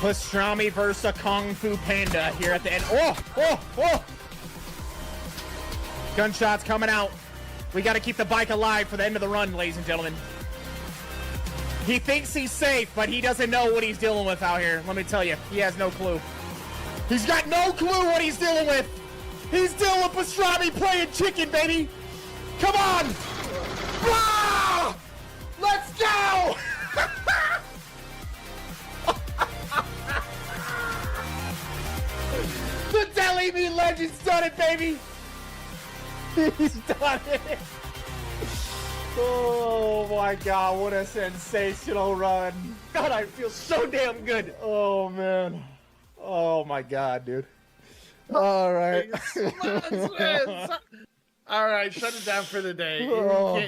Pastrami versus a Kung Fu Panda here at the end. Oh, oh, oh! Gunshots coming out. We got to keep the bike alive for the end of the run, ladies and gentlemen. He thinks he's safe, but he doesn't know what he's dealing with out here. Let me tell you, he has no clue. He's got no clue what he's dealing with. He's dealing with pastrami playing chicken, baby. Come on! Ah! Let's go! The Deli Meat Legend's done it, baby. He's done it. Oh my God, what a sensational run. God, I feel so damn good. Oh man. Oh my God, dude. All right. All right, shut it down for the day. Oh.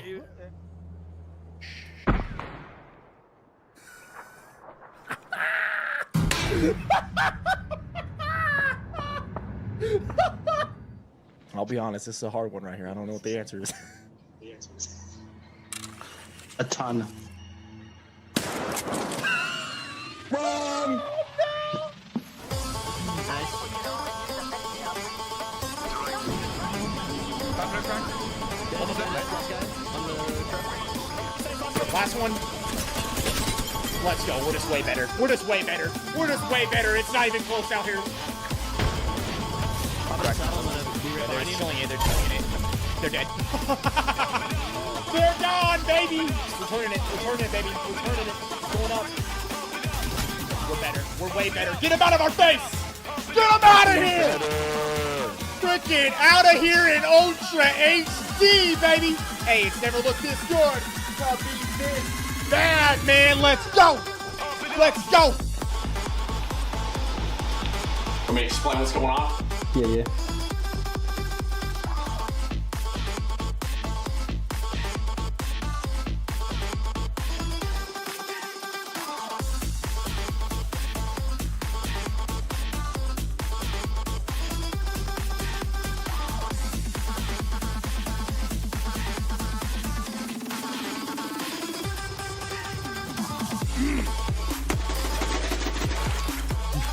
I'll be honest, this is a hard one right here. I don't know what the answer is. A ton. Wrong! Last one. Let's go. We're just way better. We're just way better. We're just way better. It's not even close out here. They're killing it. They're killing it. They're dead. They're gone, baby. We're turning it. We're turning it, baby. We're turning it. Going up. We're better. We're way better. Get him out of our face. Get him out of here. Freaking out of here in Ultra HD, baby. Hey, it's never looked this good. I'll be this bad, man. Let's go. Let's go. Let me explain what's going on. Yeah.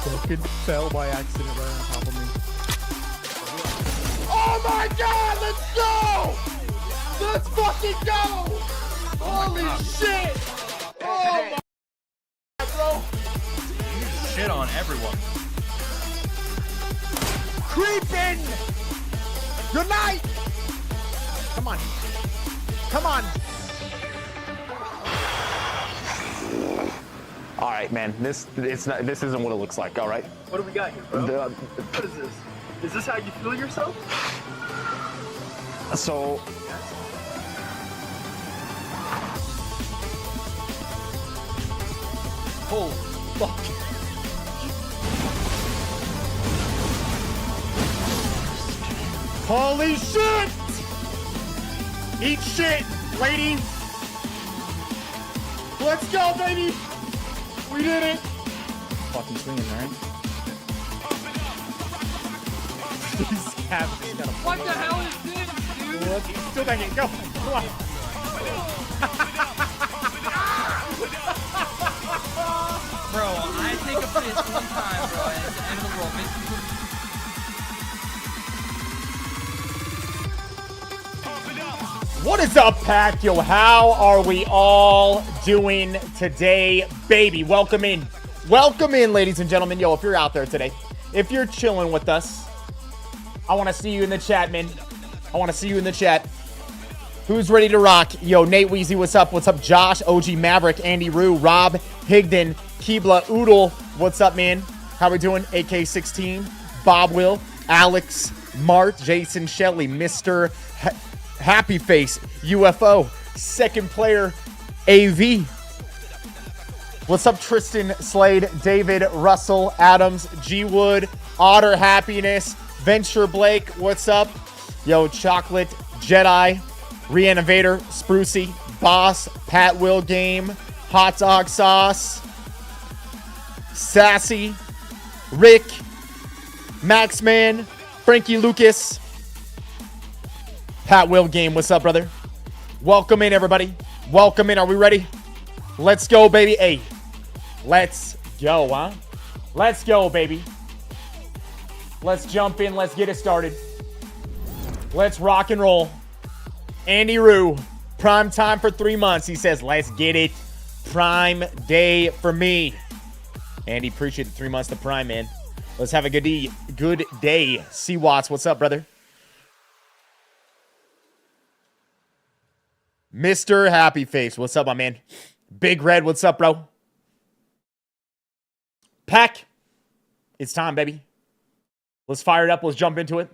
Fucking fell by accident right on top of me. Oh my God, let's go! Let's fucking go! Holy shit! Oh my God, bro! You shit on everyone. Creeping! Good night! Come on. Come on. All right, man. This isn't what it looks like. All right. What do we got here, bro? What is this? Is this how you feel yourself? So. Holy fuck. Holy shit! Eat shit, lady! Let's go, baby! We did it! Fucking swinging, right? What the hell is this, dude? Still banging, go! Come on! Bro, I take a piss one time, bro, and it's the end of the world. What is up, pack? Yo, how are we all doing today, baby? Welcome in. Welcome in, ladies and gentlemen. Yo, if you're out there today, if you're chilling with us, I want to see you in the chat, man. I want to see you in the chat. Who's ready to rock? Yo, Nate Weezy, what's up? What's up, Josh, OG Maverick, Andy Rue, Rob, Higdon, Keebla, Oodle. What's up, man? How we doing? AK16, Bob Will, Alex, Mart, Jason Shelley, Mr. Happy Face, UFO, second player, AV. What's up, Tristan Slade, David, Russell, Adams, G Wood, Otter Happiness, Venture Blake, what's up? Yo, Chocolate, Jedi, Reanimator, Sprucey, Boss, Pat Will Game, Hot Dog Sauce, Sassy, Rick, Maxman, Frankie Lucas, Pat Will Game, what's up, brother? Welcome in, everybody. Welcome in. Are we ready? Let's go, baby. Hey, let's go, huh? Let's go, baby. Let's jump in. Let's get it started. Let's rock and roll. Andy Rue, prime time for 3 months. He says, let's get it. Prime day for me. Andy, appreciate the 3 months to prime, man. Let's have a good day. C. Watts, what's up, brother? Mr. Happy Face, what's up, my man? Big Red, what's up, bro? Peck, it's time, baby. Let's fire it up. Let's jump into it.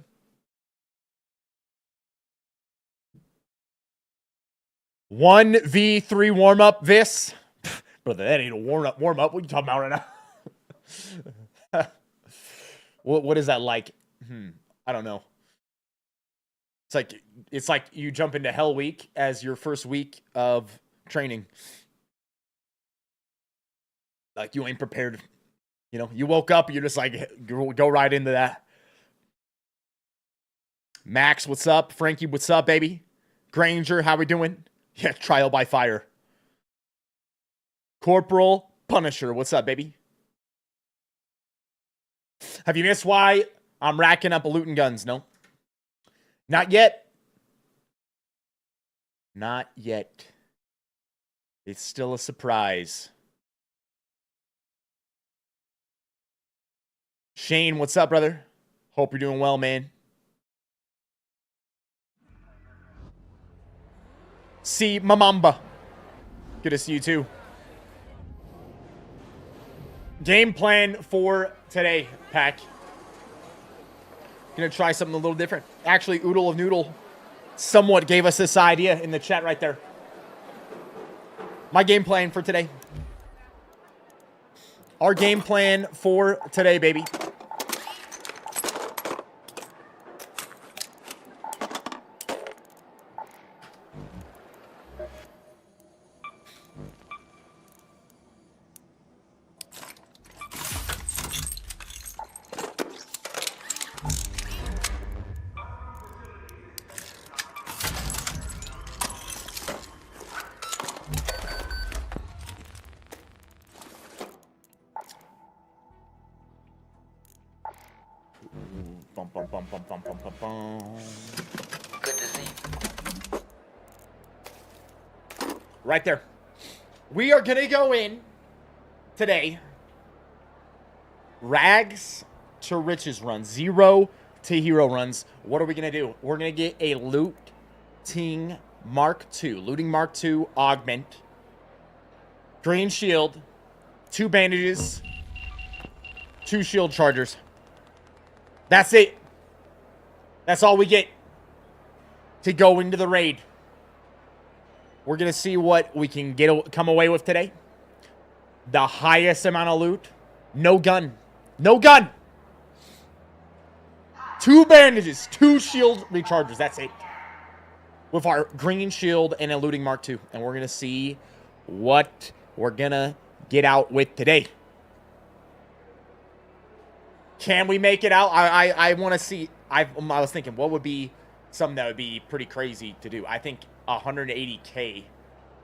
One V3 warm up, Viss. Brother, that ain't a warm up. What are you talking about right now? What is that like? I don't know. It's like you jump into Hell Week as your first week of training. Like you ain't prepared. You know, you woke up, you're just like, go right into that. Max, what's up? Frankie, what's up, baby? Granger, how we doing? Yeah, trial by fire. Corporal Punisher, what's up, baby? Have you missed why I'm racking up loot and guns? No. Not yet. Not yet. It's still a surprise. Shane, what's up, brother? Hope you're doing well, man. See Mamamba. Good to see you too. Game plan for today, Pack. Gonna try something a little different. Actually, Oodle of Noodle somewhat gave us this idea in the chat right there. My game plan for today. Our game plan for today, baby. Good to see. Right there. We are going to go in today. Rags to riches runs. 0 to hero runs. What are we going to do? We're going to get a looting Mark II. Looting Mark II augment. Green shield. 2 bandages. 2 shield chargers. That's it. That's all we get to go into the raid. We're going to see what we can come away with today. The highest amount of loot. No gun. No gun. 2 bandages. 2 shield rechargers. That's it. With our green shield and a looting Mark II. And we're going to see what we're going to get out with today. Can we make it out? I want to see. I was thinking, what would be something that would be pretty crazy to do? I think 180K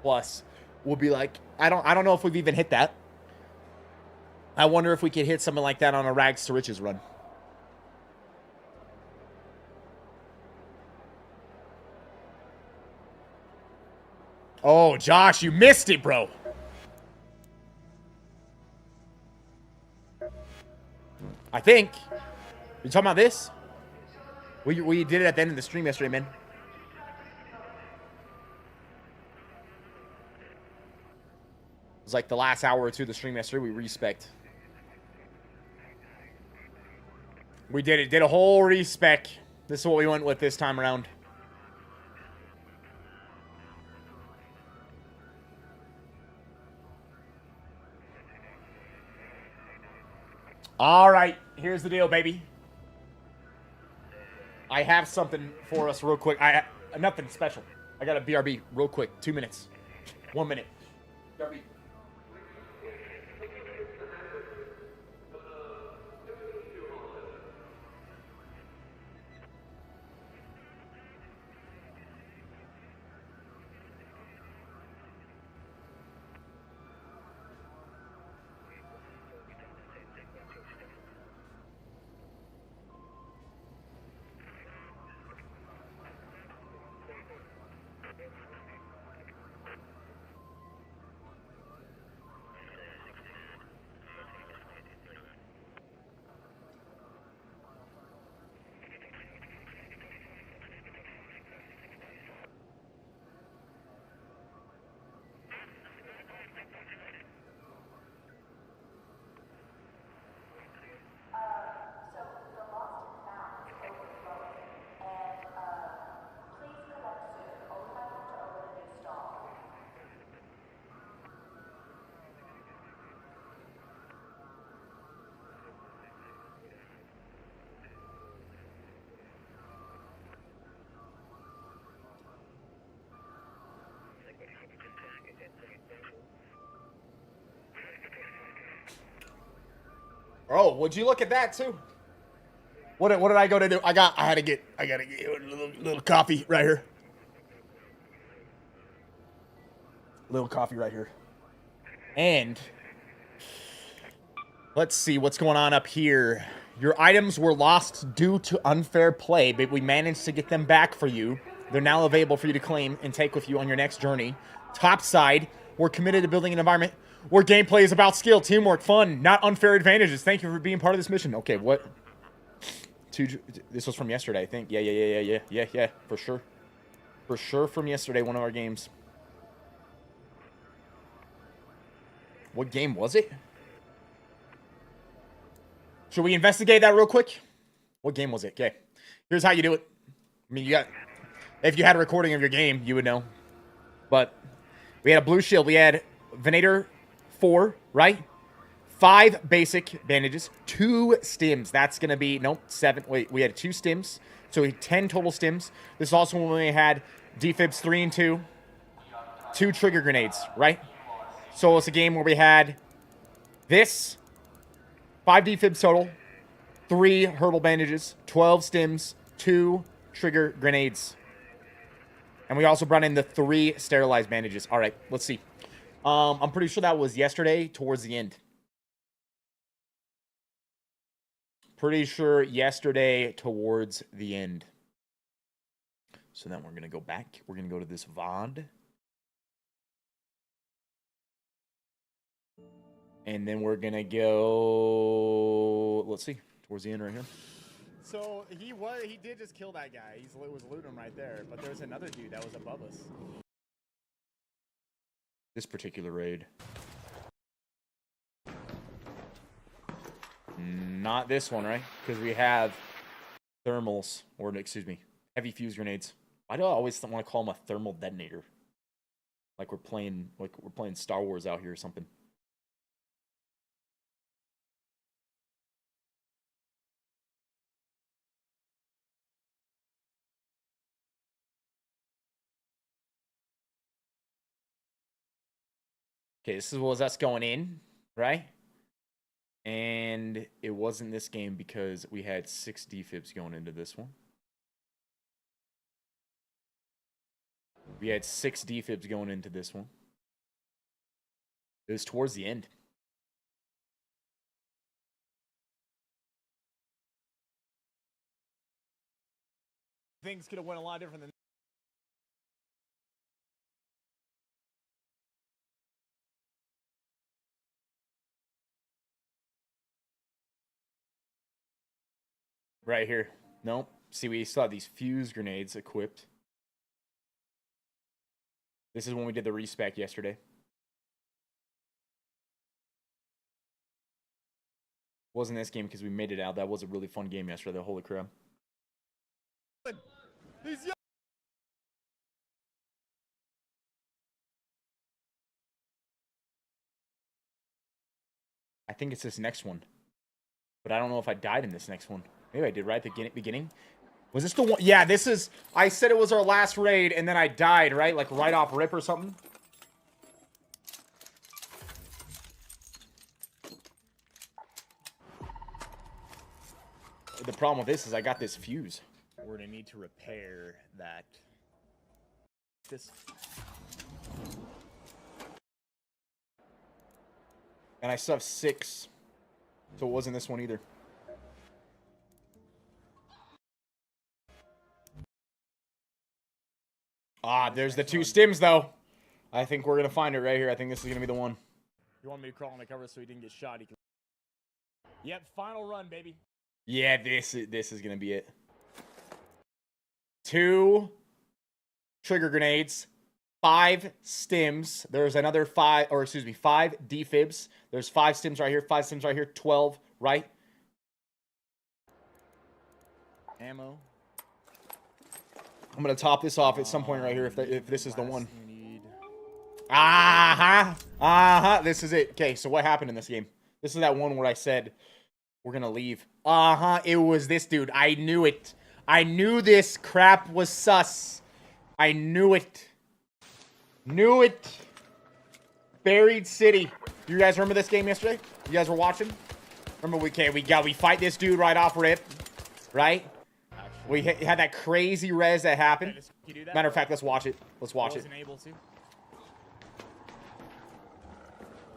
plus would be like, I don't know if we've even hit that. I wonder if we could hit something like that on a Rags to Riches run. Oh, Josh, you missed it, bro. I think. You talking about this? We did it at the end of the stream yesterday, man. It was like the last hour or two of the stream yesterday. We respect. We did it. Did a whole respec. This is what we went with this time around. All right. Here's the deal, baby. I have something for us real quick. Nothing special. I got a BRB real quick. 2 minutes. 1 minute. BRB. Oh, would you look at that too? What did I go to do? I gotta get a little coffee right here. Little coffee right here. And let's see what's going on up here. Your items were lost due to unfair play, but we managed to get them back for you. They're now available for you to claim and take with you on your next journey. Topside, we're committed to building an environment where gameplay is about skill, teamwork, fun, not unfair advantages. Thank you for being part of this mission. Okay, what? This was from yesterday, I think. Yeah, for sure. For sure from yesterday, one of our games. What game was it? Should we investigate that real quick? What game was it? Okay. Here's how you do it. I mean, if you had a recording of your game, you would know. But we had a blue shield. We had Venator 4, right? 5 basic bandages. 2 stims. That's going to be, nope, 7. Wait, we had 2 stims. So we had 10 total stims. This is also when we had defibs 3 and 2. 2 trigger grenades, right? So it's a game where we had this, 5 defibs total, 3 herbal bandages, 12 stims, 2 trigger grenades. And we also brought in the 3 sterilized bandages. All right, let's see. I'm pretty sure that was yesterday towards the end. Pretty sure yesterday towards the end. So then we're going to go back. We're going to go to this VOD. And then we're going to go, let's see, towards the end right here. So he did just kill that guy. He was looting him right there. But there's another dude that was above us. This particular raid. Not this one, right? Because we have thermals, or excuse me, heavy fuse grenades. Why do I always want to call them a thermal detonator? Like we're playing Star Wars out here or something. Okay, this was us going in, right? And it wasn't this game because we had 6 defibs going into this one. We had 6 defibs going into this one. It was towards the end. Things could have went a lot different than right here. Nope. See, we still have these fuse grenades equipped. This is when we did the respec yesterday. Wasn't this game because we made it out. That was a really fun game yesterday. Holy crap. I think it's this next one. But I don't know if I died in this next one. Maybe I did right at the beginning. Was this the one? Yeah, this is... I said it was our last raid, and then I died, right? Like, right off rip or something. The problem with this is I got this fuse. We're going to need to repair that. And I still have 6. So it wasn't this one either. Ah, there's the 2 stims, though. I think we're going to find it right here. I think this is going to be the one. You want me to crawl on the cover so he didn't get shot? He can... Yep, final run, baby. Yeah, this is going to be it. 2 trigger grenades. 5 stims. There's another 5, or excuse me, 5 defibs. There's 5 stims right here, 5 stims right here, 12, right? Ammo. I'm going to top this off at some point right here if this is the one. This is it. Okay, so what happened in this game? This is that one where I said we're going to leave. It was this dude. I knew it. I knew this crap was sus. I knew it. Knew it. Buried City. You guys remember this game yesterday? You guys were watching? Remember, we fight this dude right off rip, right? We had that crazy res that happened. Matter of fact, let's watch it. Let's watch it. Wasn't able to.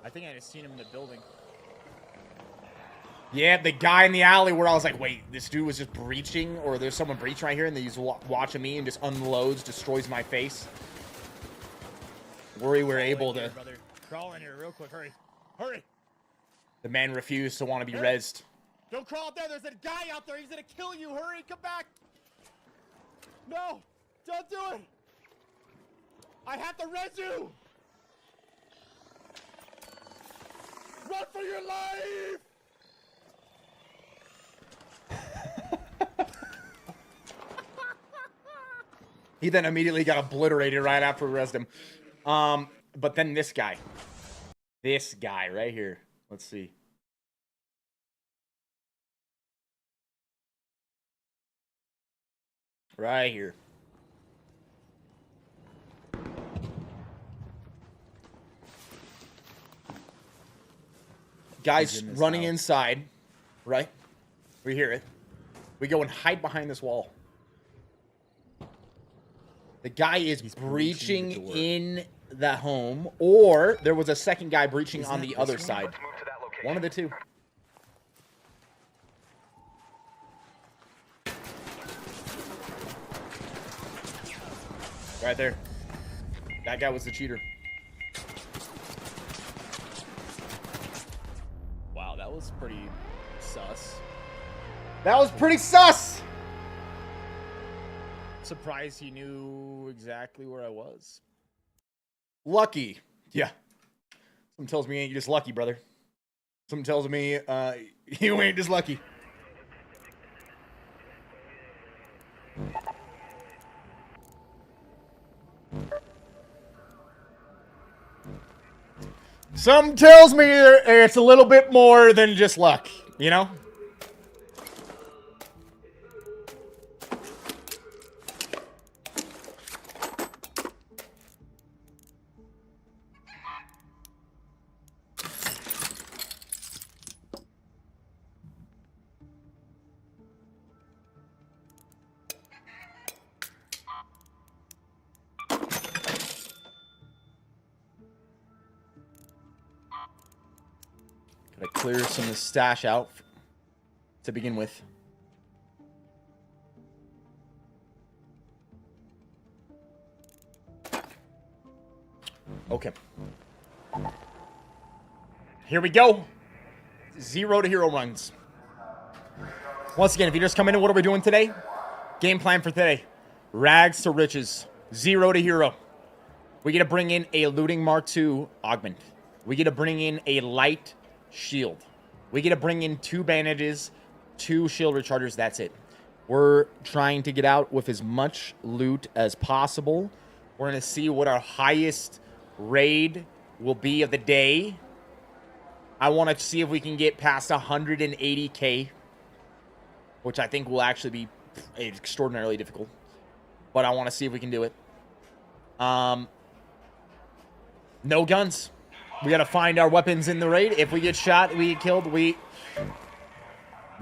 I think I just seen him in the building. Yeah, the guy in the alley where I was like, wait, this dude was just breaching, or there's someone breaching right here, and he's watching me and just unloads, destroys my face. Worry we're able to. Brother. Crawl in here real quick. Hurry. Hurry. The man refused to want to be rezzed. Don't crawl up there. There's a guy out there. He's going to kill you. Hurry. Come back. No. Don't do it. I have to res you. Run for your life. He then immediately got obliterated right after we rezzed him. But then this guy right here. Let's see. Right here. Guys running inside, right? We hear it. We go and hide behind this wall. The guy is breaching in the home, or there was a second guy breaching on the other side. One of the two. Right there. That guy was the cheater. Wow, that was pretty sus. That was pretty sus! Surprised he knew exactly where I was. Lucky. Yeah. Something tells me you ain't just lucky, brother. Something tells me you ain't just lucky. Something tells me it's a little bit more than just luck, you know? Gotta clear some of the stash out to begin with. Okay. Here we go. 0 to hero runs. Once again, if you just come in, what are we doing today? Game plan for today. Rags to riches. 0 to hero. We get to bring in a looting Mark II augment. We get to bring in a light shield. We get to bring in 2 bandages, 2 shield rechargers. That's it. We're trying to get out with as much loot as possible. We're going to see what our highest raid will be of the day. I want to see if we can get past 180k, which I think will actually be extraordinarily difficult. But I want to see if we can do it. No guns. We got to find our weapons in the raid. If we get shot, we get killed, we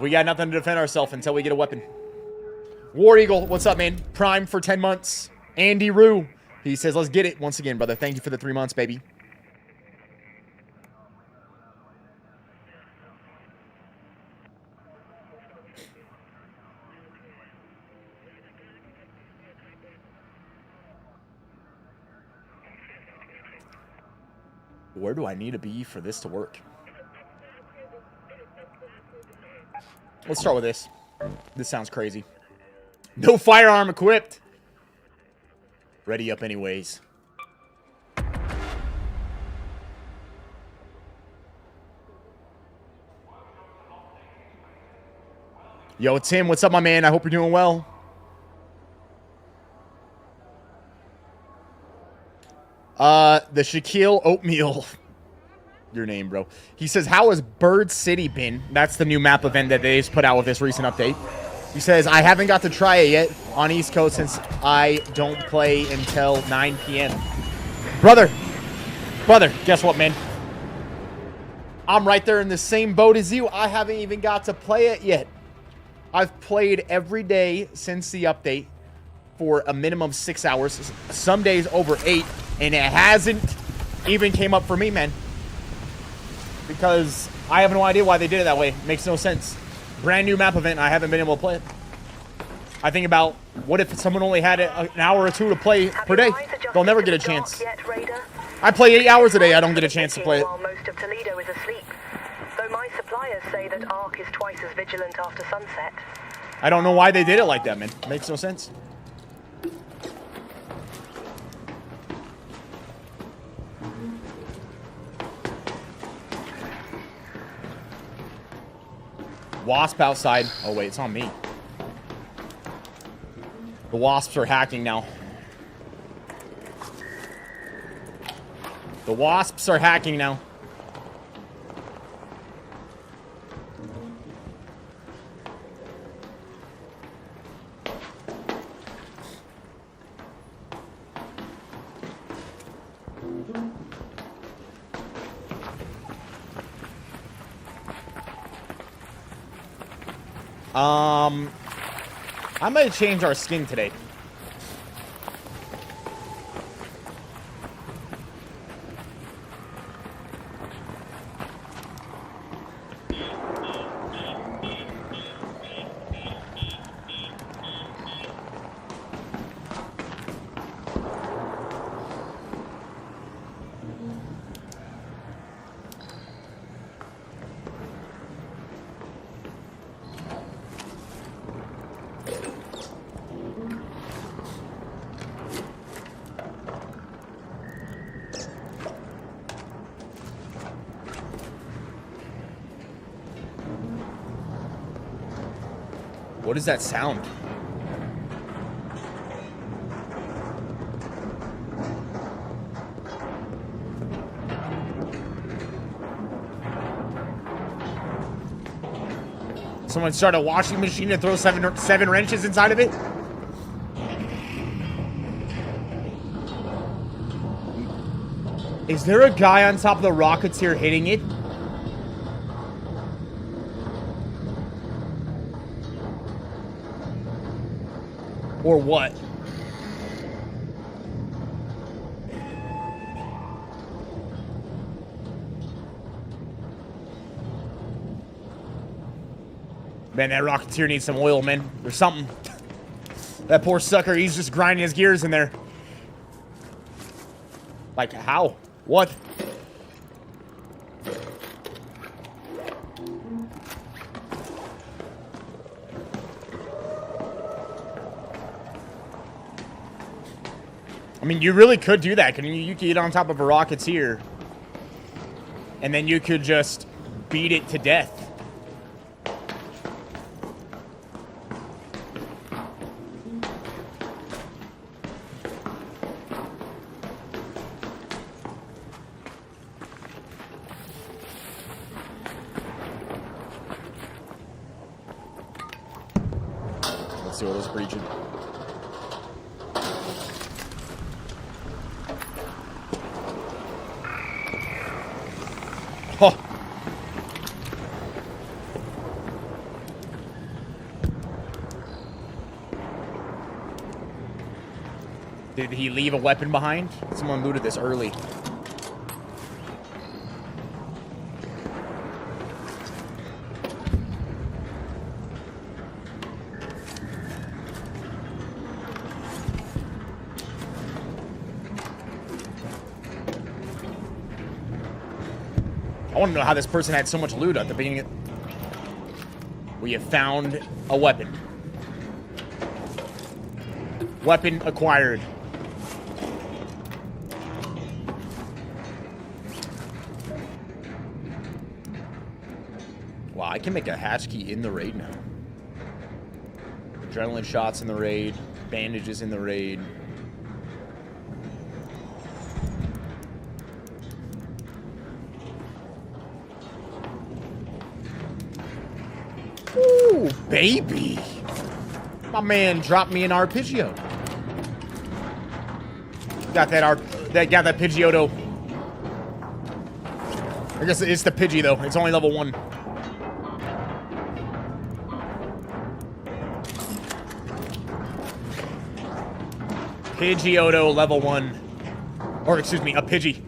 got nothing to defend ourselves until we get a weapon. War Eagle, what's up, man? Prime for 10 months. Andy Rue, he says, let's get it. Once again, brother, thank you for the 3 months, baby. Where do I need to be for this to work? Let's start with this. This sounds crazy. No firearm equipped. Ready up anyways. Yo, Tim, what's up, my man? I hope you're doing well. The Shaquille Oatmeal. Your name, bro. He says, how has Bird City been? That's the new map event that they just put out with this recent update. He says, I haven't got to try it yet on East Coast since I don't play until 9 p.m. Brother, guess what, man? I'm right there in the same boat as you. I haven't even got to play it yet. I've played every day since the update for a minimum of 6 hours. Some days over 8. And it hasn't even came up for me, man. Because I have no idea why they did it that way. It makes no sense. Brand new map event, and I haven't been able to play it. I think about, what if someone only had an hour or two to play per day? They'll never get a chance. I play 8 hours a day, I don't get a chance to play it. While most of Toledo is asleep. Though my suppliers say that Ark is twice as vigilant after sunset. I don't know why they did it like that, man. It makes no sense. Wasp outside. Oh, wait, it's on me. The wasps are hacking now. The wasps are hacking now. I might change our skin today. What is that sound? Someone start a washing machine and throw seven wrenches inside of it? Is there a guy on top of the rockets here hitting it? Or what? Man, that Rocketeer needs some oil, man. There's something. That poor sucker, he's just grinding his gears in there. Like, how? What? I mean, you really could do that. You could get on top of a Rocketeer, and then you could just beat it to death. Let's see what was breaching. Oh. Did he leave a weapon behind? Someone looted this early. I want to know how this person had so much loot at the beginning. We have found a weapon. Weapon acquired. Wow, I can make a hatch key in the raid now. Adrenaline shots in the raid. Bandages in the raid. Ooh, baby. My man dropped me an arpeggio. Got that Pidgeotto. I guess it's the Pidgey, though. It's only level 1. Pidgeotto level 1. Or, excuse me, a Pidgey.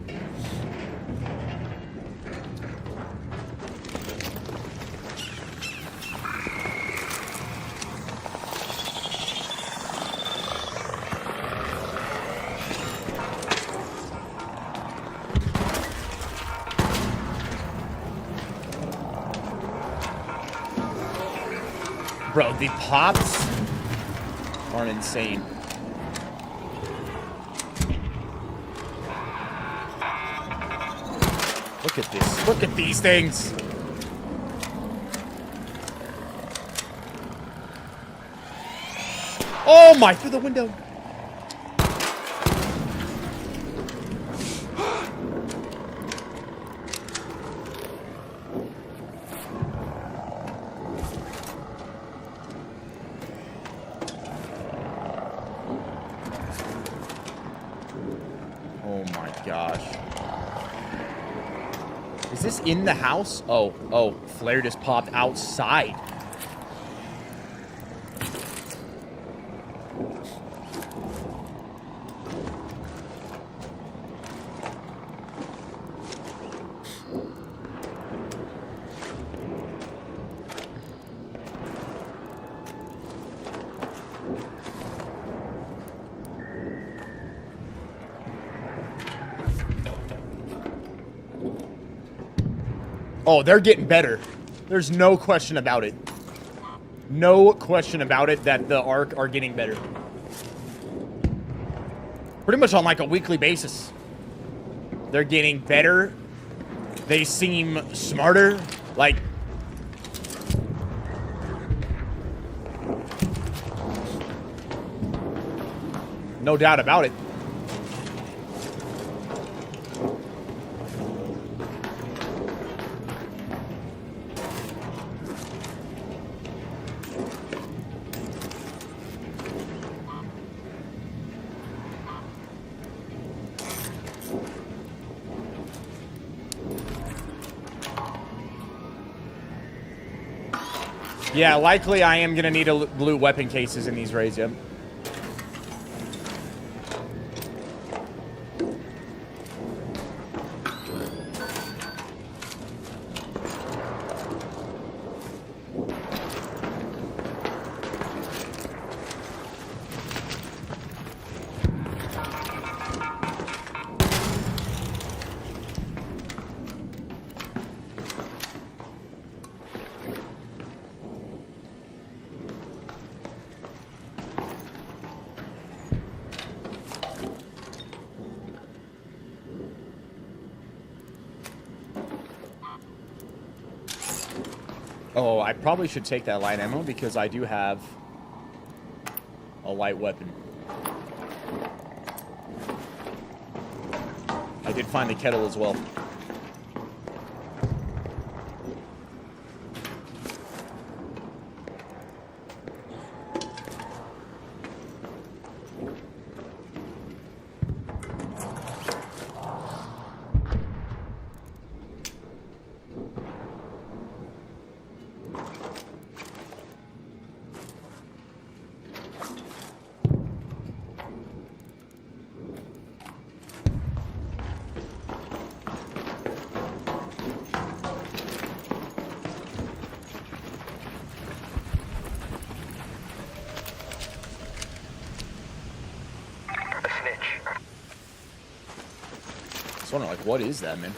Bro, the pops are insane. Look at this. Look at these things. Oh my, through the window. Oh my gosh. Is this in the house? Oh, Flare just popped outside. Oh, they're getting better. There's no question about it. No question about it that the Ark are getting better. Pretty much on like a weekly basis. They're getting better. They seem smarter. Like, no doubt about it. Yeah, likely I am going to need a loot weapon cases in these raids, yep. Oh, I probably should take that light ammo because I do have a light weapon. I did find the kettle as well. I was wondering, like, what is that, man?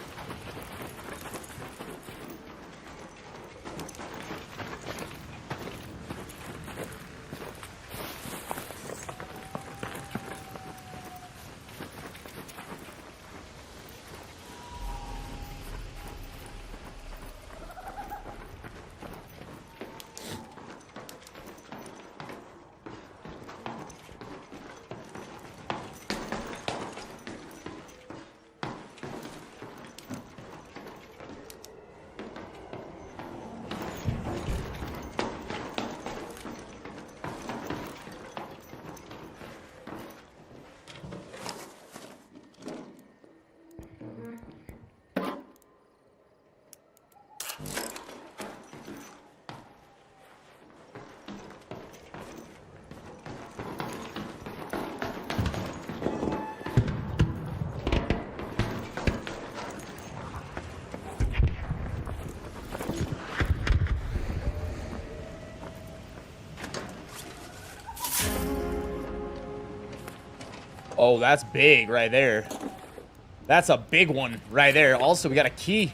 Oh, that's big right there. That's a big one right there. Also, we got a key.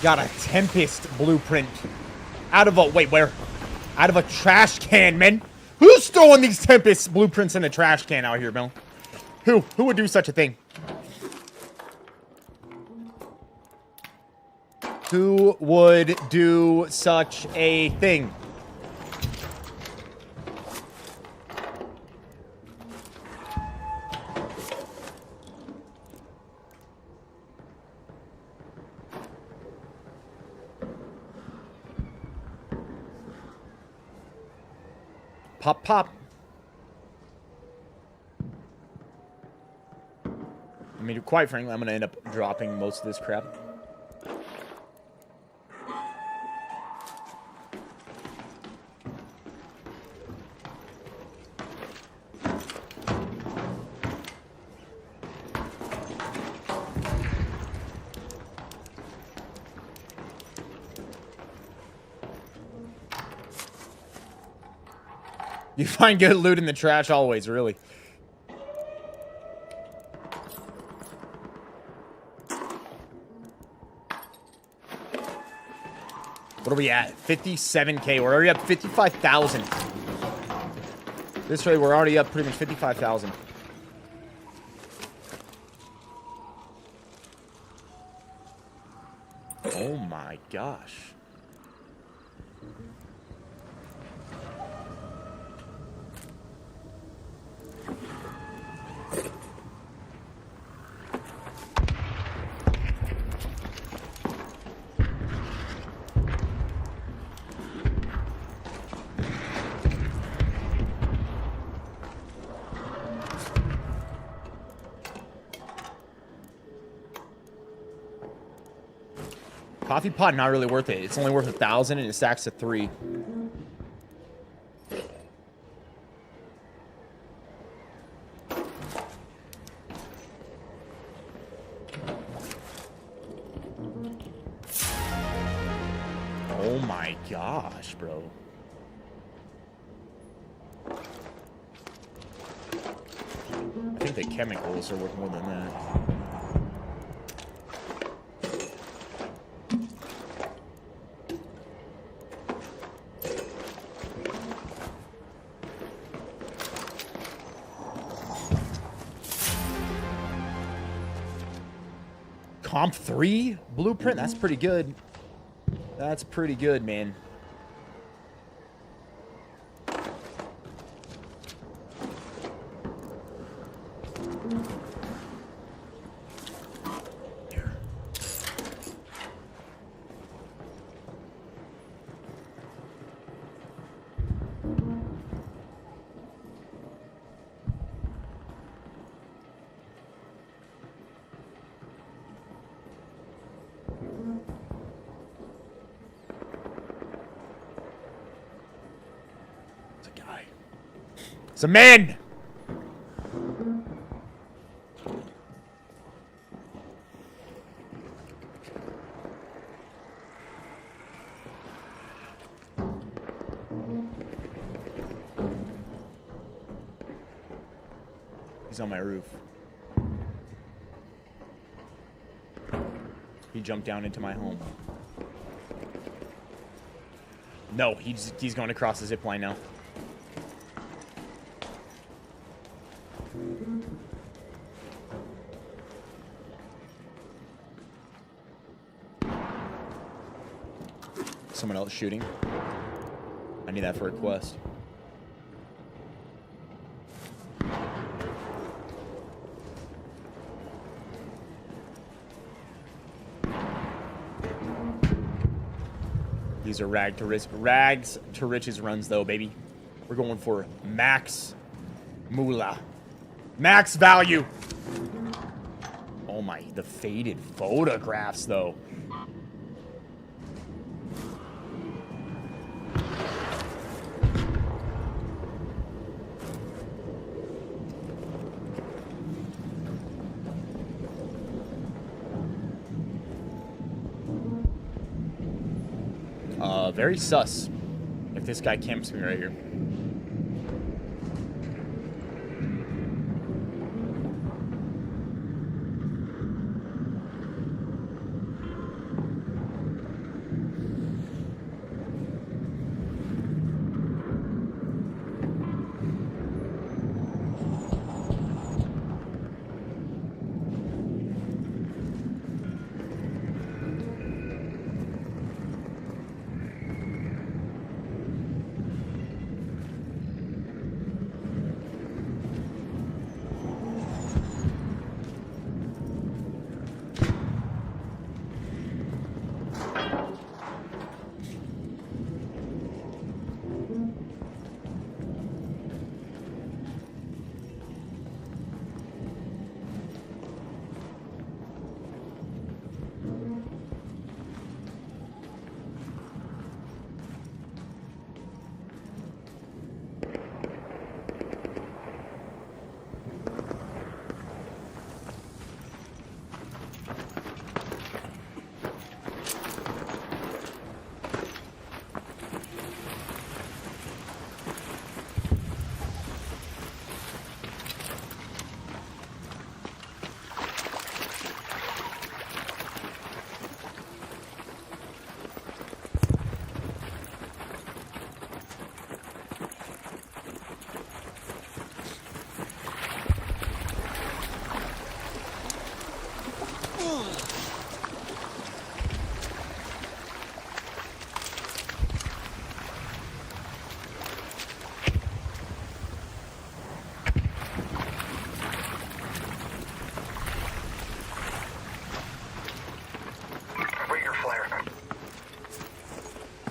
Got a Tempest blueprint. Out of a... Wait, where? Out of a trash can, man. Who's throwing these Tempest blueprints in a trash can out here, man? Who would do such a thing? Who would do such a thing? Pop, pop. I mean, quite frankly, I'm going to end up dropping most of this crap. You find good loot in the trash always, really. What are we at? 57K. We're already up 55,000. This way, we're already up pretty much 55,000. Oh my gosh. Coffee pot, not really worth it. It's only worth 1,000 and it stacks to 3. Oh my gosh, bro. I think the chemicals are worth more than that. Comp 3 blueprint? That's pretty good. That's pretty good, man. Here. It's a man! He's on my roof. He jumped down into my home. No, he's going across the zip line now. Someone else shooting. I need that for a quest. These are rags to riches runs, though, baby. We're going for max moolah. Max value. Oh my, the faded photographs, though. Very sus if this guy camps me right here.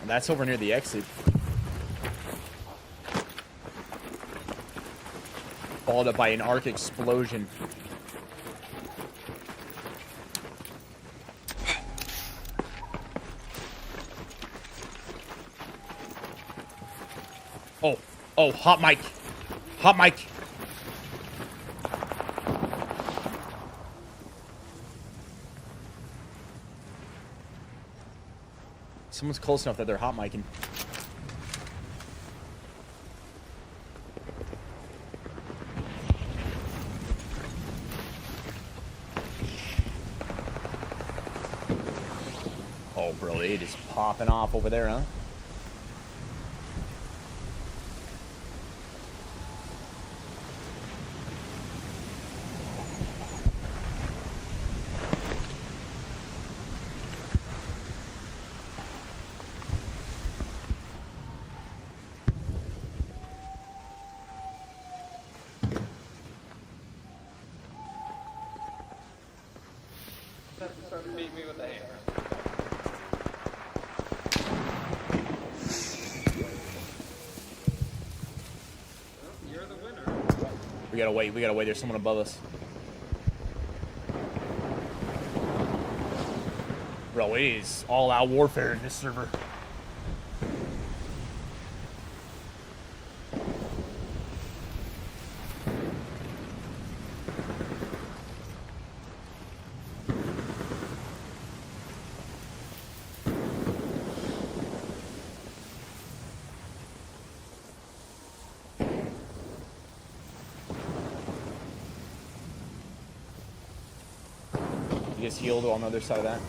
That's over near the exit. Followed up by an arc explosion. Oh, hot mic. Hot mic. Someone's close enough that they're hot micing. Oh, bro, it is popping off over there, huh? Beat me with a hammer. You're the winner. We gotta wait. We gotta wait. There's someone above us. Bro, it is all-out warfare in this server. You just healed on the other side of that.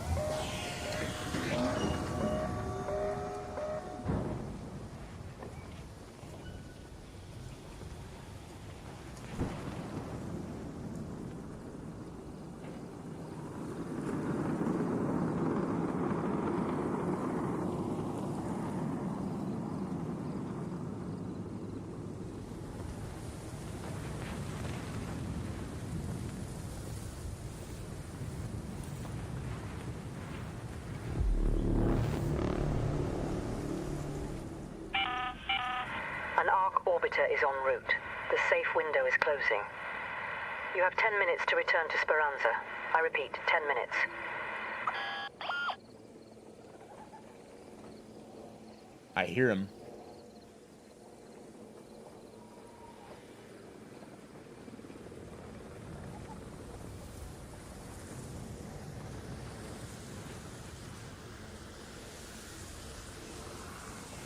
An Ark orbiter is en route. The safe window is closing. You have 10 minutes to return to Speranza. I repeat, 10 minutes. I hear him.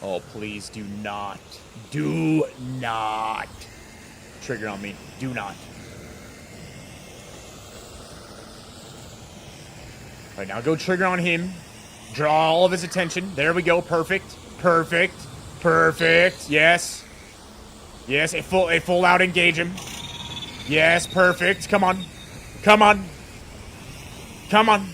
Oh, please do not. Do not. Trigger on me. Do not. All right, now go trigger on him. Draw all of his attention. There we go. Perfect. Perfect. Perfect. Yes. Yes, a full out engage him. Yes, perfect. Come on. Come on. Come on.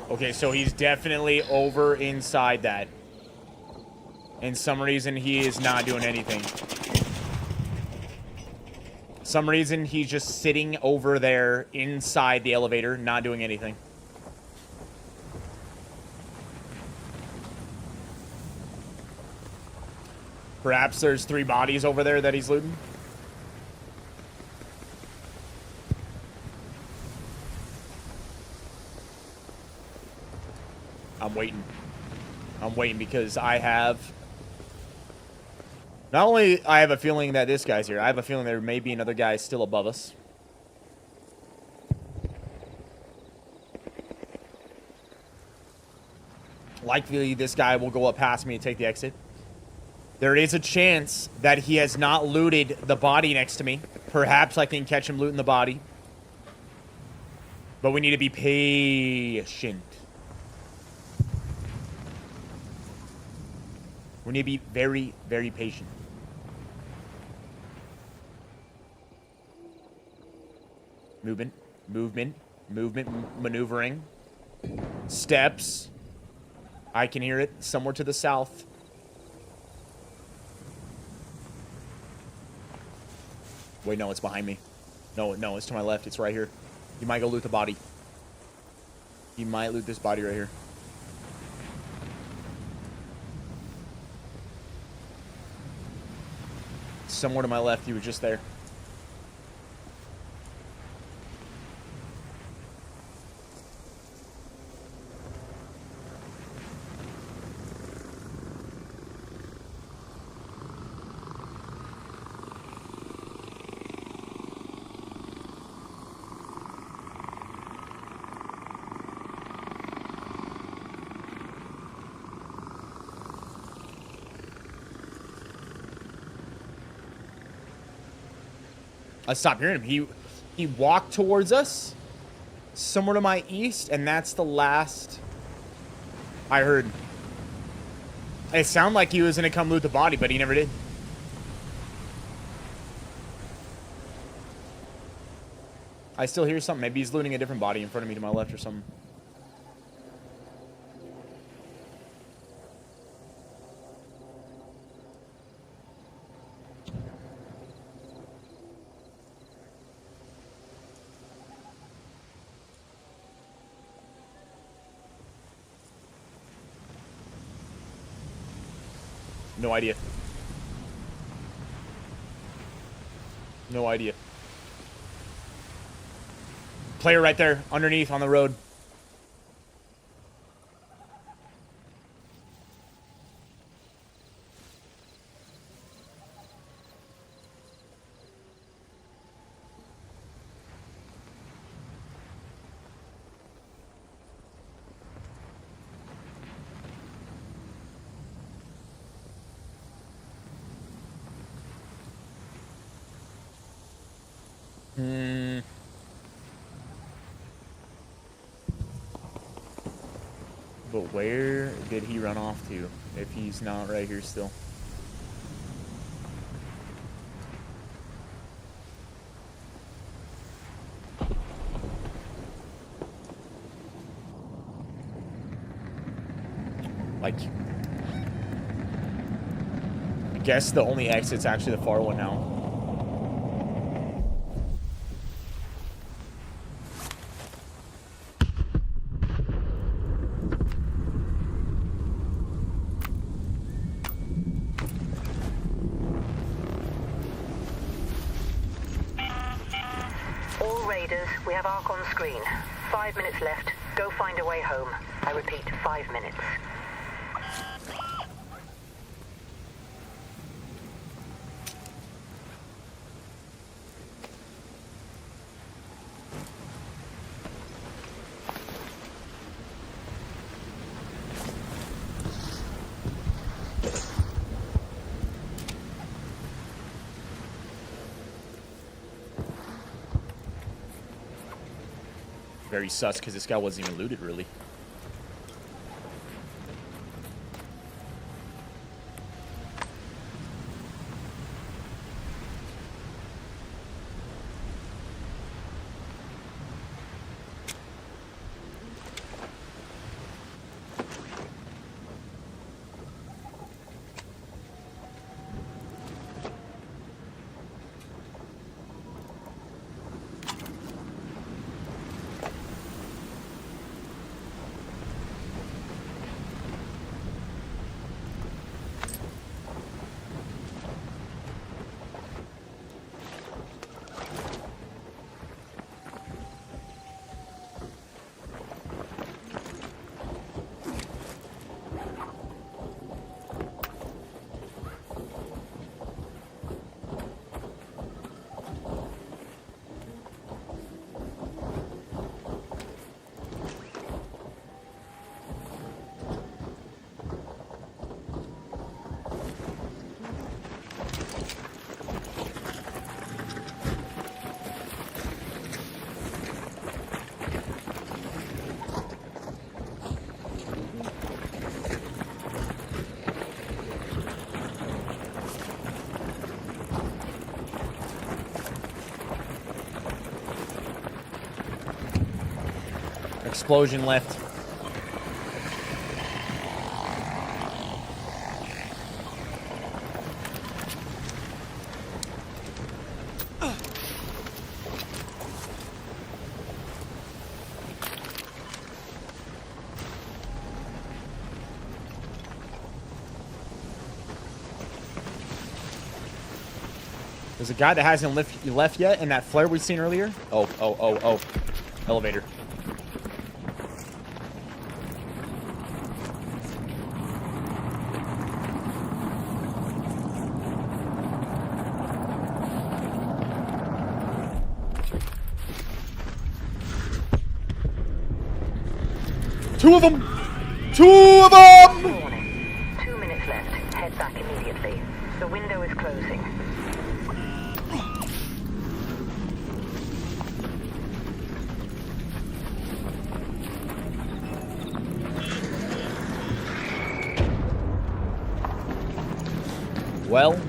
Okay, so he's definitely over inside that. And some reason he is not doing anything. Some reason he's just sitting over there inside the elevator, not doing anything. Perhaps there's 3 bodies over there that he's looting. I'm waiting. I'm waiting because I have... Not only I have a feeling that this guy's here, I have a feeling there may be another guy still above us. Likely this guy will go up past me and take the exit. There is a chance that he has not looted the body next to me. Perhaps I can catch him looting the body. But we need to be patient. We need to be very, very patient. Movement, movement, movement, maneuvering. Steps. I can hear it somewhere to the south. Wait, no, it's behind me. No, it's to my left. It's right here. You might go loot the body. You might loot this body right here. Somewhere to my left. You were just there. I stopped hearing him. He walked towards us, somewhere to my east, and that's the last I heard. It sounded like he was gonna come loot the body, but he never did. I still hear something. Maybe he's looting a different body in front of me to my left or something. No idea. No idea. Player right there, underneath on the road. But where did he run off to if he's not right here still? Like, I guess the only exit's actually the far one now. We have Ark on screen. 5 minutes left. Go find a way home. I repeat, 5 minutes. very sus because this guy wasn't even looted, really. Explosion left. There's a guy that hasn't left yet in that flare we've seen earlier. Oh. Elevator. Two of them! Warning. 2 minutes left. Head back immediately. The window is closing. Well.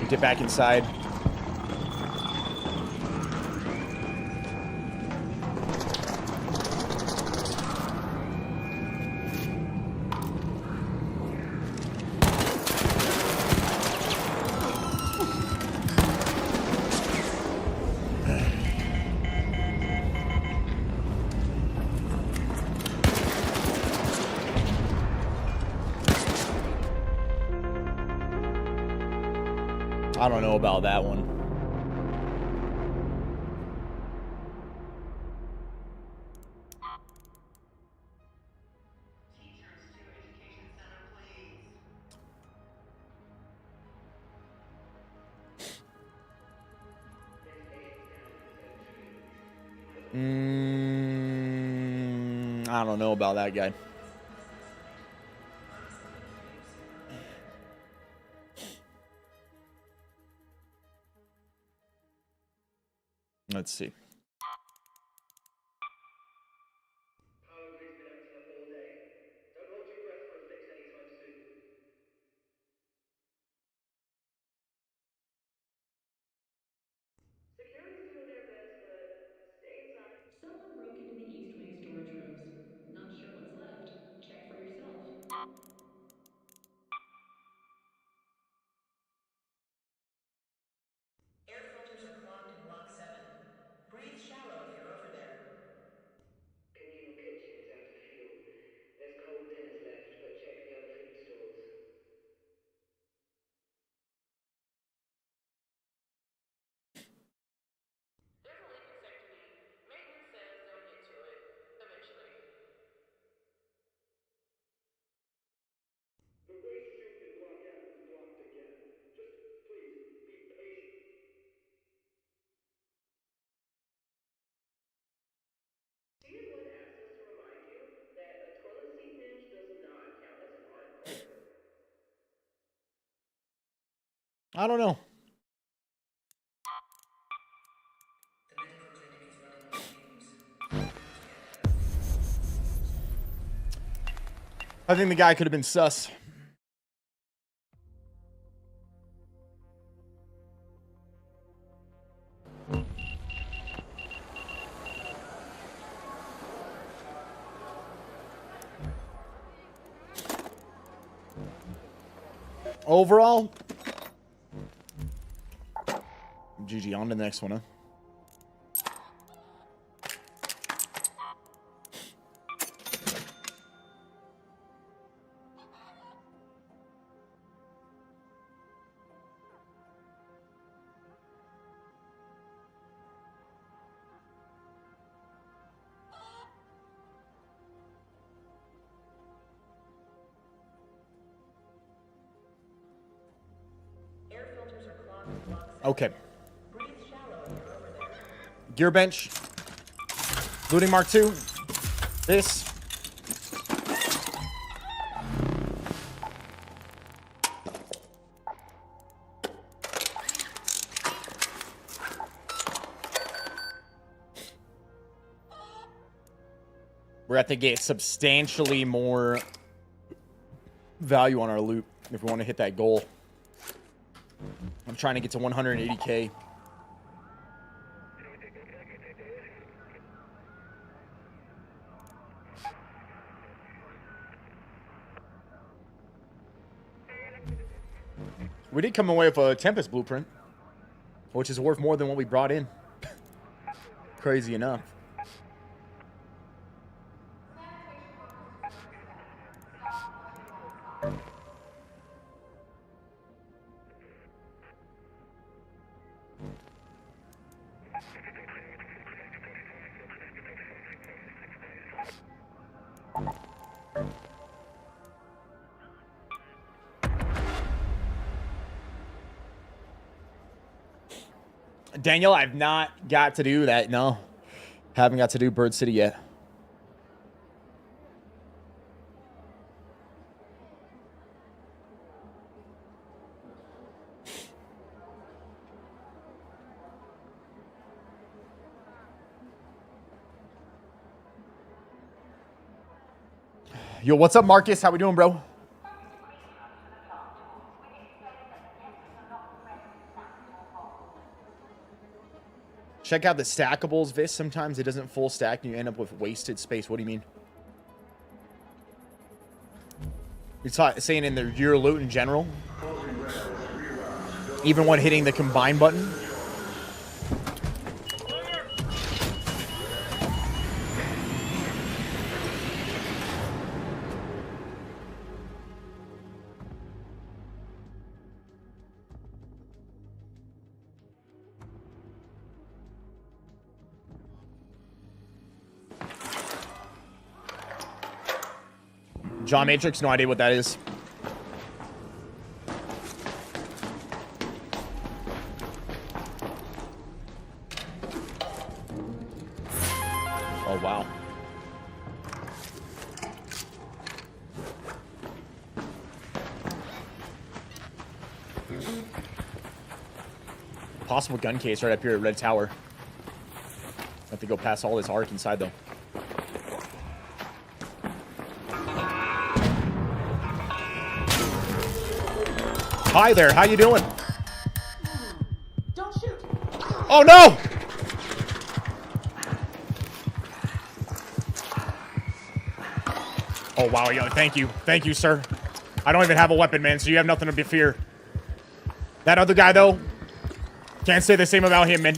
Get back inside. I don't know about that one. Teachers to Education Center, please. I don't know about that guy. Let's see. Power grid's been acting up all day. Don't hold your breath for a fix anytime soon. Security's doing their best, but stay inside. Someone broke into the East Wing storage rooms. Not sure what's left. Check for yourself. Air filters are clogged in Block 7. Bring I don't know. I think the guy could have been sus. Overall, GG, on to the next one, huh? Okay. Gear bench. Looting Mark 2. This. We're at to get substantially more value on our loot if we want to hit that goal. I'm trying to get to 180k. We did come away with a Tempest blueprint, which is worth more than what we brought in. Crazy enough. Daniel, I've not got to do that. No. Haven't got to do Bird City yet. Yo, what's up, Marcus? How we doing, bro? Check out the stackables, Viss. Sometimes it doesn't full stack and you end up with wasted space. What do you mean? You're saying in your loot in general? Even when hitting the combine button? John Matrix, no idea what that is. Oh, wow. Possible gun case right up here at Red Tower. Have to go past all this arc inside, though. Hi there, how you doing? Don't shoot. Oh no! Oh wow, yo, thank you, sir. I don't even have a weapon, man, so you have nothing to fear. That other guy, though, can't say the same about him, man.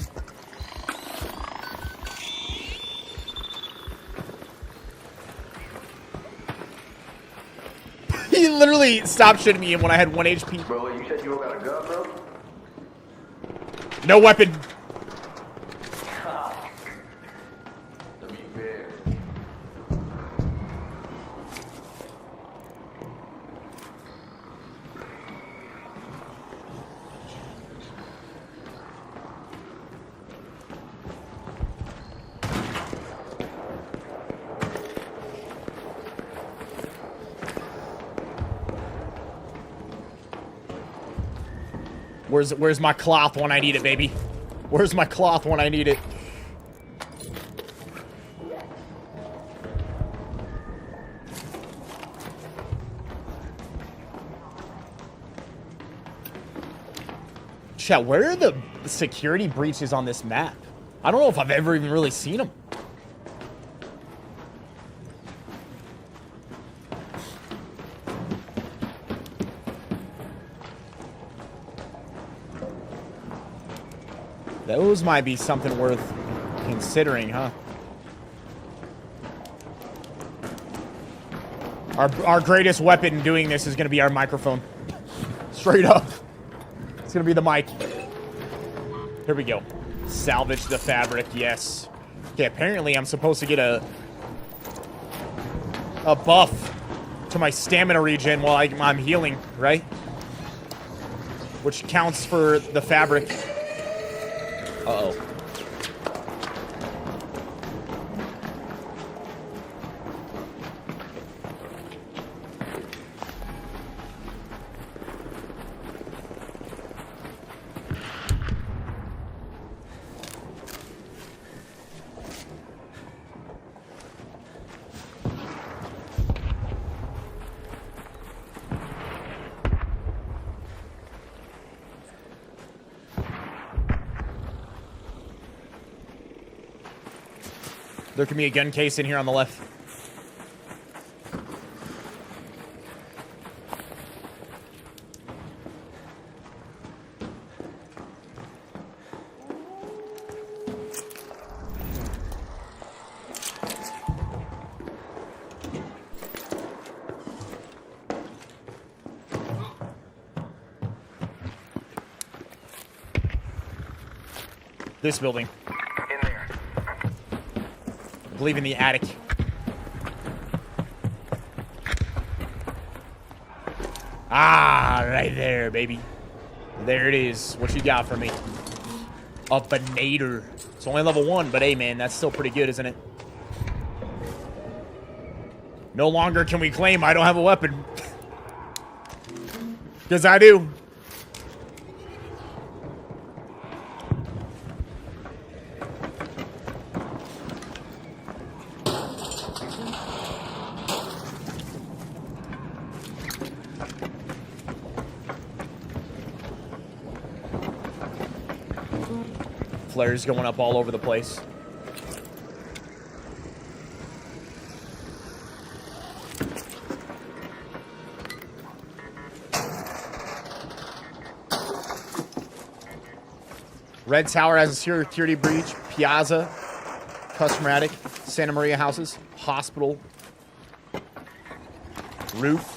He literally stopped shooting me when I had 1 HP. Bro, you said you got a gun, bro? No weapon. To be fair. Where's my cloth when I need it, baby? Where's my cloth when I need it? Chat, where are the security breaches on this map? I don't know if I've ever even really seen them. Those might be something worth considering, huh? Our greatest weapon doing this is going to be our microphone. Straight up. It's going to be the mic. Here we go. Salvage the fabric, yes. Okay, apparently I'm supposed to get a buff to my stamina regen while I'm healing, right? Which counts for the fabric. Uh-oh. There can be a gun case in here on the left. This building. I believe in the attic. Ah, right there, baby. There it is. What you got for me? A Banator. It's only level 1, but hey, man, that's still pretty good, isn't it? No longer can we claim I don't have a weapon. Because I do. Flares going up all over the place. Red Tower has a security breach. Piazza, customer attic, Santa Maria houses, hospital, roof.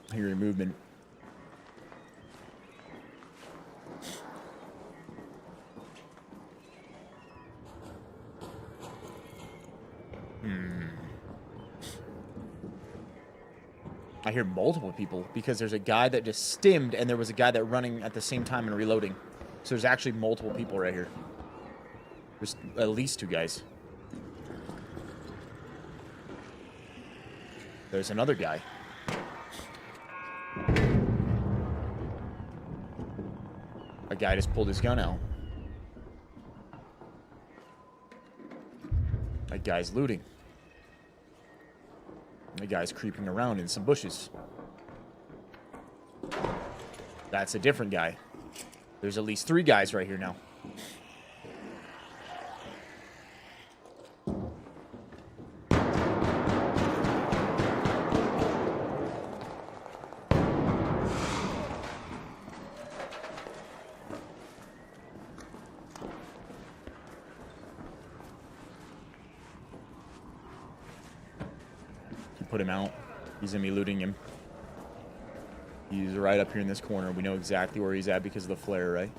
I hear your movement. I hear multiple people because there's a guy that just stimmed and there was a guy that running at the same time and reloading. So there's actually multiple people right here. There's at least 2 guys. There's another guy. A guy just pulled his gun out. That guy's looting. The guy's creeping around in some bushes. That's a different guy. There's at least 3 guys right here now. put him out. He's going to be looting him. He's right up here in this corner. We know exactly where he's at because of the flare, right?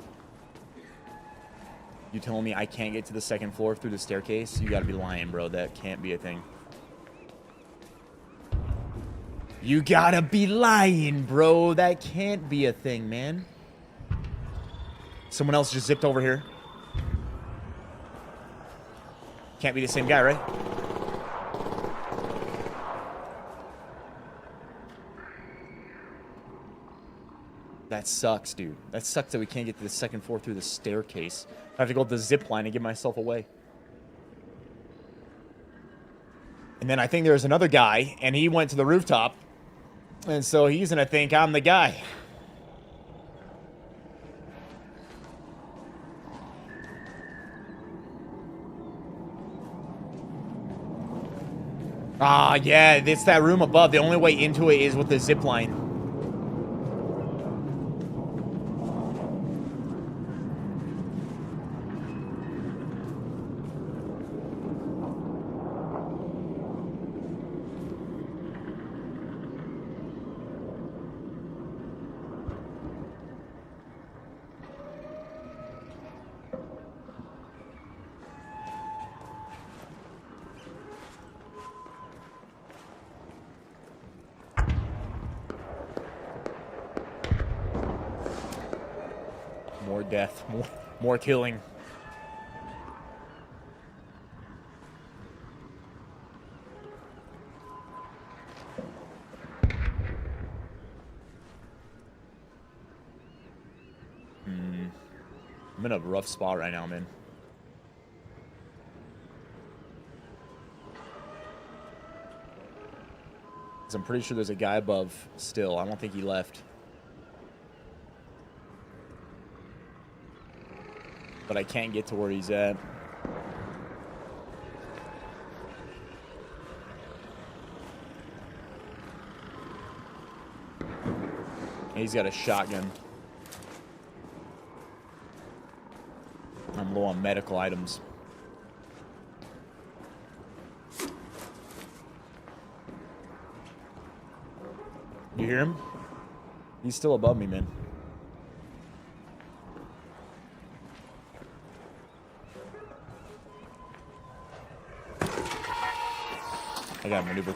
You telling me I can't get to the second floor through the staircase? You got to be lying, bro. That can't be a thing. You got to be lying, bro. That can't be a thing, man. Someone else just zipped over here. Can't be the same guy, right? That sucks, dude. That sucks that we can't get to the second floor through the staircase. I have to go up the zip line and get myself away. And then I think there's another guy, and he went to the rooftop. And so he's going to think I'm the guy. Ah, yeah, it's that room above. The only way into it is with the zip line. More death, more killing. I'm in a rough spot right now, man. 'Cause I'm pretty sure there's a guy above still. I don't think he left. But I can't get to where he's at. He's got a shotgun. I'm low on medical items. You hear him? He's still above me, man. I got maneuver.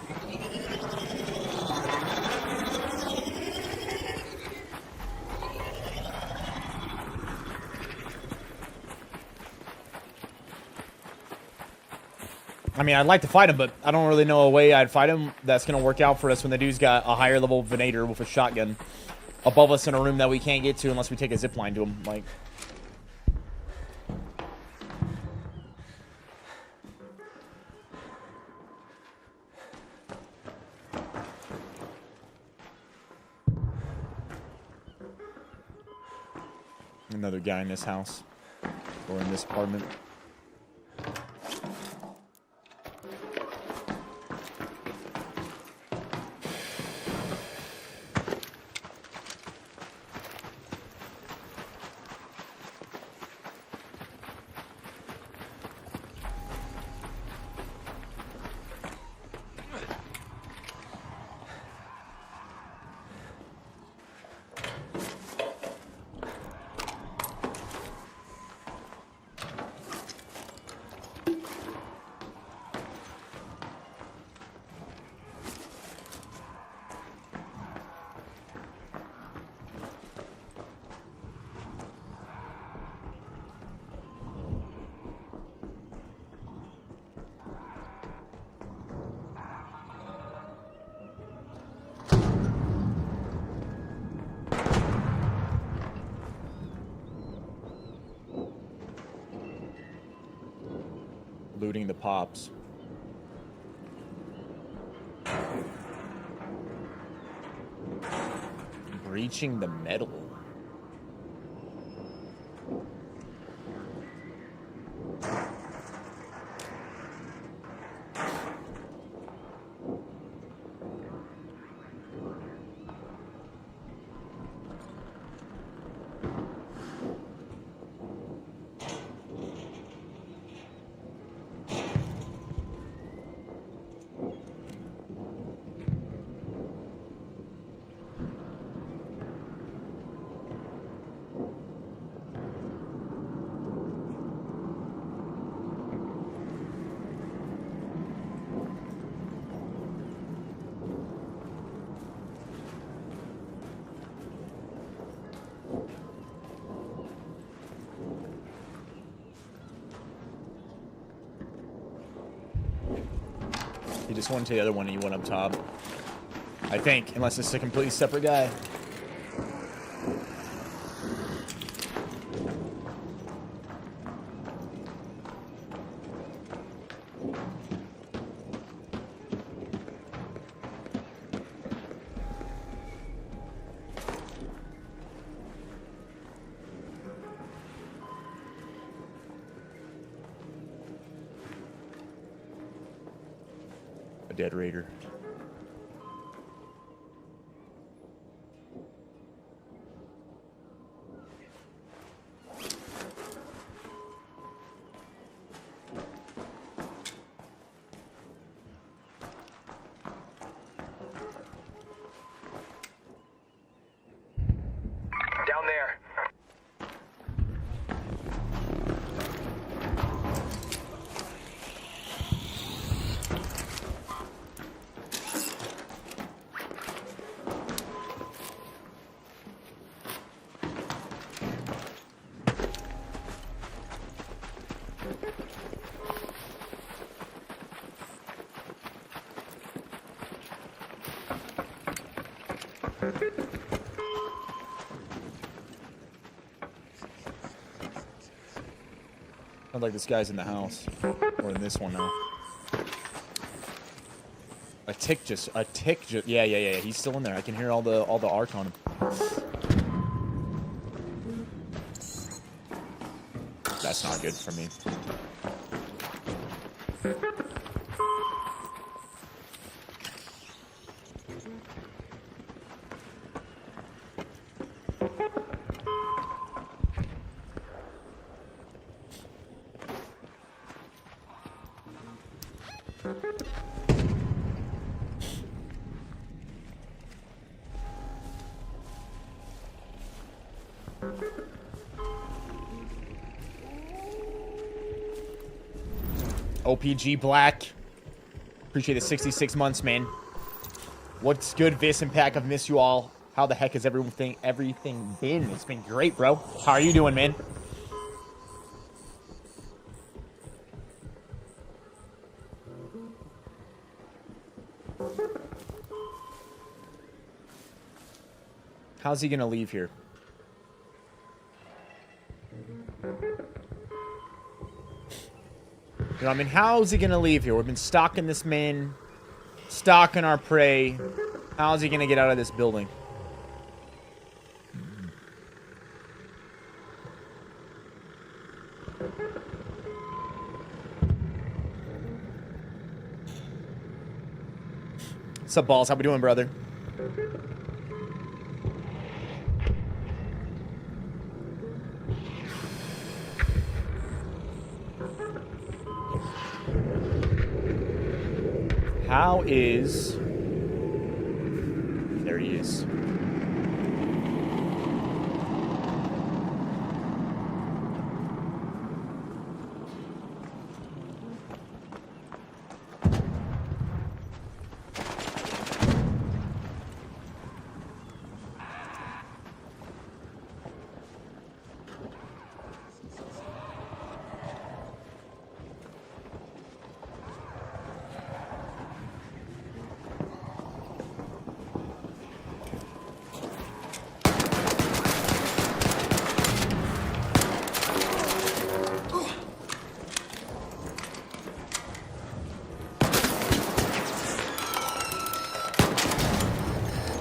I mean, I'd like to fight him, but I don't really know a way I'd fight him that's going to work out for us when the dude's got a higher level Venator with a shotgun above us in a room that we can't get to unless we take a zip line to him. Like, another guy in this house or in this apartment. Looting the pops. Breaching the metal. He just went to the other one and he went up top. I think, unless it's a completely separate guy. A dead raider. Down there. Sounds like this guy's in the house. Or in this one now. A tick just, yeah, he's still in there. I can hear all the arc on him. That's not good for me. OPG Black. Appreciate the 66 months, man. What's good, Viss and Pack? I've missed you all. How the heck has everything been? It's been great, bro. How are you doing, man? How's he gonna leave here? You know, I mean, how's he gonna leave here? We've been stalking this man, stalking our prey. How's he gonna get out of this building? What's up, Balls? How we doing, brother? How is... There he is.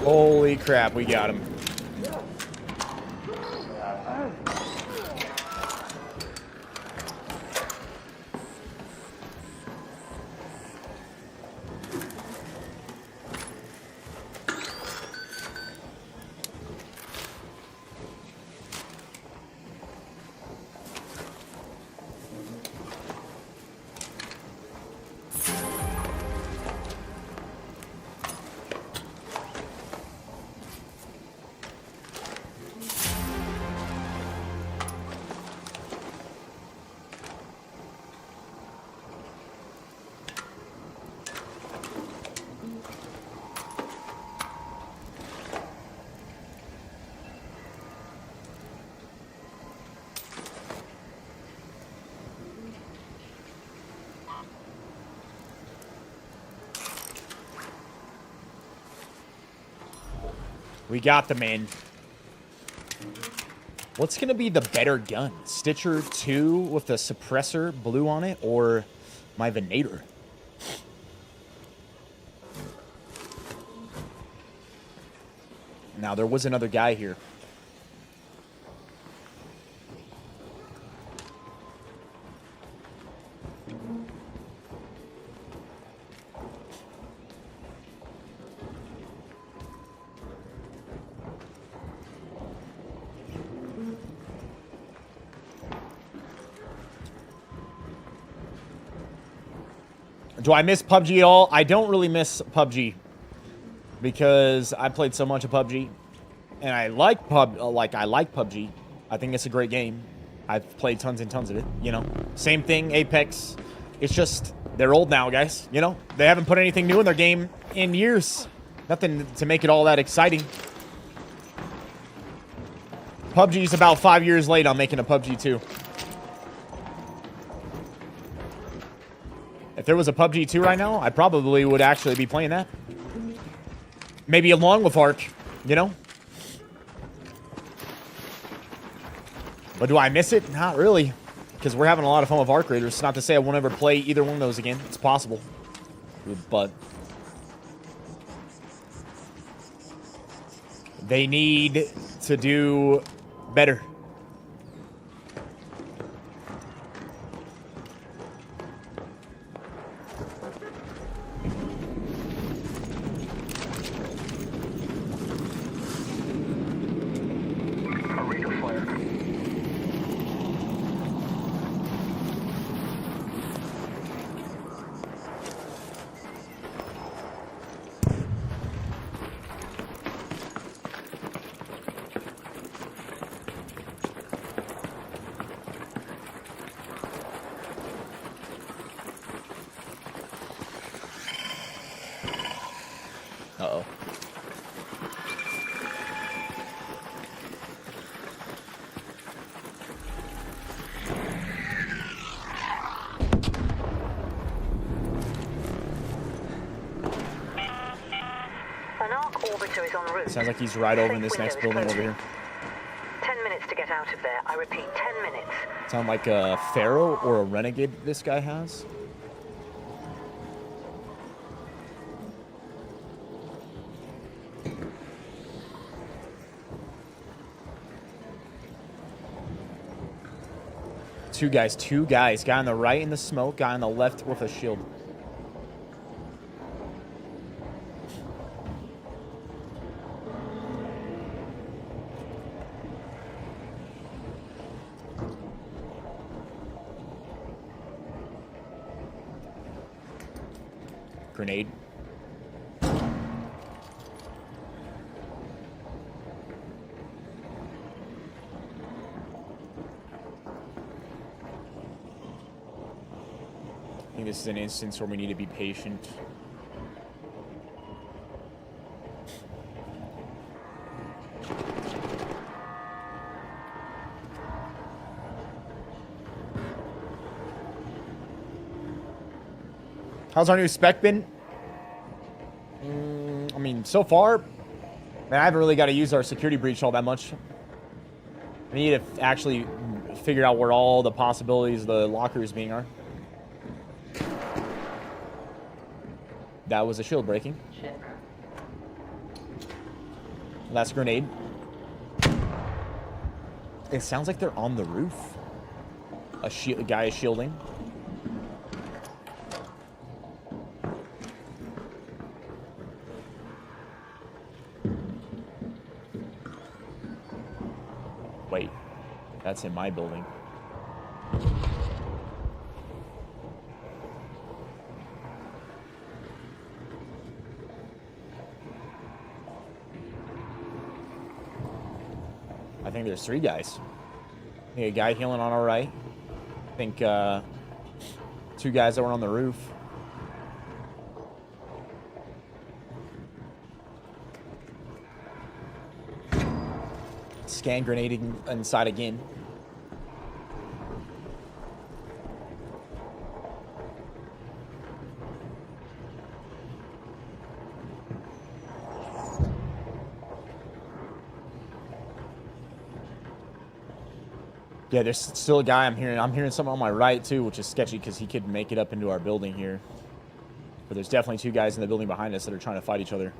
Holy crap, we got him. We got the man. What's going to be the better gun? Stitcher 2 with the suppressor blue on it, or my Venator? Now, there was another guy here. Do I miss PUBG at all? I don't really miss PUBG because I played so much of PUBG, and I like PUBG. I think it's a great game. I've played tons and tons of it. You know, same thing. Apex. It's just they're old now, guys. You know, they haven't put anything new in their game in years. Nothing to make it all that exciting. PUBG's about 5 years late on making a PUBG 2. If there was a PUBG 2 right now, I probably would actually be playing that. Maybe along with Ark, you know? But do I miss it? Not really. Because we're having a lot of fun with Ark Raiders. It's not to say I won't ever play either one of those again. It's possible. But they need to do better. Uh-oh. An arc orbiter is en route. Sounds like he's right over in this Safe next window building is over closing. here. 10 minutes to get out of there. I repeat, 10 minutes. Sound like a Pharaoh or a Renegade this guy has. Two guys. Guy on the right in the smoke, guy on the left with a shield. Grenade. I think this is an instance where we need to be patient. How's our new spec been? I mean, so far, man, I haven't really got to use our security breach all that much. I need to actually figure out where all the possibilities of the lockers being are. That was a shield breaking. Shit. Last grenade. It sounds like they're on the roof. A guy is shielding. Wait, that's in my building. I think there's 3 guys. I think a guy healing on our right. I think 2 guys that were on the roof. Scan grenading inside again. Yeah, there's still a guy I'm hearing something on my right, too, which is sketchy because he could make it up into our building here. But there's definitely 2 guys in the building behind us that are trying to fight each other.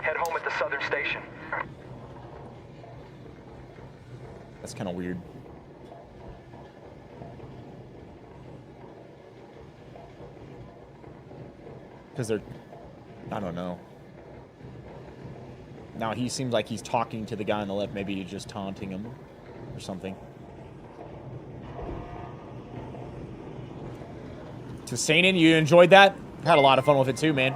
Head home at the southern station. That's kind of weird. Because they're... I don't know. Now, he seems like he's talking to the guy on the left. Maybe he's just taunting him or something. To Sainin, you enjoyed that? Had a lot of fun with it too, man.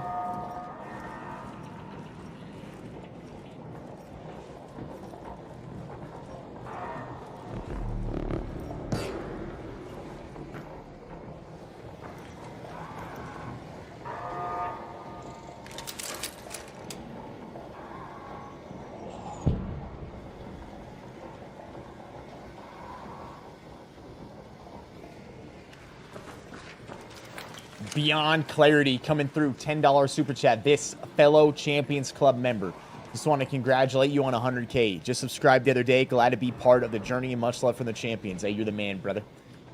Beyond Clarity coming through. $10 super chat. This fellow Champions Club member. Just want to congratulate you on 100K. Just subscribed the other day. Glad to be part of the journey and much love from the champions. Hey, you're the man, brother.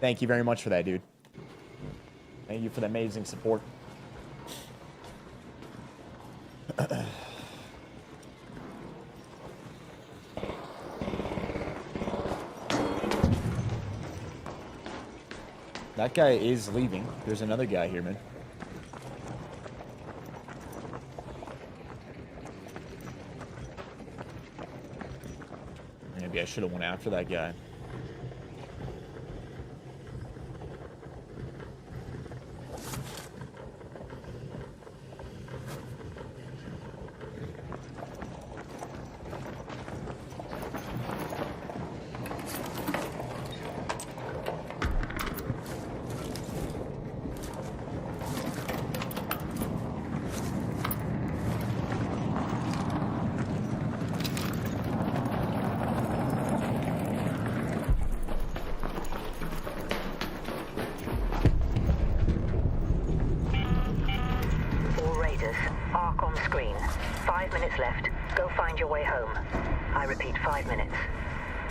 Thank you very much for that, dude. Thank you for the amazing support. That guy is leaving. There's another guy here, man. Maybe I should have went after that guy.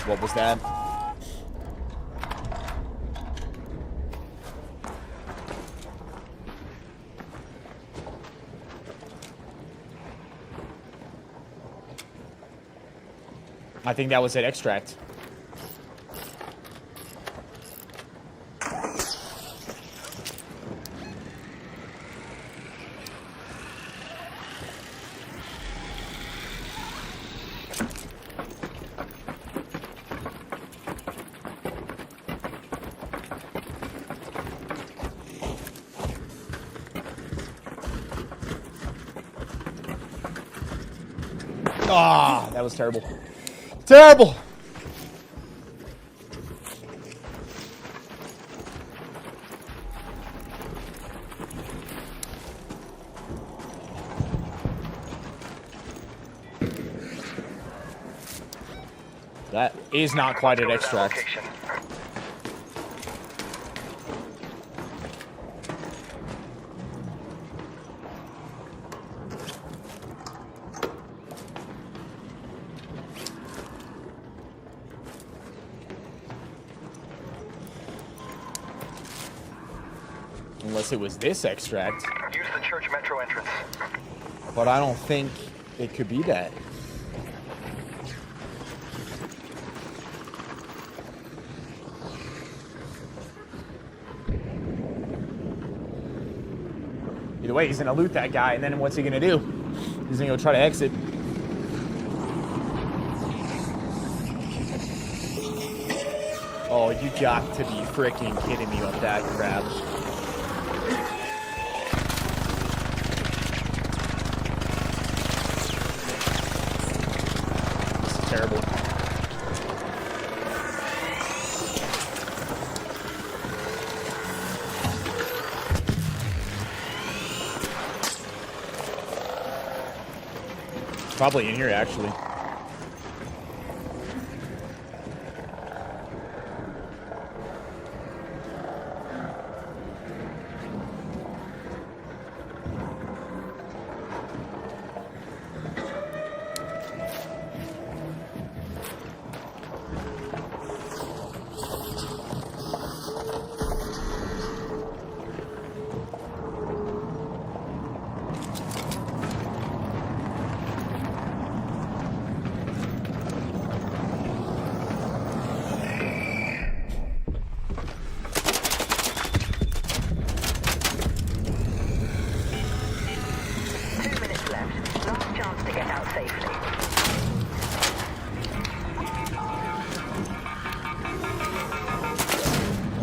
What was that? I think that was at extract. Ah, that was terrible. Terrible! That is not quite an extract. Unless it was this extract. Use the church metro entrance. But I don't think it could be that. Either way, he's gonna loot that guy, and then what's he gonna do? He's gonna go try to exit. Oh, you got to be freaking kidding me with that crap. This is terrible. Probably in here, actually.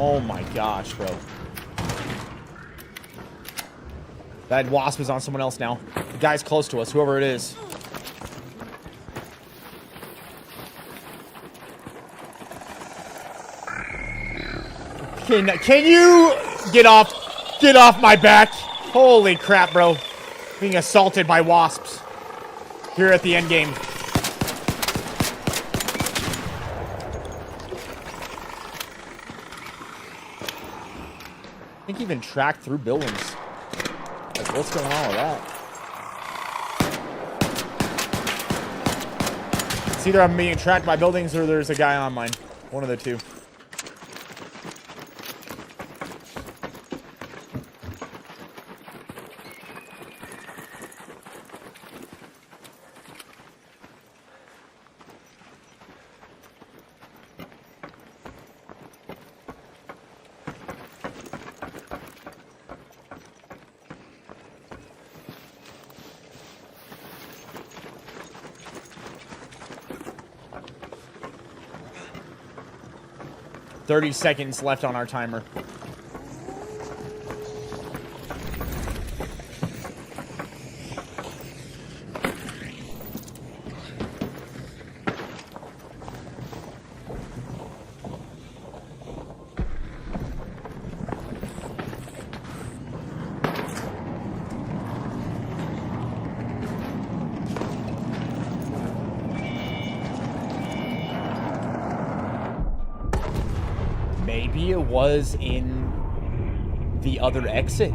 Oh my gosh, bro. That wasp is on someone else now. The guy's close to us, whoever it is. Can you get off my back? Holy crap, bro. Being assaulted by wasps here at the end game. I think even tracked through buildings. Like, what's going on with that? It's either I'm being tracked by buildings or there's a guy on mine. One of the two. $30 seconds left on our timer. Maybe it was in the other exit.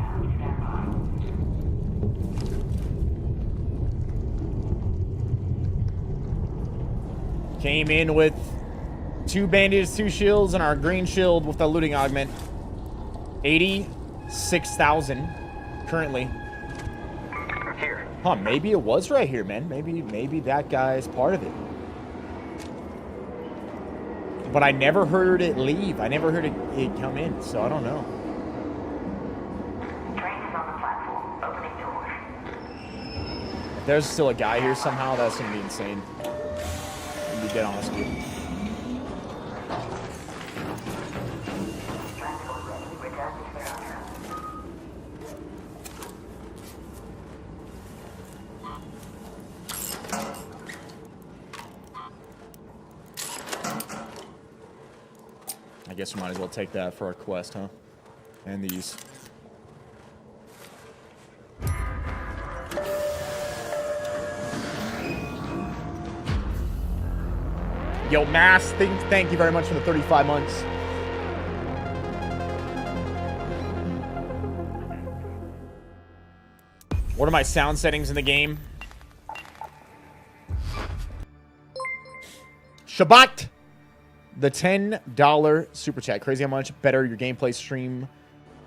Came in with 2 bandages, 2 shields, and our green shield with the looting augment. 86,000 currently. Here. Huh, maybe it was right here, man. Maybe that guy's part of it. But I never heard it leave. I never heard it come in, so I don't know. Train is on the platform, opening doors. If there's still a guy here somehow, that's gonna be insane. To be dead honest with you. Transport ready. Return to Speranza. I guess we might as well take that for our quest, huh? And these. Yo, Mass, thank you very much for the 35 months. What are my sound settings in the game? Shabbat! The $10 super chat. Crazy how much better your gameplay stream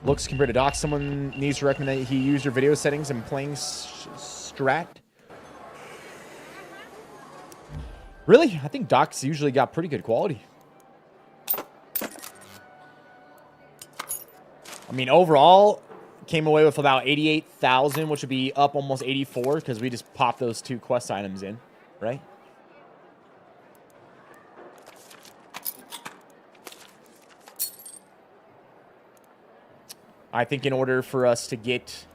looks compared to Doc. Someone needs to recommend that he use your video settings and playing strat. Really? I think Doc's usually got pretty good quality. I mean, overall, came away with about 88,000, which would be up almost 84 because we just popped those 2 quest items in, right? I think in order for us to get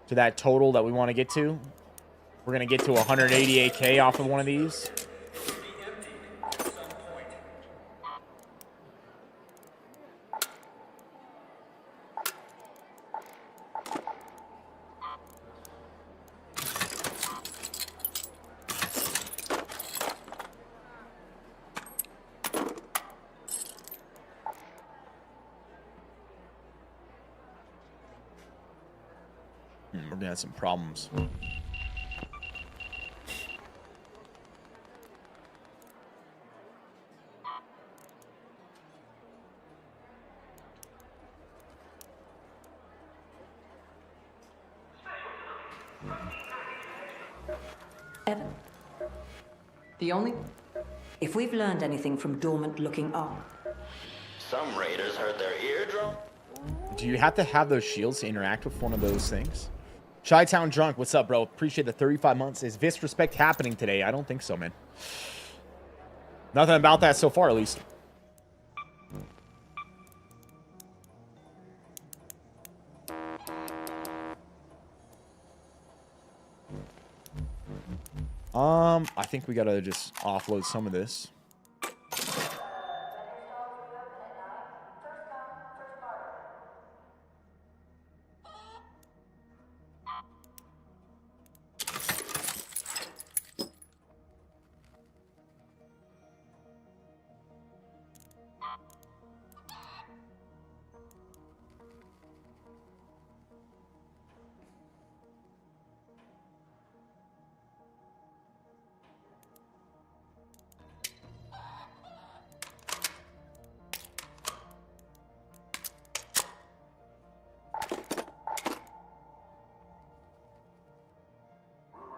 to that total that we want to get to, we're going to get to 188K off of one of these. We're going to have some problems. Evan. If we've learned anything from dormant looking up. Some raiders hurt their eardrum. Do you have to have those shields to interact with one of those things? Chi-Town Drunk, what's up, bro? Appreciate the 35 months. Is Viss respect happening today? I don't think so, man. Nothing about that so far, at least. I think we gotta just offload some of this.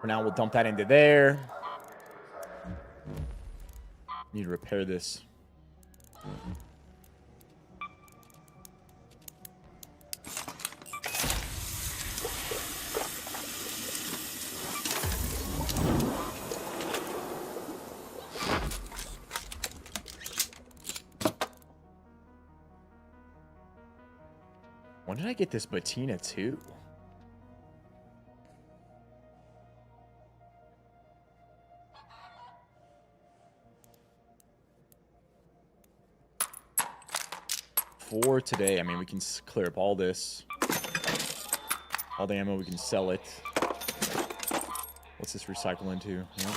For now, we'll dump that into there. Need to repair this. When did I get this Bettina too? For today, I mean, we can clear up all this. All the ammo, we can sell it. What's this recycle into? Yeah.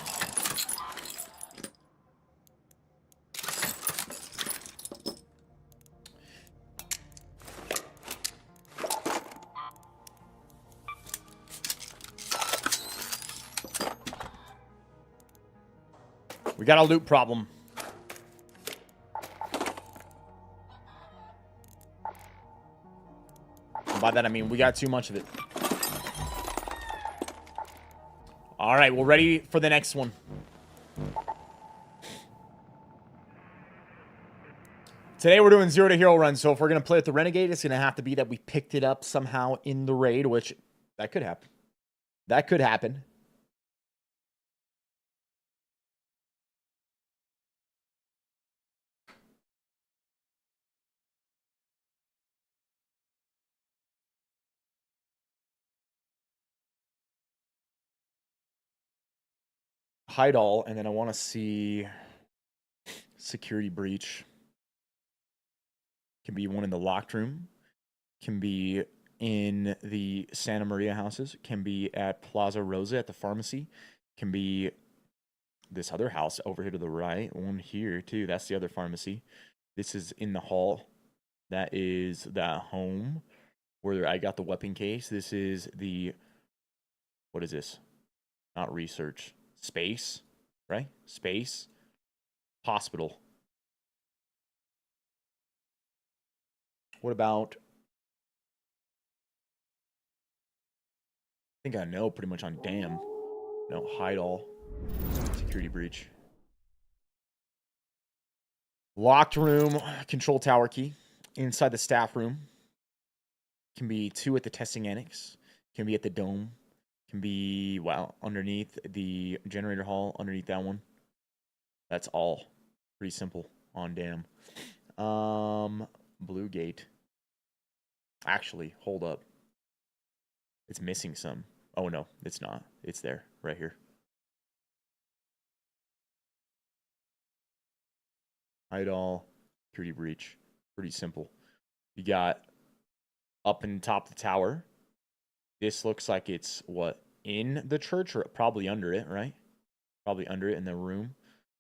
We got a loot problem. And by that, I mean we got too much of it. All right, we're ready for the next one. Today we're doing 0 to hero run, so if we're going to play with the Renegade, it's going to have to be that we picked it up somehow in the raid, which that could happen. That could happen. Hide all, and then I want to see security breach. Can be one in the locked room. Can be in the Santa Maria houses. Can be at Plaza Rosa at the pharmacy. Can be this other house over here to the right. One here too. That's the other pharmacy. This is in the hall. That is the home where I got the weapon case. This is the, what is this? Not research. Space, right? Space. Hospital. What about, I think I know pretty much on damn. No, hide all. Security breach. Locked room, control tower key. Inside the staff room. Can be 2 at the testing annex. Can be at the dome. Can be, wow, underneath the generator hall, underneath that one. That's all. Pretty simple on damn. Blue gate. Actually, hold up. It's missing some. Oh, no, it's not. It's there, right here. Hide all. Security breach. Pretty simple. You got up in top of the tower. This looks like it's, what, in the church or probably under it, right? Probably under it in the room.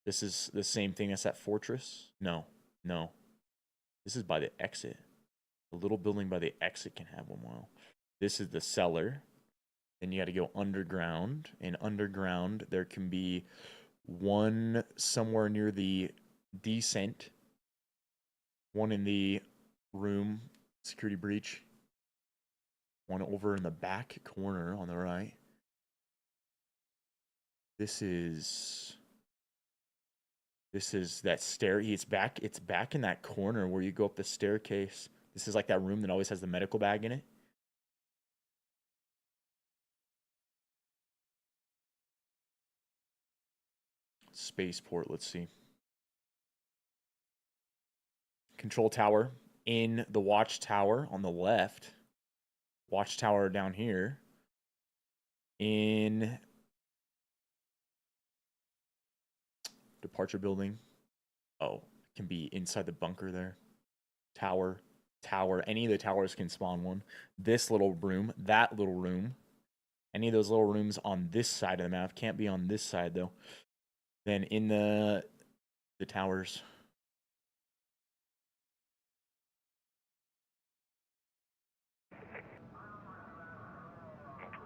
This is the same thing as that fortress. No, no. This is by the exit. The little building by the exit can have one more. This is the cellar. Then you got to go underground. And underground, there can be one somewhere near the descent. One in the room, security breach. One over in the back corner on the right. This is that stair. It's back in that corner where you go up the staircase. This is like that room that always has the medical bag in it. Spaceport, let's see. Control tower in the watchtower on the left. Watchtower down here. In departure building. Oh, can be inside the bunker there. Tower. Any of the towers can spawn one. This little room, that little room. Any of those little rooms on this side of the map. Can't be on this side, though. Then in the towers.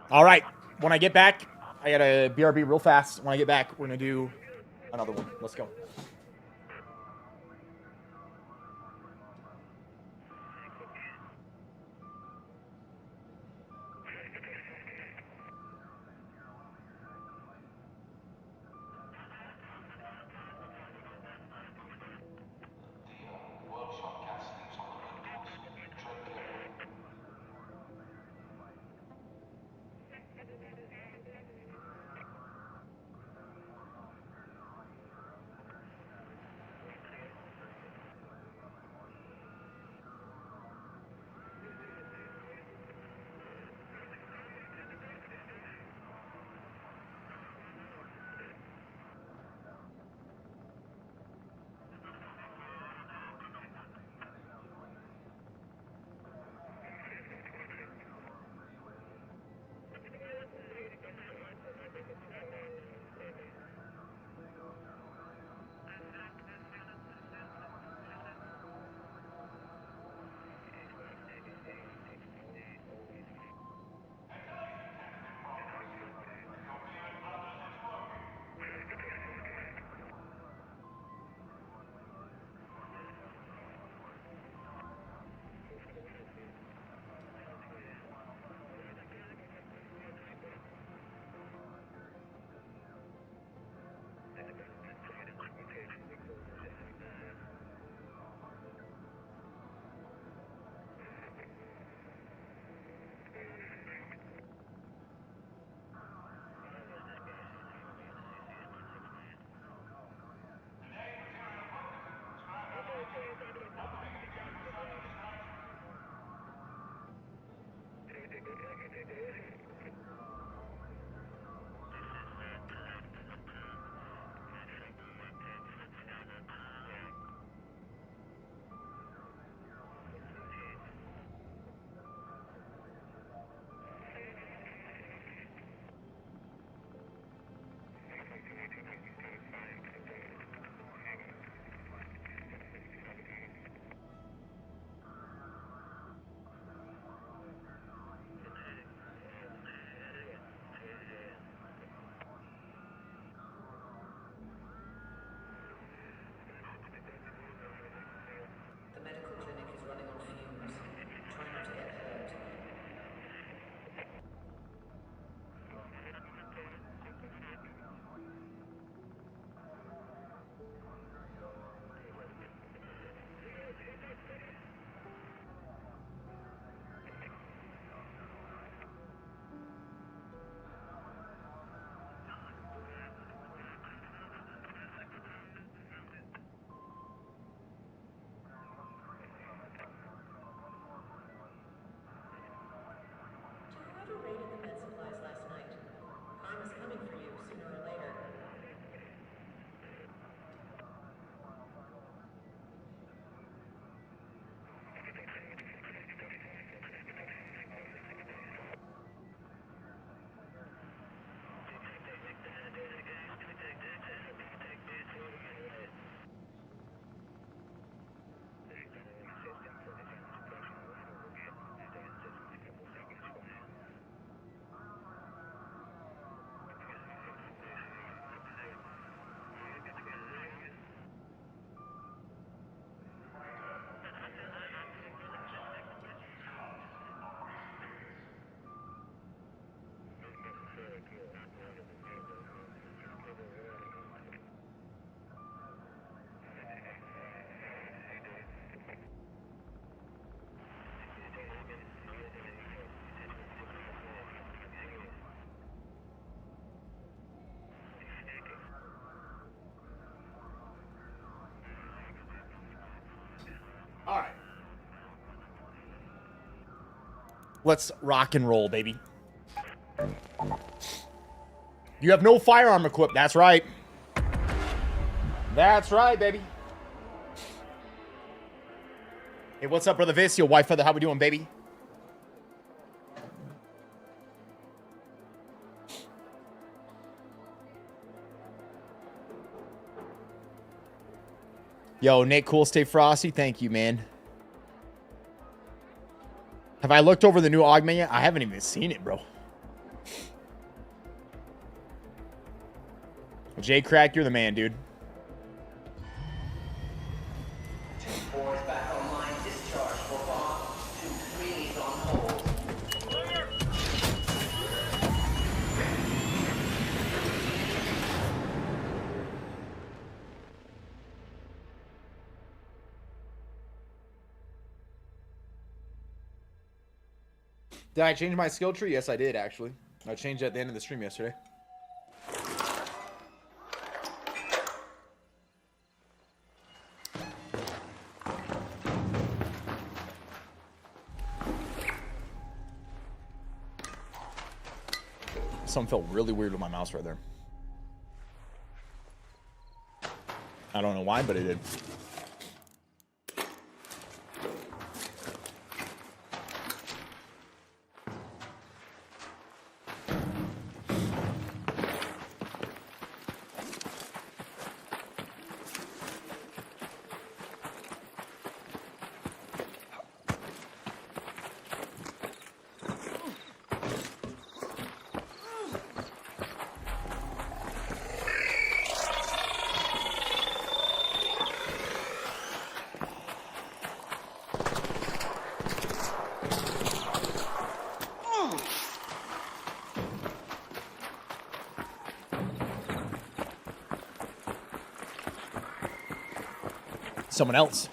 All right. When I get back, I got to BRB real fast. When I get back, we're going to do another one. Let's go. The medical clinic is running on fumes. Try not to get hurt. To whoever raided the med supplies last night, karma's coming for you sooner or later. All right. Let's rock and roll, baby. You have no firearm equipped. That's right. That's right, baby. Hey, what's up, brother Viss? Yo, wife, feather, how we doing, baby? Yo, Nick, cool, stay frosty. Thank you, man. Have I looked over the new augment yet? I haven't even seen it, bro. J Crack, you're the man, dude. Did I change my skill tree? Yes, I did, actually. I changed it at the end of the stream yesterday. Something felt really weird with my mouse right there. I don't know why, but it did. Someone else.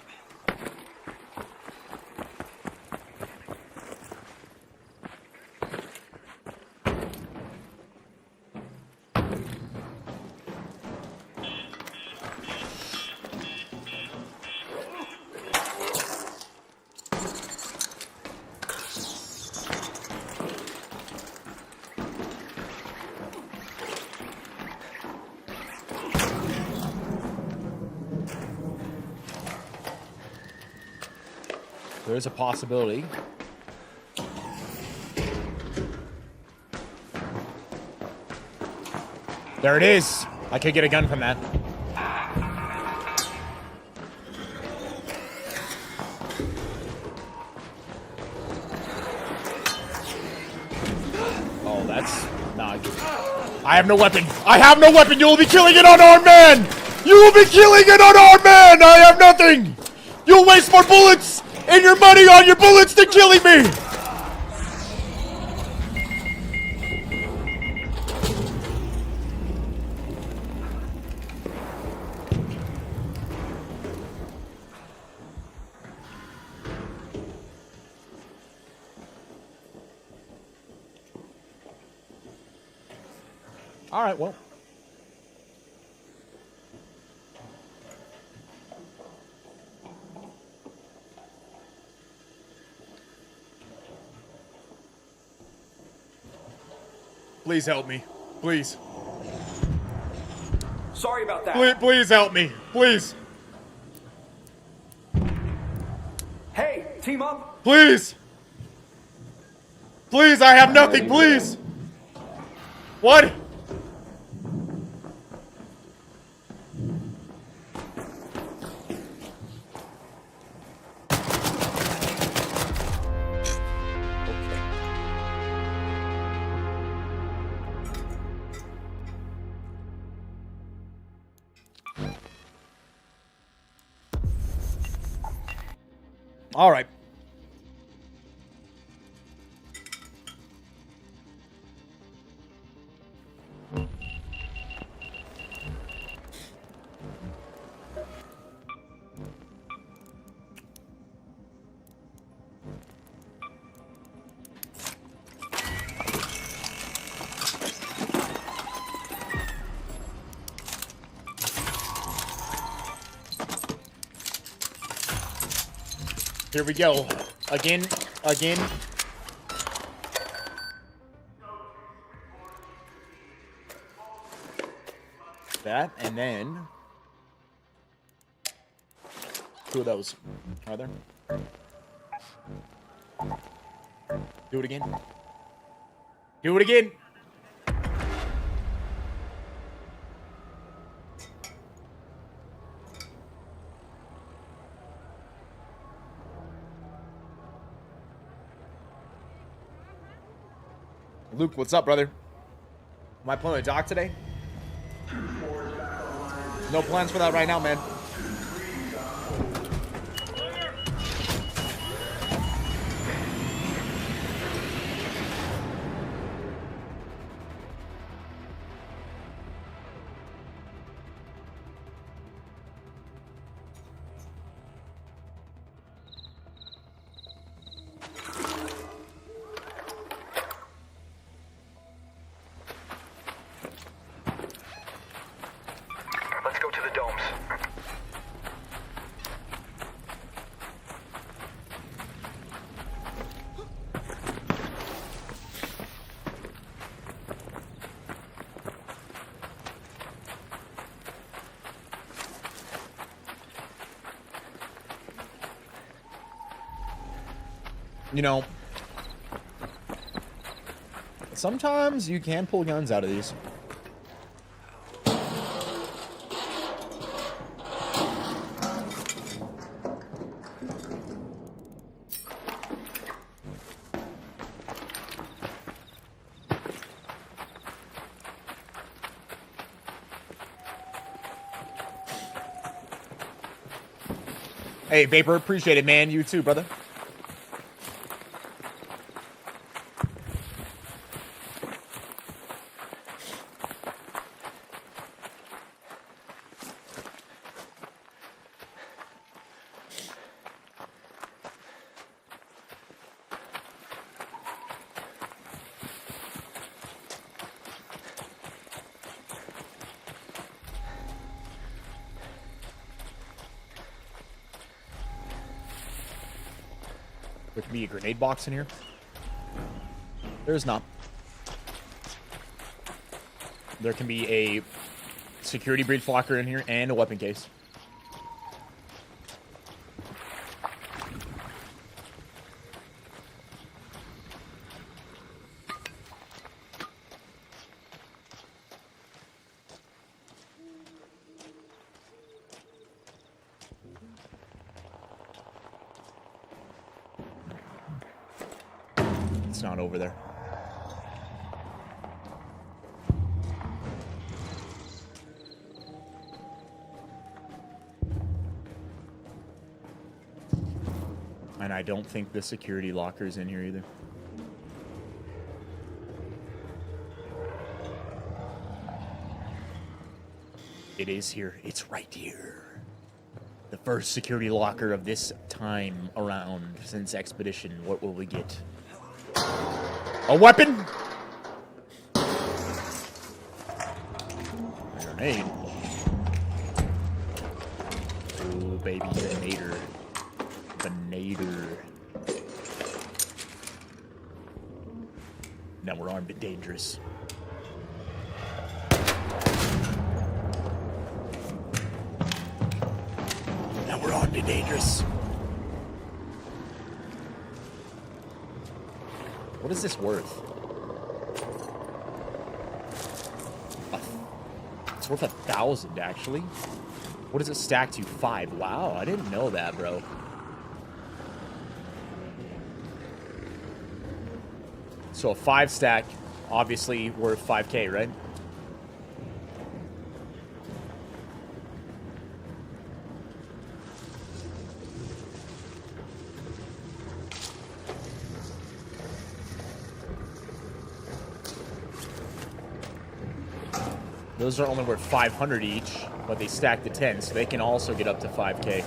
There's a possibility. There it is. I could get a gun from that. Oh, that's not good. I have no weapon. I have no weapon. You will be killing an unarmed man. You will be killing an unarmed man. I have nothing. You'll waste more bullets and your money on your bullets than killing me! Alright, well. Please help me. Please. Sorry about that. Please help me. Please. Hey, team up. Please. Please, I have nothing. Please. What? All right. Here we go. Again. That, and then 2 of those. Are there? Do it again. Do it again. Luke, what's up, brother? Am I playing with Doc today? No plans for that right now, man. Let's go to the domes. You know, sometimes you can pull guns out of these. Hey, Vapor, appreciate it, man. You too, brother. There could be a grenade box in here. There's not. There can be a security breach locker in here and a weapon case. It's not over there. And I don't think the security locker is in here either. It is here. It's right here. The first security locker of this time around since Expedition. What will we get? A weapon? A grenade. Oh, baby, the nader. The nader. Now we're armed and dangerous. Now we're armed and dangerous. What is this worth? It's worth 1,000, actually. What does it stack to? 5. Wow, I didn't know that, bro. So a 5 stack, obviously worth 5K, right? Those are only worth 500 each, but they stack to 10, so they can also get up to 5K.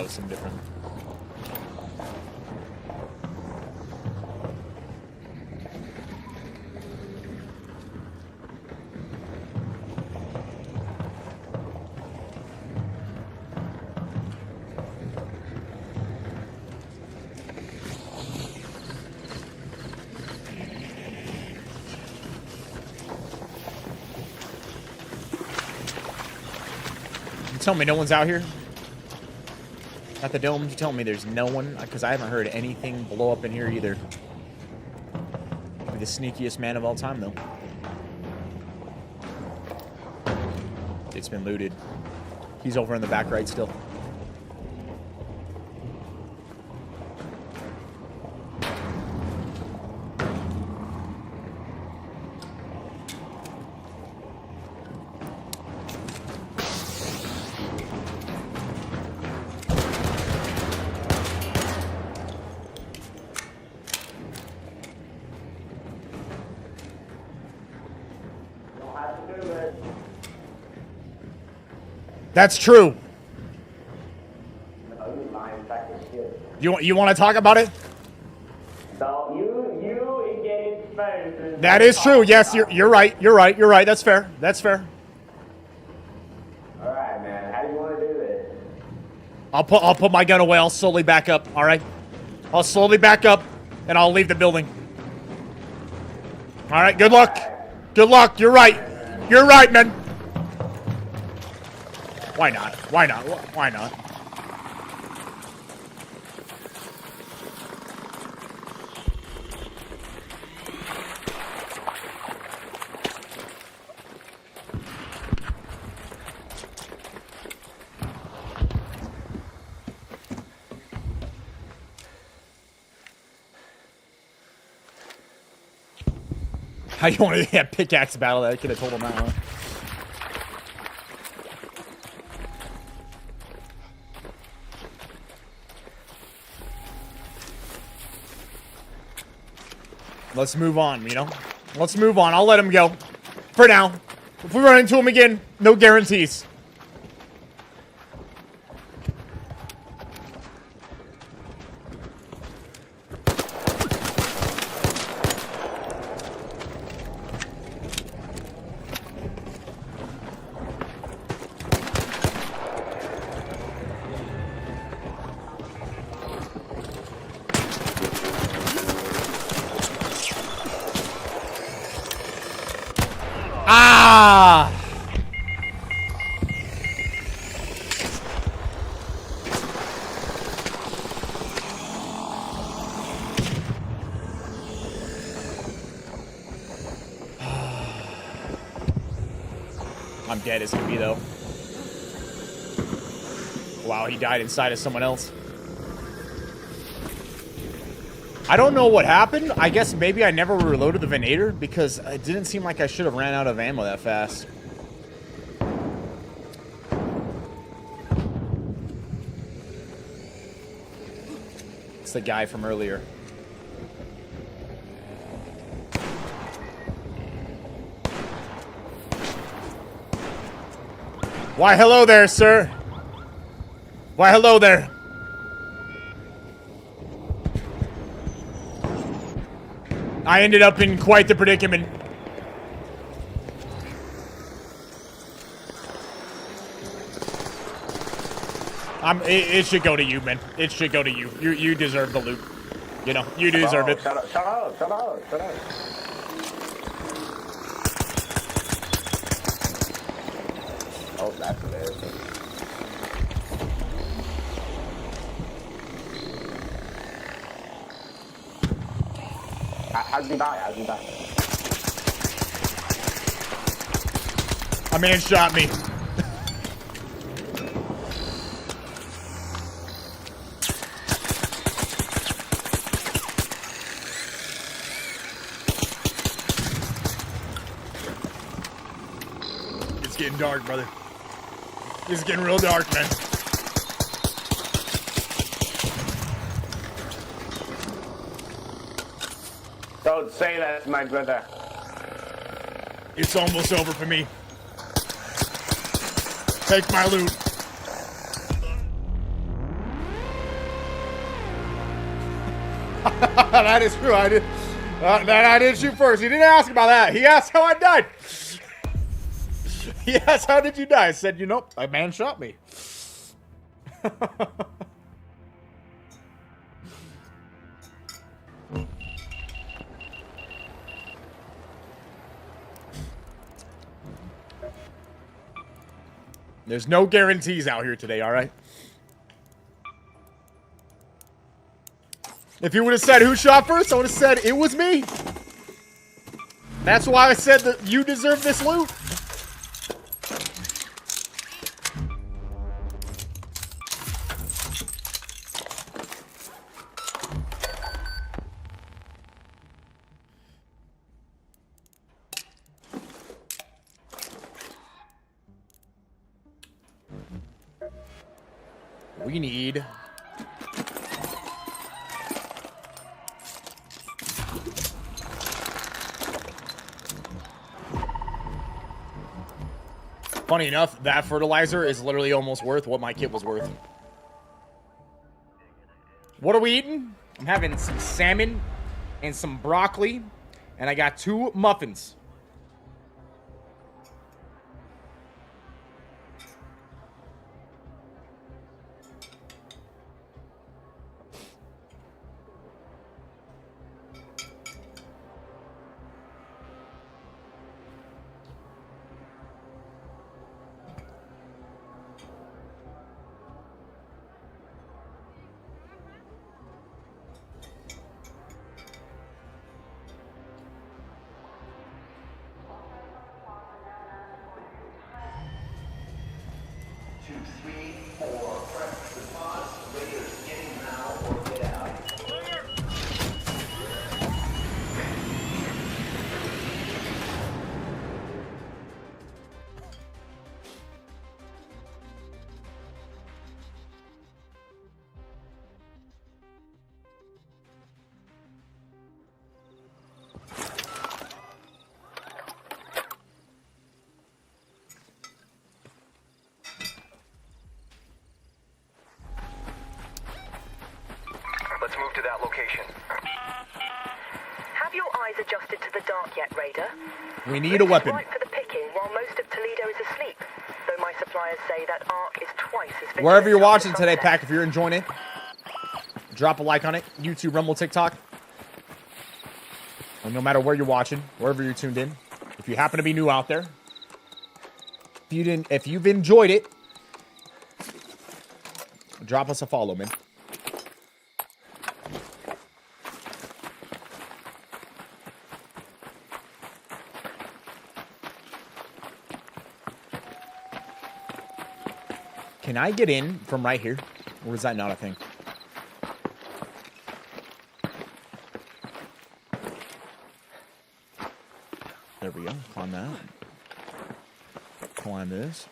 that was something different. Tell me no one's out here at the dome. You tell me there's no one, because I haven't heard anything blow up in here either. Be the sneakiest man of all time, though. It's been looted. He's over in the back right still. That's true. You want to talk about it? So you engage first. That is true. Yes, you're right. You're right. That's fair. That's fair. All right, man. How do you want to do this? I'll put my gun away. I'll slowly back up. All right. I'll slowly back up, and I'll leave the building. All right. Good luck. Good luck. You're right. You're right, man. Why not? Why not? Why not? How you want to pickaxe battle that? I could have told him that one. Let's move on, you know? Let's move on. I'll let him go. For now. If we run into him again, no guarantees. Ah! I'm dead as can be, though. Wow, he died inside of someone else. I don't know what happened. I guess maybe I never reloaded the Venator because it didn't seem like I should have ran out of ammo that fast. It's the guy from earlier. Why, hello there, sir. Why, hello there. I ended up in quite the predicament. It should go to you, man. It should go to you. You deserve the loot. You know, you deserve it. Shut up. Oh, that's hilarious. How'd you die? A man shot me. It's getting dark, brother. It's getting real dark, man. Don't say that, my brother. It's almost over for me. Take my loot. That is true. I did. I did shoot first. He didn't ask about that. He asked how I died. He asked, how did you die? I said, you know, a man shot me. There's no guarantees out here today, all right? If you would have said who shot first, I would have said it was me. That's why I said that you deserve this loot. We need... Funny enough, that fertilizer is literally almost worth what my kit was worth. What are we eating? I'm having some salmon and some broccoli, and I got 2 muffins. Let's move to that location. Have your eyes adjusted to the dark yet, Raider? We need a weapon. Right for the picking while most of Toledo is asleep. Though my suppliers say that Ark is twice as vigilant. Wherever you're after watching today, sunset. Pack, if you're enjoying it, drop a like on it. YouTube, Rumble, TikTok. And no matter where you're watching, wherever you're tuned in, if you happen to be new out there, if you've enjoyed it, drop us a follow, man. Can I get in from right here? Or is that not a thing? There we go. Climb that. Climb this.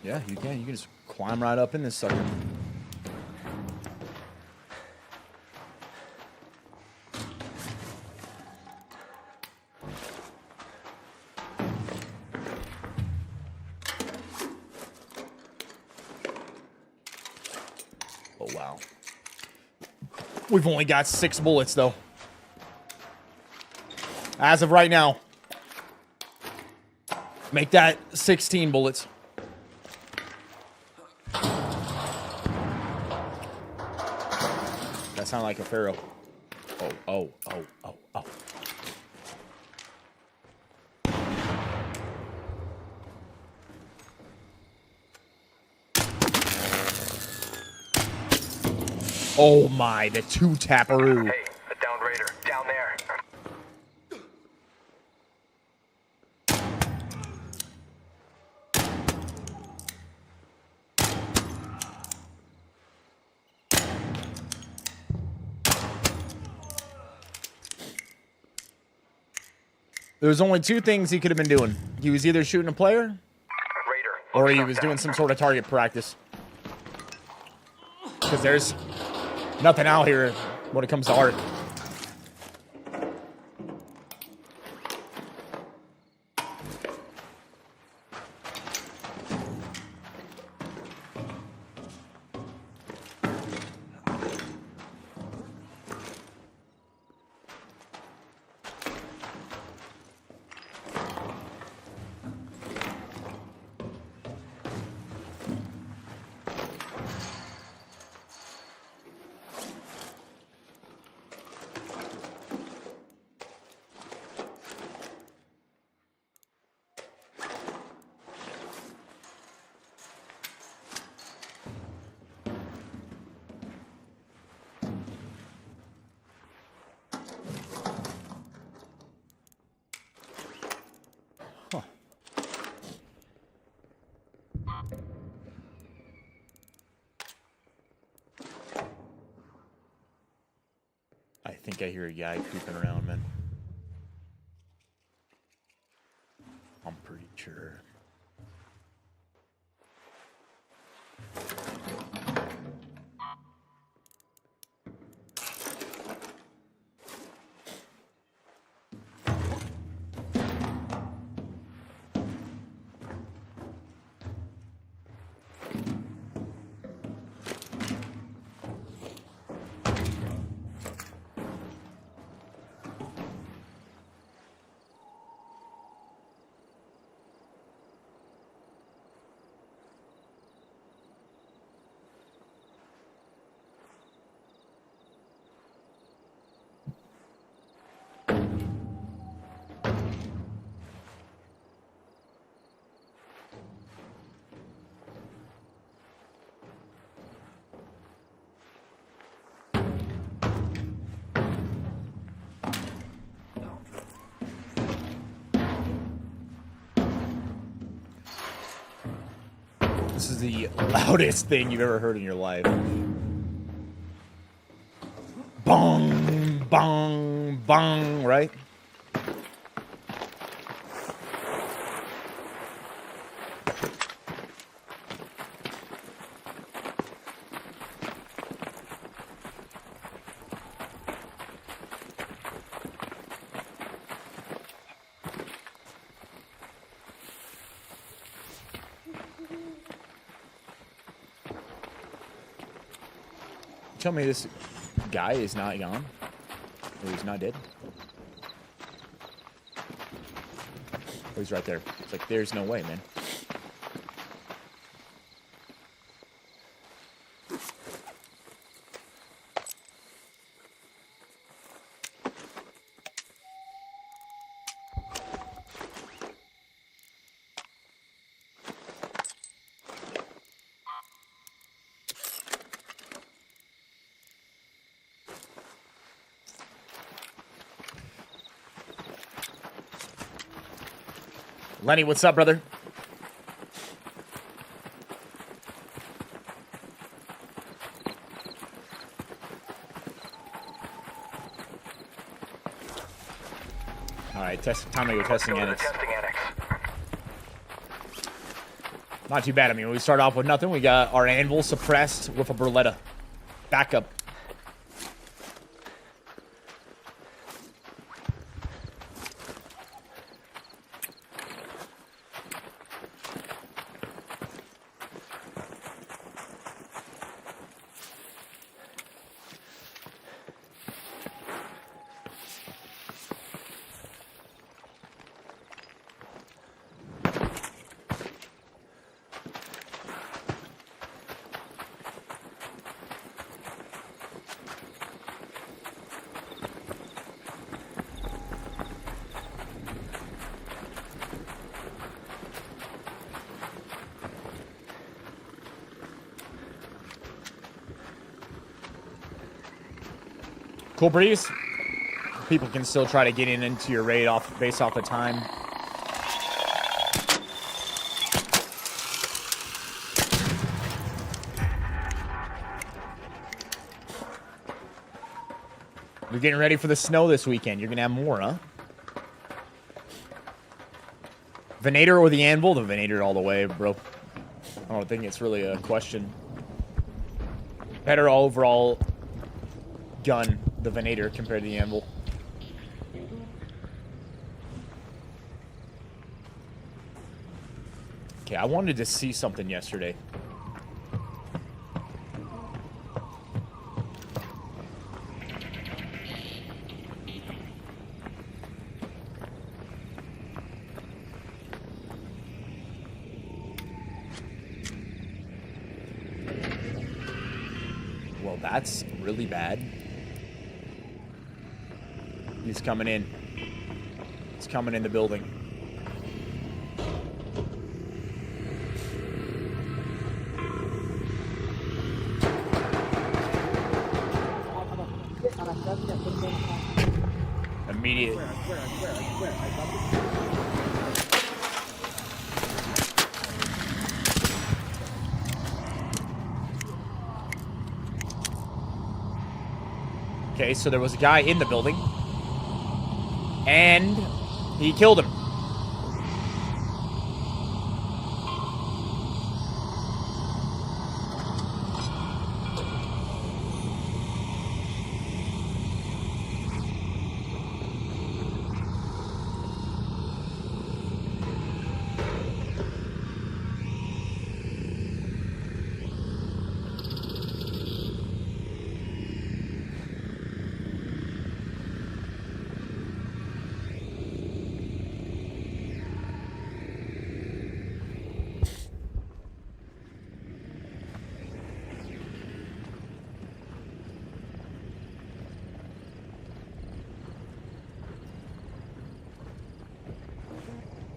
Yeah, you can. You can just climb right up in this sucker. Oh, wow. We've only got 6 bullets, though. As of right now. Make that 16 bullets. That sounded like a pharaoh. Oh, oh, oh, oh, oh. Oh my, the 2-tapperoo. Hey, a downed raider, down there. There's only 2 things he could have been doing. He was either shooting a player, Raider, or he was doing some sort of target practice. Because there's nothing out here when it comes to art. think I hear a guy creeping around, man. I'm pretty sure. This is the loudest thing you've ever heard in your life. Bong, bong, bong, right? Tell me this guy is not gone? Or he's not dead? Oh, he's right there. It's like, there's no way, man. Lenny, what's up, brother? All right, time to go testing annex. Not too bad. I mean, we start off with nothing. We got our anvil suppressed with a Berletta. Backup. Cool breeze. People can still try to get into your raid based off the time. You're getting ready for the snow this weekend. You're gonna have more, huh? Venator or the anvil? The Venator all the way, bro. I don't think it's really a question. Better overall gun, the Venator, compared to the anvil. Okay, I wanted to see something yesterday. Well, that's really bad. He's coming in. He's coming in the building. Immediate. Okay, so there was a guy in the building. And he killed him.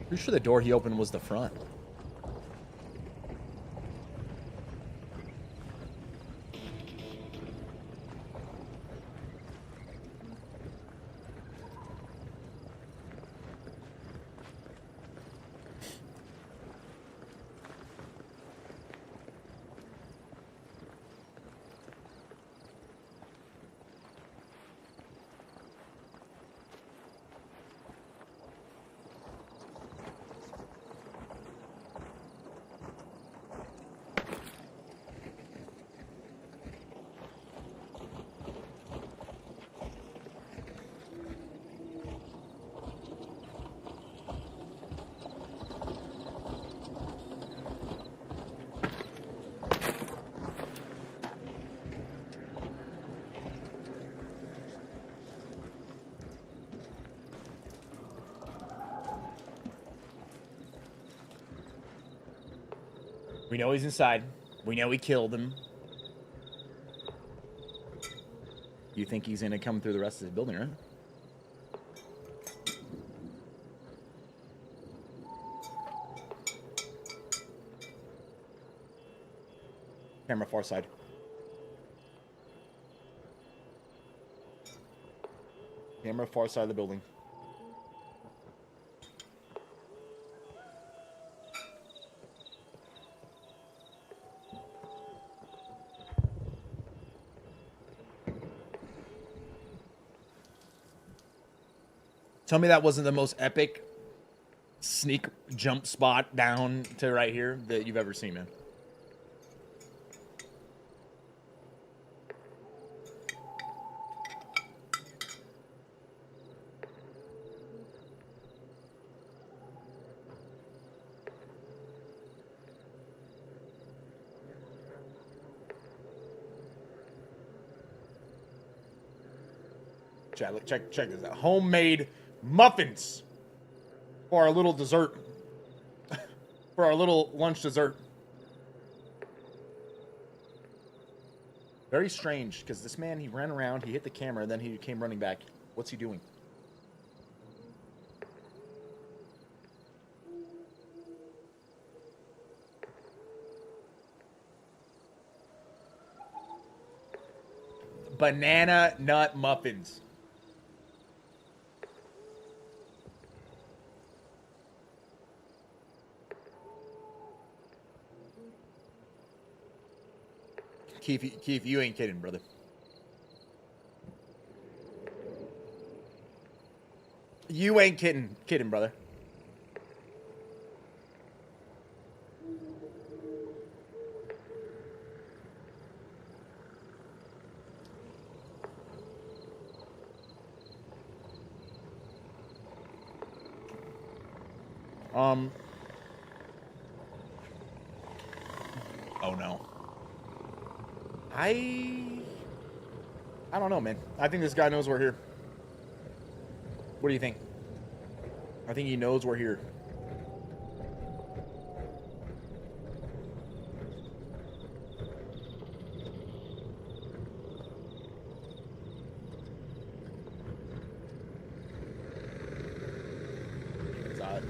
Pretty sure the door he opened was the front. We know he's inside. We know he killed him. You think he's gonna come through the rest of the building, right? Camera far side. Camera far side of the building. Tell me that wasn't the most epic sneak jump spot down to right here that you've ever seen, man. Check this out. Homemade muffins for our little dessert. For our little lunch dessert. Very strange, because this man, he ran around, he hit the camera, and then he came running back. What's he doing? Banana nut muffins. Keith, you ain't kidding, brother. You ain't kidding, brother. Oh no. I don't know, man. I think this guy knows we're here. What do you think? I think he knows we're here. It's odd.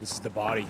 This is the body.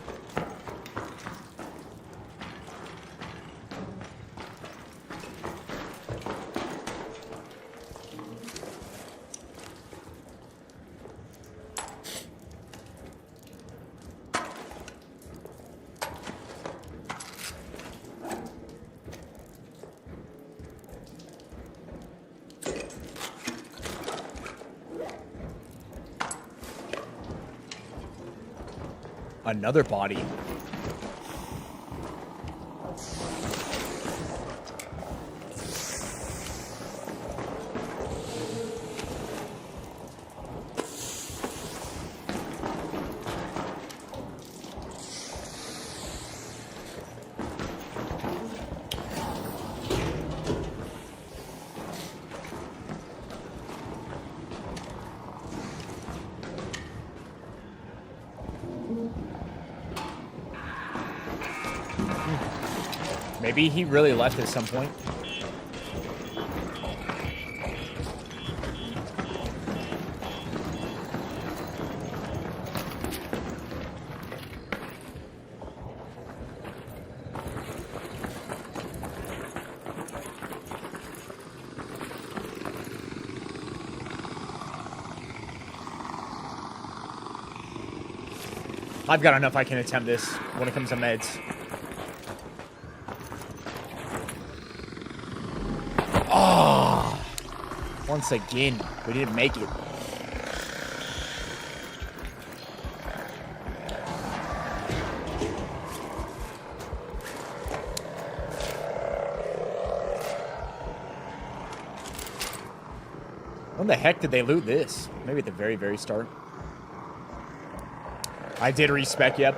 Another body. Maybe he really left at some point. I've got enough I can attempt this when it comes to meds. Oh, once again, we didn't make it. When the heck did they loot this? Maybe at the very, very start. I did respec, yep.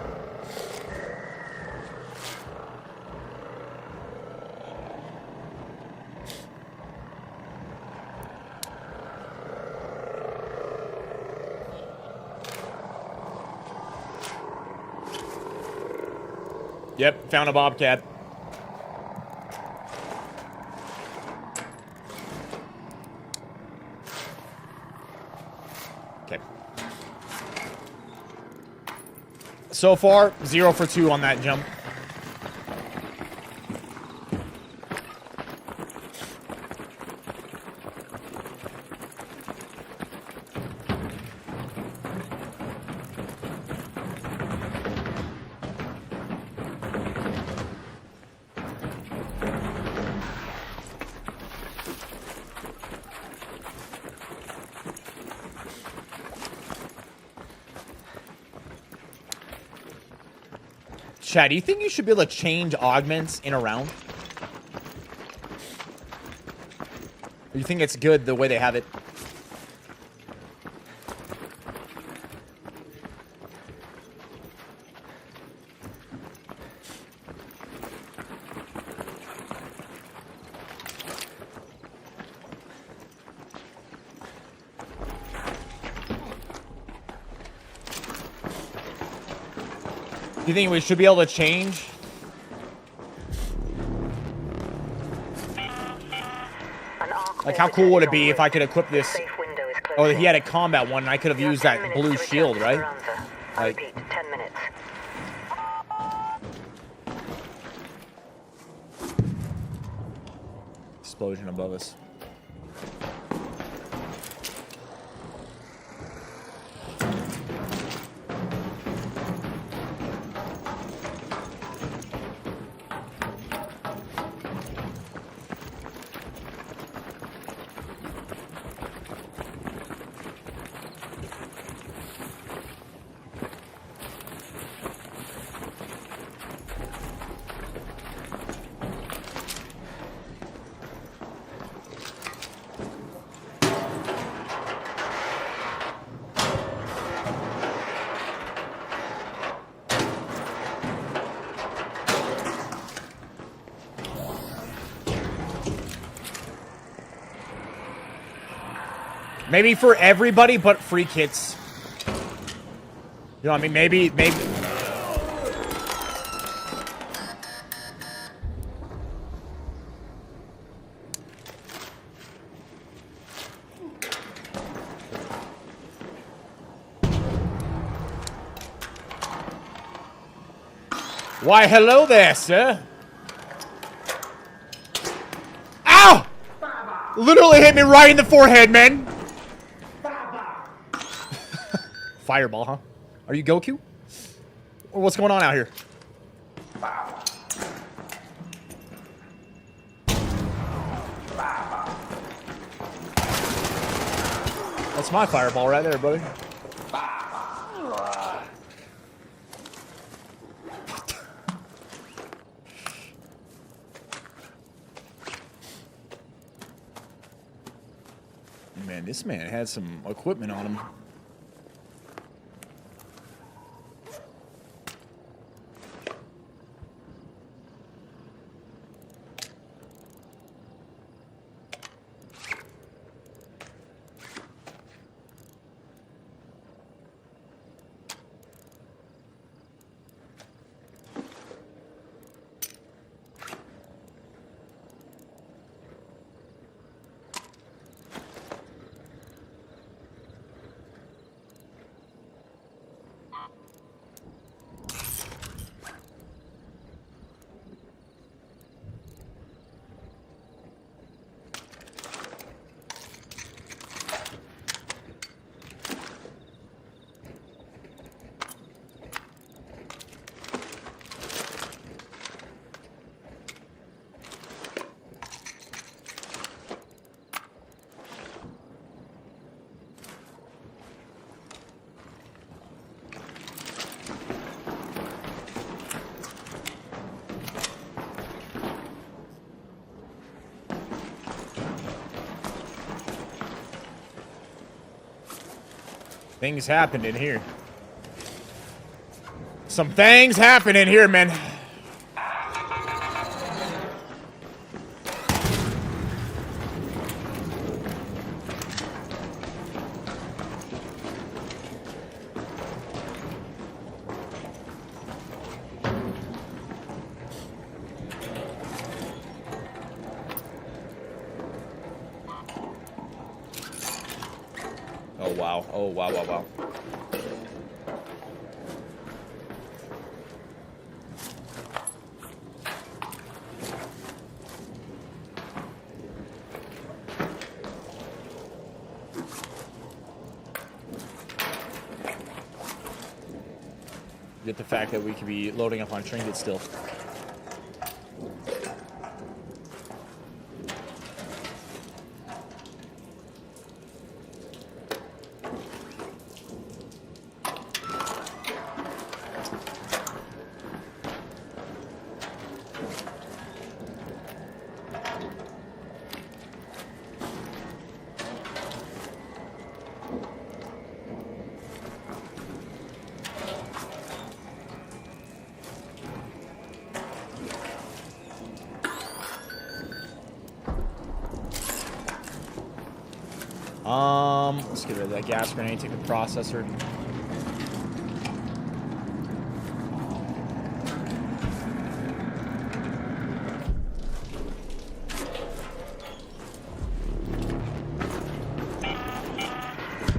Yep, found a bobcat. Okay. So far, 0 for 2 on that jump. Chad, do you think you should be able to change augments in a round? Or you think it's good the way they have it? Do you think we should be able to change? Like, how cool would it be if I could equip this? Oh, he had a combat one, and I could have used that blue shield, right? Like, 10 minutes. explosion above us. Maybe for everybody, but free kits. You know what I mean? Maybe. Why, hello there, sir. Ow! Literally hit me right in the forehead, man. Fireball, huh? Are you Goku? Or what's going on out here? That's my fireball right there, brother. Man, this man had some equipment on him. Things happened in here. Some things happen in here, man. Oh, wow. Oh, wow, wow, wow. Get the fact that we could be loading up on trinkets still. Let's get rid of that gas grenade, take the processor.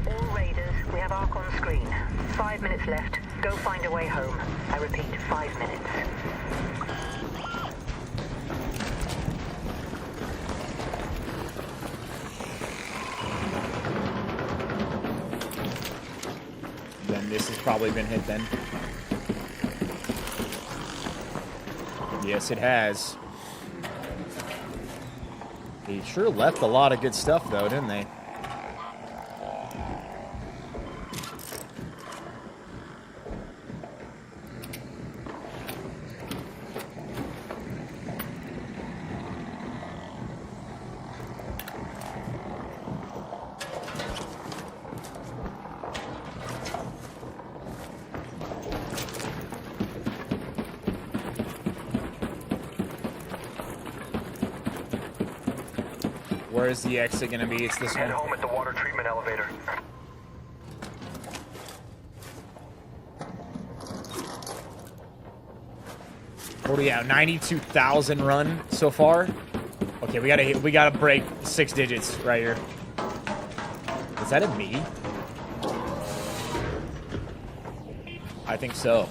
All Raiders, we have Ark on screen. 5 minutes left. Go find a way home. I repeat, 5 minutes. This has probably been hit then. Yes, it has. They sure left a lot of good stuff, though, didn't they? Where is the exit gonna be? It's this one. Head home at the water treatment elevator. What do we have? 92,000 run so far. Okay, we gotta break 6 digits right here. Is that a me? I think so.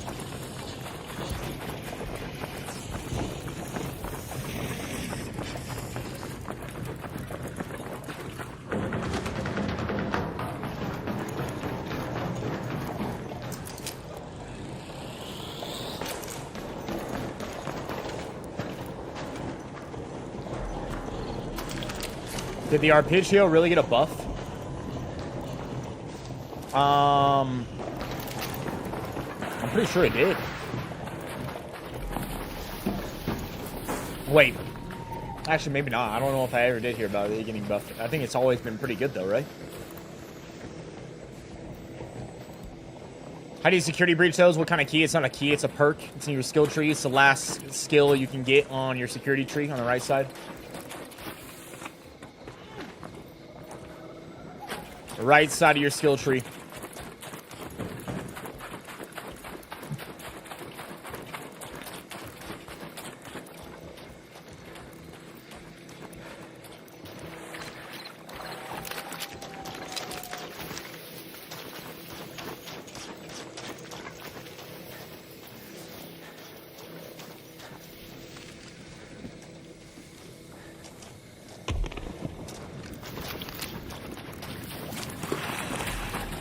Did the arpeggio really get a buff? I'm pretty sure it did. Wait. Actually, maybe not. I don't know if I ever did hear about it getting buffed. I think it's always been pretty good, though, right? How do you security breach those? What kind of key? It's not a key. It's a perk. It's in your skill tree. It's the last skill you can get on your security tree on the right side. The right side of your skill tree.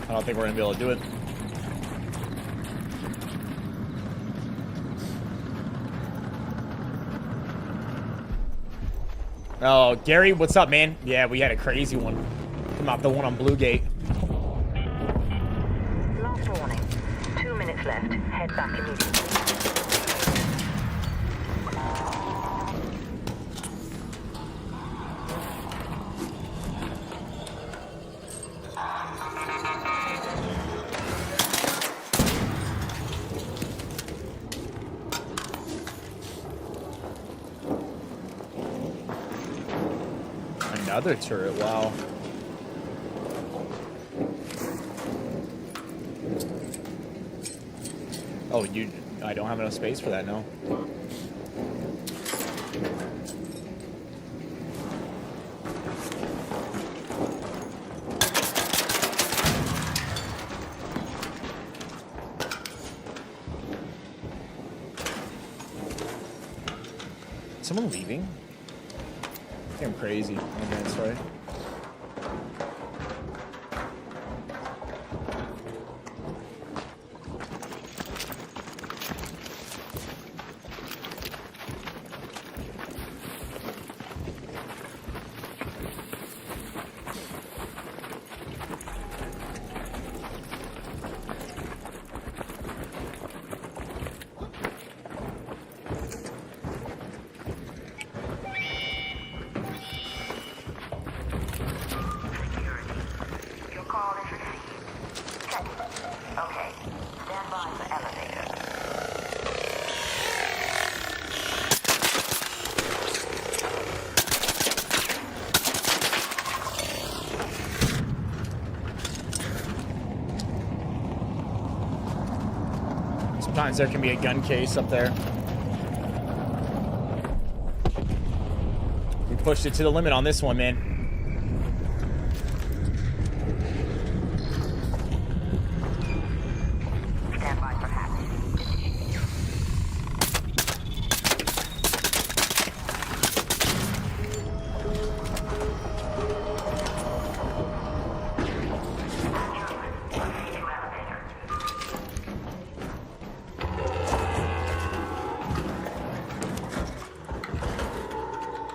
I don't think we're gonna be able to do it. Oh, Gary, what's up, man? Yeah, we had a crazy one. Come out, the one on Blue Gate. Last warning. 2 minutes left. Head back immediately. Another turret, wow. Oh, I don't have enough space for that, no. Someone leaving? I think I'm crazy. Oh, man, sorry. Sometimes there can be a gun case up there. We pushed it to the limit on this one, man.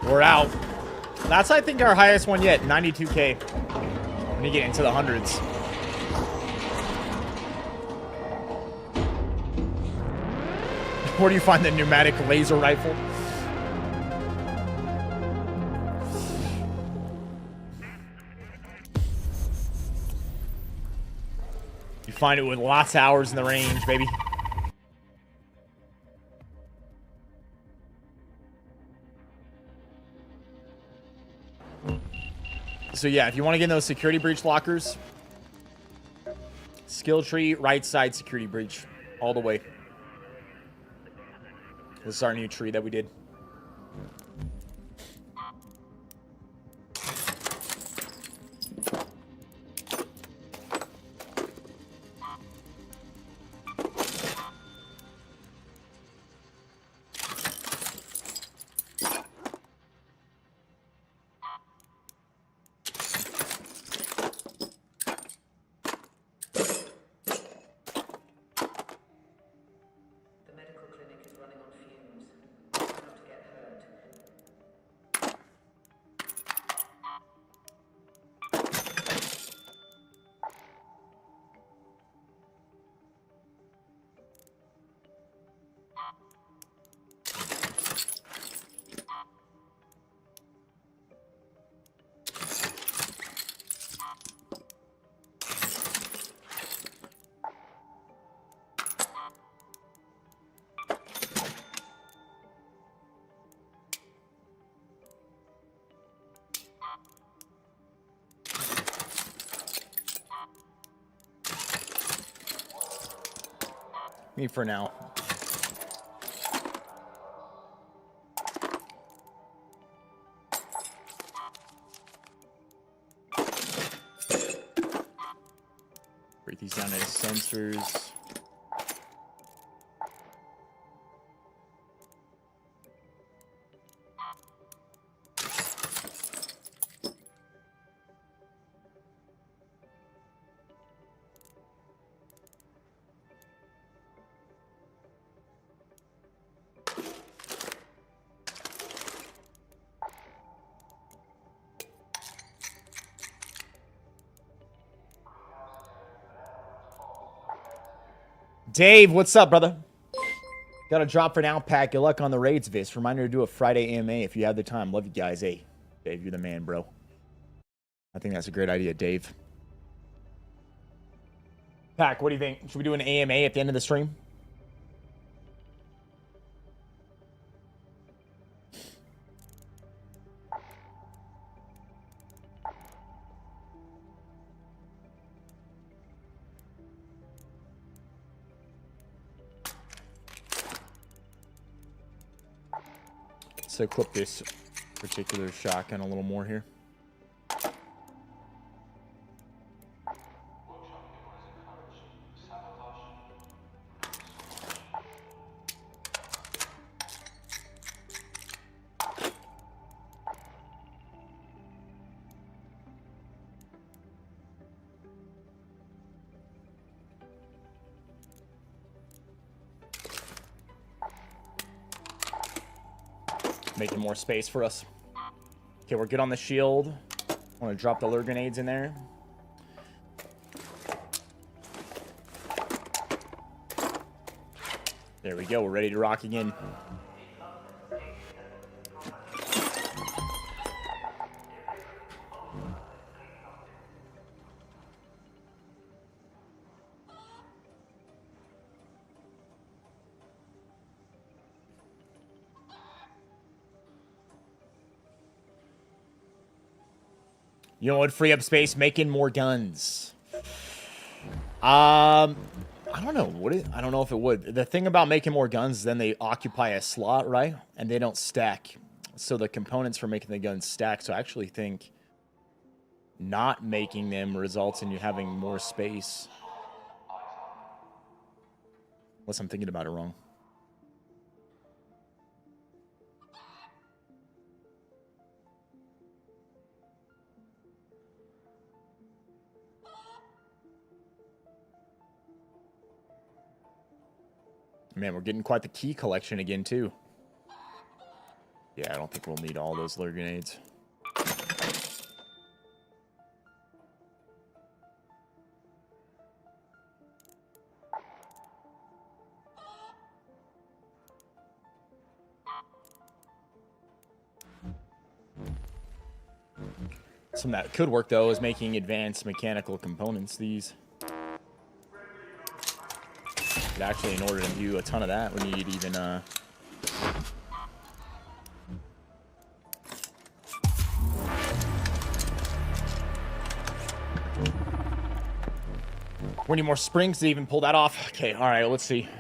We're out. That's, I think, our highest one yet, 92K. When you get into the hundreds. Where do you find the pneumatic laser rifle? You find it with lots of hours in the range, baby. So yeah, if you want to get in those security breach lockers, skill tree, right side security breach, all the way. This is our new tree that we did. Me for now. Break these down into sensors. Dave, what's up, brother? Got a drop for now, Pat. Good luck on the raids, Viss. Reminder to do a Friday AMA if you have the time. Love you guys. Hey, Dave, you're the man, bro. I think that's a great idea, Dave. Pack, what do you think? Should we do an AMA at the end of the stream? Let's equip this particular shotgun a little more here. Making more space for us. Okay, we're good on the shield. I want to drop the lure grenades in there. There we go. We're ready to rock again. You know what would free up space? Making more guns. I don't know. I don't know if it would. The thing about making more guns is then they occupy a slot, right? And they don't stack. So the components for making the guns stack. So I actually think not making them results in you having more space. Unless I'm thinking about it wrong. Man, we're getting quite the key collection again, too. Yeah, I don't think we'll need all those lure grenades. Something that could work, though, is making advanced mechanical components. These. But actually, in order to do a ton of that, we need even, we need more springs to even pull that off. Okay, all right, let's see.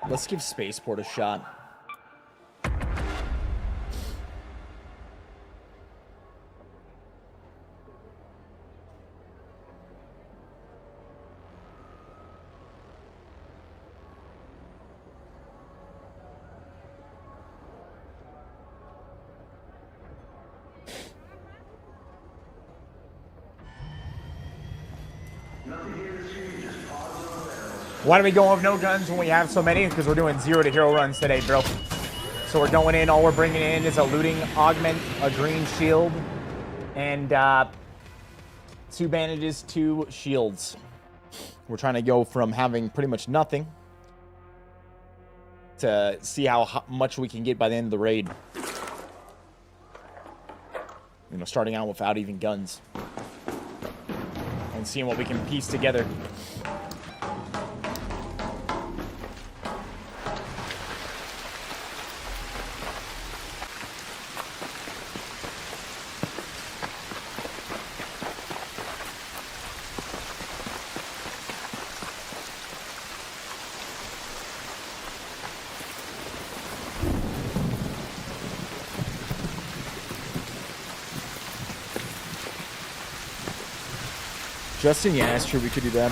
Let's give Spaceport a shot. Why do we go with no guns when we have so many? Because we're doing 0 to hero runs today, bro. So we're going in, all we're bringing in is a looting augment, a green shield, and 2 bandages, 2 shields. We're trying to go from having pretty much nothing to see how much we can get by the end of the raid. You know, starting out without even guns. And seeing what we can piece together. Justin, yeah, it's true. We could do that.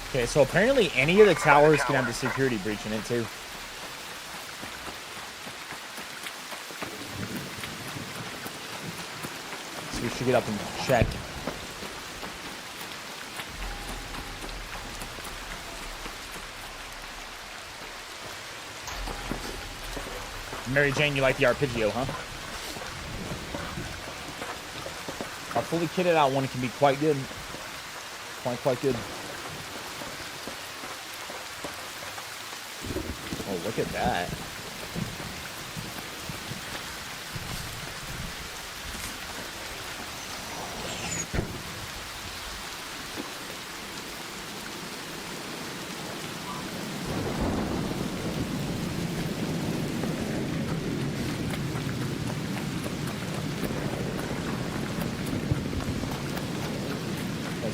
Okay, so apparently any of the towers can have the security breach in it too. We should get up and check. Mary Jane, you like the arpeggio, huh? A fully kitted out one can be quite good. Quite good. Oh, look at that.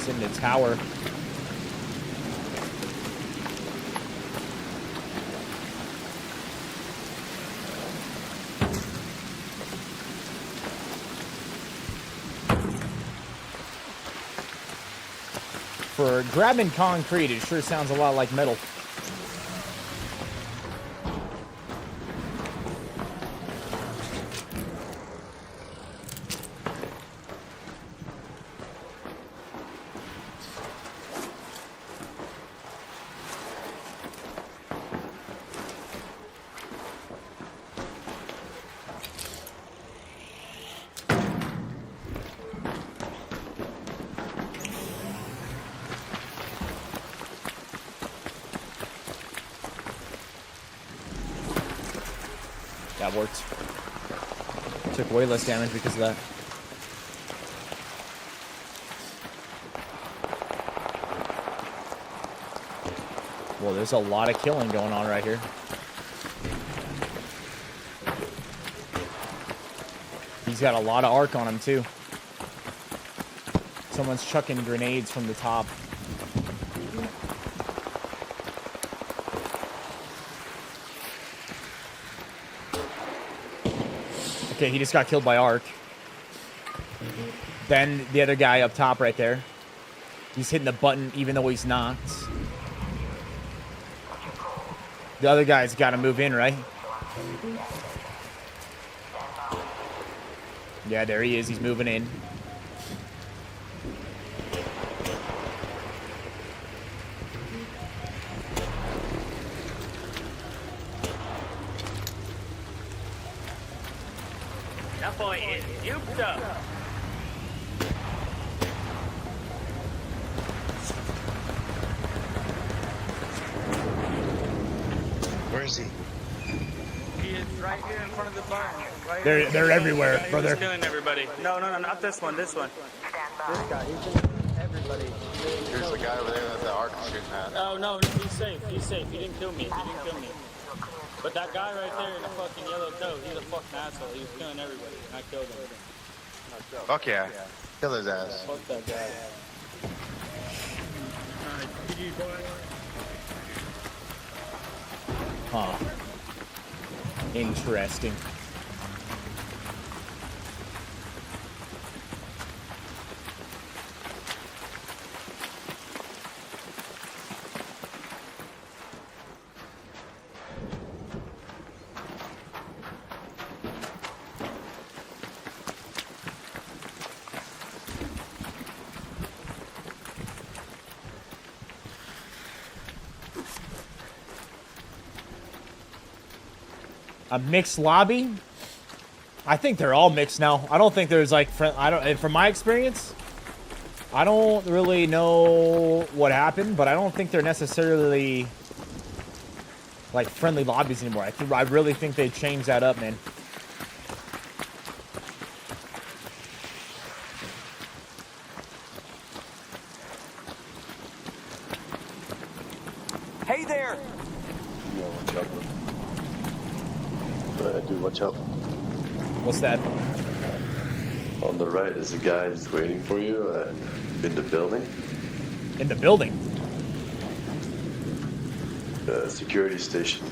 In the tower. For grabbing concrete, it sure sounds a lot like metal. That worked. Took way less damage because of that. Well, there's a lot of killing going on right here. He's got a lot of arc on him, too. Someone's chucking grenades from the top. Okay, he just got killed by arc. Then the other guy up top right there. He's hitting the button even though he's not. The other guy's got to move in, right? Yeah, there he is. He's moving in. That boy is duped up. Where is he? He is right here in front of the barn. Right They're everywhere, he brother. was killing everybody. No, not this one. This one. This guy. He's killing everybody. Here's the guy over there that the arc is shooting at. Oh no, he's safe. He's safe. He didn't kill me. But that guy right there in the fucking yellow coat, he's a fucking asshole. He was killing everybody, and I killed him. Fuck yeah. Kill his ass. Fuck that guy. Alright, GG, boy. Huh. Interesting. A mixed lobby? I think they're all mixed now. I don't think there's like from my experience, I don't really know what happened, but I don't think they're necessarily like friendly lobbies anymore. I really think they changed that up, man. Hey there! Yeah, watch out. Dude, watch out. What's that? On the right is a guy that's waiting for you in the building. In the building? Security station.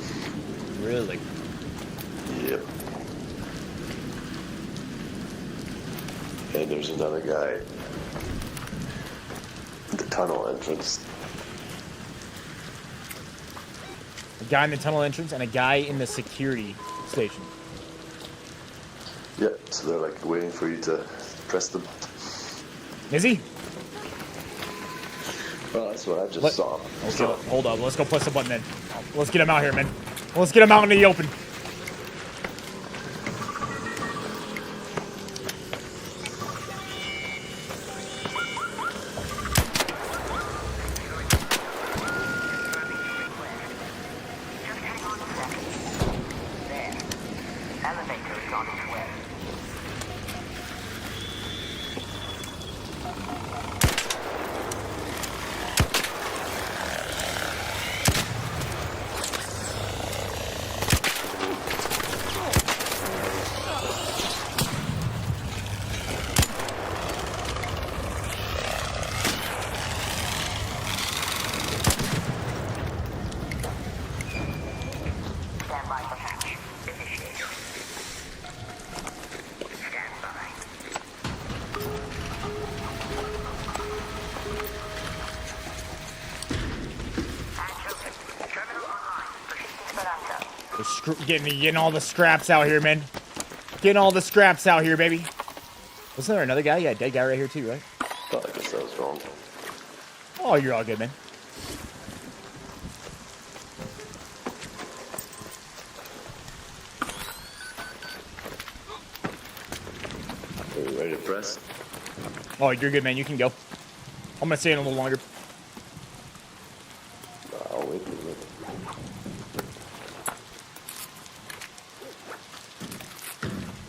Really? Yep. And there's another guy at the tunnel entrance. A guy in the tunnel entrance and a guy in the security station. Yeah, so they're like waiting for you to press them. Is he? Well, that's what I just saw. Okay, hold up. Let's go press the button then. Let's get him out here, man. Let's get him out in the open. Getting all the scraps out here, man. Getting all the scraps out here, baby. Wasn't there another guy? Yeah, dead guy right here too, right? Oh, I guess that was wrong. Oh, you're all good, man. Are you ready to press? Oh, you're good, man. You can go. I'm gonna stay in a little longer. I'll wait a minute.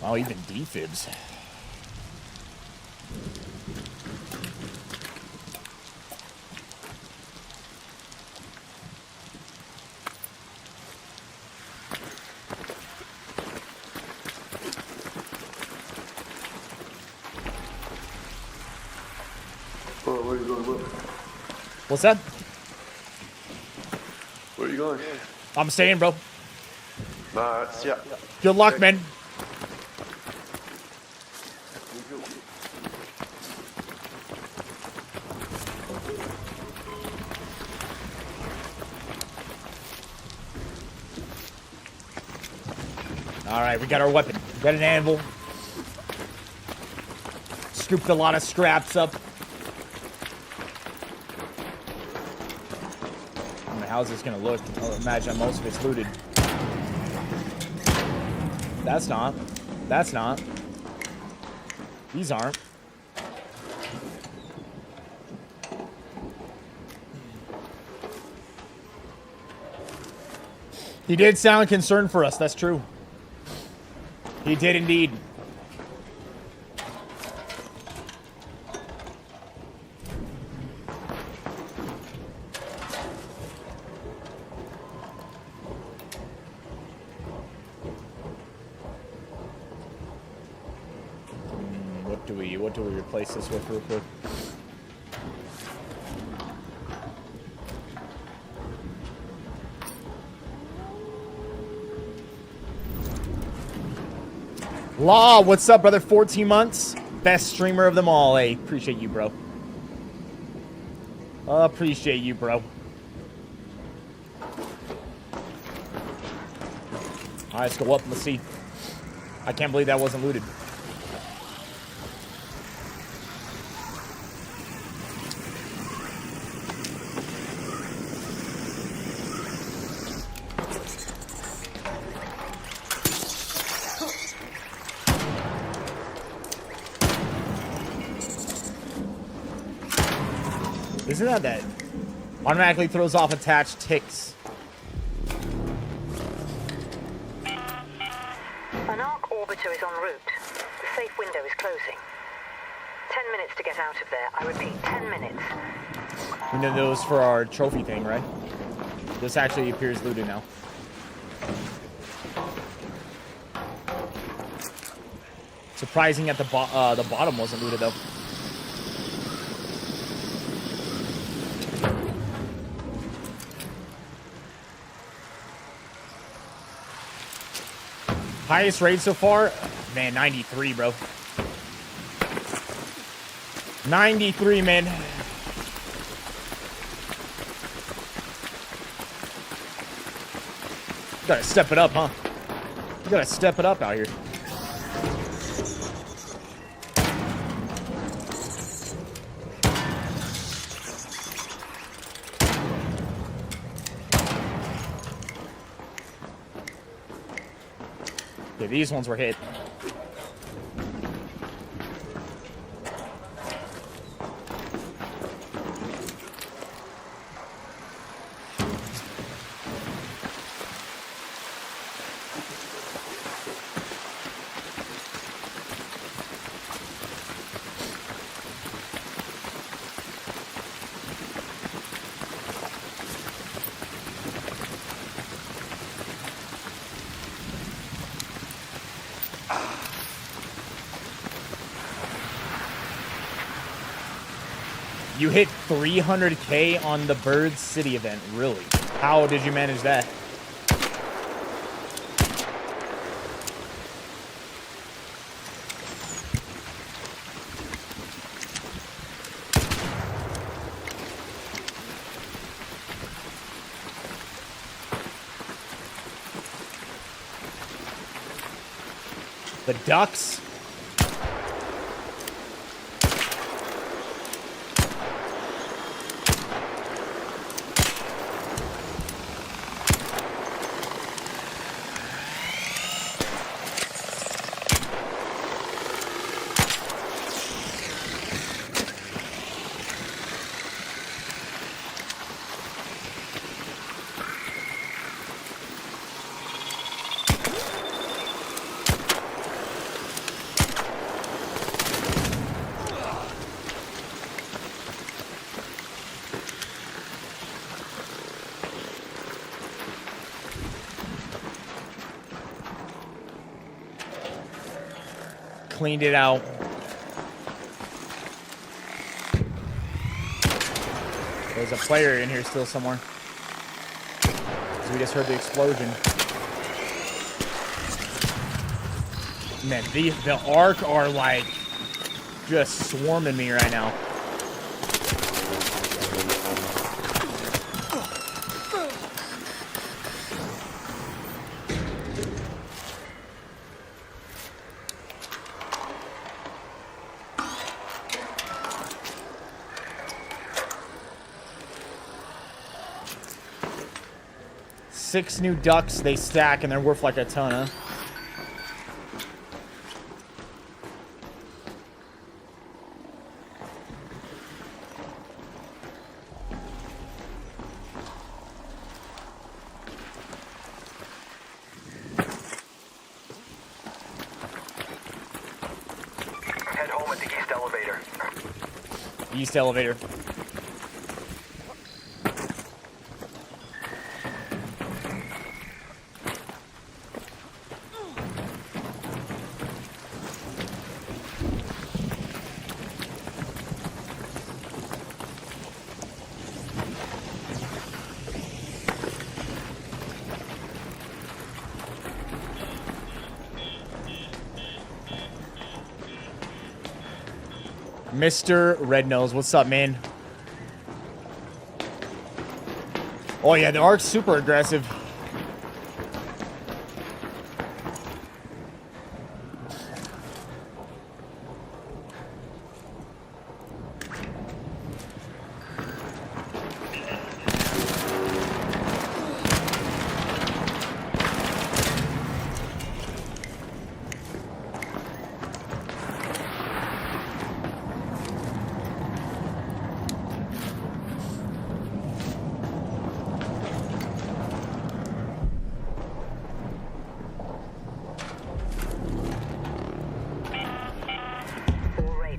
Oh, even defibs. Oh, where are you going, bro? What's that? Where are you going? I'm staying, bro. Nah, yeah. Good luck, man. Alright, we got our weapon. We got an anvil. Scooped a lot of scraps up. I don't know how's this gonna look. I'll imagine most of it's looted. That's not. That's not. These aren't. He did sound concerned for us, that's true. He did indeed. What do we replace this with real quick? Law, what's up, brother? 14 months. Best streamer of them all. Hey, appreciate you, bro. Appreciate you, bro. All right, let's go up. Let's see. I can't believe that wasn't looted. Isn't that automatically throws off attached ticks? An arc orbiter is en route. The safe window is closing. 10 minutes to get out of there. I repeat, 10 minutes. We know those for our trophy thing, right? This actually appears looted now. Surprising at the bottom wasn't looted though. Highest rate so far? Man, 93, bro. 93, man. You gotta step it up, huh? You gotta step it up out here. Okay, these ones were hit. You hit 300K on the Bird City event, really? How did you manage that? The ducks? Cleaned it out. There's a player in here still somewhere. So we just heard the explosion. Man, the Ark are like just swarming me right now. Six new ducks, they stack, and they're worth like a ton, huh? Head home at the east elevator. East elevator. Mr. Red Nose, what's up, man? Oh yeah, the Ark's super aggressive.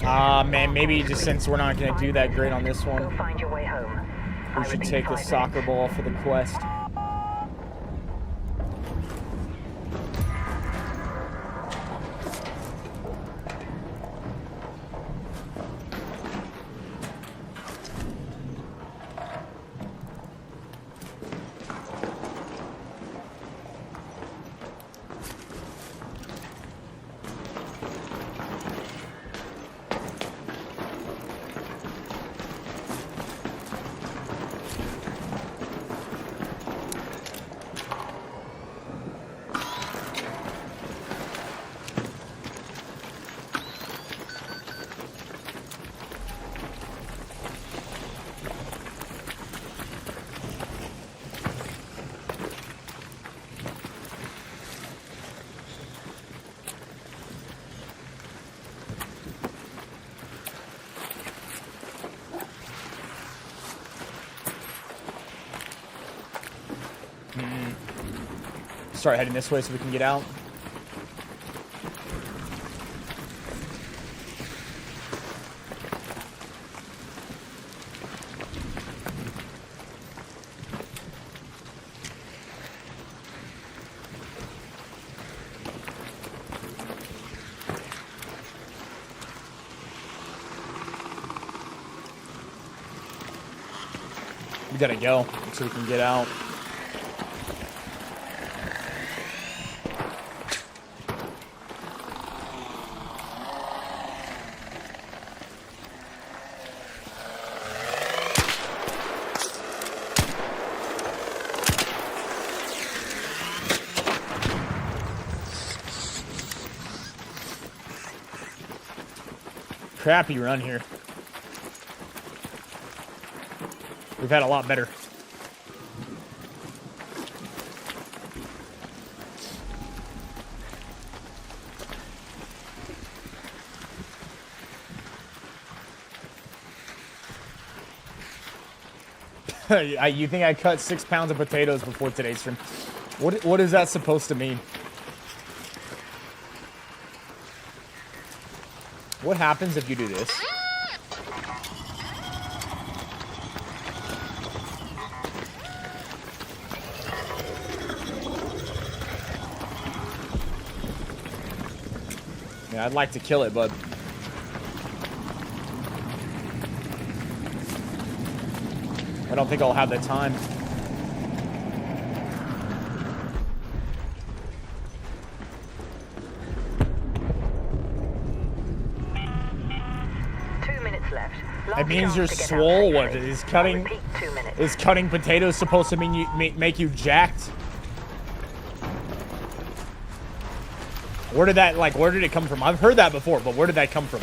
Man, maybe just since we're not gonna do that great on this one, Find your way home. we should take the soccer ball for the quest. Start heading this way so we can get out. We gotta go so we can get out. Crappy run here. We've had a lot better. You think I cut 6 pounds of potatoes before today's stream? What is that supposed to mean? What happens if you do this? Yeah, I'd like to kill it, but I don't think I'll have the time. That means you're swole. What is cutting? Is cutting potatoes supposed to mean you make you jacked? Where did that where did it come from? I've heard that before, but where did that come from?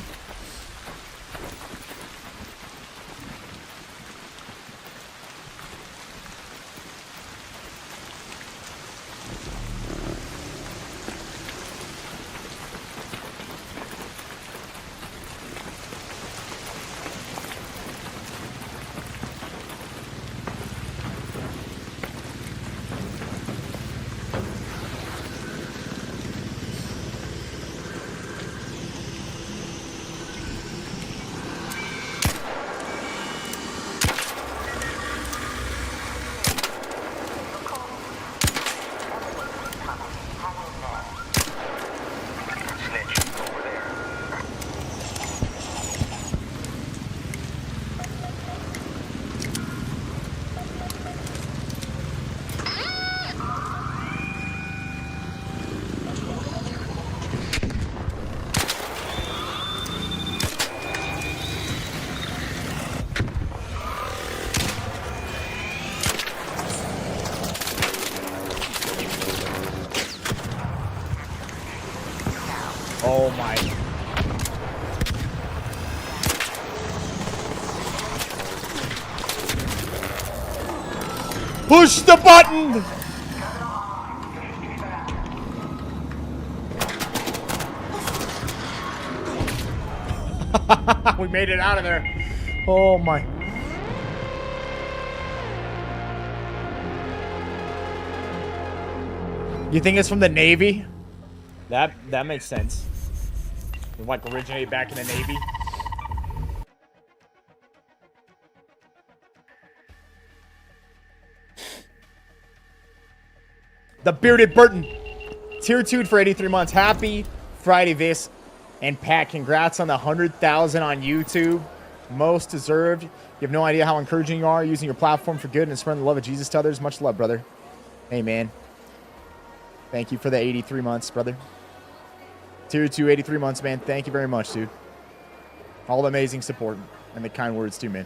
Oh my. Push the button! We made it out of there. Oh my. You think it's from the Navy? That makes sense. Like originate back in the Navy. The Bearded Burton. Tier 2 for 83 months. Happy Friday, Viss and Pat. Congrats on the 100,000 on YouTube. Most deserved. You have no idea how encouraging you are using your platform for good and spreading the love of Jesus to others. Much love, brother. Hey, man. Thank you for the 83 months, brother. Tier 2, 83 months, man. Thank you very much, dude. All the amazing support and the kind words, too, man.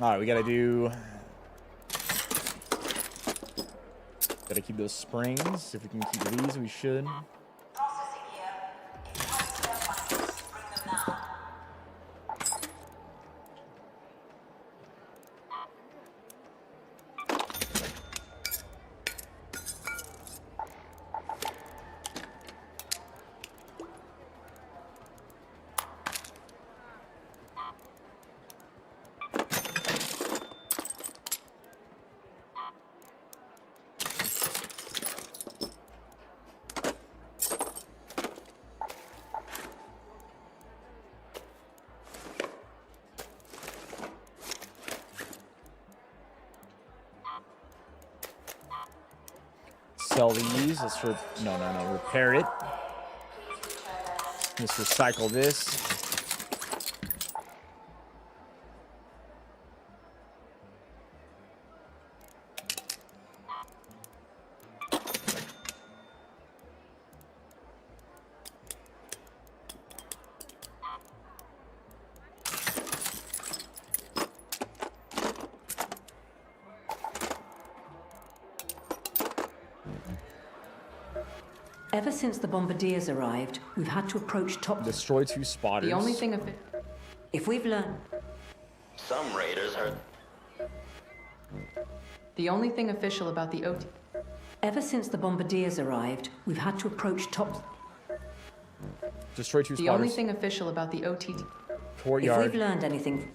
All right, we got to do... Got to keep those springs. If we can keep these, we should. Sell these. Let's no. Repair it. Let's recycle this. Ever since the bombardiers arrived, we've had to approach top... Destroy 2 spotters. The only thing... If we've learned... Some raiders heard... The only thing official about the OT... Ever since the bombardiers arrived, we've had to approach top... Destroy 2 spotters. The only thing official about the OTT... Courtyard. If we've learned anything...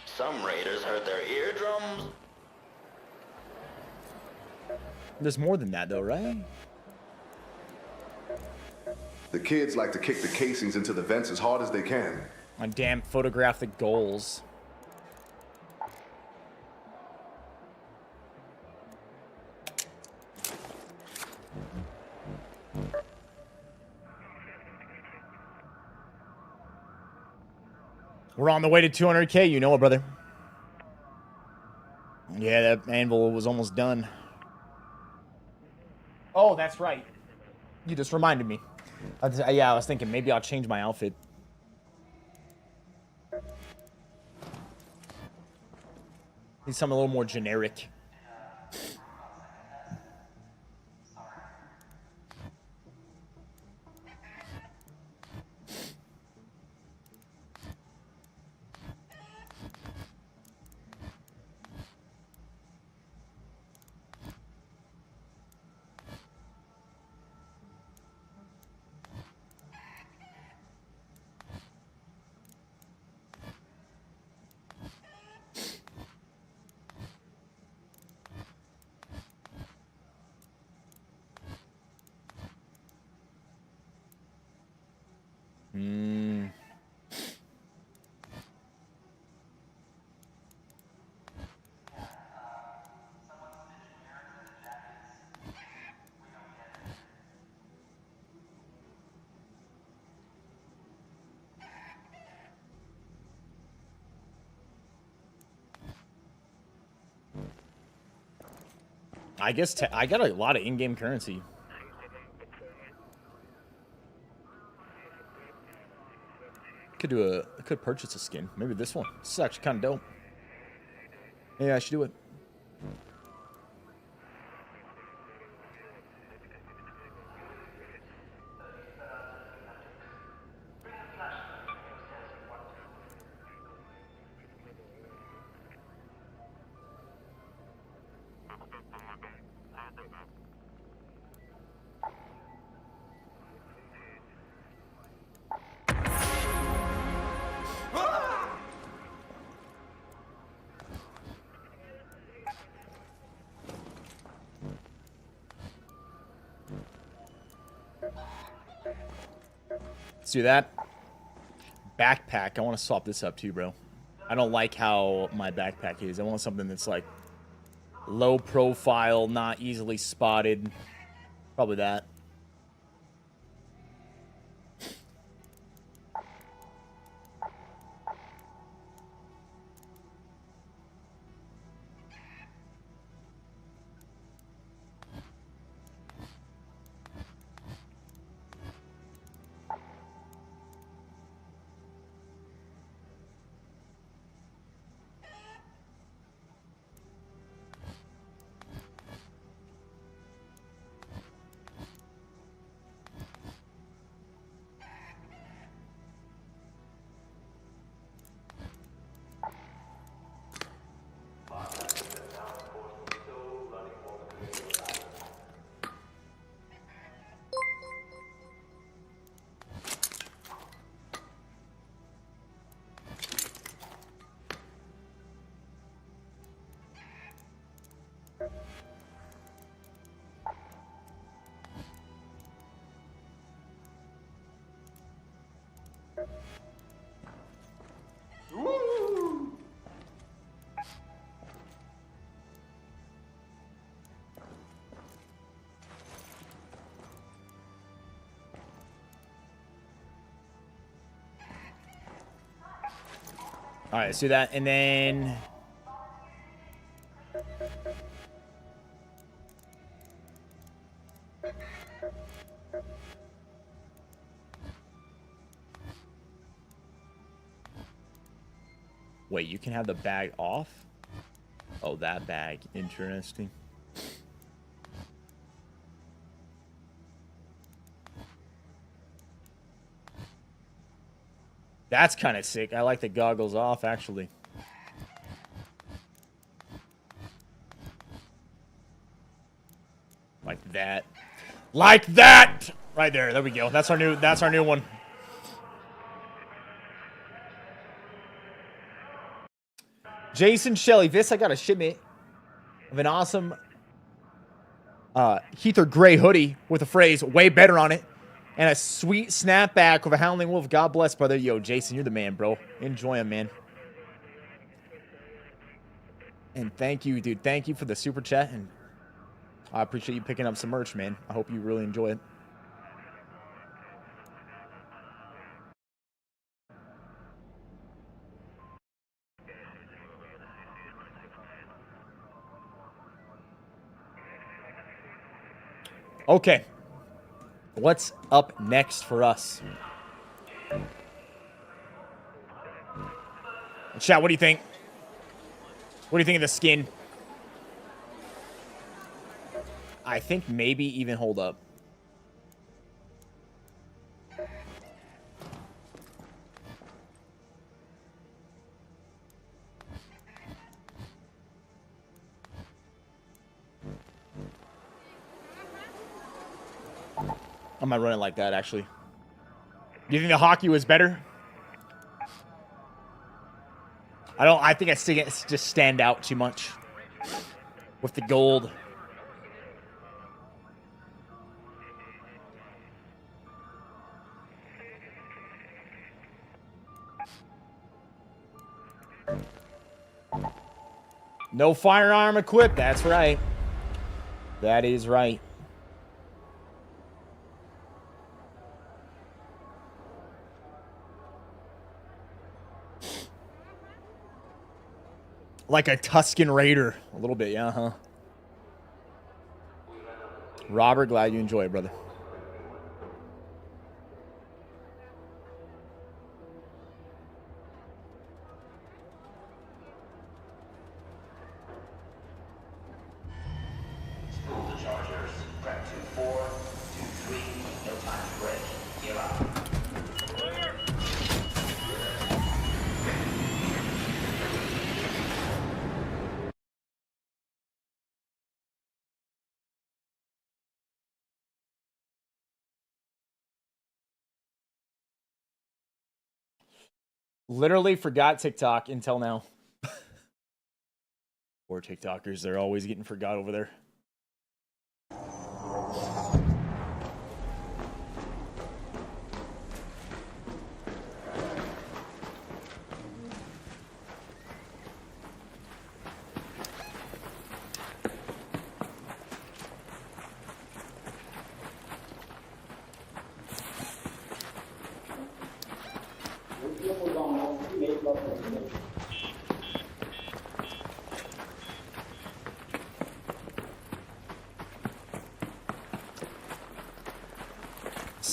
Some raiders heard their eardrums. There's more than that, though, right? The kids like to kick the casings into the vents as hard as they can. On damn photographic goals. We're on the way to 200K, you know it, brother. Yeah, that anvil was almost done. Oh, that's right. You just reminded me. Yeah, I was thinking maybe I'll change my outfit. Need something a little more generic. I guess I got a lot of in-game currency. I could purchase a skin. Maybe this one. This is actually kind of dope. Yeah, I should do it. Let's do that. Backpack. I want to swap this up too, bro. I don't like how my backpack is. I want something that's like low profile, not easily spotted. Probably that. All right, let's do that, and then wait, you can have the bag off? Oh, that bag. Interesting. That's kind of sick. I like the goggles off, actually. Like that. Like that! Right there. There we go. That's our new one. Jason Shelley. Viss, I got a shipment of an awesome Heather Gray hoodie with a phrase, way better on it. And a sweet snapback with a Howling Wolf. God bless, brother. Yo, Jason, you're the man, bro. Enjoy him, man. And thank you, dude. Thank you for the super chat. And I appreciate you picking up some merch, man. I hope you really enjoy it. Okay. What's up next for us? Chat, what do you think? What do you think of the skin? I think maybe even hold up. I might run it like that, actually. Do you think the hockey was better? I think I see it just stand out too much with the gold. No firearm equipped. That's right. That is right. Like a Tuscan Raider. A little bit, yeah, huh? Robert, glad you enjoy it, brother. Literally forgot TikTok until now. Poor TikTokers, they're always getting forgot over there.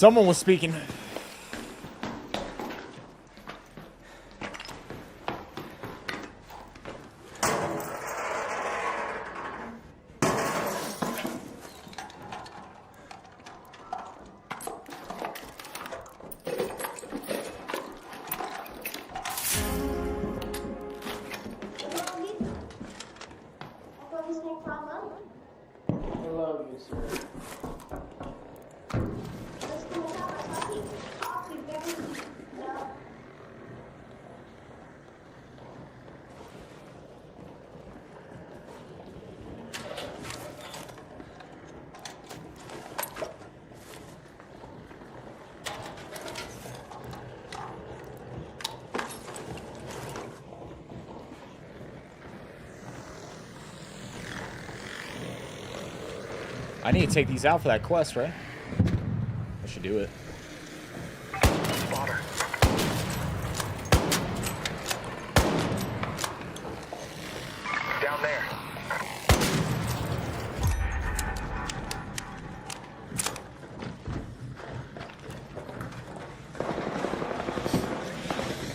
Someone was speaking. I need to take these out for that quest, right? I should do it. Water. Down there.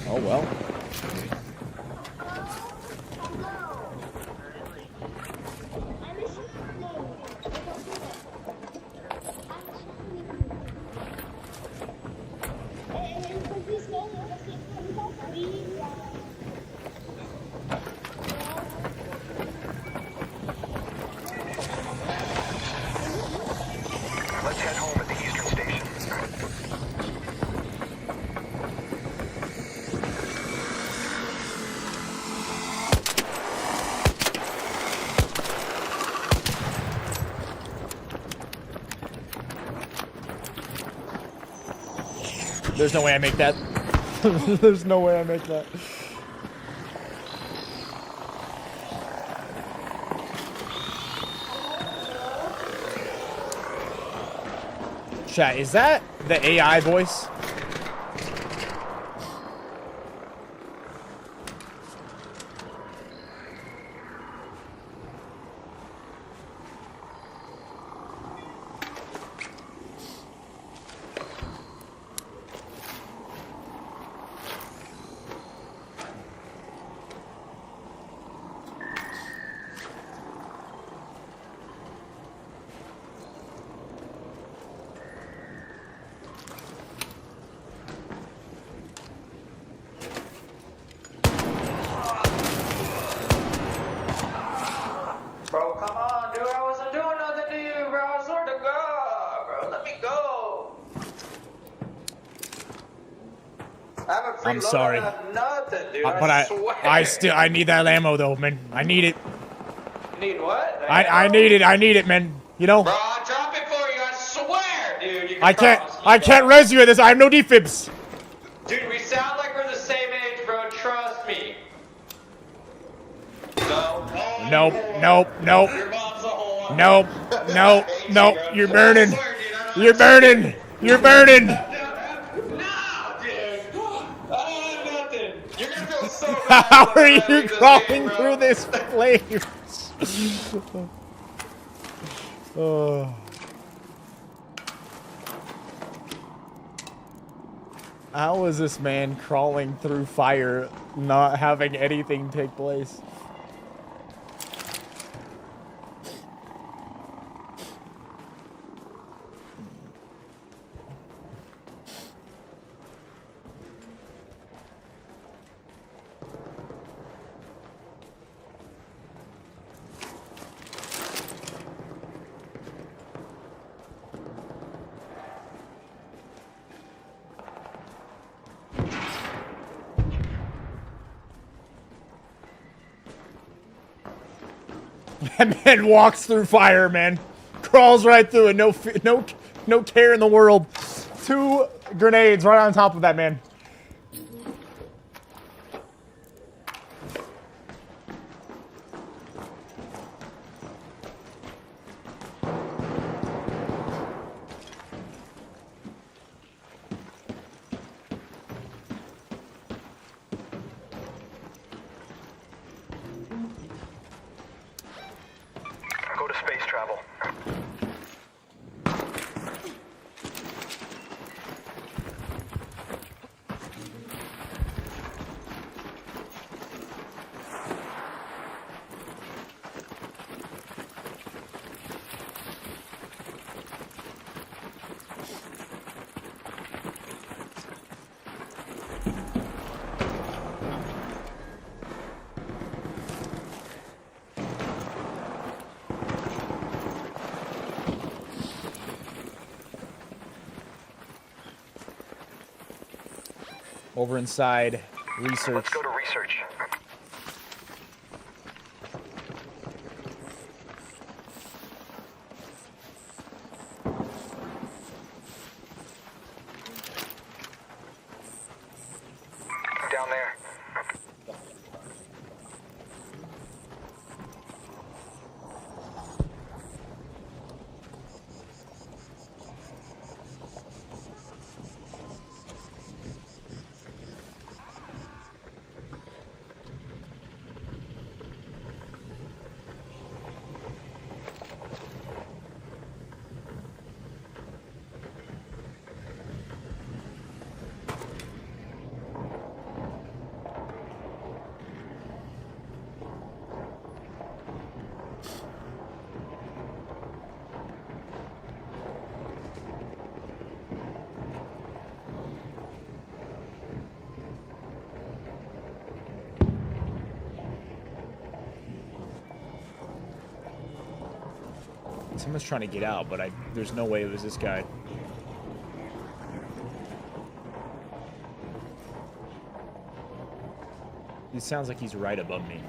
Oh well. Let's head home at the Eastern Station. There's no way I make that. There's no way I make that. Chat, is that the AI voice? Bro, come on, dude. I wasn't doing nothing to you, bro. I swear to God, bro. Let me go. I haven't I'm sorry. Nothing, dude. But I need that ammo though, man. I need it. You need what? I need it, man. You know? Bro, I'll drop it for you. I swear, dude. You can I promise. can't res you at this. I have no defibs. Dude, we sound like we're the same age, bro. Trust me. No. Nope. You're burning. You're burning. You're burning. How are you crawling through this flames? Oh. How is this man crawling through fire, not having anything take place? That man walks through fire, man. Crawls right through it. No care in the world. 2 grenades right on top of that man. Go to space travel. Over inside research. Let's go to research. Down there. Someone's trying to get out, but there's no way it was this guy. It sounds like he's right above me.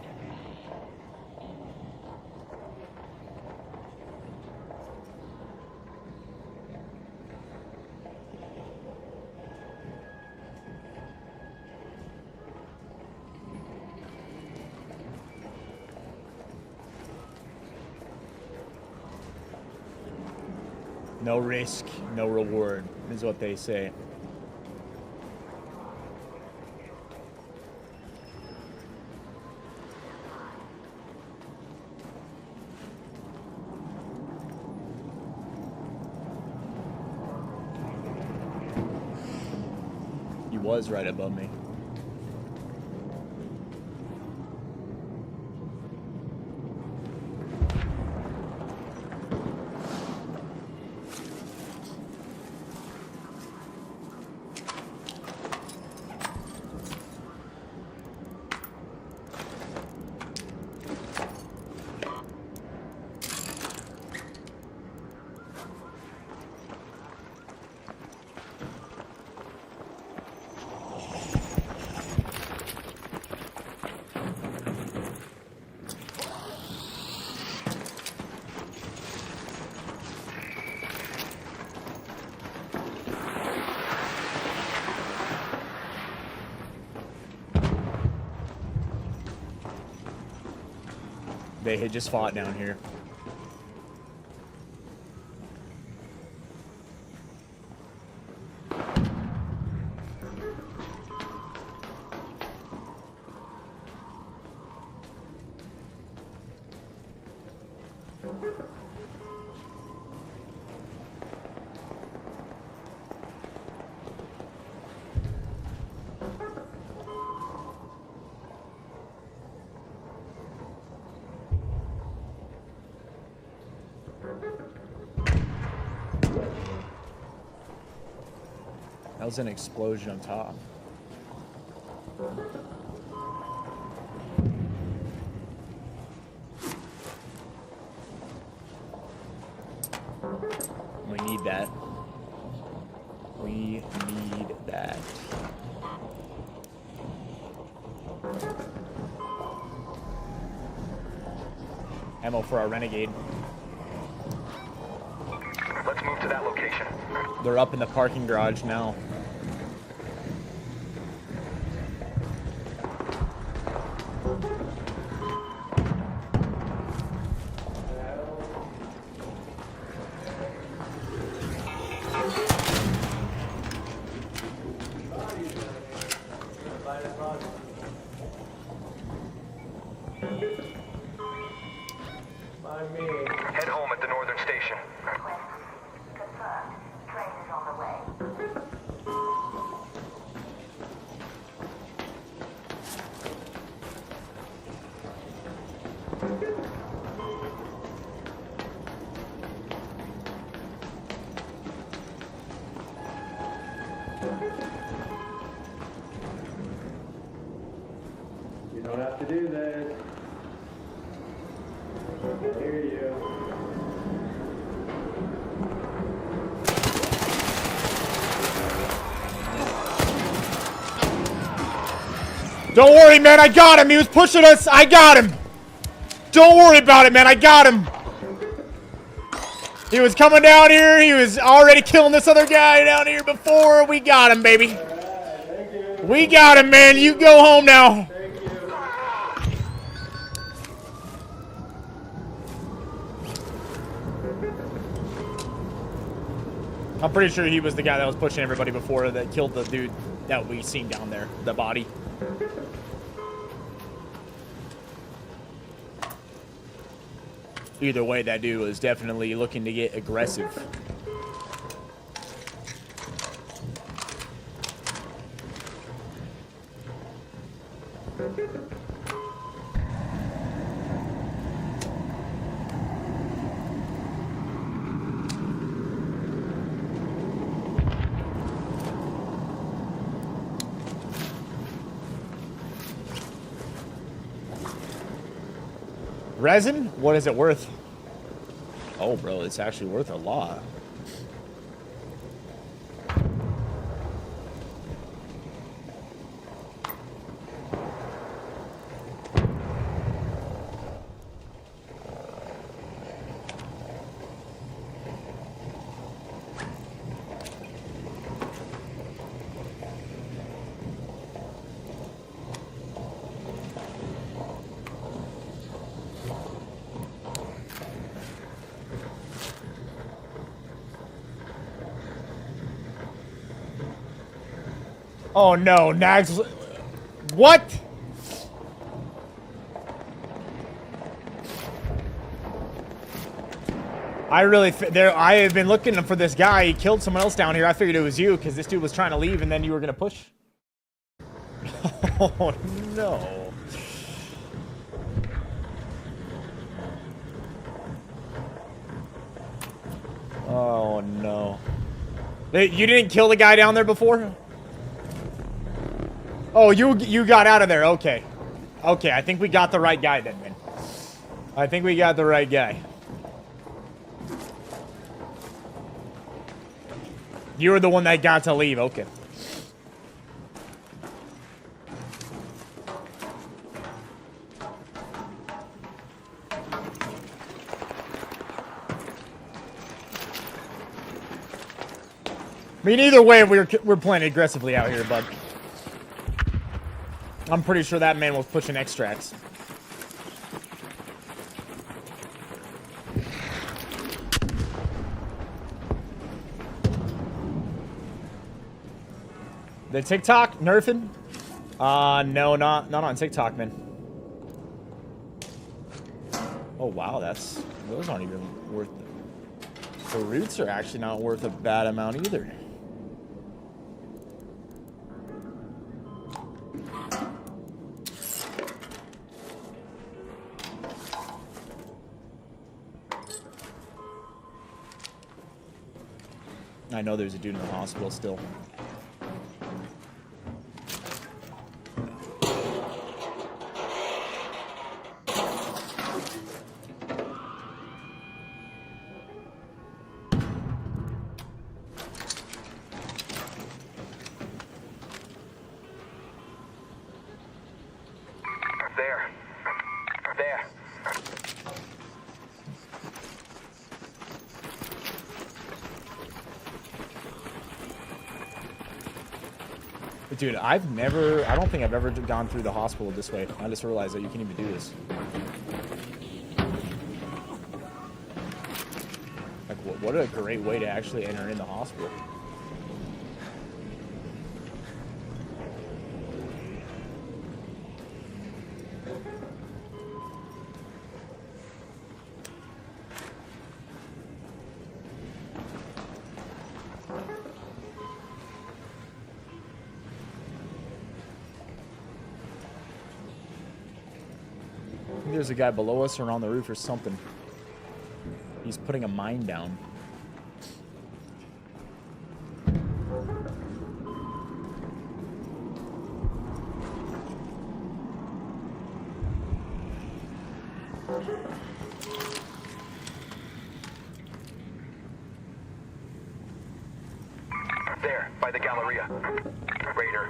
No risk, no reward, is what they say. He was right above me. They had just fought down here. That was an explosion on top. We need that. We need that. Ammo for our renegade. Let's move to that location. They're up in the parking garage now. Head home at the northern station. Confirmed. Train is on the way. You don't have to do this. I hear you. Don't worry, man. I got him. He was pushing us. I got him. Don't worry about it, man. I got him. He was coming down here. He was already killing this other guy down here before. We got him, baby. We got him, man. You go home now. I'm pretty sure he was the guy that was pushing everybody before that killed the dude that we seen down there, the body. Either way, that dude was definitely looking to get aggressive. Resin? What is it worth? Oh, bro, it's actually worth a lot. Oh no, Nags. What? I have been looking for this guy. He killed someone else down here. I figured it was you because this dude was trying to leave and then you were gonna push. Oh no. Oh no. You didn't kill the guy down there before? Oh, you got out of there. Okay. Okay, I think we got the right guy then, man. I think we got the right guy. You were the one that got to leave. Okay. I mean, either way, we're playing aggressively out here, bud. I'm pretty sure that man was pushing extracts. The TikTok nerfing? No, not on TikTok, man. Oh wow, those aren't even worth it. The roots are actually not worth a bad amount either. I know there's a dude in the hospital still. There. Dude, I don't think I've ever gone through the hospital this way. I just realized that you can even do this. Like, what a great way to actually enter in the hospital. There's a guy below us or on the roof or something. He's putting a mine down. There, by the Galleria. Raider.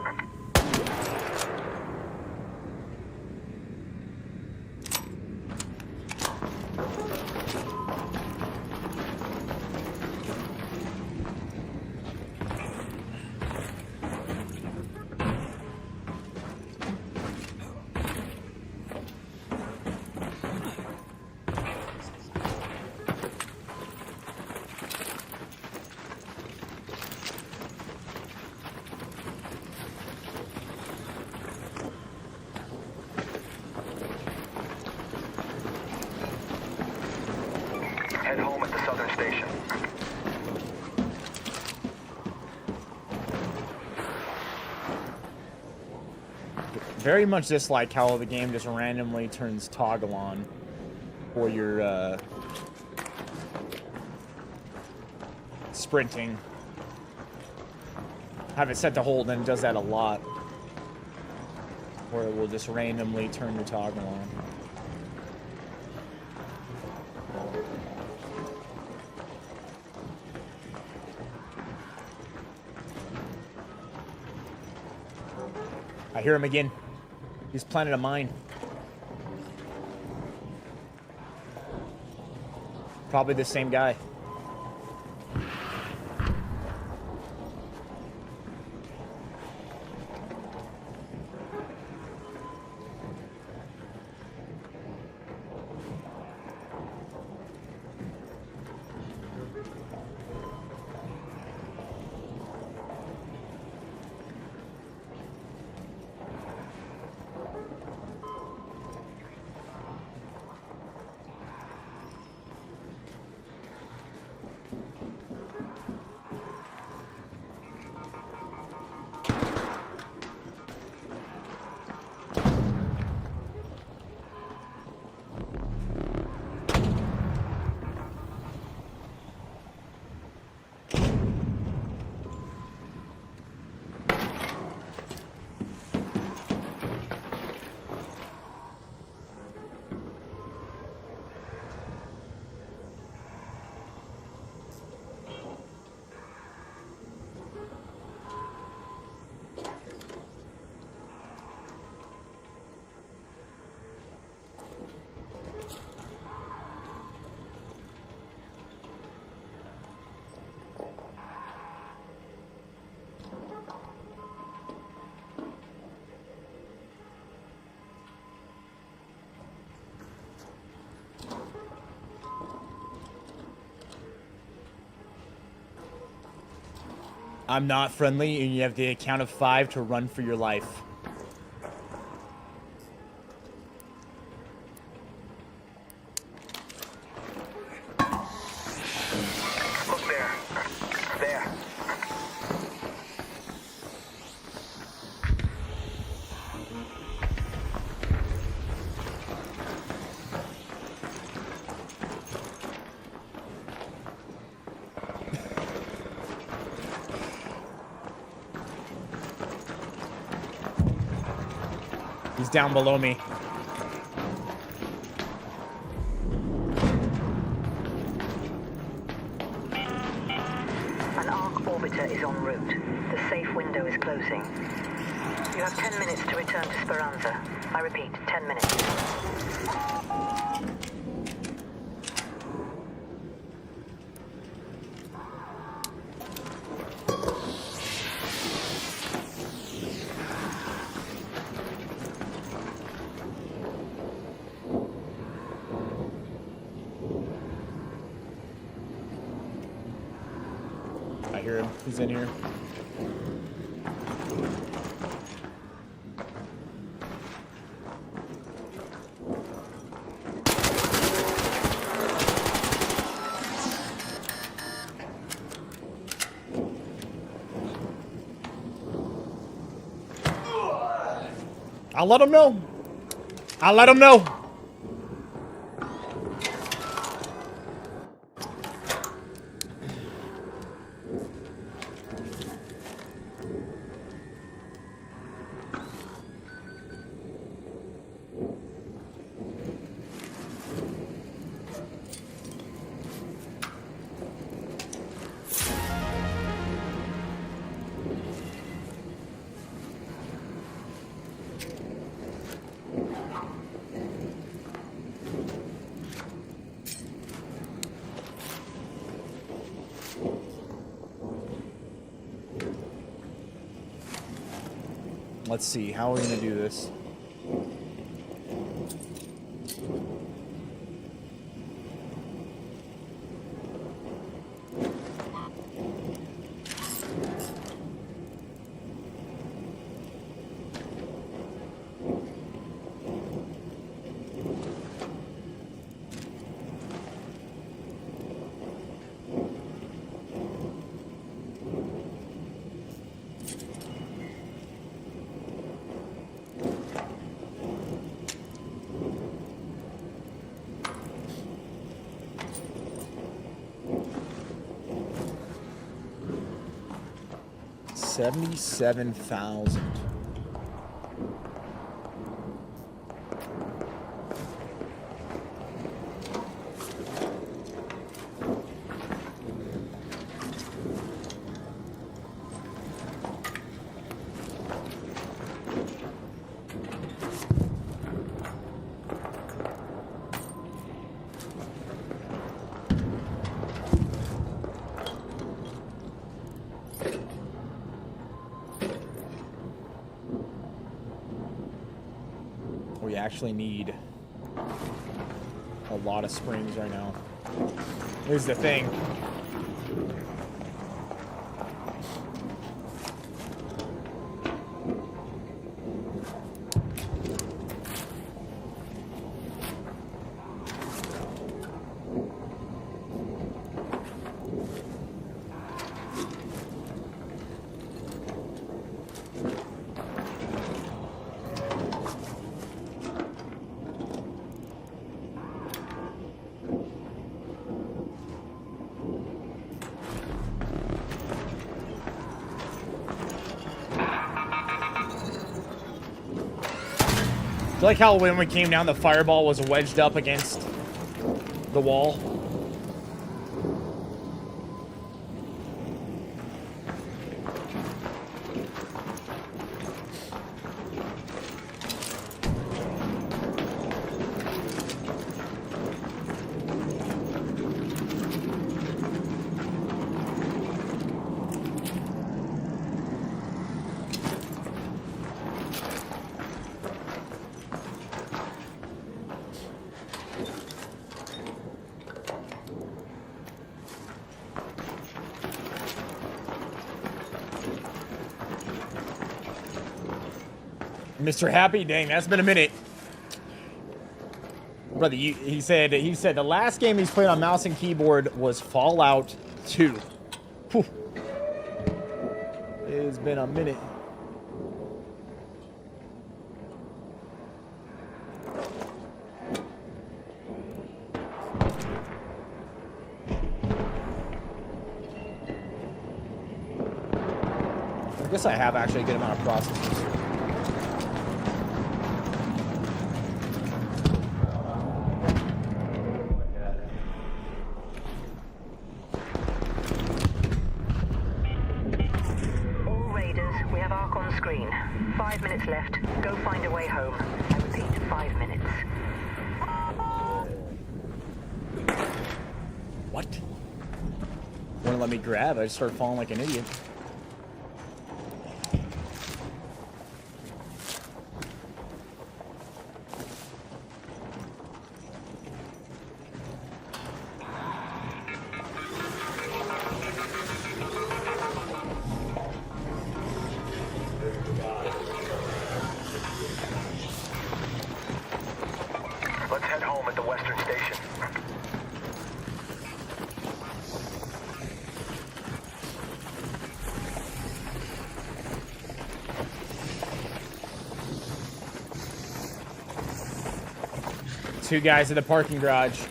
Head home at the southern station. Very much dislike how the game just randomly turns toggle on for your sprinting. Have it set to hold, and it does that a lot. Where it will just randomly turn the toggle on. I hear him again. He's planted a mine. Probably the same guy. I'm not friendly, and you have the count of 5 to run for your life. Look there. There. He's down below me. An arc orbiter is en route. The safe window is closing. You have 10 minutes to return to Speranza. I repeat, 10 minutes. I hear him. He's in here. I'll let him know. I'll let him know. Let's see, how are we gonna do this? $77,000. We actually need a lot of springs right now. Here's the thing. I like how when we came down, the fireball was wedged up against the wall. Mr. Happy, dang, that's been a minute. Brother, he said the last game he's played on mouse and keyboard was Fallout 2. Whew. It's been a minute. I guess I have actually a good amount of processors. Screen. 5 minutes left. Go find a way home. I repeat, 5 minutes. What? Wouldn't let me grab. I just started falling like an idiot. Let's head home at the Western Station. Two guys in the parking garage.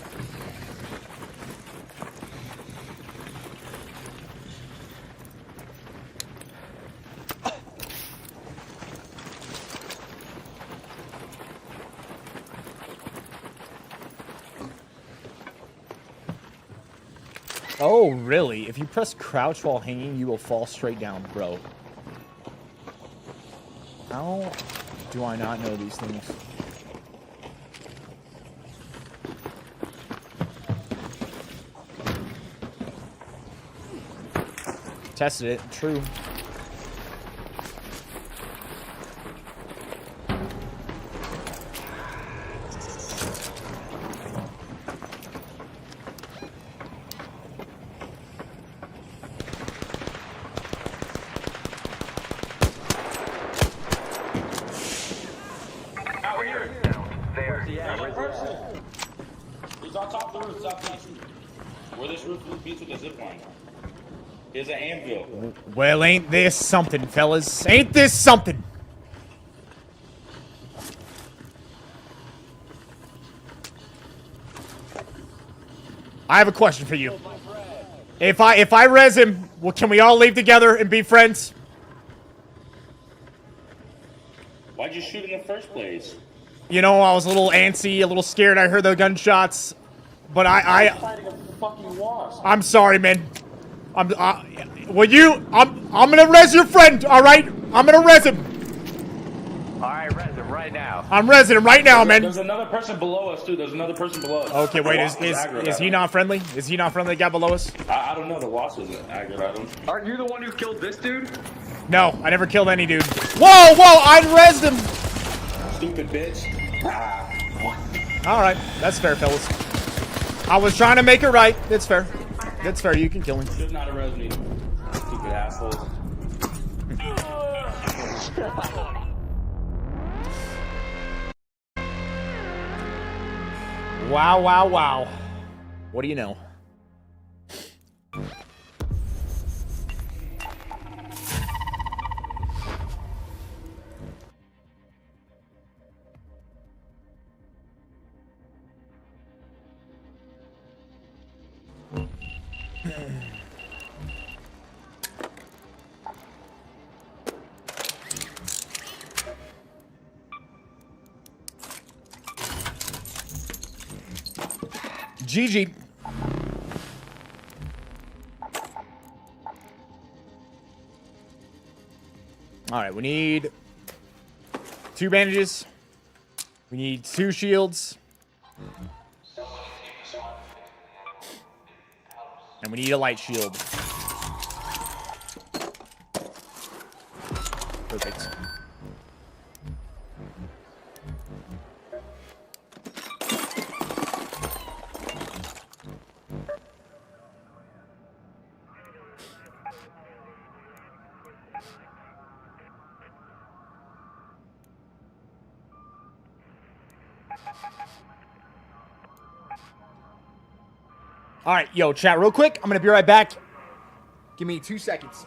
Oh, really? If you press crouch while hanging, you will fall straight down, bro. How do I not know these things? Tested it. True. He's on top of the roof, southeast. Where this roof meets with the zip line. Here's an anvil. Well, ain't this something, fellas? Ain't this something? I have a question for you. If I res him, well, can we all leave together and be friends? Why'd you shoot in the first place? You know, I was a little antsy, a little scared. I heard the gunshots, but I'm fighting a fucking wasp. I'm sorry, man. I'm gonna res your friend. All right, I'm gonna res him. All right, res him right now. I'm resing him right now, man. There's another person below us, too. There's another person below us. Okay, wait, The wasp is aggroed at he him. not friendly? Is he not friendly, the guy below us? I don't know. The wasp was aggroed at him. Aren't you the one who killed this dude? No, I never killed any dude. Whoa, I resed him. Stupid bitch. All right, that's fair, fellas. I was trying to make it right. It's fair. That's fair. You can kill him. Should not have res me. Stupid assholes. Wow. What do you know? GG. All right, we need 2 bandages. We need 2 shields. And we need a light shield. Perfect. All right, yo, chat real quick. I'm going to be right back. Give me 2 seconds.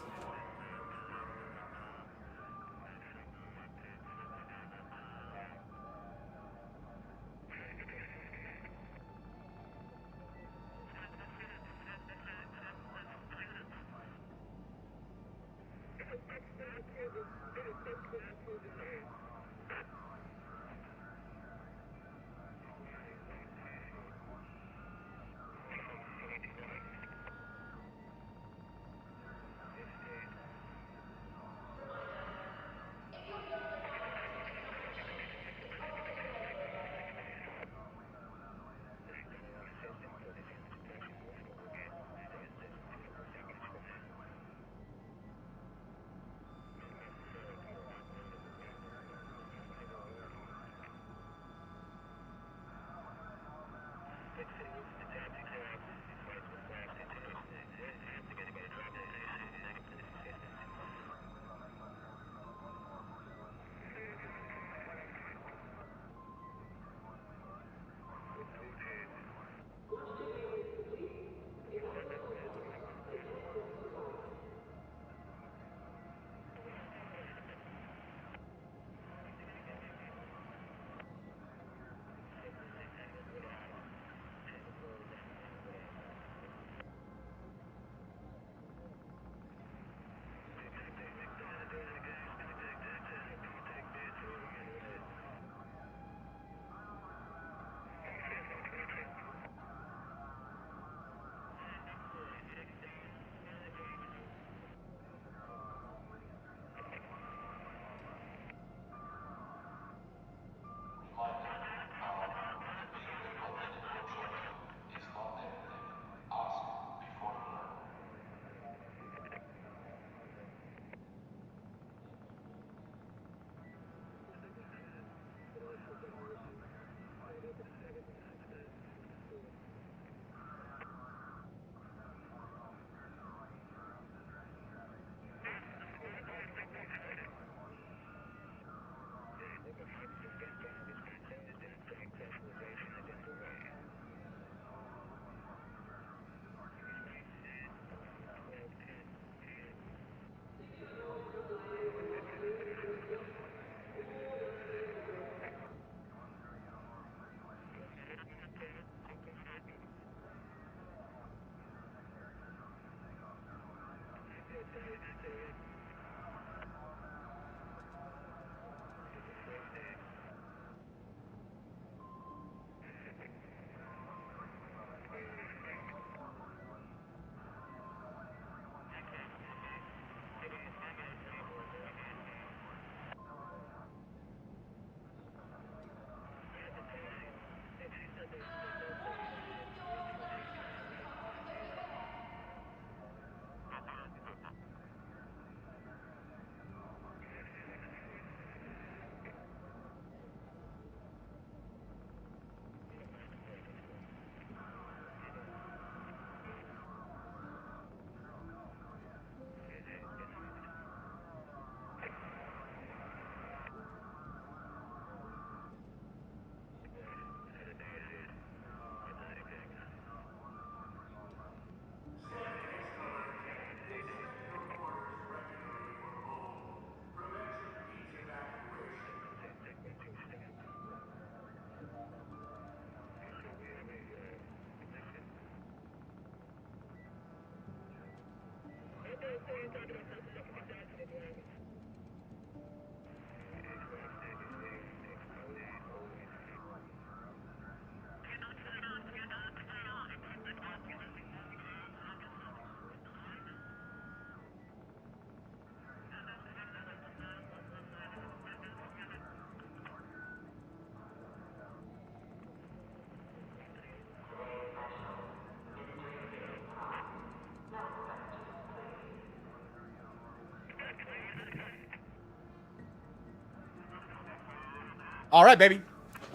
All right, baby.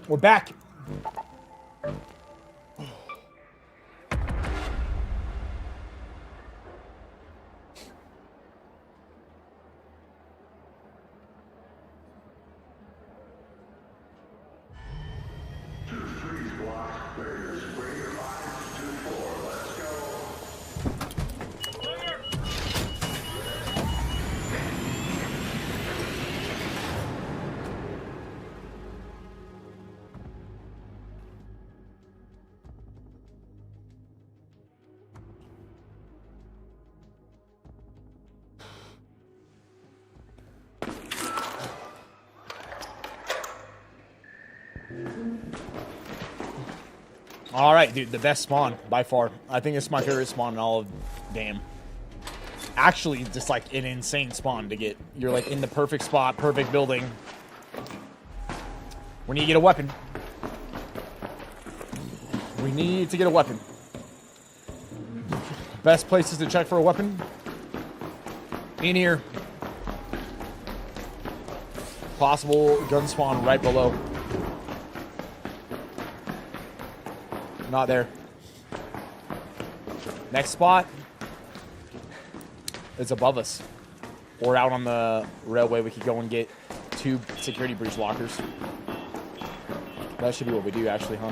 We're back. All right, dude, the best spawn by far. I think it's my favorite spawn in all of damn. Actually, just like an insane spawn to get. You're like in the perfect spot, perfect building. We need to get a weapon. We need to get a weapon. Best places to check for a weapon? In here. Possible gun spawn right below. Not there. Next spot is above us. Or out on the railway, we could go and get 2 security breach lockers. That should be what we do, actually, huh?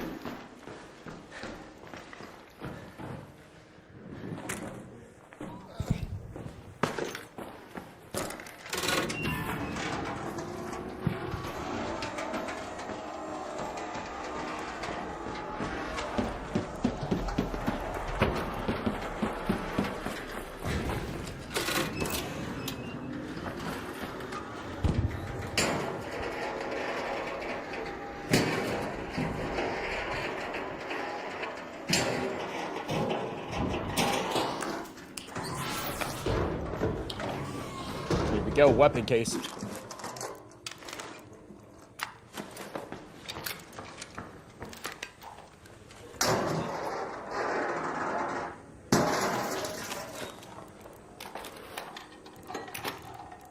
Go, weapon case.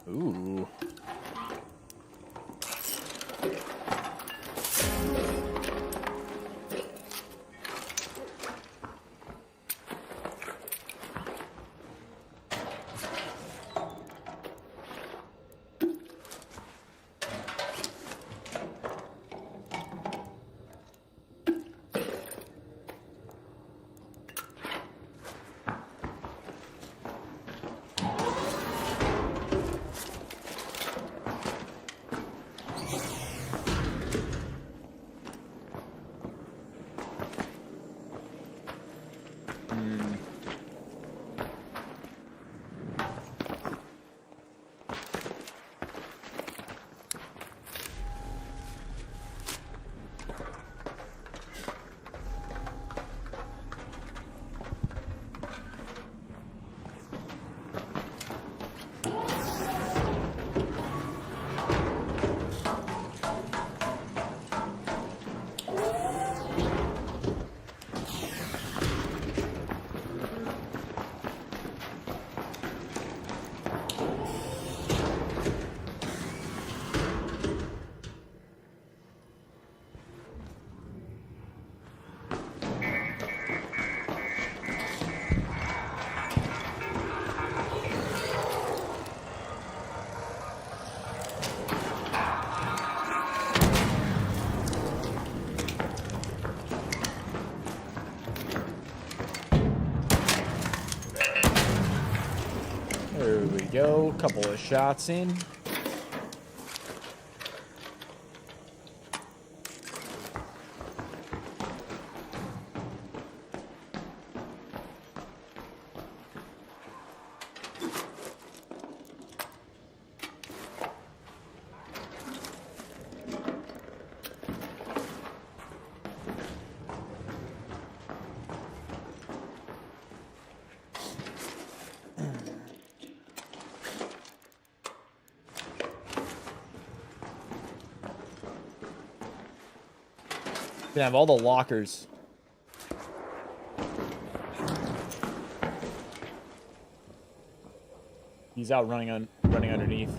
Ooh. There we go. Couple of shots in. Can have all the lockers. He's out running underneath.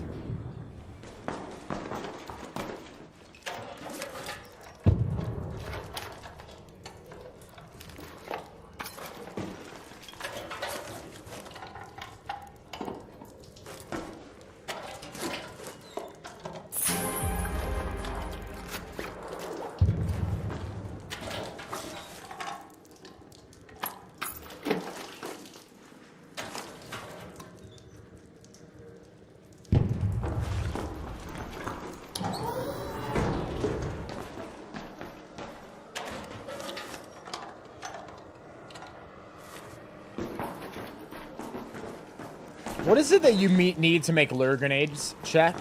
What is it that you need to make lure grenades, chat?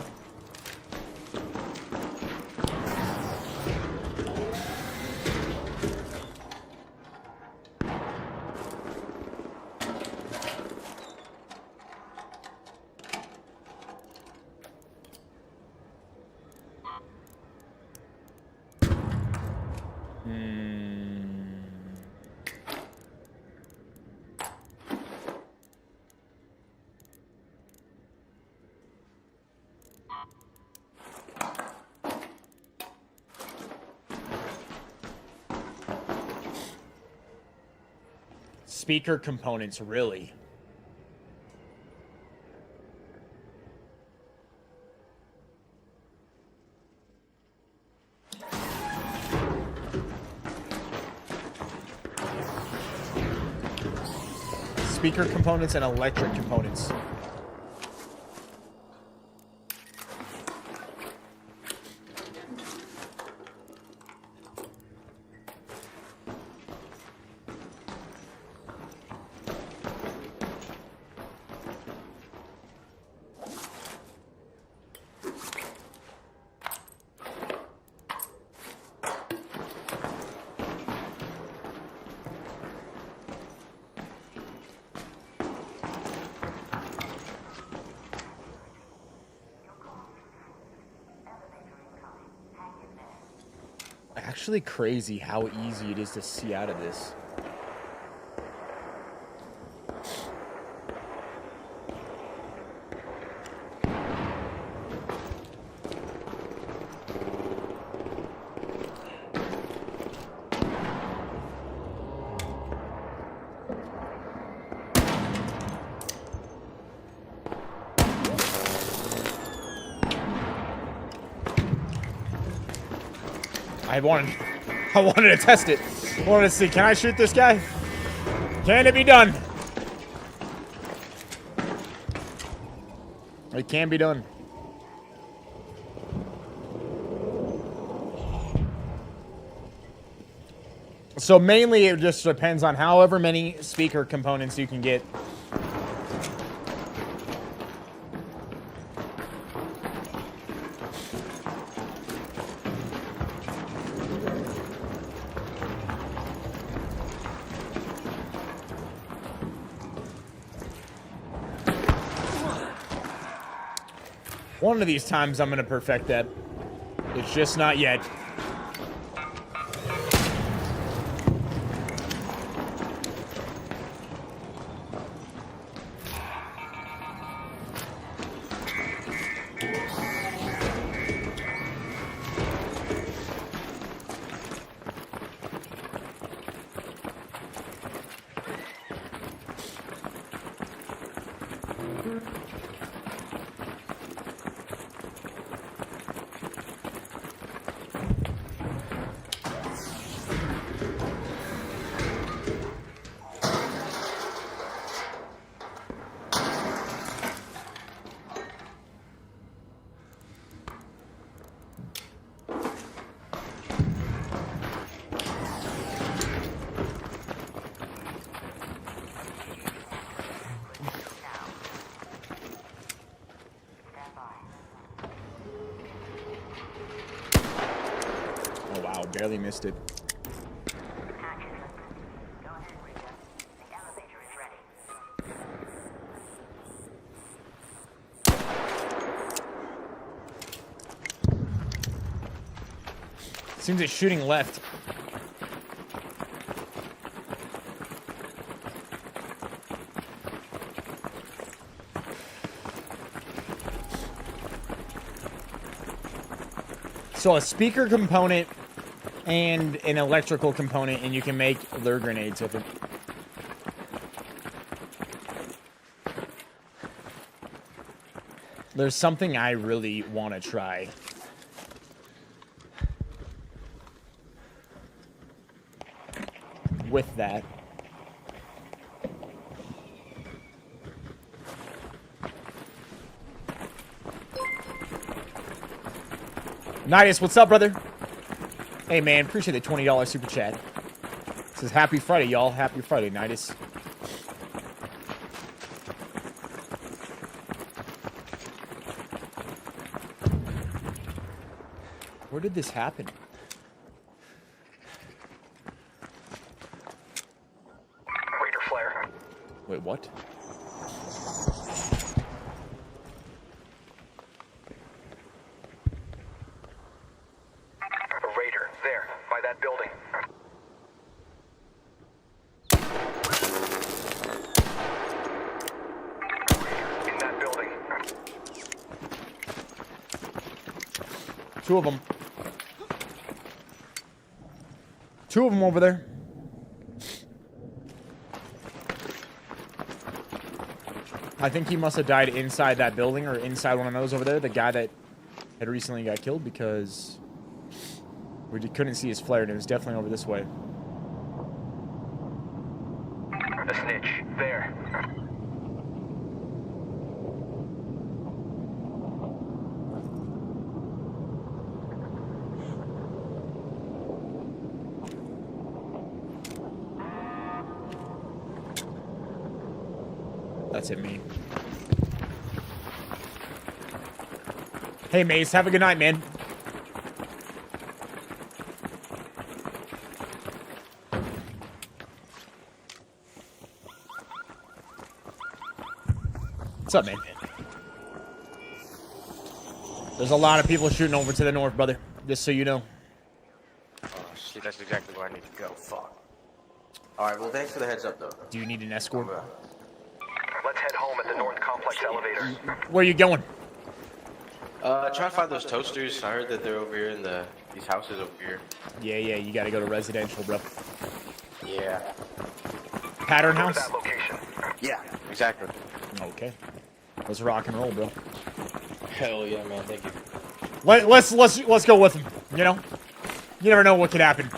Speaker components, really? Speaker components and electric components. Actually crazy how easy it is to see out of this. I wanted to test it. I wanted to see, can I shoot this guy? Can it be done? It can be done. So mainly it just depends on however many speaker components you can get. One of these times I'm going to perfect that. It's just not yet. Barely missed it. Seems it's shooting left. So a speaker component and an electrical component, and you can make lure grenades with it. There's something I really want to try. With that. Nidus, what's up, brother? Hey, man, appreciate the $20 super chat. Says happy Friday, y'all. Happy Friday, Nidus. Where did this happen? Raider flare. Wait, what? A raider, there, by that building. In that building. Two of them. Two of them over there. I think he must have died inside that building or inside one of those over there. The guy that had recently got killed, because we couldn't see his flare, and it was definitely over this way. A snitch, there. That's it, me. Hey, Mace, have a good night, man. What's up, man? There's a lot of people shooting over to the north, brother. Just so you know. Oh, shit, that's exactly where I need to go. Fuck. Alright, well, thanks for the heads up, though. Do you need an escort? Let's head home at the North Complex elevator. Where are you going? Trying to find those toasters. I heard that they're over here in these houses over here. Yeah, you gotta go to residential, bro. Yeah. Pattern house? That location. Yeah, exactly. Okay. Let's rock and roll, bro. Hell yeah, man. Thank you. Let's go with him. You know? You never know what could happen.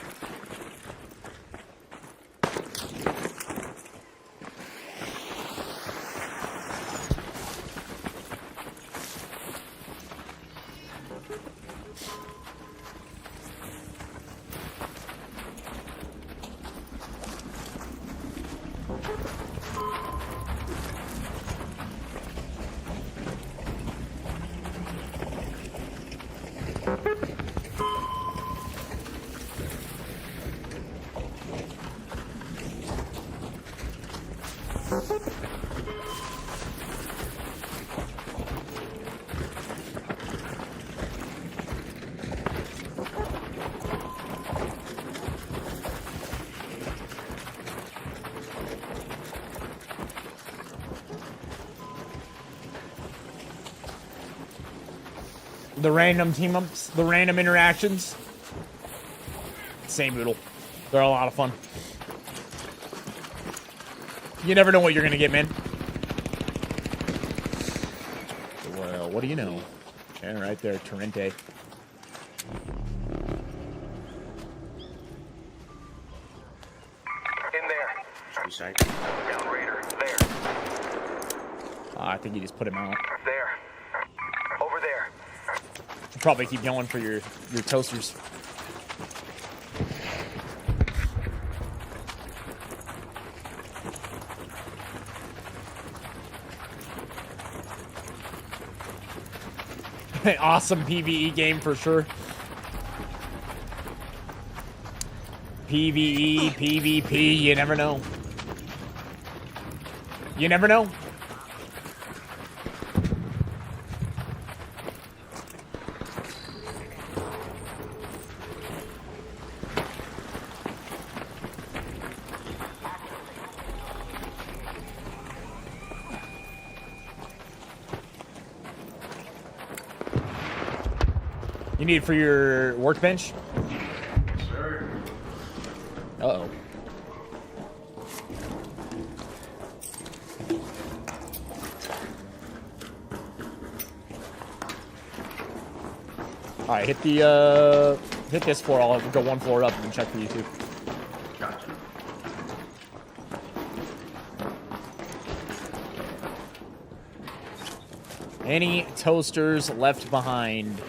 The random team-ups, the random interactions. Same oodle. They're a lot of fun. You never know what you're going to get, man. Well, what do you know? Yeah, right there, Torrente. In there. Down raider, there. I think you just put him out. There. Over there. Probably keep going for your toasters. Awesome PvE game for sure. PvE, PvP, you never know. You never know. You need it for your workbench? Sure. Uh-oh. All right, hit this floor. I'll go one floor up and check for you too. Gotcha. Any toasters left behind?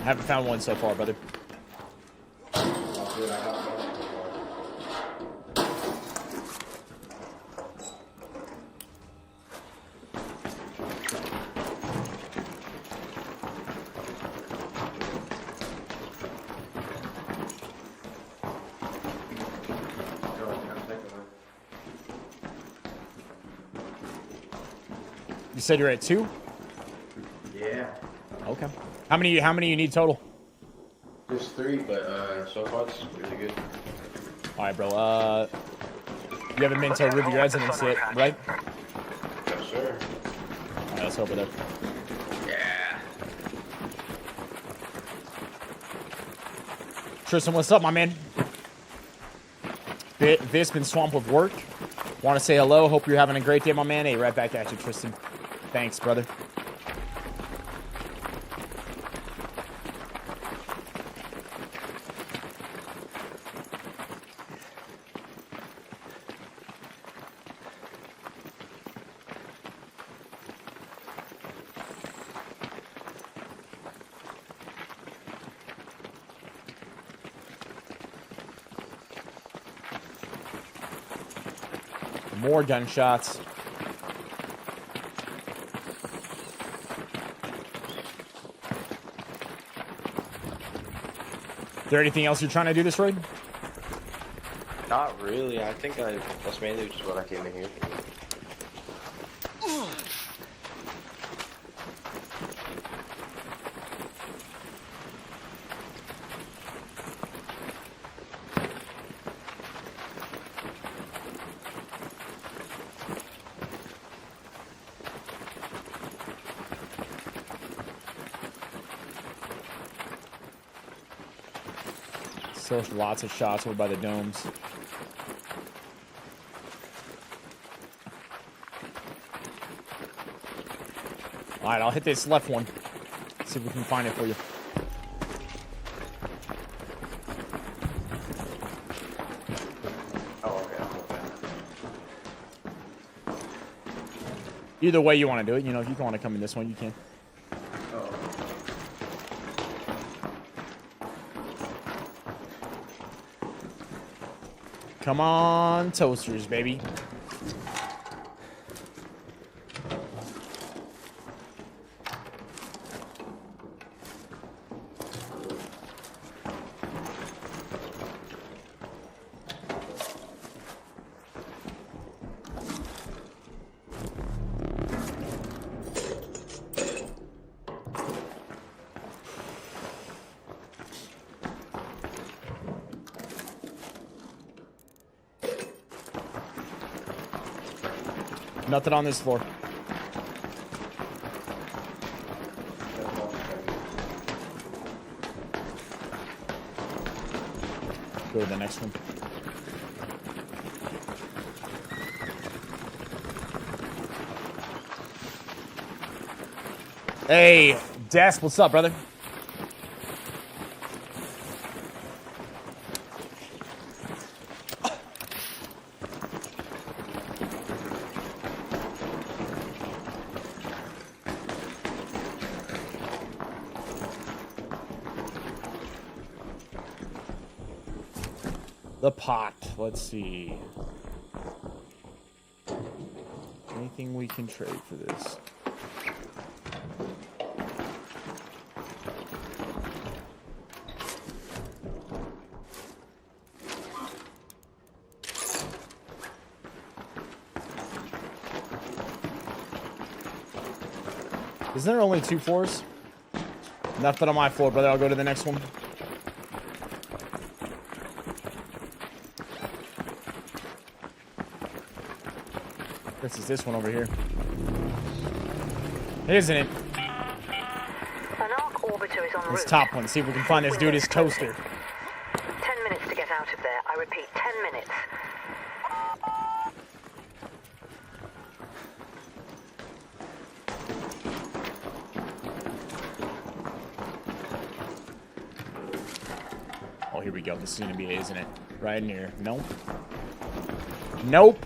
Haven't found one so far, brother. You said you're at 2? Yeah. Okay. How many you need total? Just 3, but so far it's really good. All right, bro. You haven't been to River Residence yet, right? Yes, sir. All right, let's hope it up. Yeah. Tristan, what's up, my man? Viss been swamped with work. Want to say hello. Hope you're having a great day, my man. Hey, right back at you, Tristan. Thanks, brother. More gunshots. Is there anything else you're trying to do this raid? Not really. I think that's mainly just what I came in here for. Still lots of shots over by the domes. All right, I'll hit this left one. See if we can find it for you. Oh, okay. Either way you want to do it. You know, if you want to come in this one, you can. Come on, toasters, baby. Nothing on this floor. Go to the next one. Hey, Des, what's up, brother? The pot. Let's see. anything we can trade for this? Isn't there only 2 floors? Nothing on my floor, brother. I'll go to the next one. This is this one over here. Isn't it? An arc orbiter is en route. This top one. See if we can find this dude his toaster. 10 minutes to get out of there. I repeat, 10 minutes. Oh, here we go. This is gonna be it, isn't it? Right in here. Nope. Nope.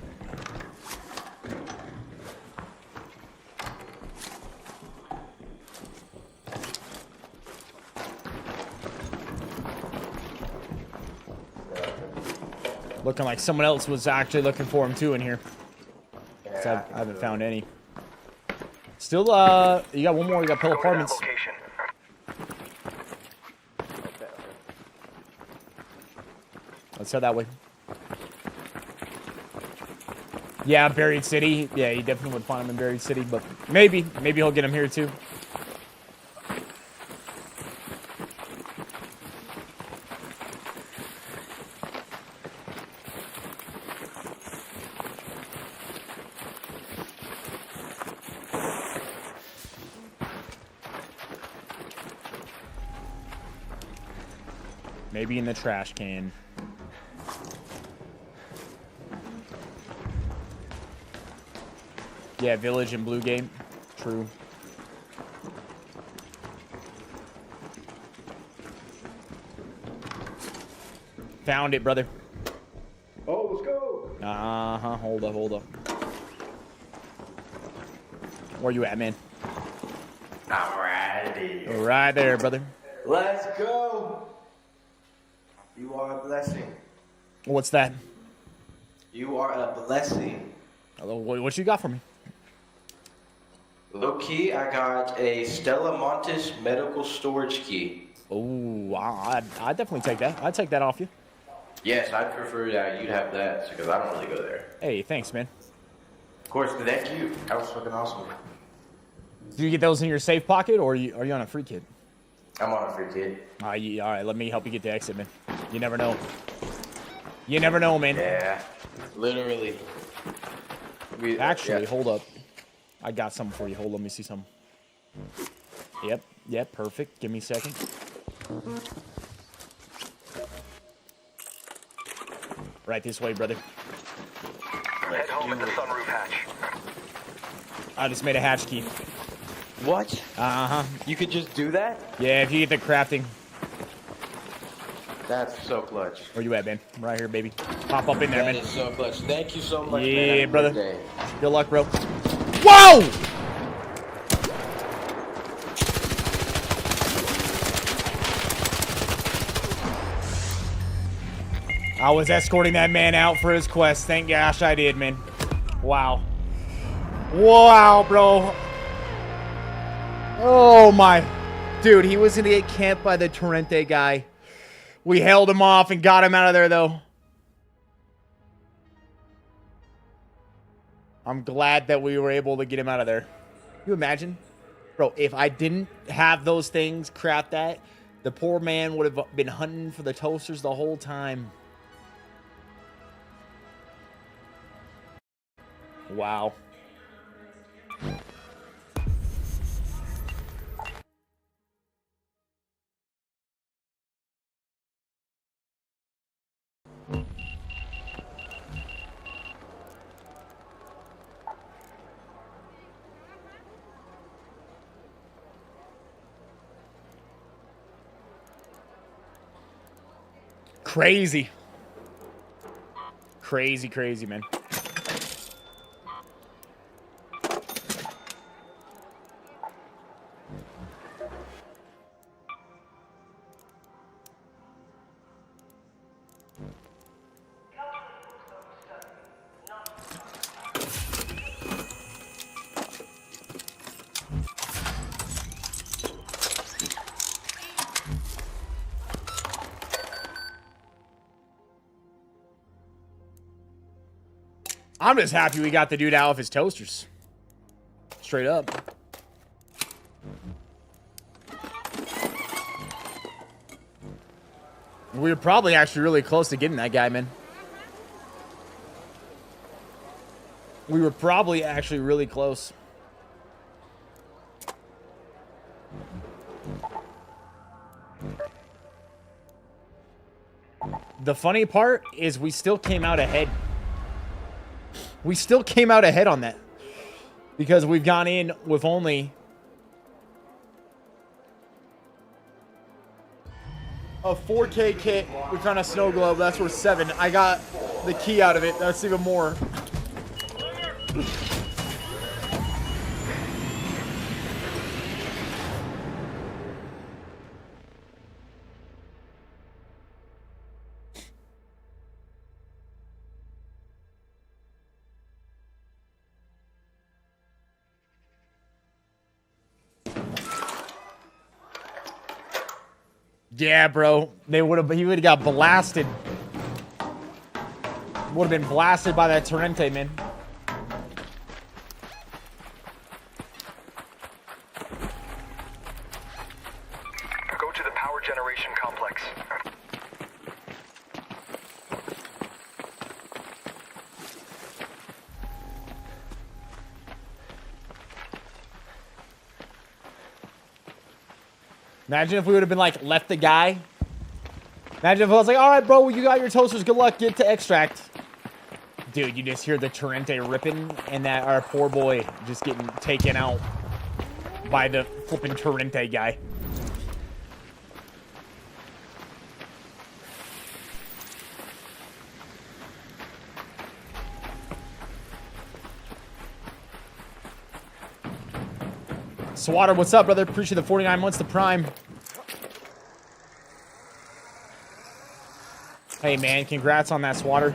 Looking like someone else was actually looking for him too in here. So I haven't found any. Still, you got one more. You got Pill Apartments. Let's head that way. Yeah, Buried City. Yeah, you definitely would find him in Buried City, but maybe he'll get him here too. Maybe in the trash can. Yeah, Village and Blue Game. True. Found it, brother. Oh, let's go. Uh-huh. Hold up. Where you at, man? Alrighty. Right there, brother. Let's go. You are a blessing. What's that? You are a blessing. Hello, what you got for me? Low key, I got a Stella Montes medical storage key. Oh, I'd definitely take that. I'd take that off you. Yes, I'd prefer that you'd have that because I don't really go there. Hey, thanks, man. Of course, thank you. That was fucking awesome. Do you get those in your safe pocket, or are you on a free kid? I'm on a free kid. All right, let me help you get the exit, man. You never know. You never know, man. Yeah, literally. Actually, hold up. I got something for you. Hold on, let me see something. Yep, perfect. Give me a second. Right this way, brother. Head home at the sunroof hatch. I just made a hatch key. What? Uh-huh. You could just do that? Yeah, if you get the crafting. That's so clutch. Where you at, man? Right here, baby. Pop up in there, man. That is so clutch. Thank you so much, yeah, man. brother. Good luck, bro. Whoa! I was escorting that man out for his quest. Thank gosh I did, man. Wow. Wow, bro. Oh, my. Dude, he was going to get camped by the Torrente guy. We held him off and got him out of there, though. I'm glad that we were able to get him out of there. Can you imagine? Bro, if I didn't have those things, crap that, the poor man would have been hunting for the toasters the whole time. Wow. Crazy. Crazy, man. I'm just happy we got the dude out of his toasters. Straight up. We were probably actually really close to getting that guy, man. We were probably actually really close. The funny part is we still came out ahead. We still came out ahead on that. Because we've gone in with only a 4K kit. We found a snow globe. That's worth 7. I got the key out of it. That's even more. Yeah, bro. He would have got blasted. Would have been blasted by that Torrente, man. Go to the power generation complex. Imagine if we would have been like, left the guy. Imagine if I was like, all right, bro, you got your toasters. Good luck. Get to extract. Dude, you just hear the Torrente ripping and that our poor boy just getting taken out by the flipping Torrente guy. Swatter, what's up, brother? Appreciate the 49 months to Prime. Hey, man, congrats on that, Swatter.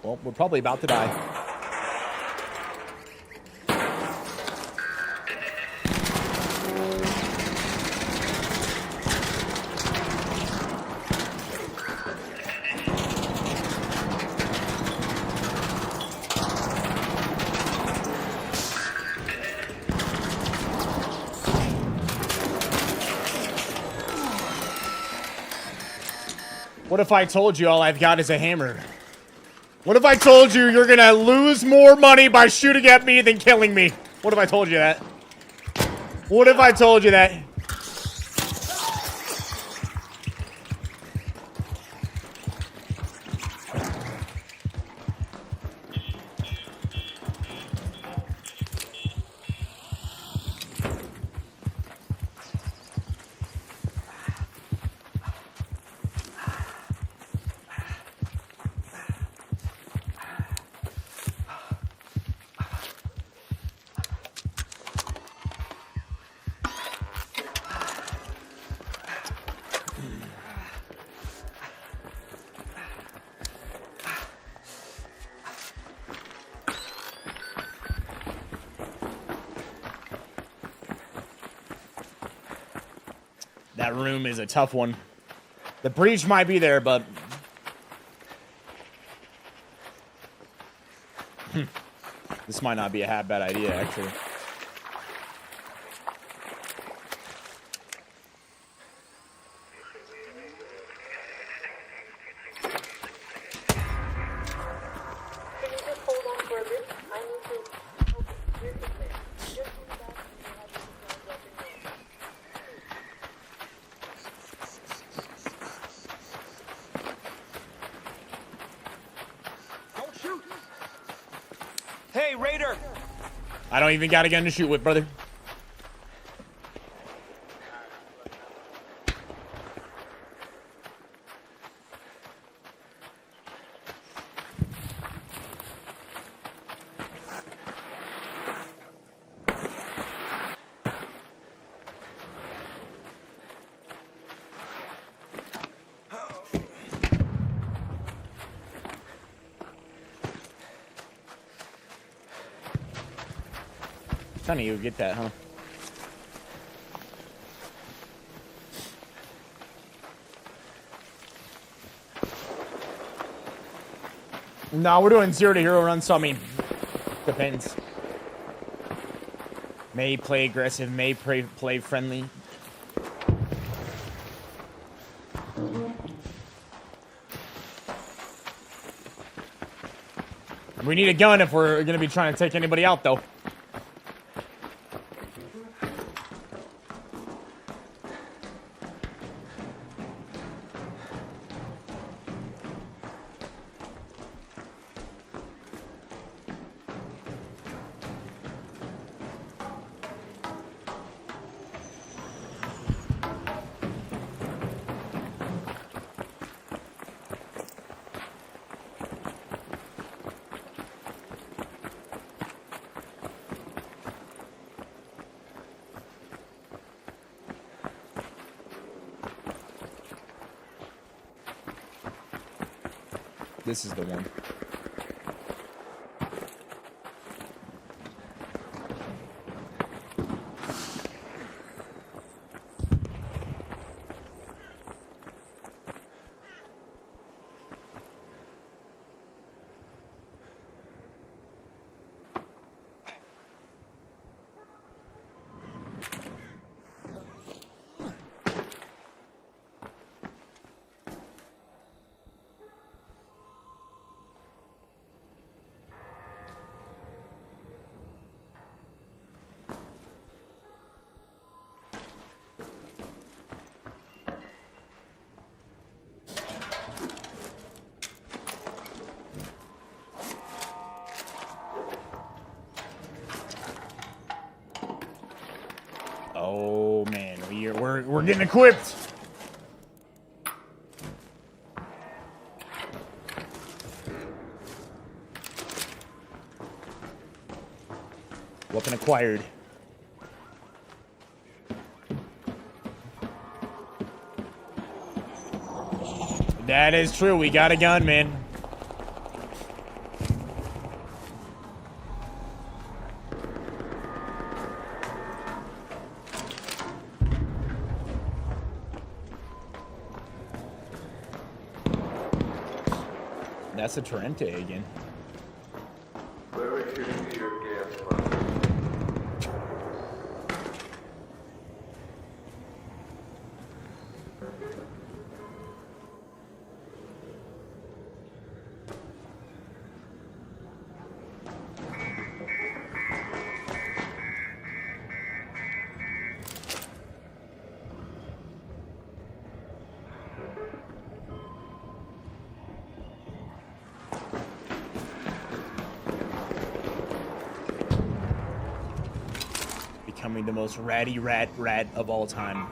Well, we're probably about to die. What if I told you all I've got is a hammer? What if I told you you're gonna lose more money by shooting at me than killing me? What if I told you that? What if I told you that? That room is a tough one. The breach might be there, but... this might not be a half bad idea, actually. Hey, Raider! I don't even got a gun to shoot with, brother. Funny you get that, huh? No, we're doing 0 to hero run, so I mean, depends. May play aggressive, may play friendly. We need a gun if we're gonna be trying to take anybody out, though. This is the one. Oh man, we're getting equipped. Weapon acquired. That is true. We got a gun, man. That's a Trente again. Where are we shooting to your gas from? Becoming the most ratty rat of all time.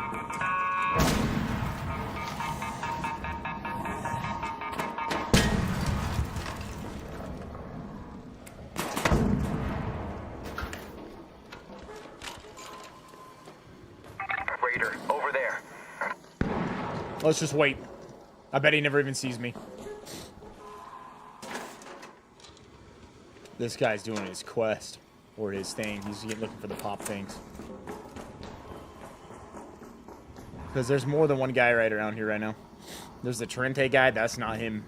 Raider, over there. Let's just wait. I bet he never even sees me. This guy's doing his quest. Or his thing. He's looking for the pop things. Because there's more than one guy right around here right now. There's the Trente guy. That's not him.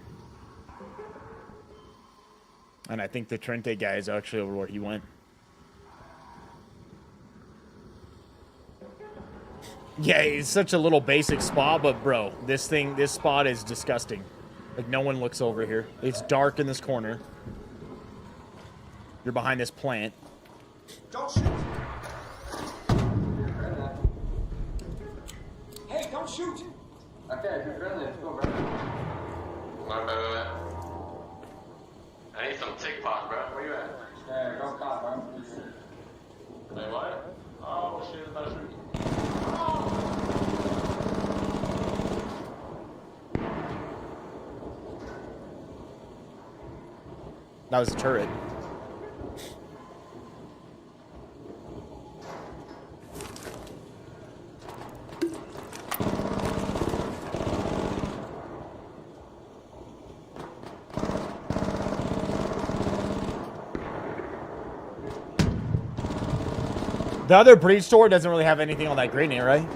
And I think the Trente guy is actually over where he went. Yeah, it's such a little basic spot, but bro, this spot is disgusting. Like, no one looks over here. It's dark in this corner. You're behind this plant. Don't shoot! Hey, don't shoot! Okay, if you're friendly, let's go, bro. My bad. I need some TikTok, bro. Where you at? Yeah, go cop, bro. Wait, what? Oh, shit, about to shoot. That was a turret. The other breed store doesn't really have anything all that great in it, right?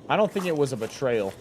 I don't think it was a betrayal.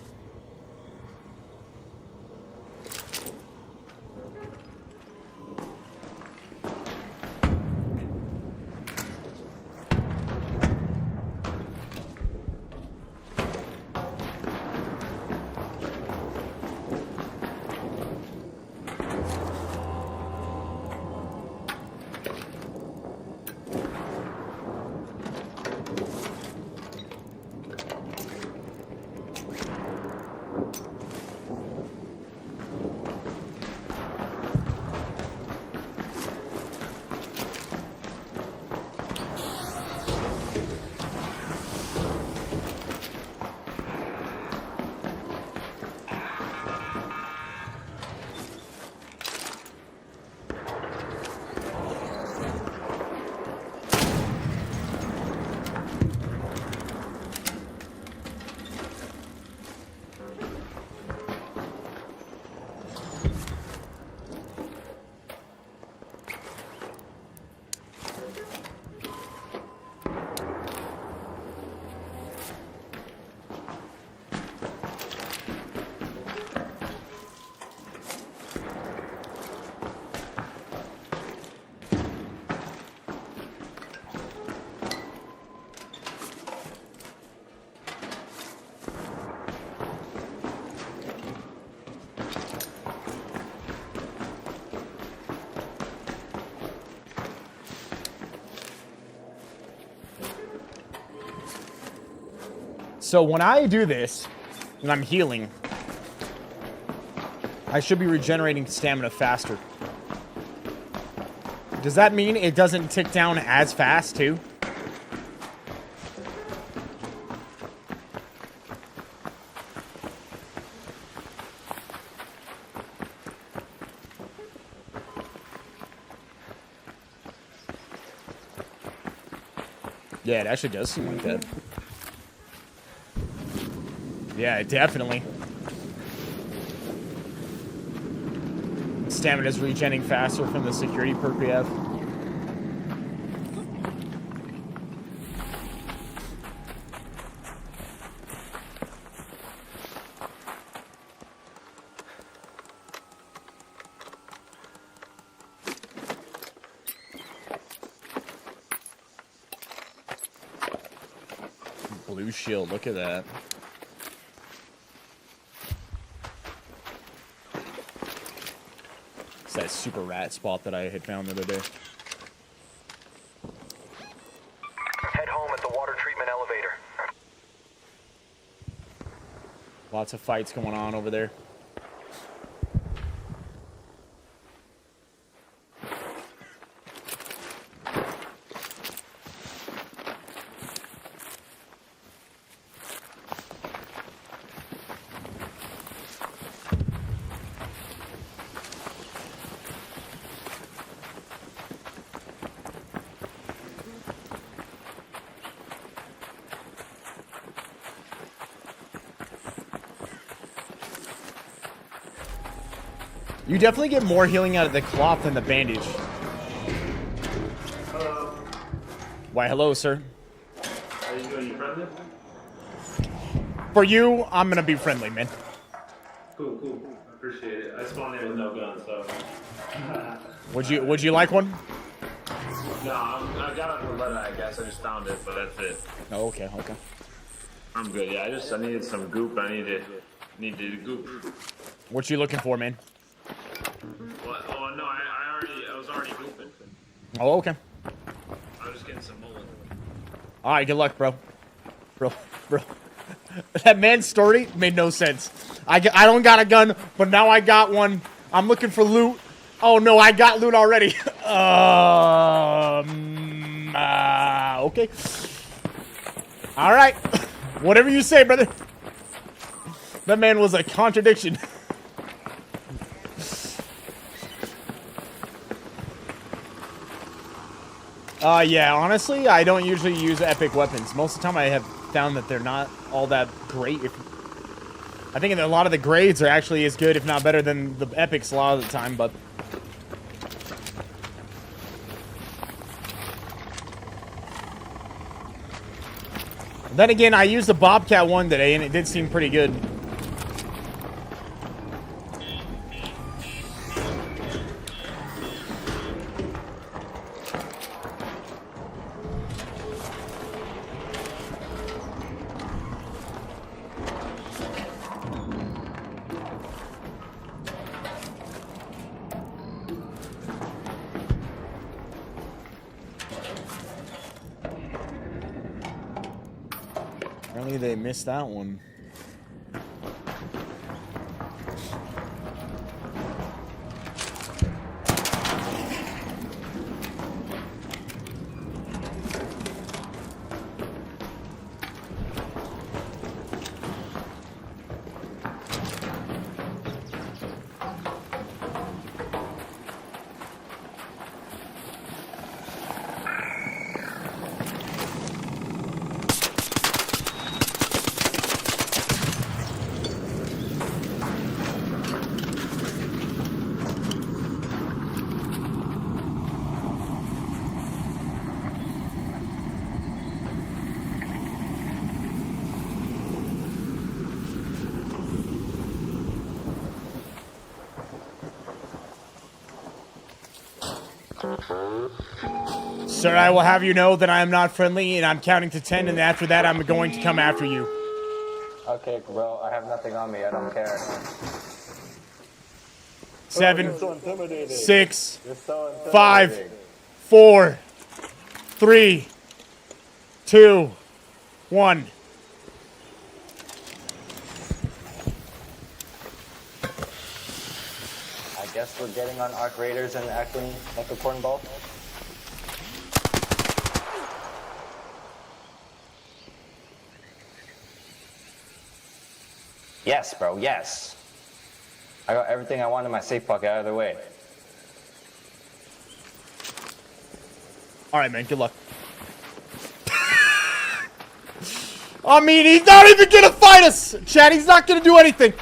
So when I do this, and I'm healing, I should be regenerating stamina faster. Does that mean it doesn't tick down as fast, too? Yeah, it actually does seem like that. Yeah, definitely. Stamina's regenerating faster from the security perk we have. Blue shield, look at that. It's that super rat spot that I had found the other day. Head home at the water treatment elevator. Lots of fights going on over there. You definitely get more healing out of the cloth than the bandage. Hello. Why, hello, sir. How you doing? You friendly? For you, I'm gonna be friendly, man. Cool, cool. I appreciate it. I spawned in with no gun, so. Would you like one? No, I got a Beretta, I guess. I just found it, but that's it. Oh, okay, okay. I'm good. Yeah, I needed some goop. I needed goop. What you looking for, man? What? Oh no, I was already gooping. Oh, okay. I was just getting some mullet. All right, good luck, bro. Bro. That man's story made no sense. I don't got a gun, but now I got one. I'm looking for loot. Oh no, I got loot already. Okay. All right. Whatever you say, brother. That man was a contradiction. Yeah, honestly, I don't usually use epic weapons. Most of the time I have found that they're not all that great. I think a lot of the grades are actually as good, if not better, than the epics a lot of the time, but... Then again, I used the Bobcat one today, and it did seem pretty good. Apparently they missed that one. Sir, I will have you know that I am not friendly, and I'm counting to 10, and after that, I'm going to come after you. Okay, bro, I have nothing on me. I don't care. 7, so 6, so 5, 4, 3, 2, 1. I guess we're getting on Arc Raiders and acting like a cornball. Yes, bro, yes. I got everything I want in my safe pocket out of the way. Alright, man, good luck. I mean, he's not even gonna fight us! Chad, he's not gonna do anything!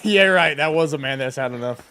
Yeah, right. That was a man that's had enough.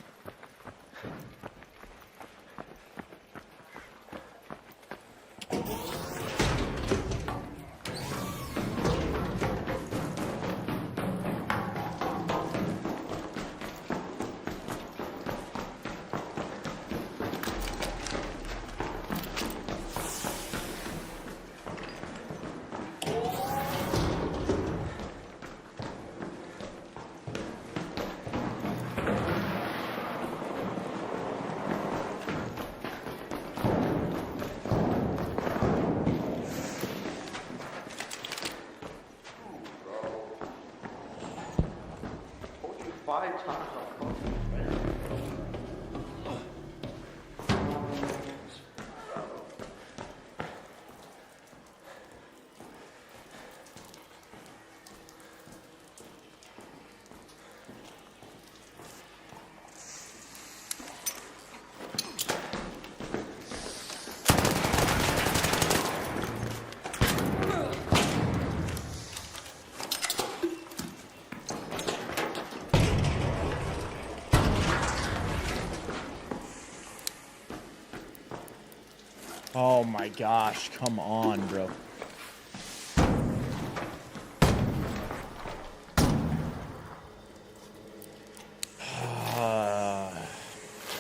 Oh my gosh, come on, bro.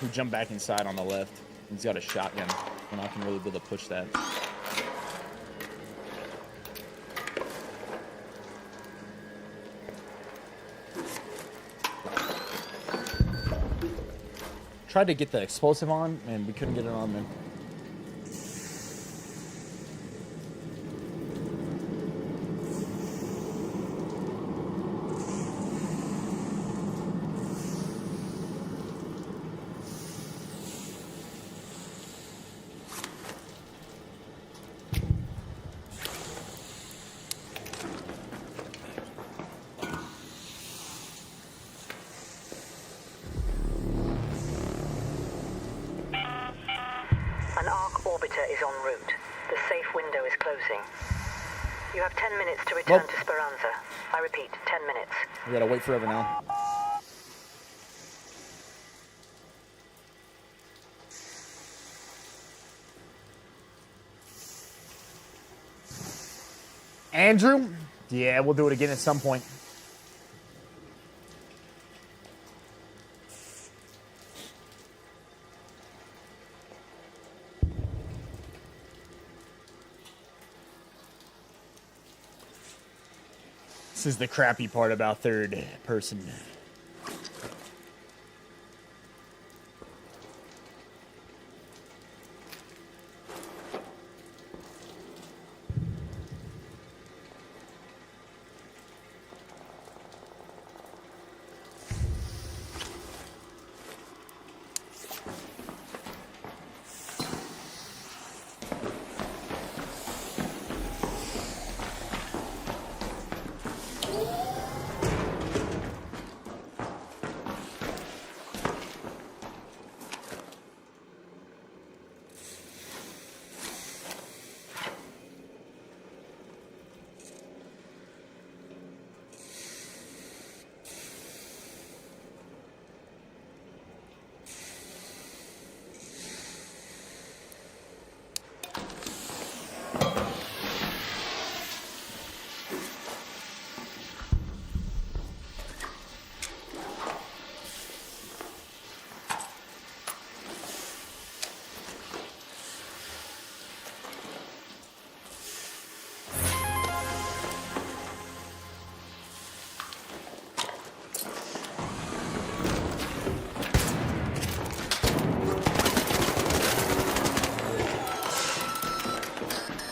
We jump back inside on the left. He's got a shotgun. We're not gonna really be able to push that. Tried to get the explosive on, and we couldn't get it on, man. An arc orbiter is en route. The safe window is closing. You have 10 minutes to return to Speranza. I repeat, 10 minutes. We gotta wait forever now. Andrew? Yeah, we'll do it again at some point. This is the crappy part about third person.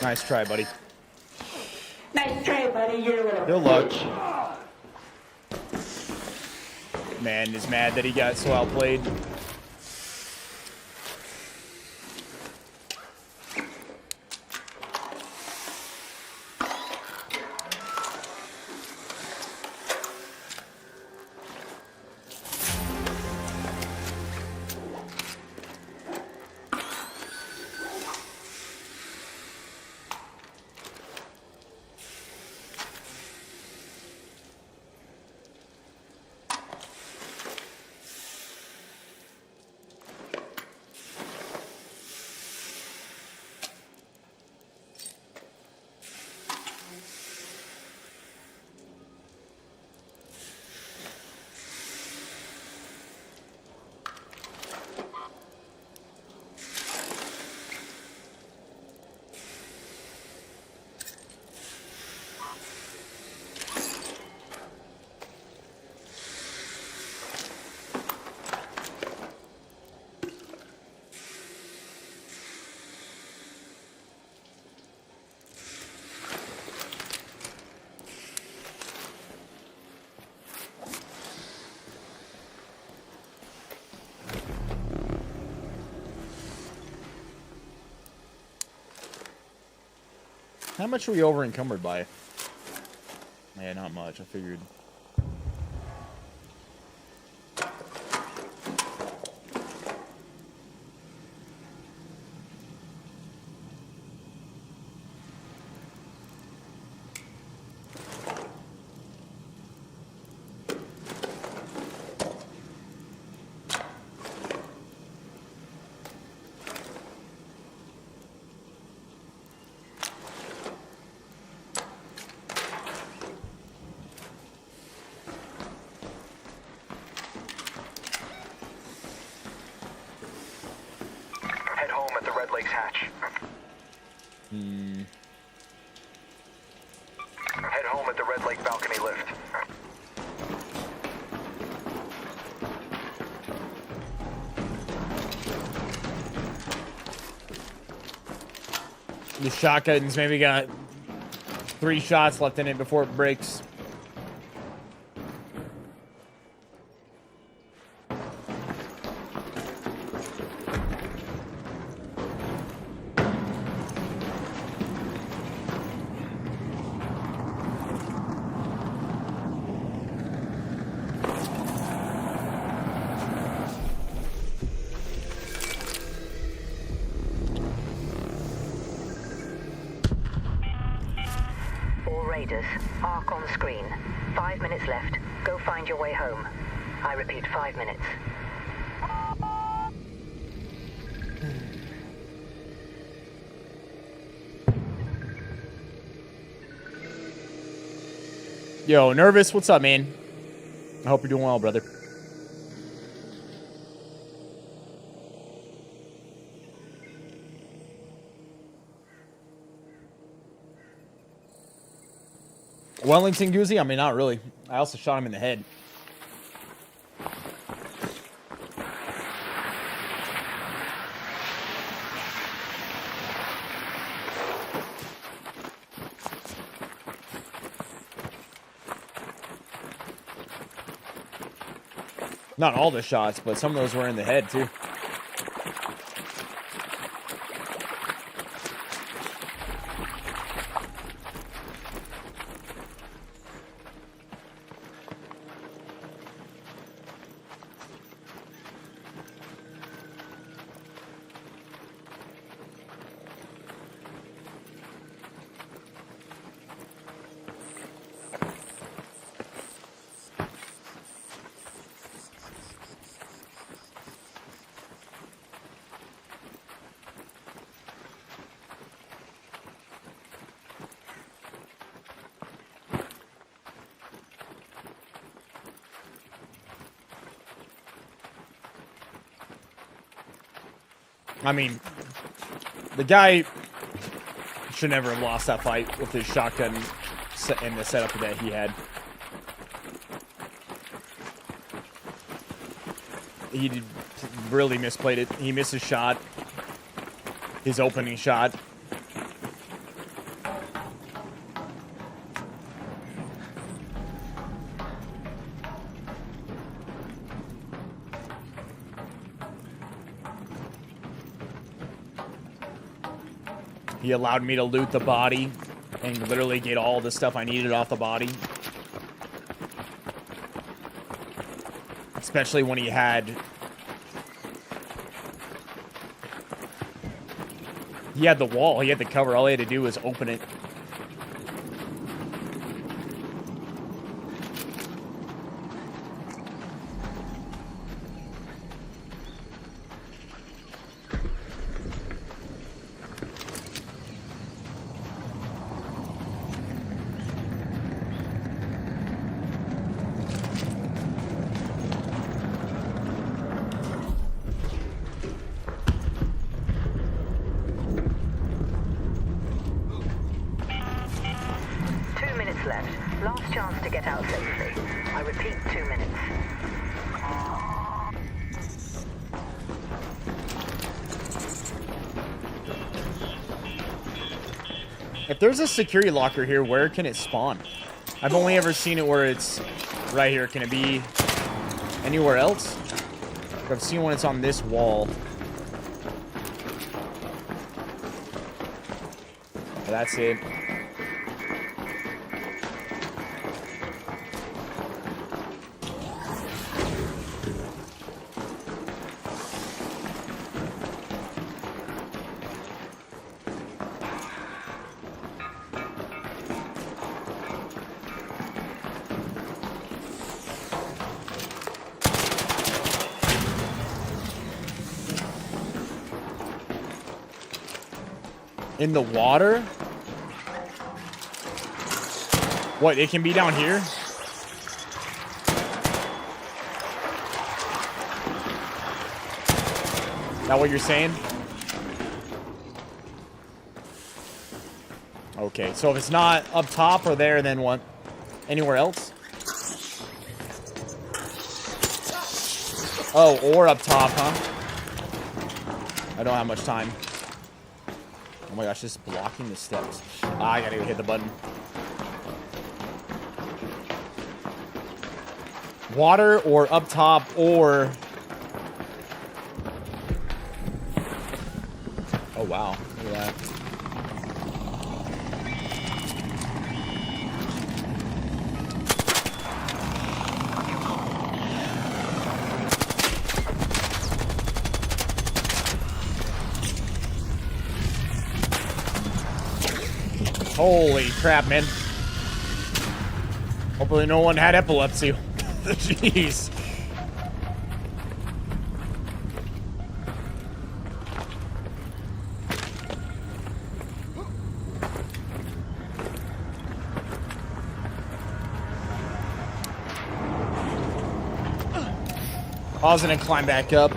Nice try, buddy. Nice try, buddy. You're a little. Good luck. Man is mad that he got so outplayed. How much are we over encumbered by? Yeah, not much. I figured. Head home at the Red Lake balcony lift. The shotgun's maybe got 3 shots left in it before it breaks. Raiders, arc on screen. 5 minutes left. Go find your way home. I repeat, 5 minutes. Yo, Nervous, what's up, man? I hope you're doing well, brother. Wellington Goozy? I mean, not really. I also shot him in the head. Not all the shots, but some of those were in the head, too. I mean, the guy should never have lost that fight with his shotgun and the setup that he had. He really misplayed it. He missed his shot, his opening shot. He allowed me to loot the body and literally get all the stuff I needed off the body. Especially when he had... He had the wall. He had the cover. All he had to do was open it. Last chance to get out safely. I repeat, 2 minutes. If there's a security locker here, where can it spawn? I've only ever seen it where it's right here. Can it be anywhere else? I've seen when it's on this wall. That's it. In the water? What, it can be down here? Is that what you're saying? Okay, so if it's not up top or there, then what? Anywhere else? Oh, or up top, huh? I don't have much time. Oh my gosh, this is blocking the steps. Ah, I gotta go hit the button. Water or up top or... Oh wow, look at that. Holy crap, man. Hopefully no one had epilepsy. Jeez. Pause and climb back up.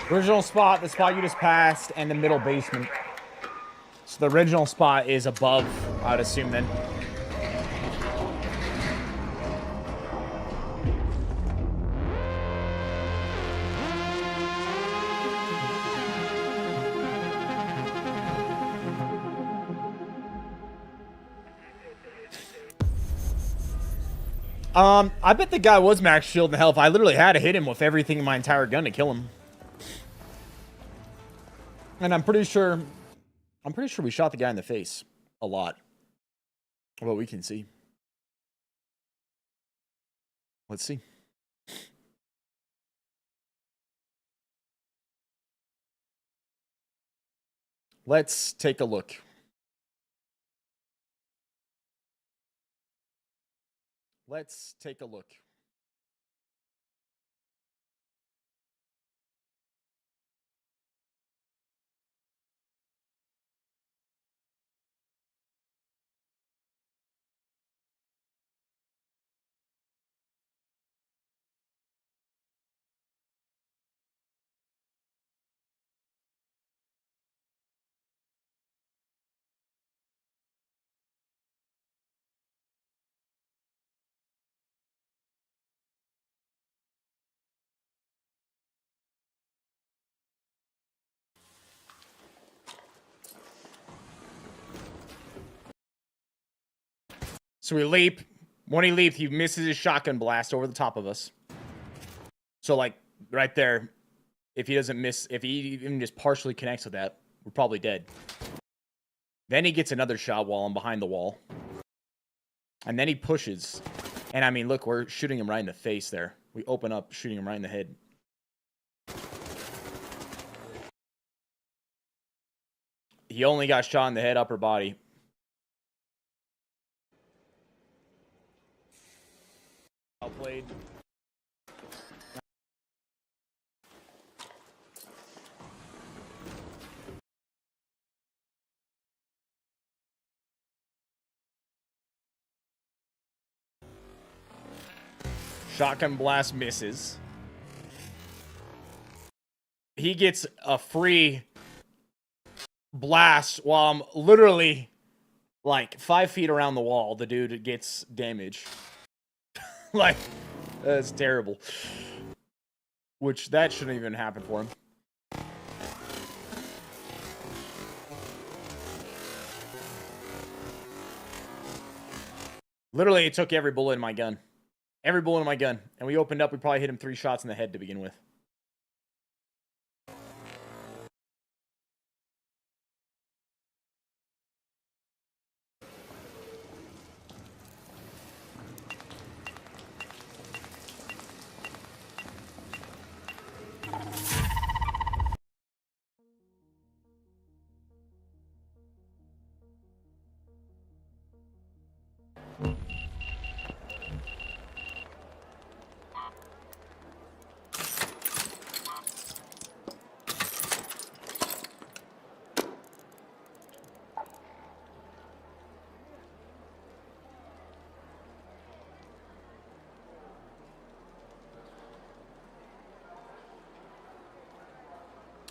Original spot, the spot you just passed, and the middle basement. So the original spot is above, I would assume then. I bet the guy was max shield and health. I literally had to hit him with everything in my entire gun to kill him. And I'm pretty sure we shot the guy in the face a lot. Well, we can see. Let's see. Let's take a look. Let's take a look. So we leap. When he leaps, he misses his shotgun blast over the top of us. So, like, right there, if he doesn't miss, if he even just partially connects with that, we're probably dead. Then he gets another shot while I'm behind the wall. And then he pushes. And, I mean, look, we're shooting him right in the face there. We open up, shooting him right in the head. He only got shot in the head, upper body. Outplayed. Shotgun blast misses. He gets a free blast while I'm literally like 5 feet around the wall. The dude gets damage. Like, that's terrible. Which, that shouldn't even happen for him. Literally, it took every bullet in my gun. Every bullet in my gun. And we opened up, we probably hit him 3 shots in the head to begin with.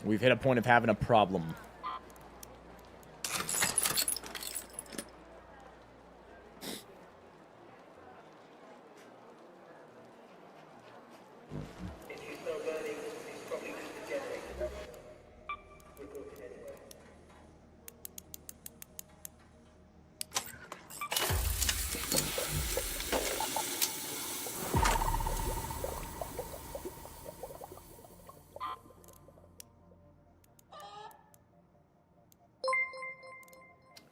We've hit a point of having a problem.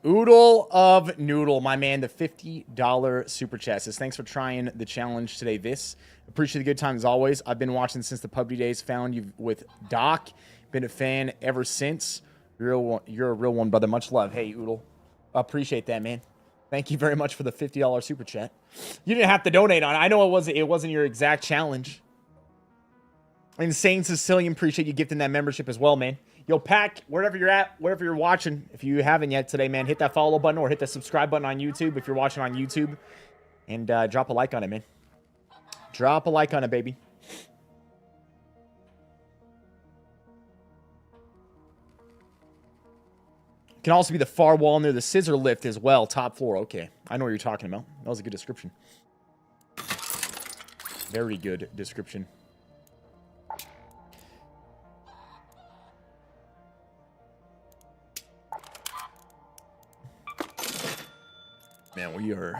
Oodle of Noodle, my man, the $50 super chat says, thanks for trying the challenge today, Viss. Appreciate the good time as always. I've been watching since the PUBG days. Found you with Doc. Been a fan ever since. You're a real one, brother. Much love. Hey, Oodle. Appreciate that, man. Thank you very much for the $50 super chat. You didn't have to donate on it. I know it wasn't your exact challenge. Insane Sicilian, appreciate you gifting that membership as well, man. Yo, Pack, wherever you're at, wherever you're watching, if you haven't yet today, man, hit that follow button or hit the subscribe button on YouTube if you're watching on YouTube. And drop a like on it, man. Drop a like on it, baby. Can also be the far wall near the scissor lift as well. Top floor. Okay. I know what you're talking about. That was a good description. Very good description. Man, we are...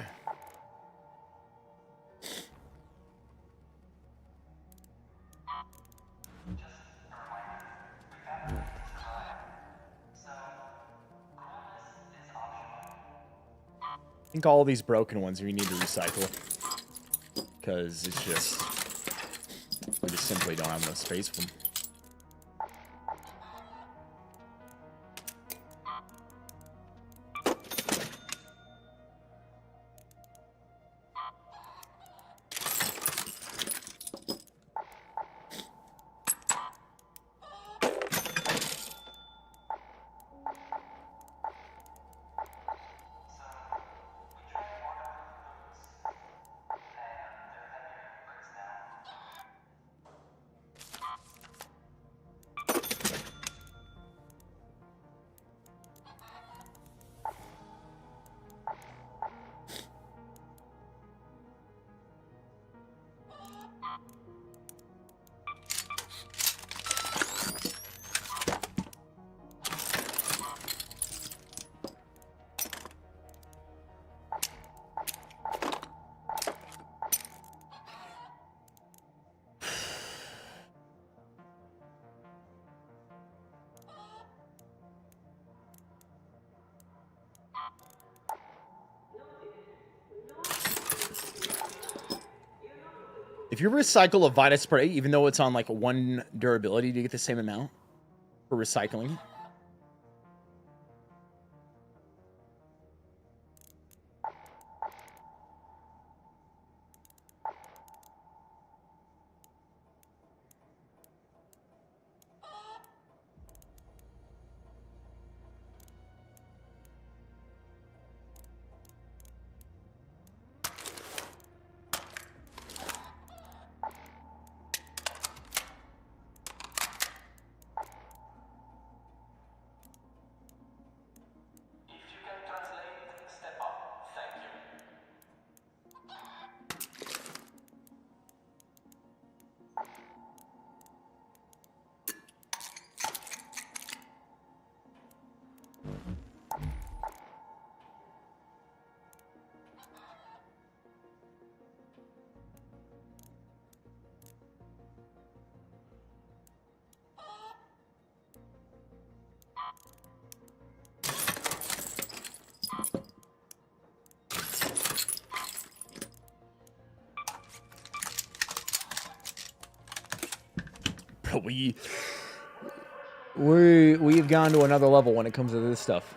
I think all these broken ones we need to recycle. Because it's just... we just simply don't have enough space for them. If you recycle a Vita spray, even though it's on like one durability, do you get the same amount for recycling? But we've gone to another level when it comes to this stuff.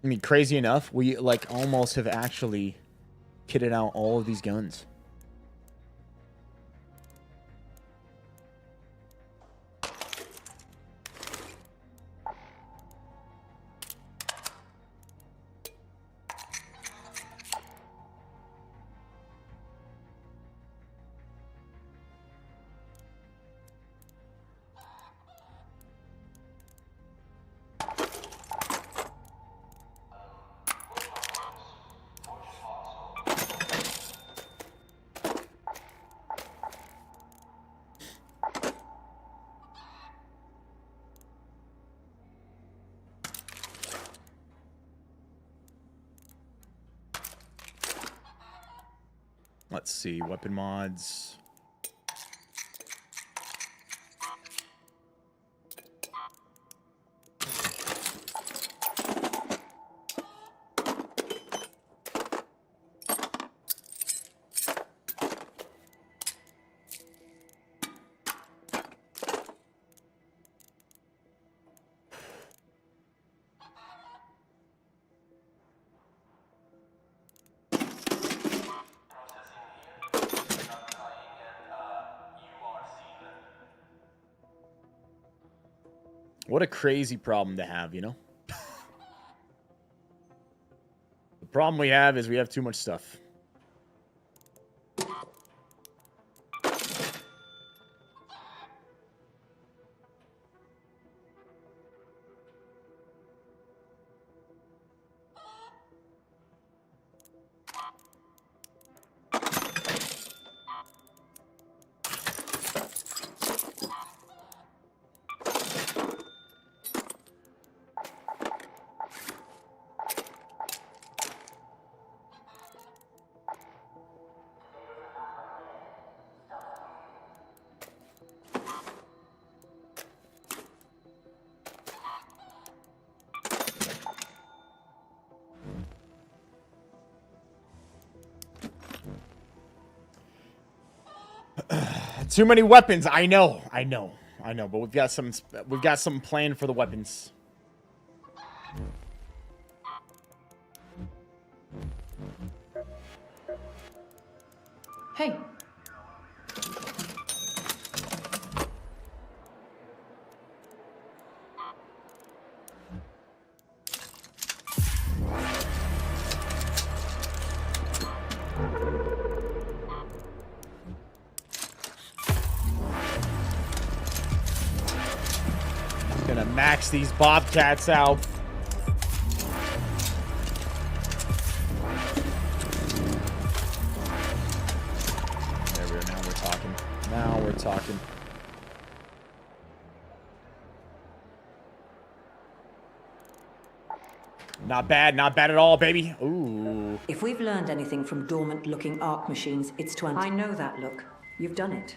I mean, crazy enough, we like almost have actually kitted out all of these guns. Let's see, weapon mods. What a crazy problem to have, you know? The problem we have is we have too much stuff. Too many weapons. I know. But we've got some plan for the weapons. Hey. Gonna max these bobcats out. There we go. Now we're talking. Now we're talking. Not bad. Not bad at all, baby. Ooh. If we've learned anything from dormant-looking arc machines, it's to... I know that look. You've done it.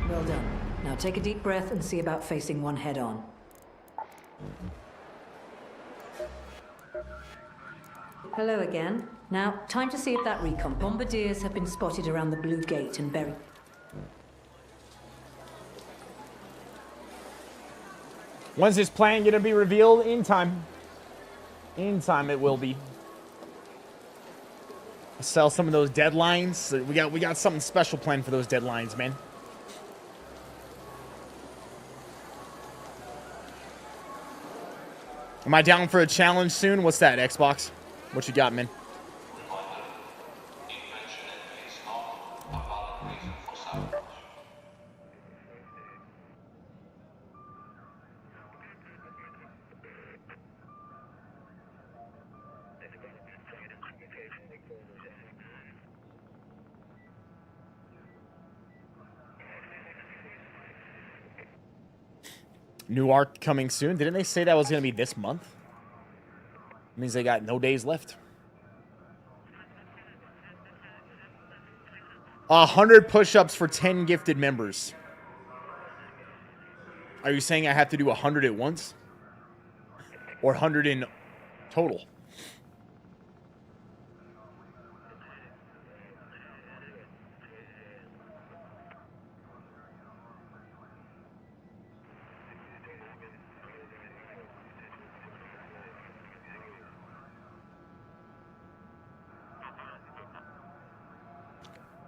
Well done. Now take a deep breath and see about facing one head on. Hello again. Now, time to see if that recon... Bombardiers have been spotted around the Blue Gate and buried... When's this plan gonna be revealed? In time. In time it will be. Sell some of those deadlines. We got something special planned for those deadlines, man. Am I down for a challenge soon? What's that, Xbox? What you got, man? New arc coming soon. Didn't they say that was going to be this month? It means they got no days left. 100 push-ups for 10 gifted members. Are you saying I have to do 100 at once? Or 100 in total?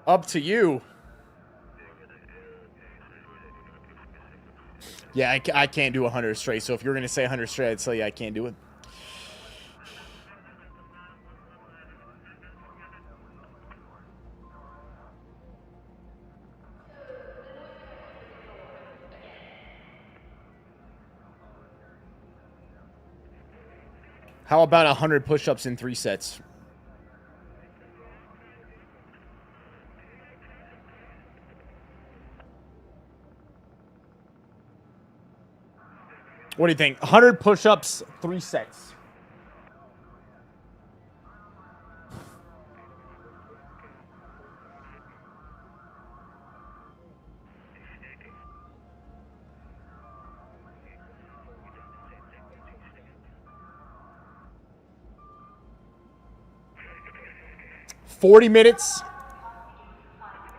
Up to you. Yeah, I can't do 100 straight. So if you're going to say 100 straight, I'd tell you I can't do it. How about 100 push-ups in 3 sets? What do you think? 100 push-ups, 3 sets. 40 minutes.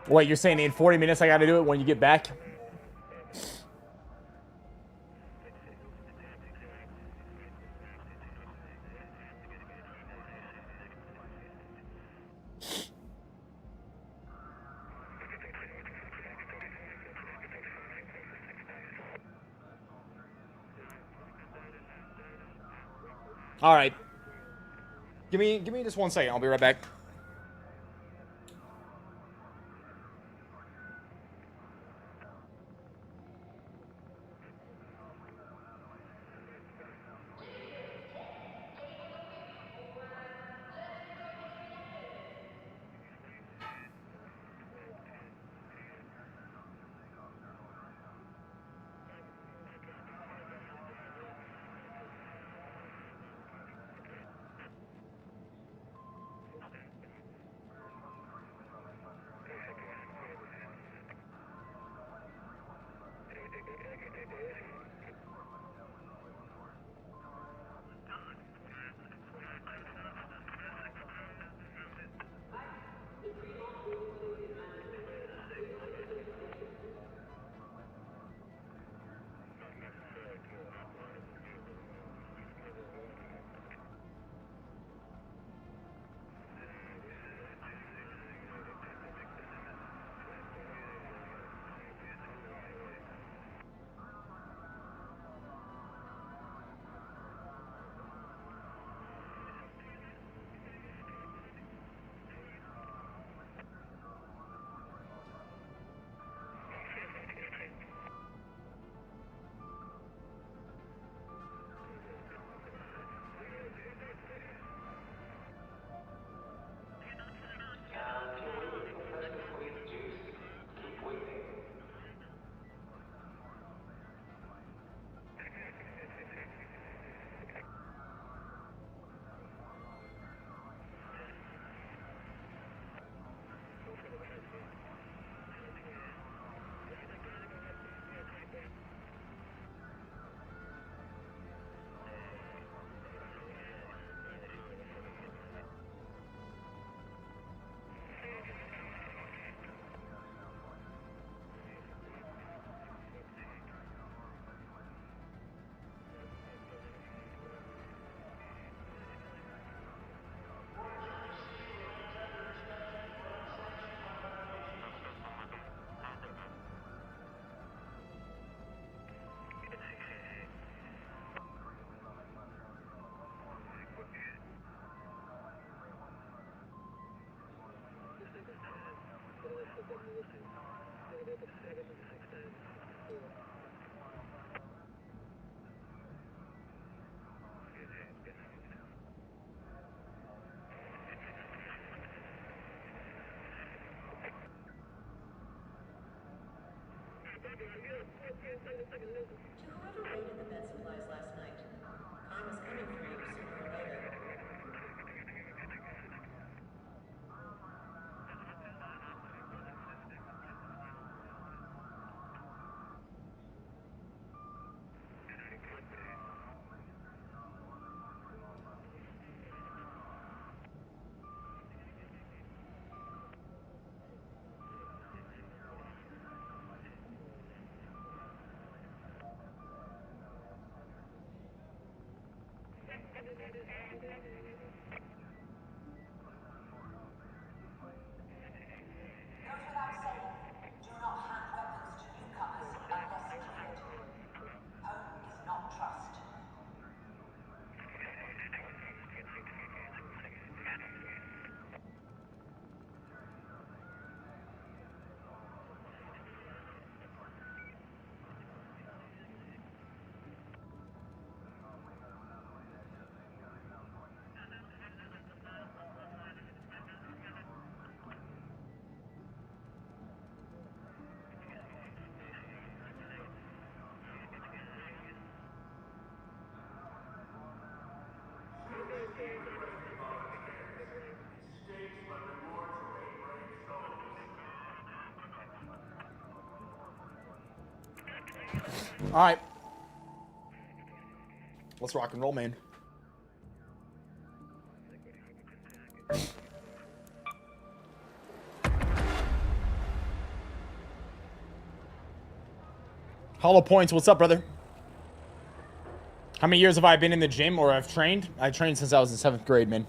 Wait, you're saying in 40 minutes I got to do it when you get back? All right. Give me just 1 second. I'll be right back. To whoever raided the med supplies last night, karma's coming for you sooner or later. All right. Let's rock and roll, man. Hollow Points, what's up, brother? How many years have I been in the gym or have trained? I trained since I was in 7th grade, man.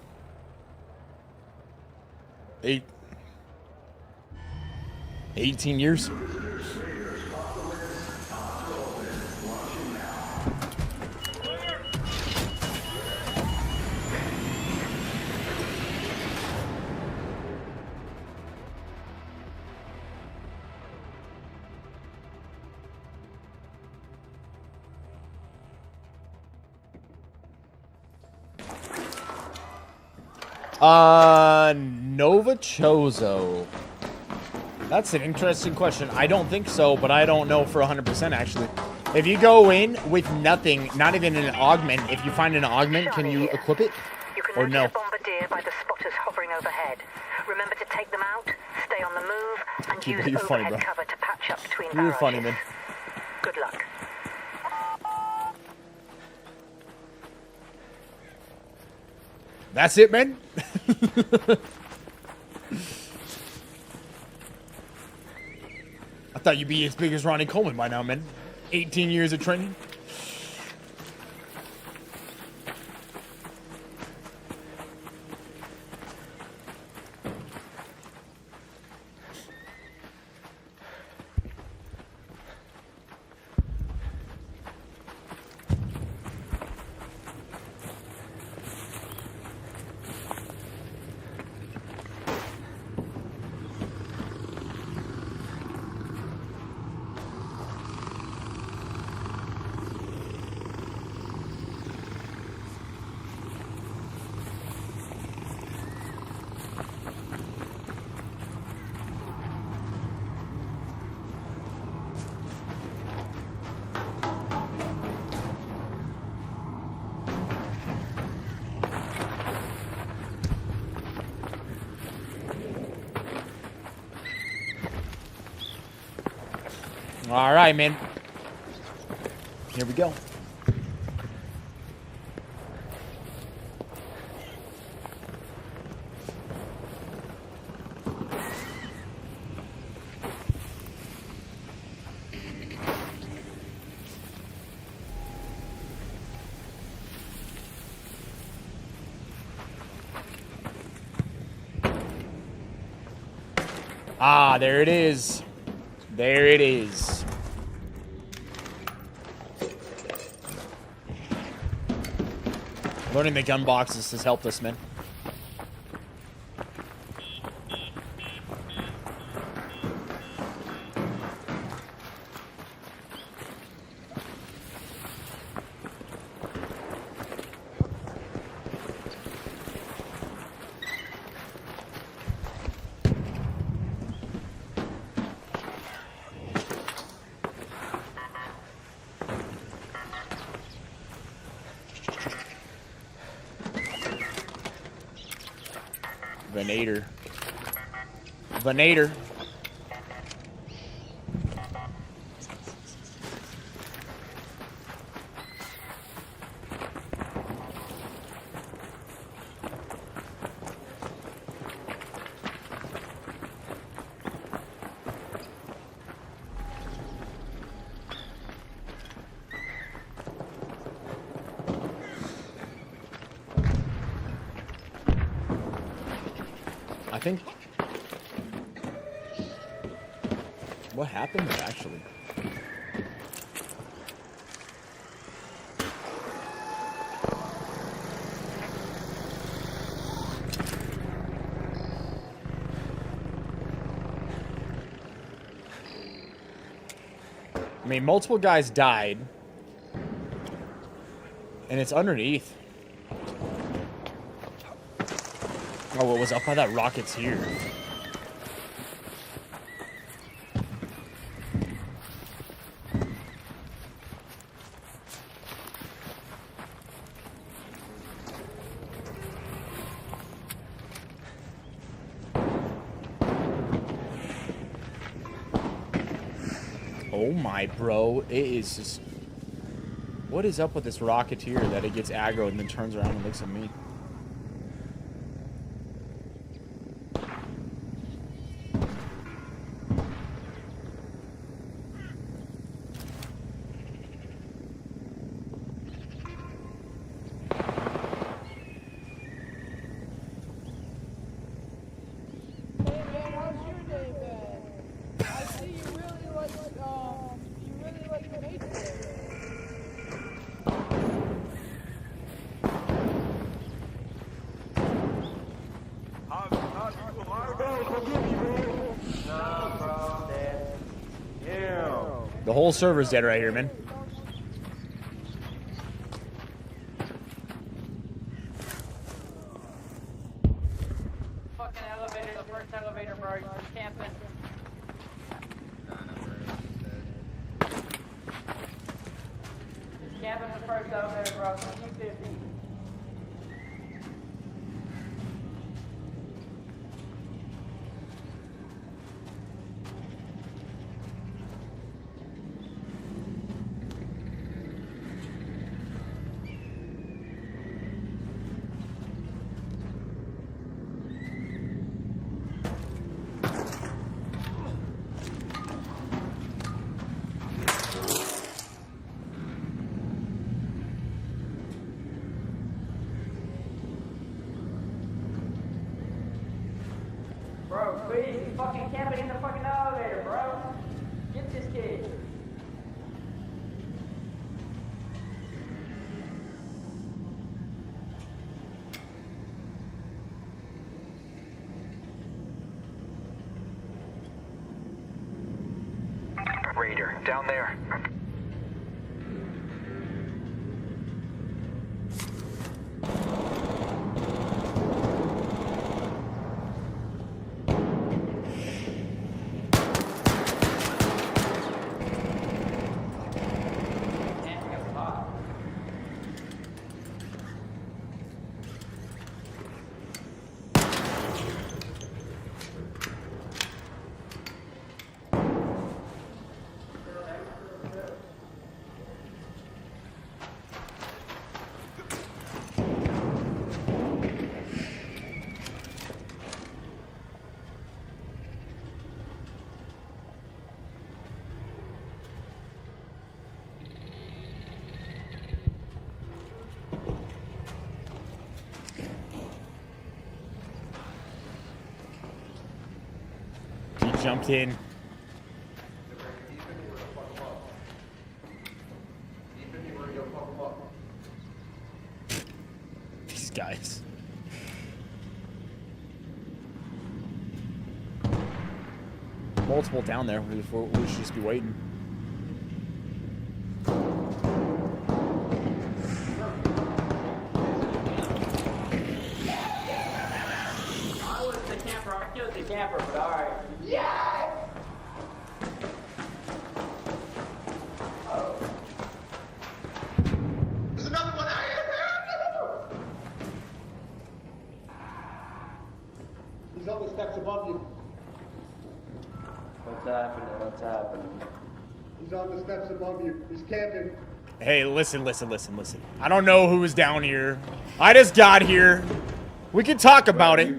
18 years. Nova Chozo. That's an interesting question. I don't think so, but I don't know for 100% actually. If you go in with nothing, not even an augment, if you find an augment, can you equip it? You can or no? notice a bombardier by the spotters hovering overhead. Remember to take them out, stay on the move, and use You're funny, overhead bro. cover to patch up between You're barrages. funny, man. Good luck. That's it, man. I thought you'd be as big as Ronnie Coleman by now, man. 18 years of training. All right, man. Here we go. Ah, there it is. There it is. Learning the gun boxes has helped us, man. Venator. Venator. I think... What happened there, actually? I mean, multiple guys died. And it's underneath. Oh, it was up by that rocket's here. Oh my, bro. It is just... What is up with this Rocketeer that it gets aggroed and then turns around and looks at me? The whole server's dead right here, man. Fucking elevator, the first elevator, bro. You're camping. He's camping the first elevator, bro. 250. Bro, please, he's fucking camping in the fucking elevator, bro. Get this kid. Raider, down there. He jumped in. These guys. Multiple down there. We should just be waiting. I was the camper. I killed the camper, but alright. Yeah! There's another one out here. He's on the steps above you. What's happening? What's happening? He's on the steps above you. He's camping. Hey, listen. I don't know who was down here. I just got here. We can talk about it.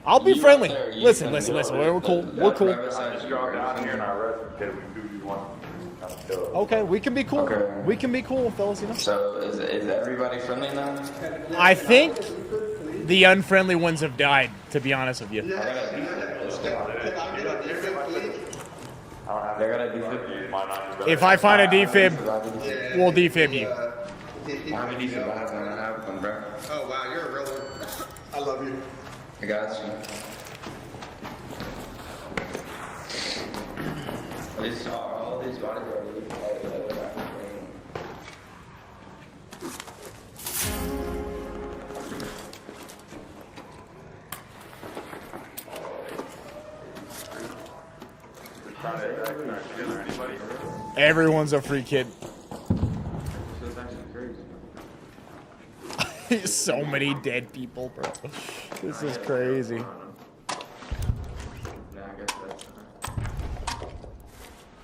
I'll be friendly. Listen. We're cool. We're cool. Just drop down here in our rescue kit. We do you want. Okay, we can be cool. Okay. We can be cool, fellas, you know? So, is everybody friendly now? I think the unfriendly ones have died, to be honest with you. They're gonna defib. If I find a defib, we'll defib you. How many defib I have one, bro? Oh wow, you're a real one. I love you. I got you. All these bodies are really Everyone's a free kid. So many dead people, bro. This is crazy.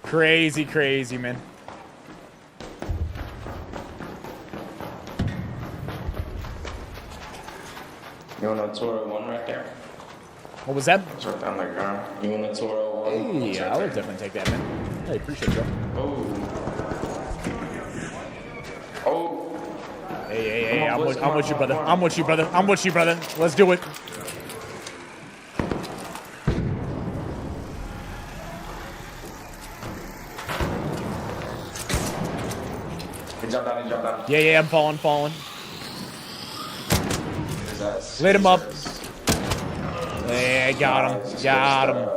Crazy, man. You want a Toro 1 right there? What was that? It's right down the ground. You want a Toro 1? Hey, I would definitely take that, man. Hey, appreciate it, bro. Hey, I'm with you, brother. I'm with you, brother. Let's do it. He jumped down. Yeah, I'm falling. Lit him up. Yeah, got him.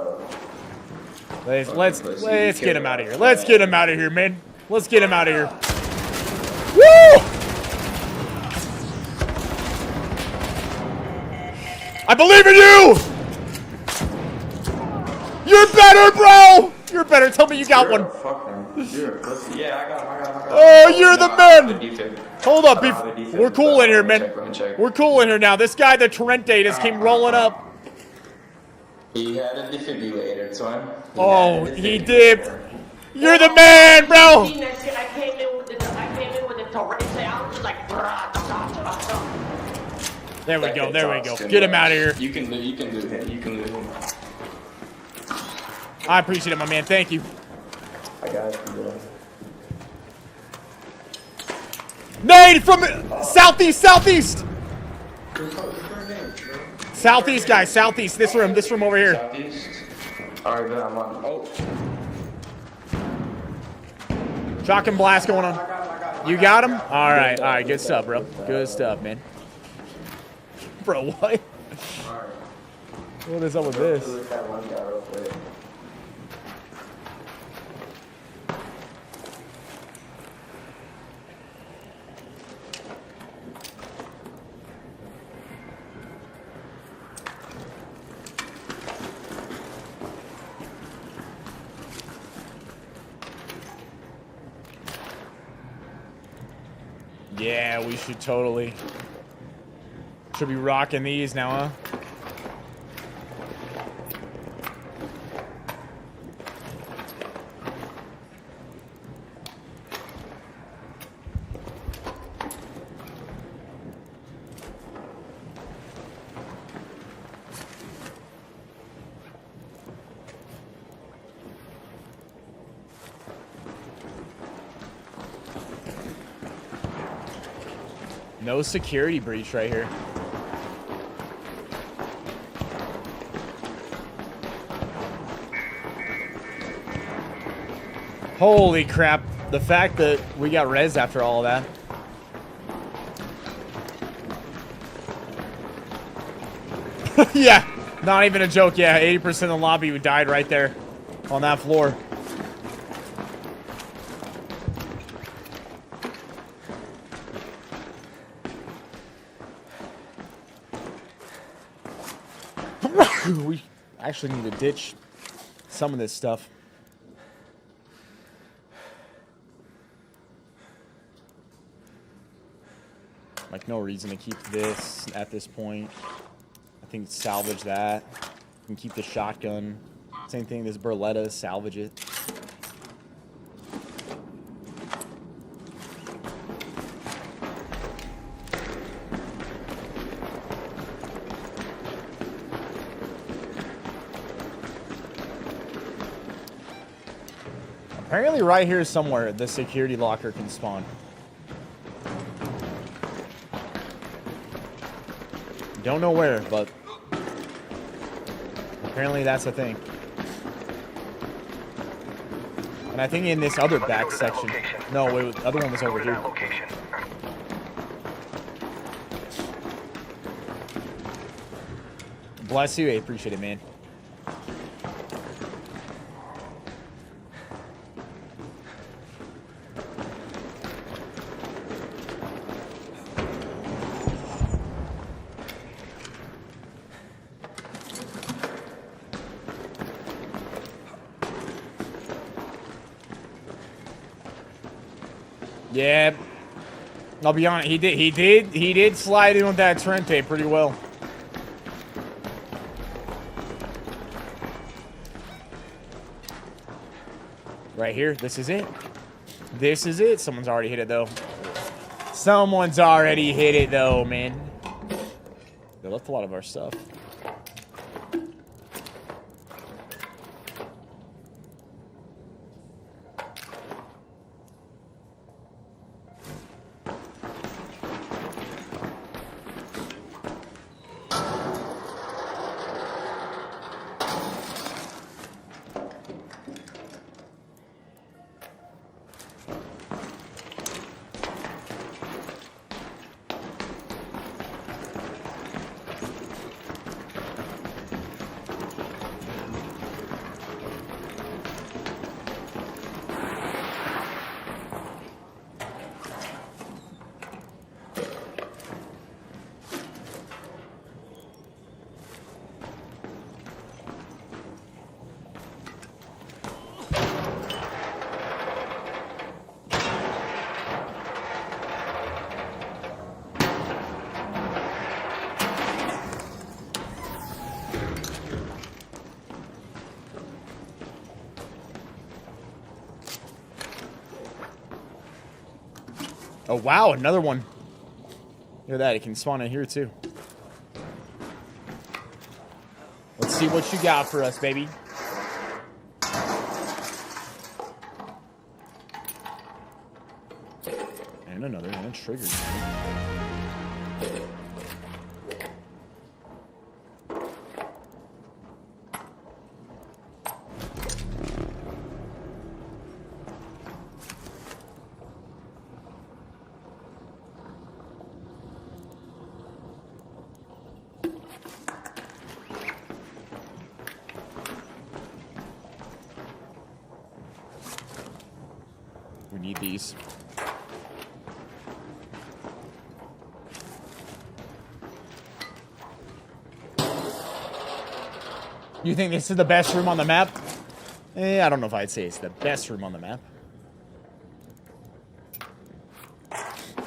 Let's get him out of here. Let's get him out of here, man. Let's get him out of here. Woo! I believe in you! You're better, bro! You're better. Tell me you got one. Yeah, I got him. Oh, you're the man! Hold up, we're cool in here, man. We're cool in here now. This guy, the Torrente, just came rolling up. He had a defibrillator, son. Oh, he did. You're the man, bro! I came in with the Torrente. I was like, There we go, there we go. Get him out of here. You can loot him. You can loot him. I appreciate it, my man. Thank you. I got you, bro. Nade from southeast! Southeast, guys, southeast. This room over here. Southeast. Alright, then I'm on. Oh. Shock and blast going on. You got him? Alright, good stuff, bro. Good stuff, man. Bro, what? What is up with this? Yeah, we should be rocking these now, huh? No security breach right here. Holy crap. The fact that we got res after all of that. Yeah, not even a joke. Yeah, 80% of the lobby who died right there on that floor. We actually need to ditch some of this stuff. Like, no reason to keep this at this point. I think salvage that. You can keep the shotgun. Same thing, this Berletta, salvage it. Apparently right here somewhere, the security locker can spawn. Don't know where, but apparently that's a thing. And I think in this other back section. No, wait, the other one was over here. Bless you, I appreciate it, man. Yeah, I'll be honest. He did slide in with that Trente pretty well. Right here. This is it. This is it. Someone's already hit it though. Someone's already hit it though, man. They left a lot of our stuff. Oh, wow, another one. Look at that. It can spawn in here, too. Let's see what you got for us, baby. And another, and a trigger. We need these. You think this is the best room on the map? I don't know if I'd say it's the best room on the map.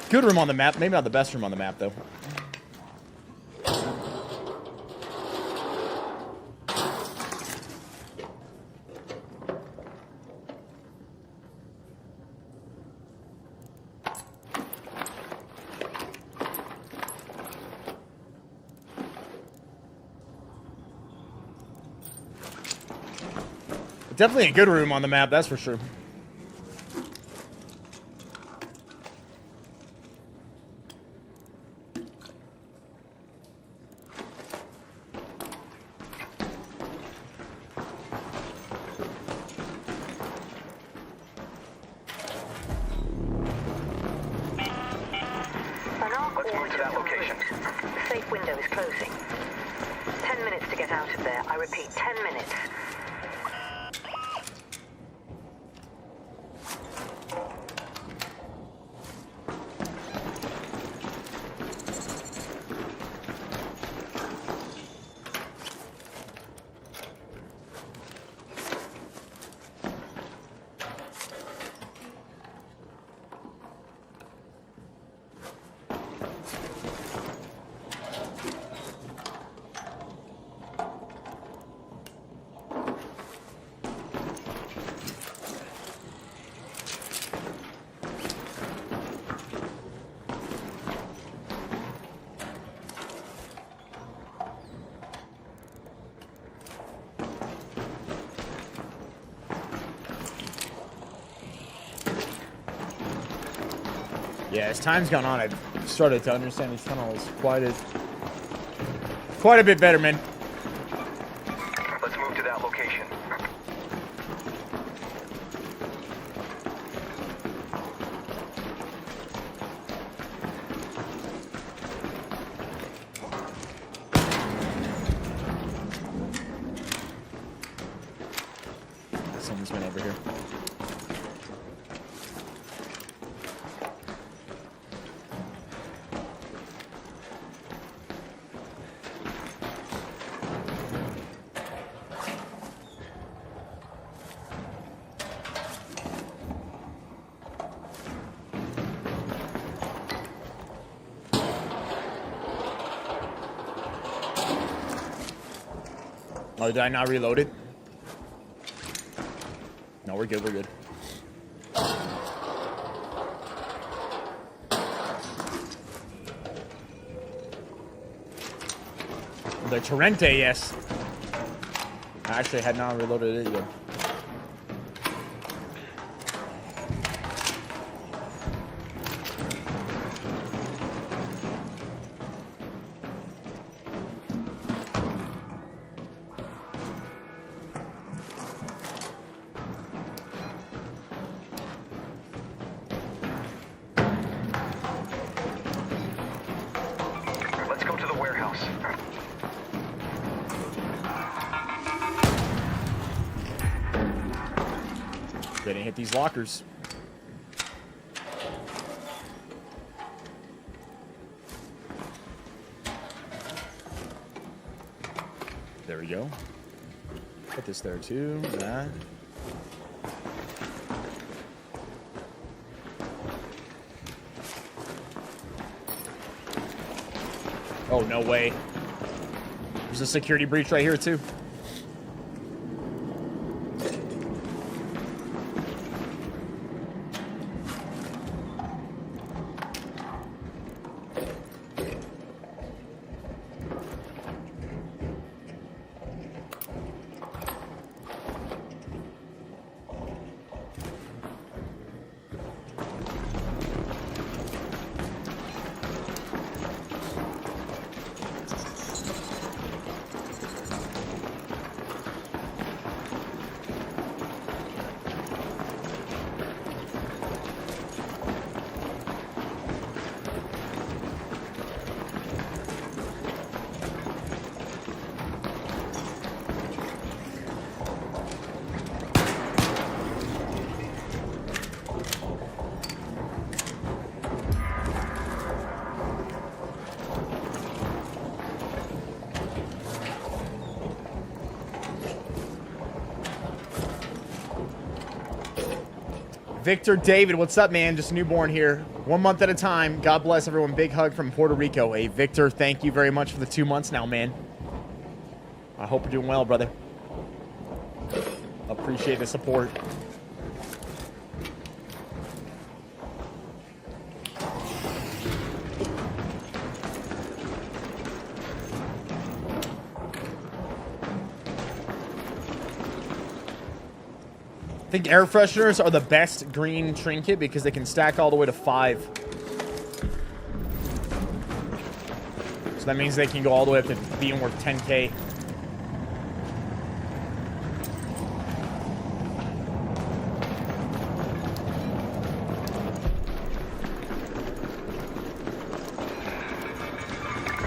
Good room on the map. Maybe not the best room on the map, though. Definitely a good room on the map, that's for sure. Let's move to that location. The safe window is closing. 10 minutes to get out of there. I repeat, 10 minutes. Yeah, as time's gone on, I've started to understand these tunnels quite a bit better, man. Let's move to that location. Someone's been over here. Oh, did I not reload it? No, we're good, we're good. The Torrente, yes. I actually had not reloaded it yet. Let's go to the warehouse. Didn't hit these lockers. There we go. Put this there too. That. Oh, no way. There's a security breach right here too. Victor David, what's up, man? Just newborn here. 1 month at a time. God bless everyone. Big hug from Puerto Rico. Hey, Victor, thank you very much for the 2 months now, man. I hope you're doing well, brother. Appreciate the support. I think air fresheners are the best green trinket because they can stack all the way to 5. So that means they can go all the way up to being worth 10K.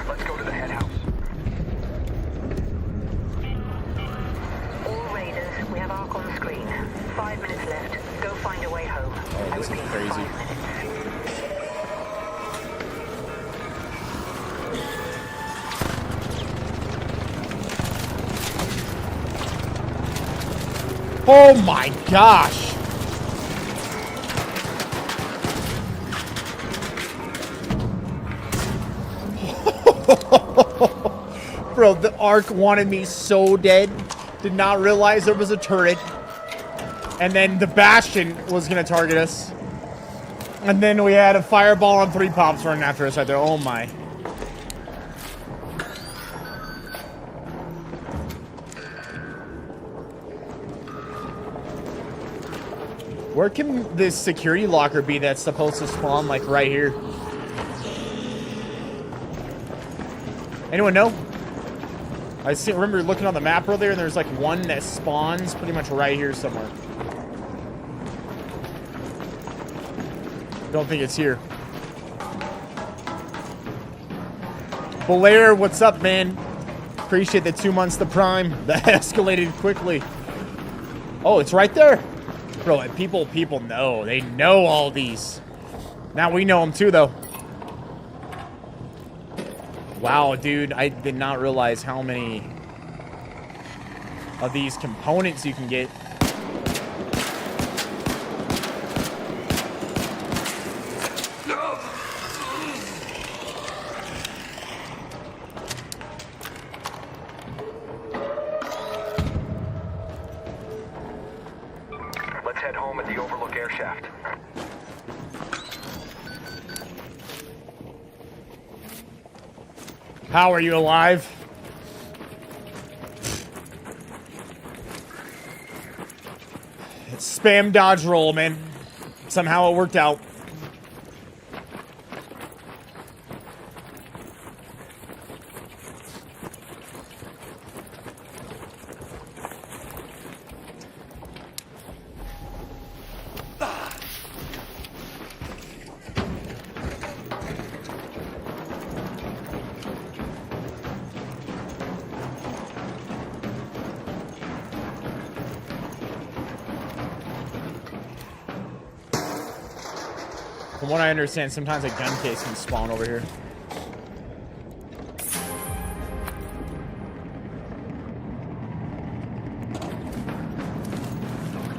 Let's go to the head house. All raiders, we have Ark on screen. 5 minutes left. Go find a way home. Oh, this is crazy. Oh my gosh. Bro, the Ark wanted me so dead. Did not realize there was a turret. And then the Bastion was going to target us. And then we had a fireball and 3 pops running after us right there. Oh my. Where can this security locker be that's supposed to spawn, like, right here? Anyone know? I remember looking on the map earlier, and there's, like, one that spawns pretty much right here somewhere. Don't think it's here. Belair, what's up, man? Appreciate the 2 months to Prime. That escalated quickly. Oh, it's right there. Bro, people know. They know all these. Now we know them too, though. Wow, dude. I did not realize how many of these components you can get. Let's head home at the Overlook air shaft. How are you alive? It's spam dodge roll, man. Somehow it worked out. From what I understand, sometimes a gun case can spawn over here.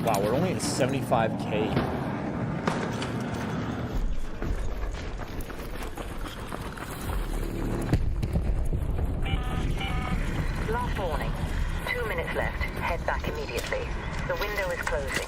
Wow, we're only at 75K. Last warning. 2 minutes left. Head back immediately. The window is closing.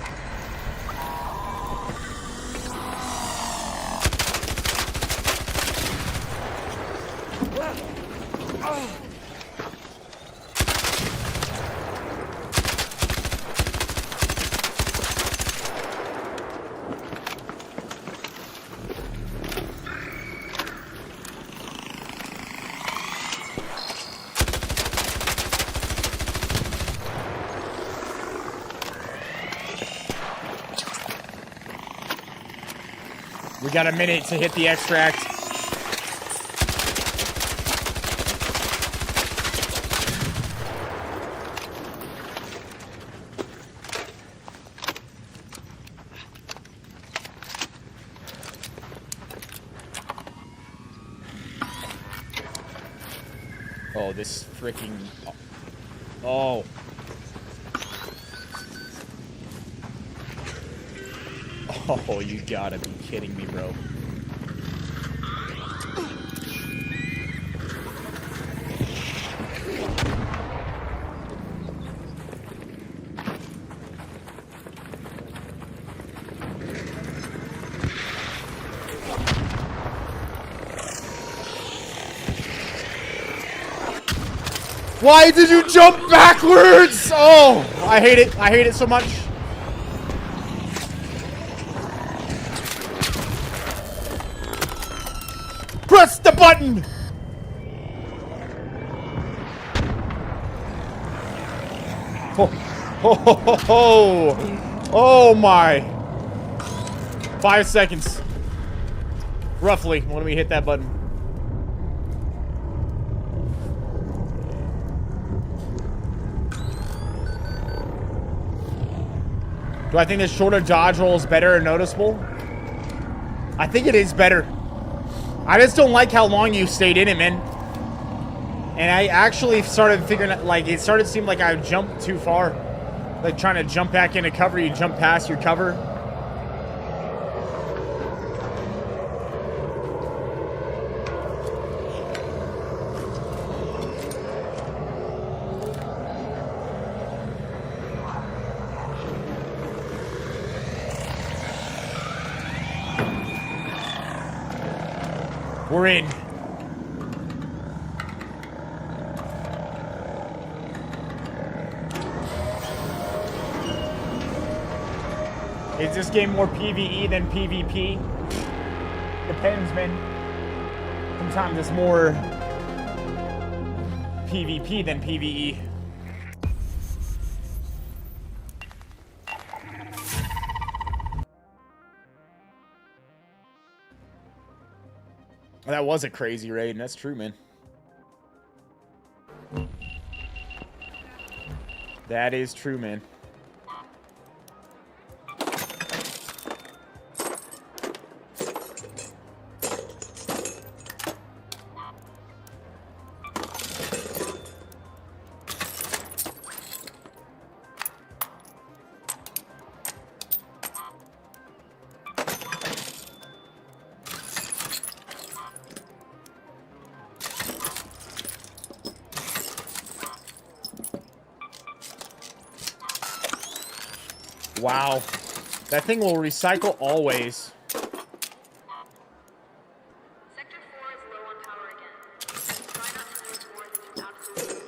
We got a minute to hit the extract. Oh, this freaking... Oh. Oh, you gotta be kidding me, bro. Why did you jump backwards? Oh, I hate it. I hate it so much. Press the button. Oh my. 5 seconds. Roughly, when we hit that button. Do I think the shorter dodge roll is better or noticeable? I think it is better. I just don't like how long you stayed in it, man. And I actually started figuring out, like, it started to seem like I jumped too far. Like, trying to jump back into cover, you jump past your cover. We're in. Is this game more PvE than PvP? Depends, man. Sometimes it's more PvP than PvE. That was a crazy raid, and that's true, man. That is true, man. Wow. That thing will recycle always. Sector 4 is low on power again. Try not to use more than you absolutely need.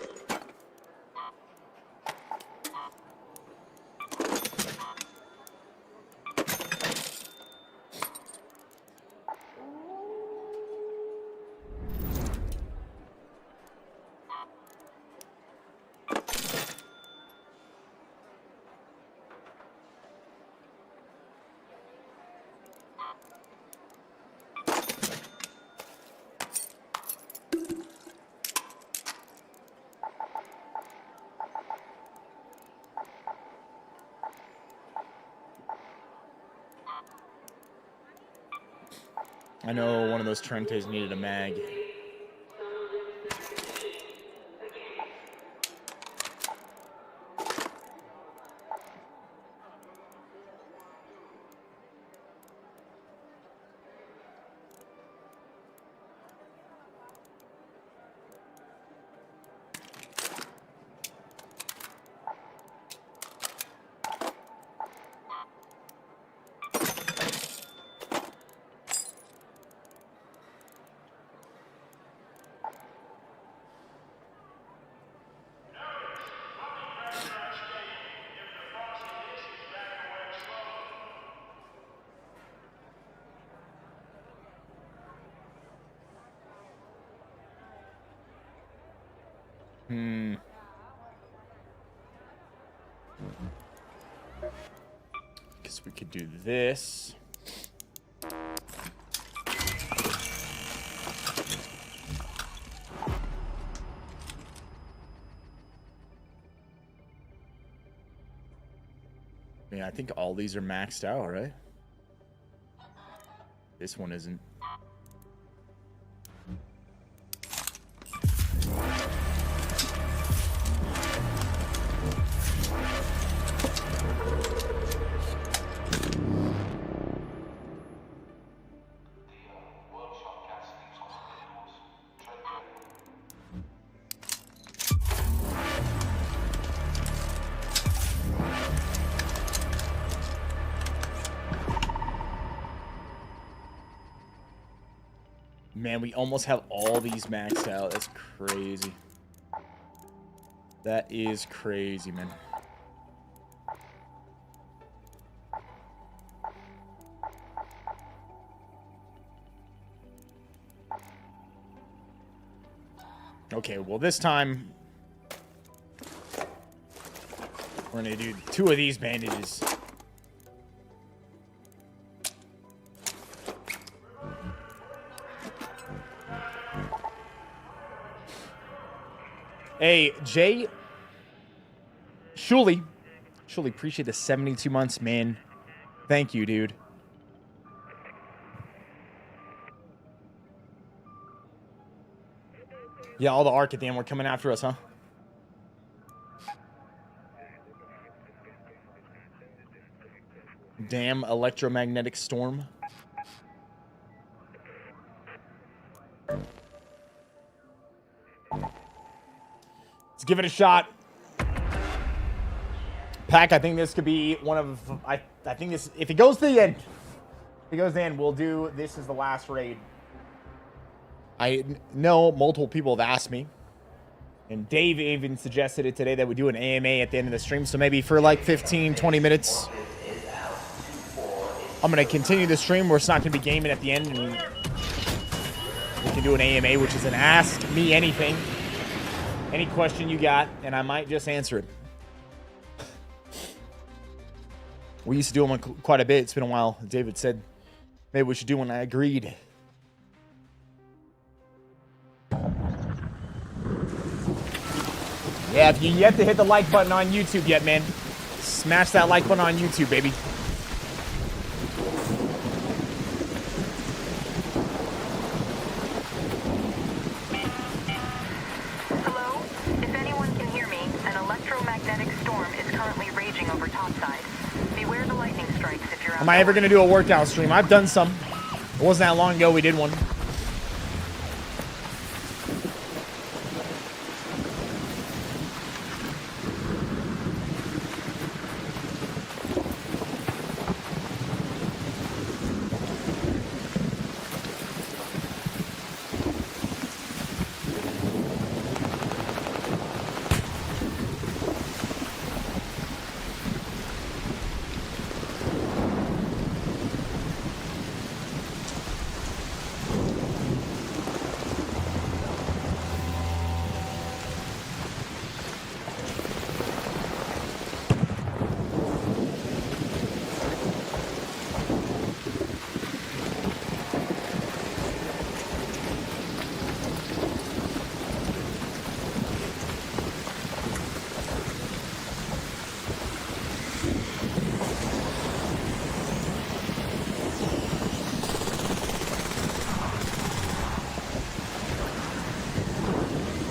I know one of those Trentes needed a mag. Guess we could do this. Yeah, I think all these are maxed out, right? This one isn't. Man, we almost have all these maxed out. That's crazy. That is crazy, man. Okay, well, this time we're gonna do 2 of these bandages. Hey, Jay Shuley, appreciate the 72 months, man. Thank you, dude. Yeah, all the arc at the end were coming after us, huh? Damn electromagnetic storm. Let's give it a shot. Pack, I think this could be one of... I think this... If it goes to the end... If it goes to the end, we'll do... This is the last raid. I know multiple people have asked me. And Dave even suggested it today that we do an AMA at the end of the stream. So maybe for like 15, 20 minutes... I'm going to continue the stream where it's not going to be gaming at the end. And we can do an AMA, which is an Ask Me Anything. Any question you got, and I might just answer it. We used to do them quite a bit. It's been a while. David said maybe we should do one. I agreed. Yeah, if you yet to hit the like button on YouTube yet, man, smash that like button on YouTube, baby. Hello? If anyone can hear me, an electromagnetic storm is currently raging over topside. Beware the lightning strikes if you're out. Am I ever going to do a workout stream? I've done some. It wasn't that long ago we did one.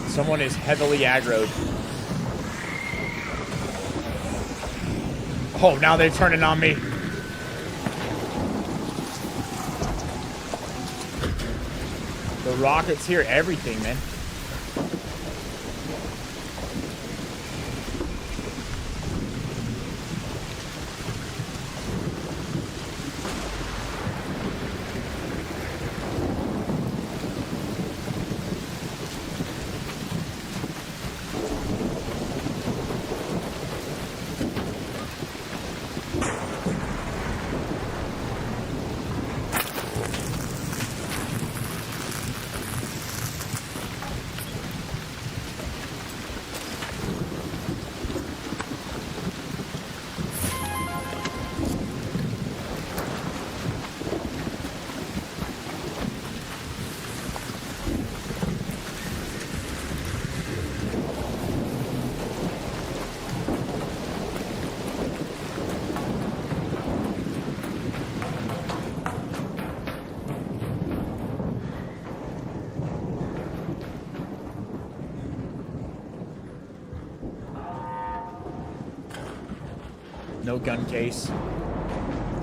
Someone is heavily aggroed. Oh, now they're turning on me. The rockets hear everything, man. No gun case.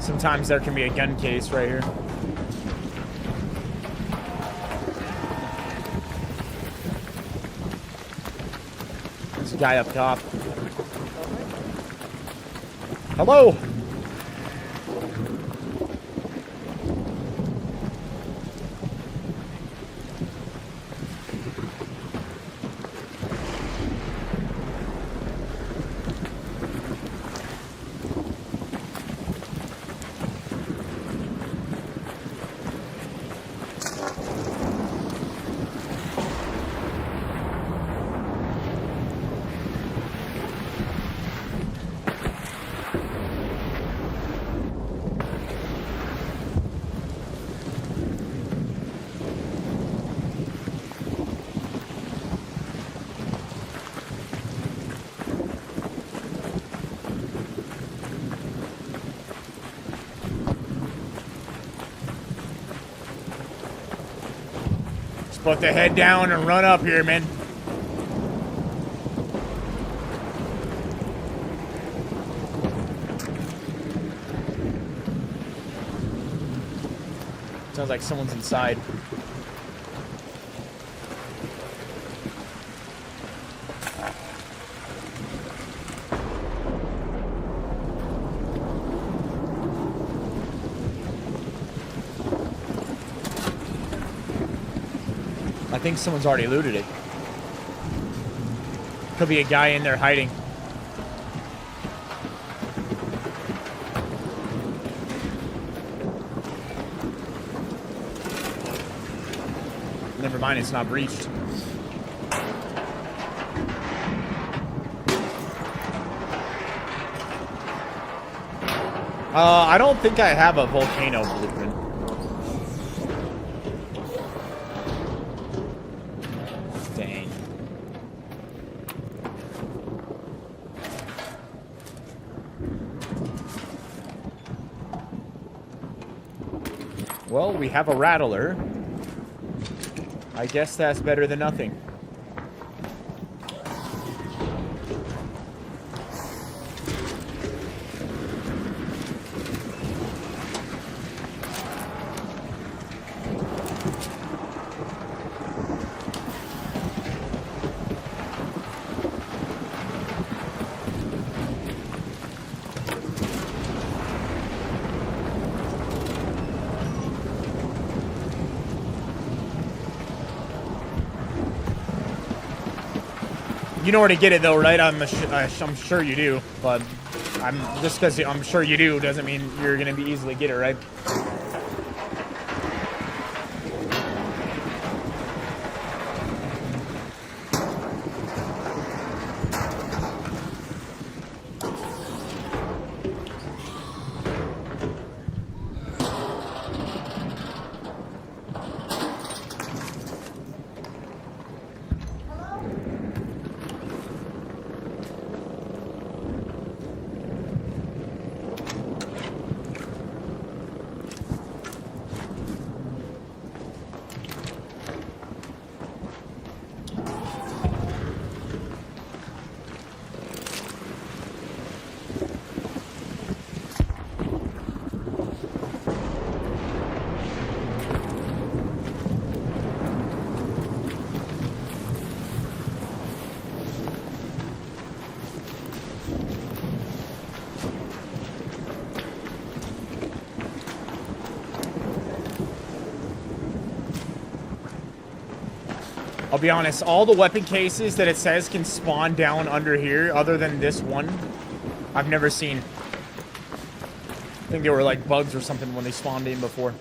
Sometimes there can be a gun case right here. There's a guy up top. Hello! Put the head down and run up here, man. Sounds like someone's inside. I think someone's already looted it. Could be a guy in there hiding. Never mind, it's not breached. I don't think I have a volcano blueprint. Dang. Well, we have a rattler. I guess that's better than nothing. You know where to get it though, right? I'm sure you do, but just because I'm sure you do doesn't mean you're gonna be easily get it, right? I'll be honest, all the weapon cases that it says can spawn down under here, other than this one, I've never seen. I think they were like bugs or something when they spawned in before.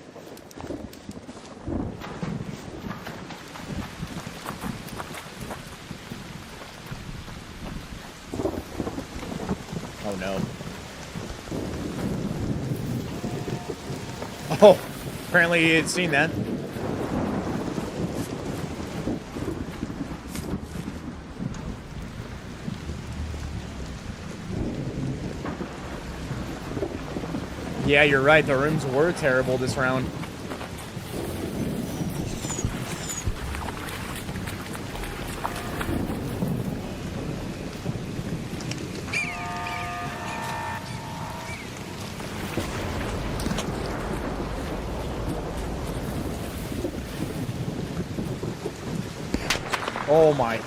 Oh no. Oh, apparently he had seen that. Yeah, you're right. The rooms were terrible this round. Oh my.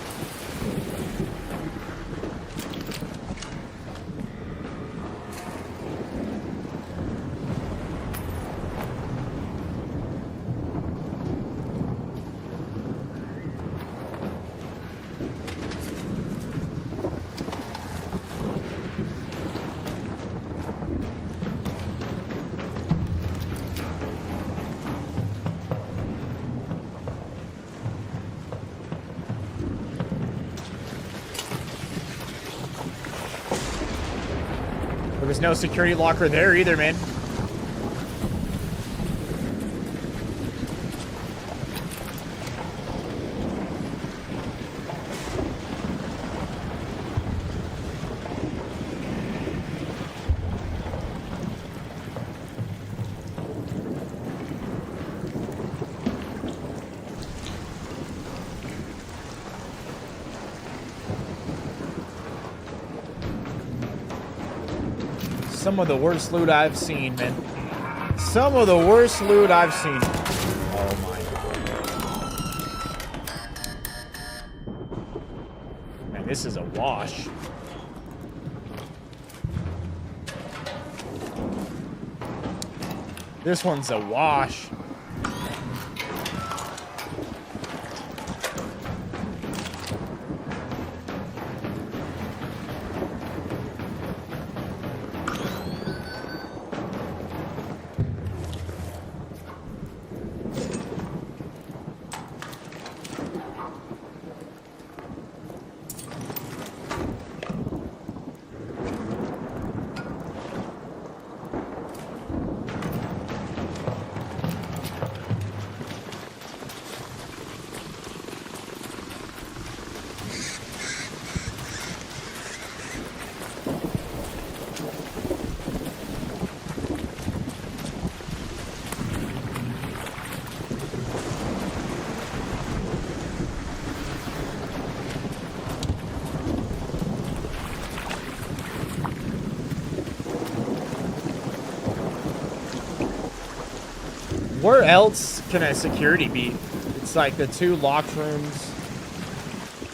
There was no security locker there either, man. some of the worst loot I've seen, man. Some of the worst loot I've seen. Oh my god. Man, this is a wash. This one's a wash. Where else can a security be? It's like the 2 locked rooms.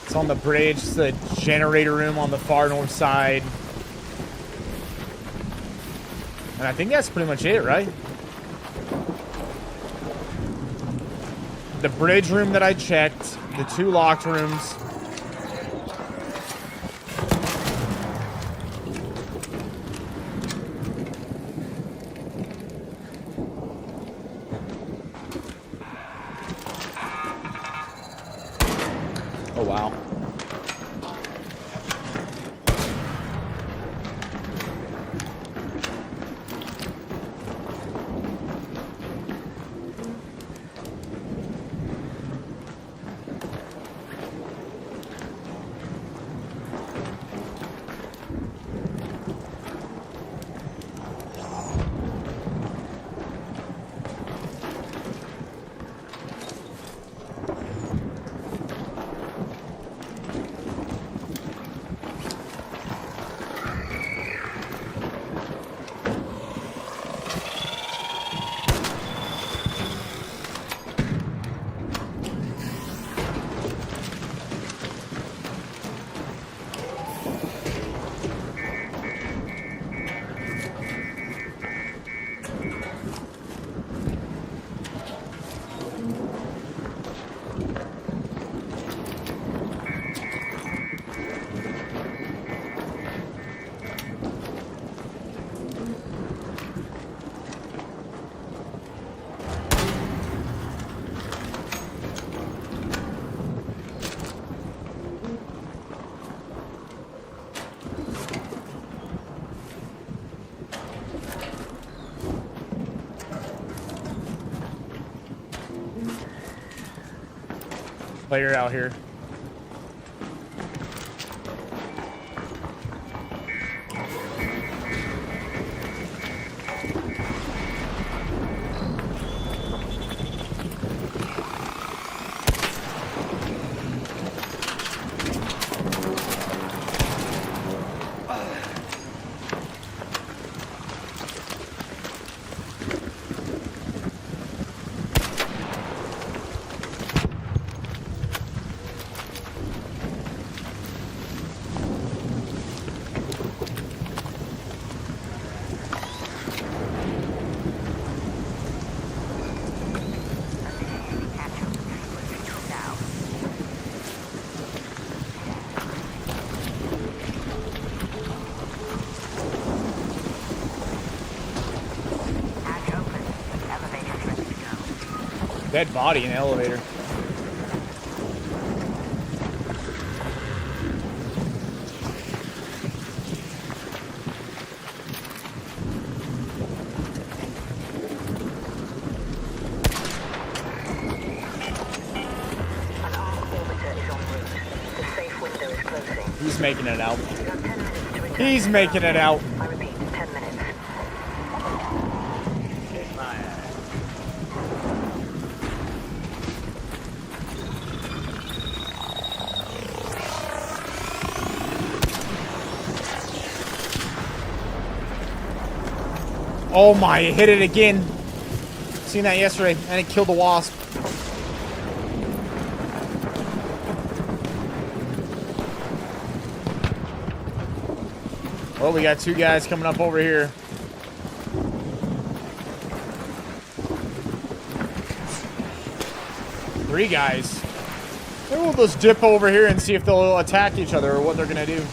It's on the bridge. It's the generator room on the far north side. And I think that's pretty much it, right? The bridge room that I checked. The 2 locked rooms. Oh, wow. Player out here. Dead body in the elevator. He's making it out. He's making it out. I repeat, 10 minutes. Oh my, it hit it again. Seen that yesterday, and it killed the wasp. Oh, we got two guys coming up over here. Three guys. Maybe we'll just dip over here and see if they'll attack each other or what they're gonna do.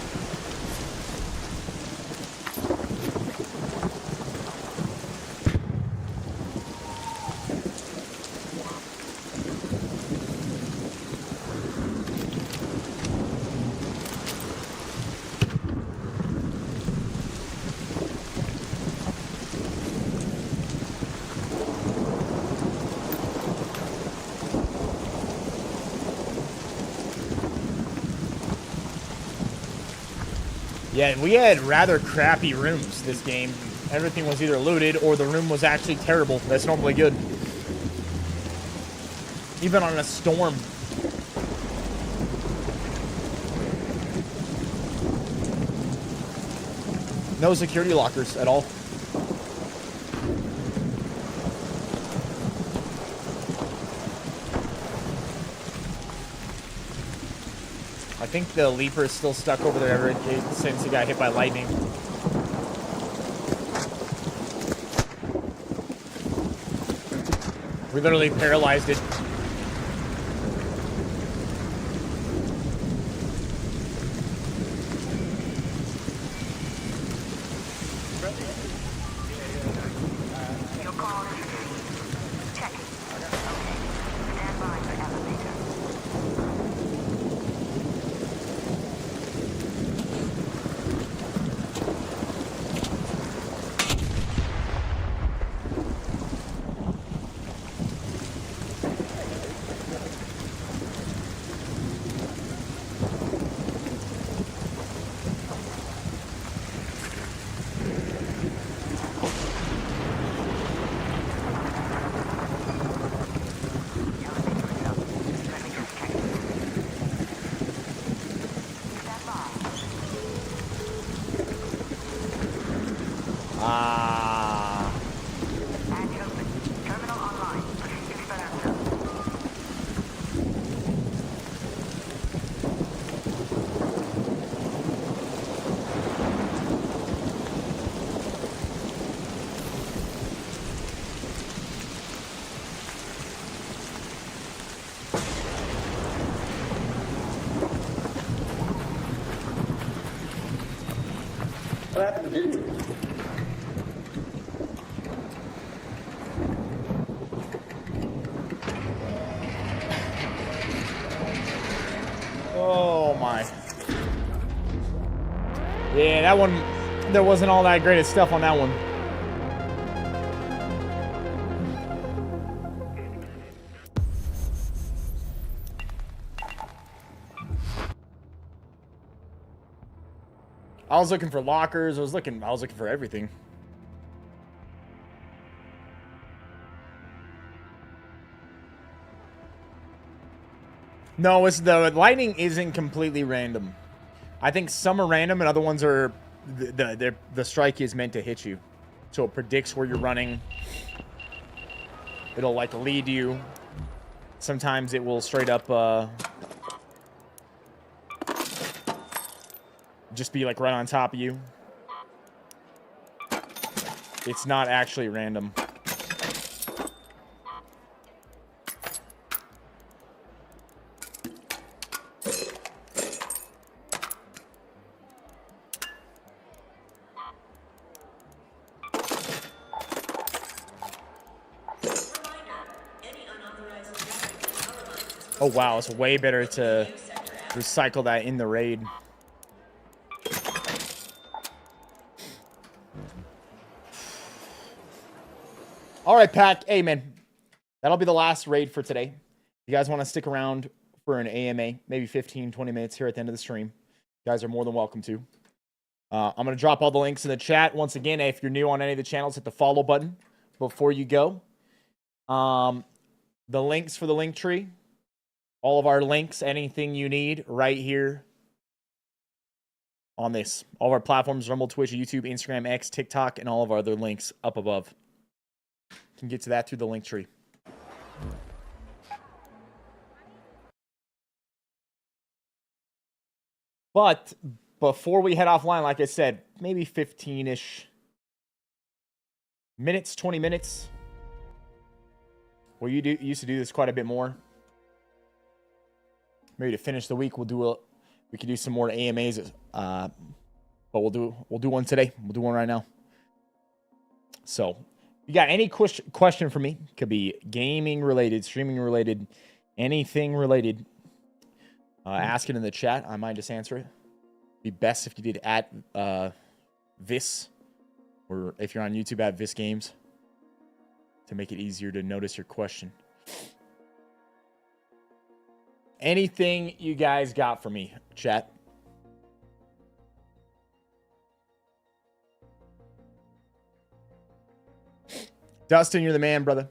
Yeah, we had rather crappy rooms this game. Everything was either looted or the room was actually terrible. That's normally good. Even on a storm. No security lockers at all. I think the leaper is still stuck over there ever since he got hit by lightning. We literally paralyzed it. Your call is received. Check. Okay. Stand by for elevator. What happened to you? Oh my. Yeah, that one, there wasn't all that great of stuff on that one. I was looking for lockers. I was looking for everything. No, it's the lightning isn't completely random. I think some are random and other ones are the strike is meant to hit you. So it predicts where you're running. It'll like lead you. Sometimes it will straight up just be like right on top of you. It's not actually random. Oh wow, it's way better to recycle that in the raid. All right, Pack. Hey, man. That'll be the last raid for today. You guys want to stick around for an AMA, maybe 15, 20 minutes here at the end of the stream. You guys are more than welcome to. I'm going to drop all the links in the chat. Once again, if you're new on any of the channels, hit the follow button before you go. The links for the link tree. All of our links, anything you need right here on this. All of our platforms, Rumble, Twitch, YouTube, Instagram, X, TikTok, and all of our other links up above. You can get to that through the link tree. But before we head offline, like I said, maybe 15-ish minutes, 20 minutes. Well, you used to do this quite a bit more. Maybe to finish the week, we could do some more AMAs. But we'll do one today. We'll do one right now. So, you got any question for me? Could be gaming related, streaming related, anything related. Ask it in the chat. I might just answer it. Be best if you did at Viss, or if you're on YouTube at Viss Games, to make it easier to notice your question. Anything you guys got for me, chat? Dustin, you're the man, brother.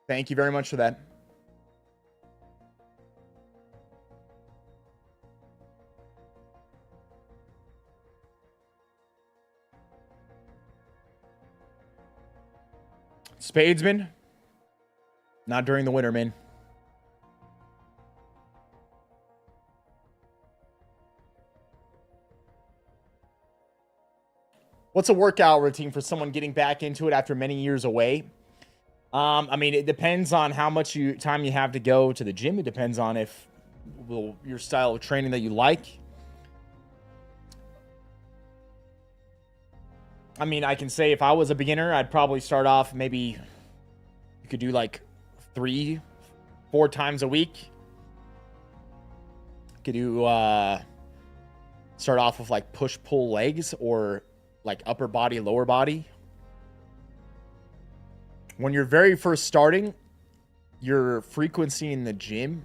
Thank you very much for that. Spadesman? Not during the winter, man. What's a workout routine for someone getting back into it after many years away? I mean, it depends on how much time you have to go to the gym. It depends on your style of training that you like. I mean, I can say if I was a beginner, I'd probably start off maybe you could do like 3-4 times a week. You could do start off with like push-pull legs or like upper body, lower body. When you're very first starting, your frequency in the gym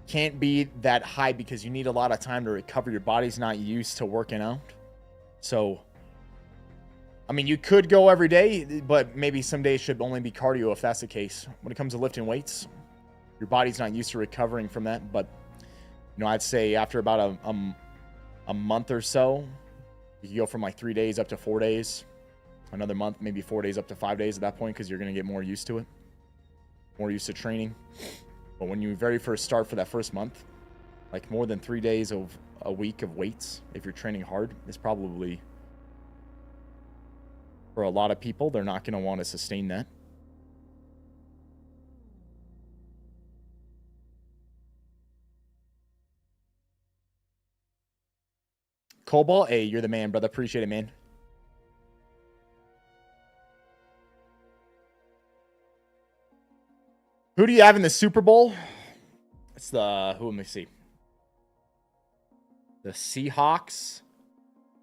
can't be that high because you need a lot of time to recover. Your body's not used to working out. So, I mean, you could go every day, but maybe some days should only be cardio if that's the case. When it comes to lifting weights, your body's not used to recovering from that. But, you know, I'd say after about a month or so, you can go from like 3 days up to 4 days. Another month, maybe 4 days up to 5 days at that point, because you're going to get more used to it. More used to training. But when you very first start for that first month, like more than 3 days of a week of weights, if you're training hard, is probably, for a lot of people, they're not going to want to sustain that. Cobalt, hey, you're the man, brother. Appreciate it, man. Who do you have in the Super Bowl? It's let me see. The Seahawks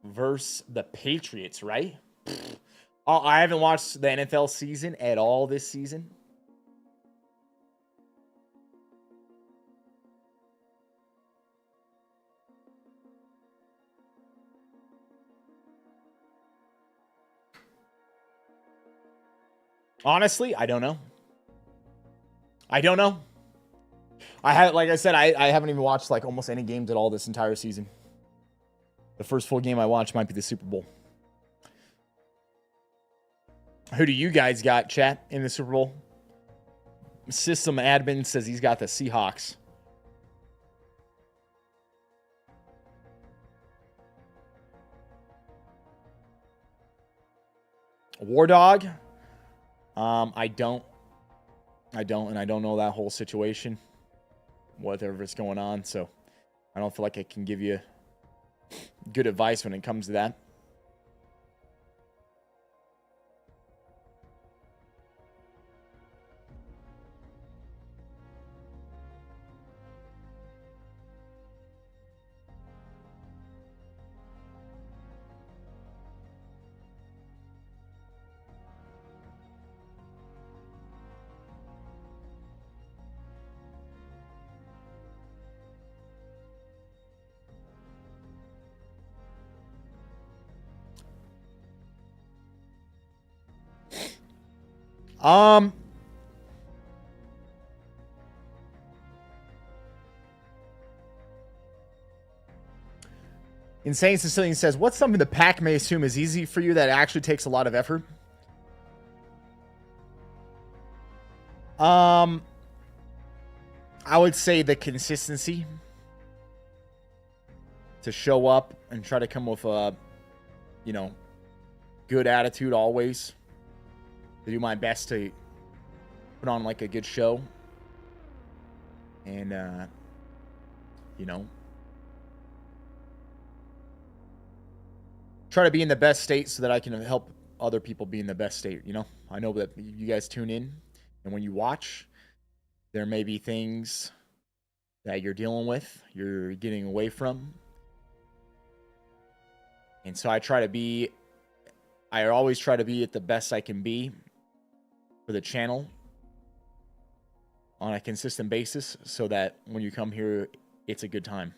versus the Patriots, right? Oh, I haven't watched the NFL season at all this season. Honestly, I don't know. Like I said, I haven't even watched like almost any games at all this entire season. The first full game I watched might be the Super Bowl. Who do you guys got, chat, in the Super Bowl? System admin says he's got the Seahawks. War Dog? I don't, and I don't know that whole situation, whatever's going on, so I don't feel like I can give you good advice when it comes to that. Insane Sicilian says, what's something the pack may assume is easy for you that actually takes a lot of effort? I would say the consistency to show up and try to come with a, you know, good attitude always. To do my best to put on like a good show. And, you know, try to be in the best state so that I can help other people be in the best state. You know, I know that you guys tune in, and when you watch, there may be things that you're dealing with, you're getting away from. And so I always try to be at the best I can be for the channel on a consistent basis so that when you come here, it's a good time.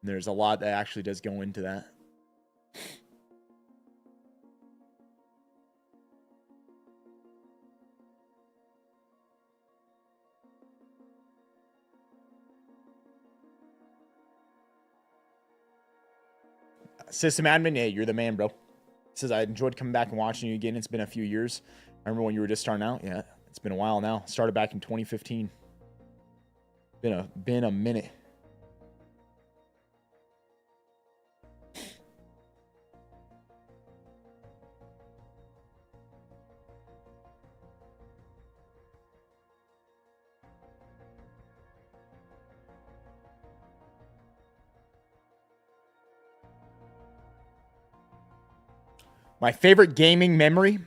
And there's a lot that actually does go into that. System admin, hey, you're the man, bro. Says, I enjoyed coming back and watching you again. It's been a few years. I remember when you were just starting out. Yeah, it's been a while now. Started back in 2015. Been a minute. My favorite gaming memory?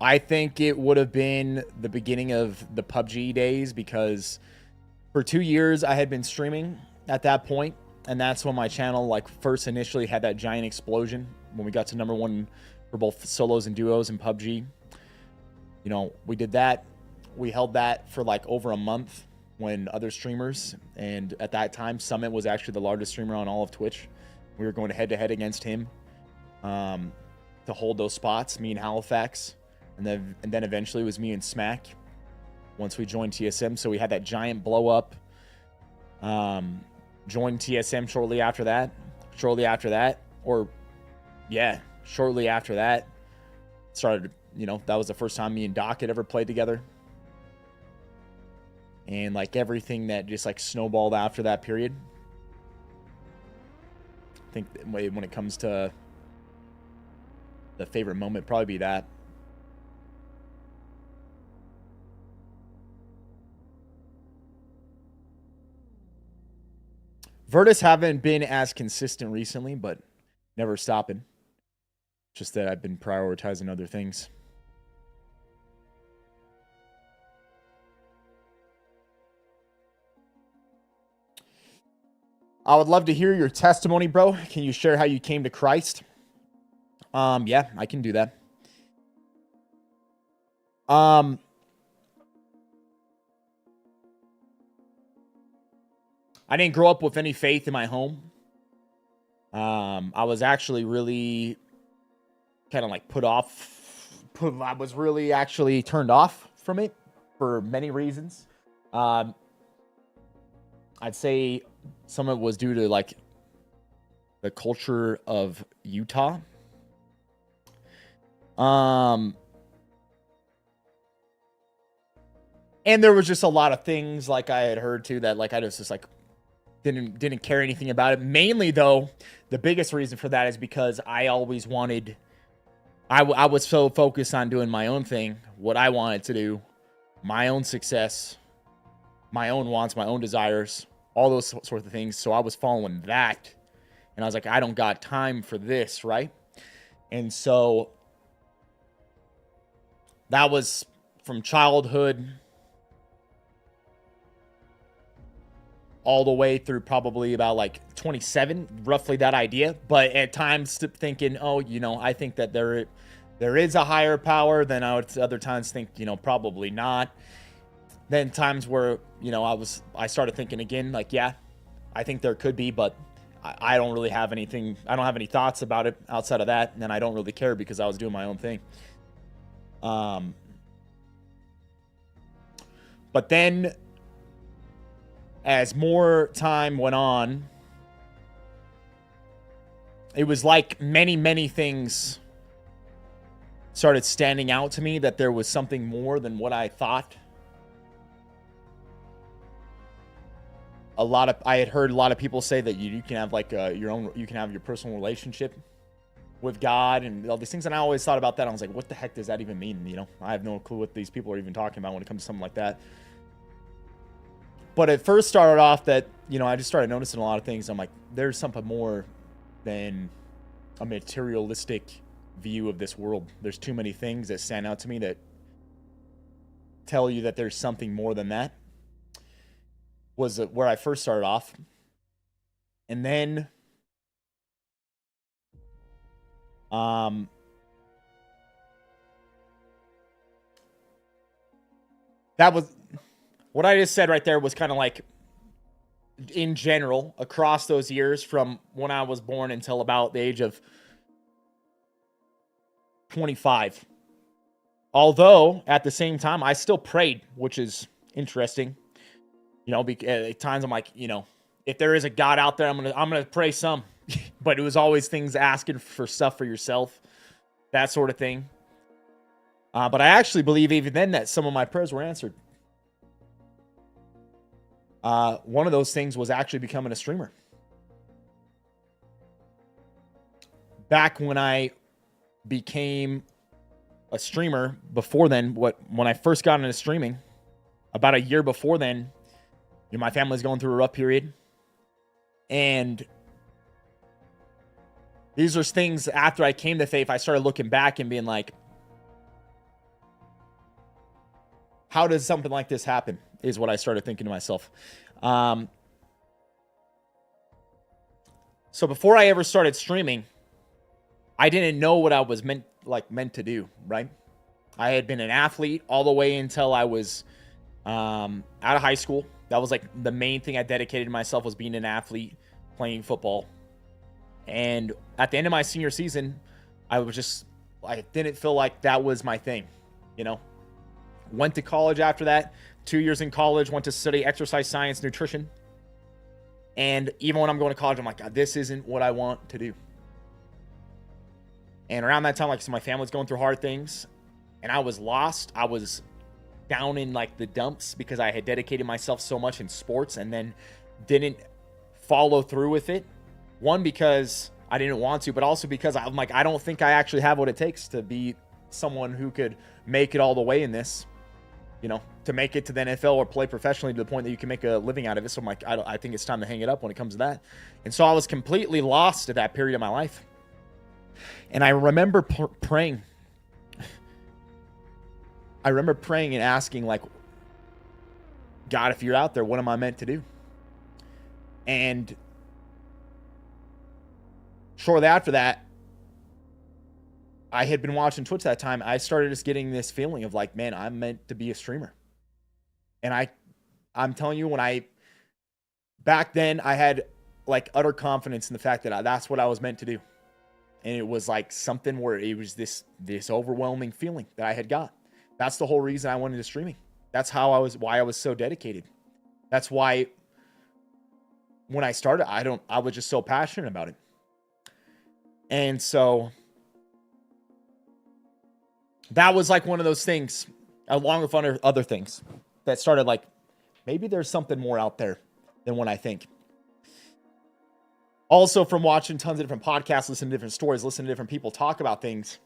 I think it would have been the beginning of the PUBG days, because for 2 years I had been streaming at that point, and that's when my channel like first initially had that giant explosion when we got to #1 for both solos and duos in PUBG. You know, we did that. We held that for like over a month when other streamers, and at that time Summit was actually the largest streamer on all of Twitch. We were going head to head against him to hold those spots, me and Halifax. And then eventually it was me and Smack once we joined TSM. So we had that giant blow up. Joined TSM shortly after that. Shortly after that, started, you know, that was the first time me and Doc had ever played together. And like everything that just like snowballed after that period. I think when it comes to the favorite moment, probably be that. Virtus haven't been as consistent recently, but never stopping. Just that I've been prioritizing other things. I would love to hear your testimony, bro. Can you share how you came to Christ? Yeah, I can do that. I didn't grow up with any faith in my home. I was actually really kind of like I was really actually turned off from it for many reasons. I'd say some of it was due to like the culture of Utah. And there was just a lot of things like I had heard too that like I was just like didn't care anything about it. Mainly though, the biggest reason for that is because I always wanted, I was so focused on doing my own thing, what I wanted to do, my own success, my own wants, my own desires, all those sorts of things. So I was following that, and I was like, I don't got time for this, right? And so that was from childhood all the way through probably about like 27, roughly that idea. But at times thinking, oh, you know, I think that there is a higher power. Then I would other times think, you know, probably not. then times where, you know, I started thinking again, like, yeah, I think there could be, but I don't really have anything. I don't have any thoughts about it outside of that. And I don't really care because I was doing my own thing. But then as more time went on, it was like many, many things started standing out to me, that there was something more than what I thought. I had heard a lot of people say that you can have like you can have your personal relationship with God and all these things. And I always thought about that. I was like, what the heck does that even mean? You know, I have no clue what these people are even talking about when it comes to something like that. But it first started off that, you know, I just started noticing a lot of things. I'm like, there's something more than a materialistic view of this world. There's too many things that stand out to me that tell you that there's something more than that. Was where I first started off. And then that was what I just said right there, was kind of like in general across those years from when I was born until about the age of 25. Although at the same time I still prayed, which is interesting. You know, at times I'm like, you know, if there is a God out there, I'm gonna pray some. But it was always things asking for stuff for yourself, that sort of thing. But I actually believe even then that some of my prayers were answered. One of those things was actually becoming a streamer. Back when I became a streamer, before then, when I first got into streaming, about a year before then, you know, my family's going through a rough period. And these are things after I came to faith, I started looking back and being like, how does something like this happen? Is what I started thinking to myself. So before I ever started streaming, I didn't know what I was meant to do, right? I had been an athlete all the way until I was out of high school. That was like the main thing I dedicated myself, was being an athlete, playing football. And at the end of my senior season, I didn't feel like that was my thing, you know? Went to college after that, 2 years in college, went to study exercise science, nutrition. And even when I'm going to college, I'm like, God, this isn't what I want to do. And around that time, like, so my family's going through hard things and I was lost. I was down in like the dumps because I had dedicated myself so much in sports and then didn't follow through with it. One, because I didn't want to, but also because I'm like, I don't think I actually have what it takes to be someone who could make it all the way in this, you know, to make it to the NFL or play professionally to the point that you can make a living out of it. So I'm like, I think it's time to hang it up when it comes to that. And so I was completely lost at that period of my life. And I remember praying. I remember praying and asking, like, God, if you're out there, what am I meant to do? And shortly after that, I had been watching Twitch that time. I started just getting this feeling of like, man, I'm meant to be a streamer. And I'm telling you, back then I had like utter confidence in the fact that that's what I was meant to do. And it was like something where it was this overwhelming feeling that I had got. That's the whole reason I went into streaming. That's why I was so dedicated. That's why when I started, I was just so passionate about it. And so that was like one of those things, along with other things, that started like, maybe there's something more out there than what I think. Also, from watching tons of different podcasts, listening to different stories, listening to different people talk about things,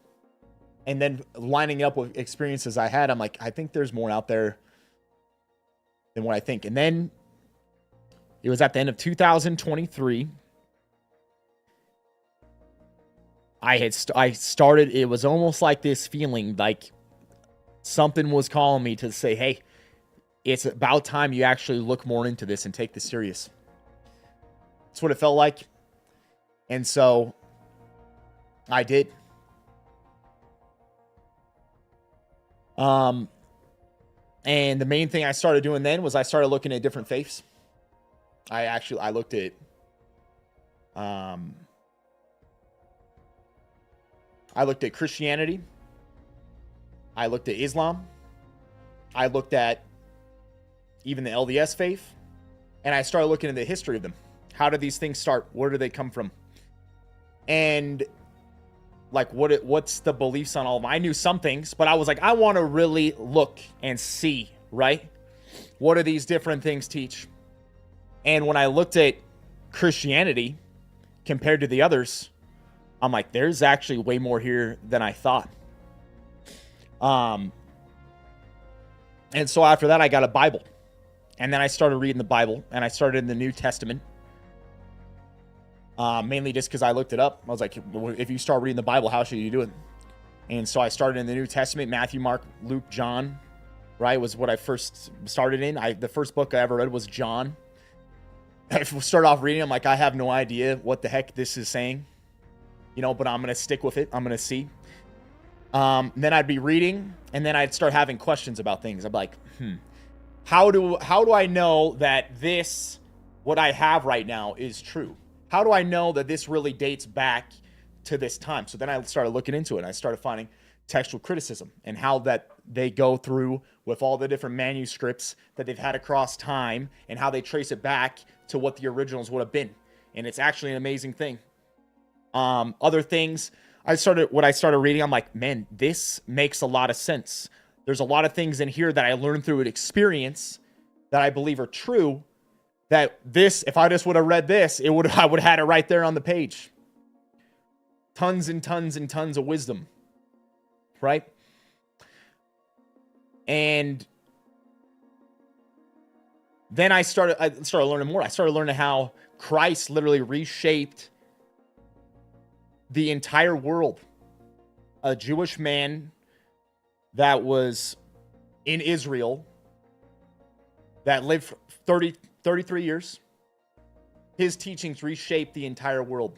and then lining up with experiences I had, I'm like, I think there's more out there than what I think. And then it was at the end of 2023. I started, it was almost like this feeling like something was calling me to say, hey, it's about time you actually look more into this and take this serious. That's what it felt like. And so I did. And the main thing I started doing then was I started looking at different faiths. I looked at Christianity. I looked at Islam. I looked at even the LDS faith. And I started looking at the history of them. How did these things start? Where do they come from? And like, what's the beliefs on all of them? I knew some things, but I was like, I want to really look and see, right? What do these different things teach? And when I looked at Christianity compared to the others, I'm like, there's actually way more here than I thought. And so after that, I got a Bible. And then I started reading the Bible, and I started in the New Testament. Mainly just because I looked it up. I was like, if you start reading the Bible, how should you do it? And so I started in the New Testament. Matthew, Mark, Luke, John, right, was what I first started in. The first book I ever read was John. I started off reading, I'm like, I have no idea what the heck this is saying. You know, but I'm going to stick with it. I'm going to see. Then I'd be reading, and then I'd start having questions about things. I'm like, how do I know that this, what I have right now, is true? How do I know that this really dates back to this time? So then I started looking into it, and I started finding textual criticism and how that they go through with all the different manuscripts that they've had across time and how they trace it back to what the originals would have been. And it's actually an amazing thing. Other things, I started reading, I'm like, man, this makes a lot of sense. There's a lot of things in here that I learned through an experience that I believe are true, that this, if I just would have read this, I would have had it right there on the page. Tons and tons and tons of wisdom, right? And then I started learning more. I started learning how Christ literally reshaped the entire world. A Jewish man that was in Israel that lived for 33 years. His teachings reshaped the entire world.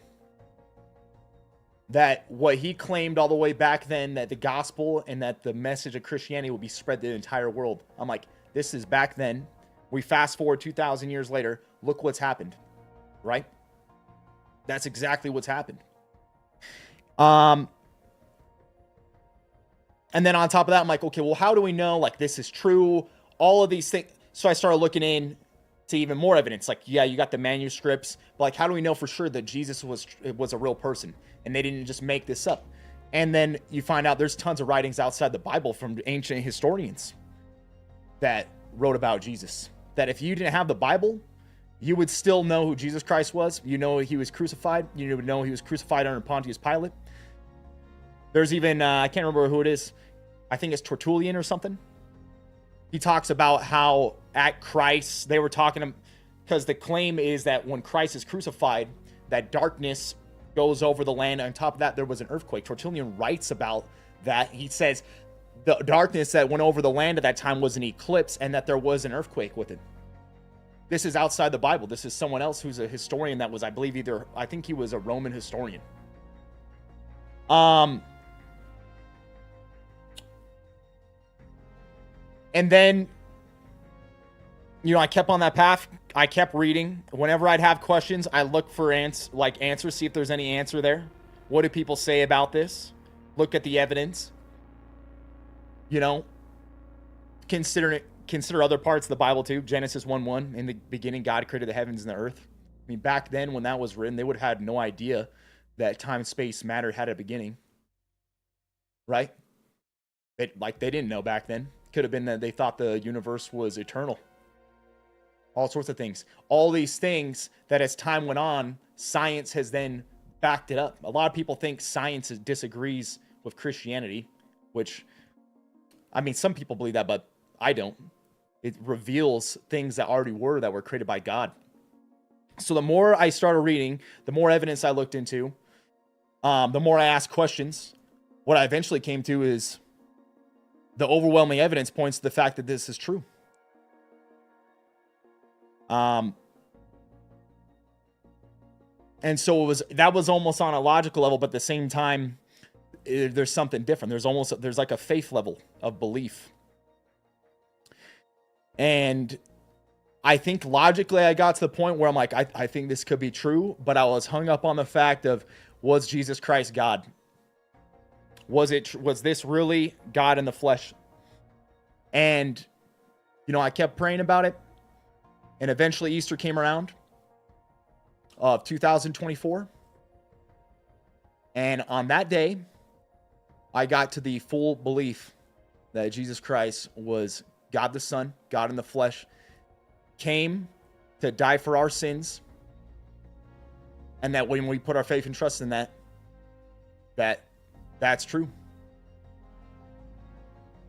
That what he claimed all the way back then, that the gospel and that the message of Christianity would be spread to the entire world. I'm like, this is back then. We fast forward 2,000 years later. Look what's happened, right? That's exactly what's happened. And then on top of that, I'm like, okay, well, how do we know, like, this is true? All of these things. So I started looking in to even more evidence. Like, yeah, you got the manuscripts, but like, how do we know for sure that Jesus was a real person and they didn't just make this up? And then you find out there's tons of writings outside the Bible from ancient historians that wrote about Jesus. That if you didn't have the Bible, you would still know who Jesus Christ was. You know he was crucified. You would know he was crucified under Pontius Pilate. There's even, I can't remember who it is. I think it's Tertullian or something. He talks about how at Christ, they were talking, because the claim is that when Christ is crucified, that darkness goes over the land. On top of that, there was an earthquake. Tertullian writes about that. He says the darkness that went over the land at that time was an eclipse and that there was an earthquake with it. This is outside the Bible. This is someone else who's a historian that was, I believe, I think he was a Roman historian. And then, you know, I kept on that path. I kept reading. Whenever I'd have questions, I look for answers, see if there's any answer there. What do people say about this? Look at the evidence. You know, consider other parts of the Bible too. Genesis 1:1, in the beginning, God created the heavens and the earth. I mean, back then when that was written, they would have had no idea that time, space, matter had a beginning. Right? They didn't know back then. Could have been that they thought the universe was eternal. All sorts of things. All these things that as time went on, science has then backed it up. A lot of people think science disagrees with Christianity, which, I mean, some people believe that, but I don't. It reveals things that already that were created by God. So the more I started reading, the more evidence I looked into, the more I asked questions. What I eventually came to is the overwhelming evidence points to the fact that this is true. And so that was almost on a logical level, but at the same time, there's something different. There's like a faith level of belief. And I think logically I got to the point where I'm like, I think this could be true, but I was hung up on the fact of, was Jesus Christ God? Was this really God in the flesh? And, you know, I kept praying about it. And eventually Easter came around of 2024. And on that day, I got to the full belief that Jesus Christ was God the Son, God in the flesh, came to die for our sins, and that when we put our faith and trust in that's true.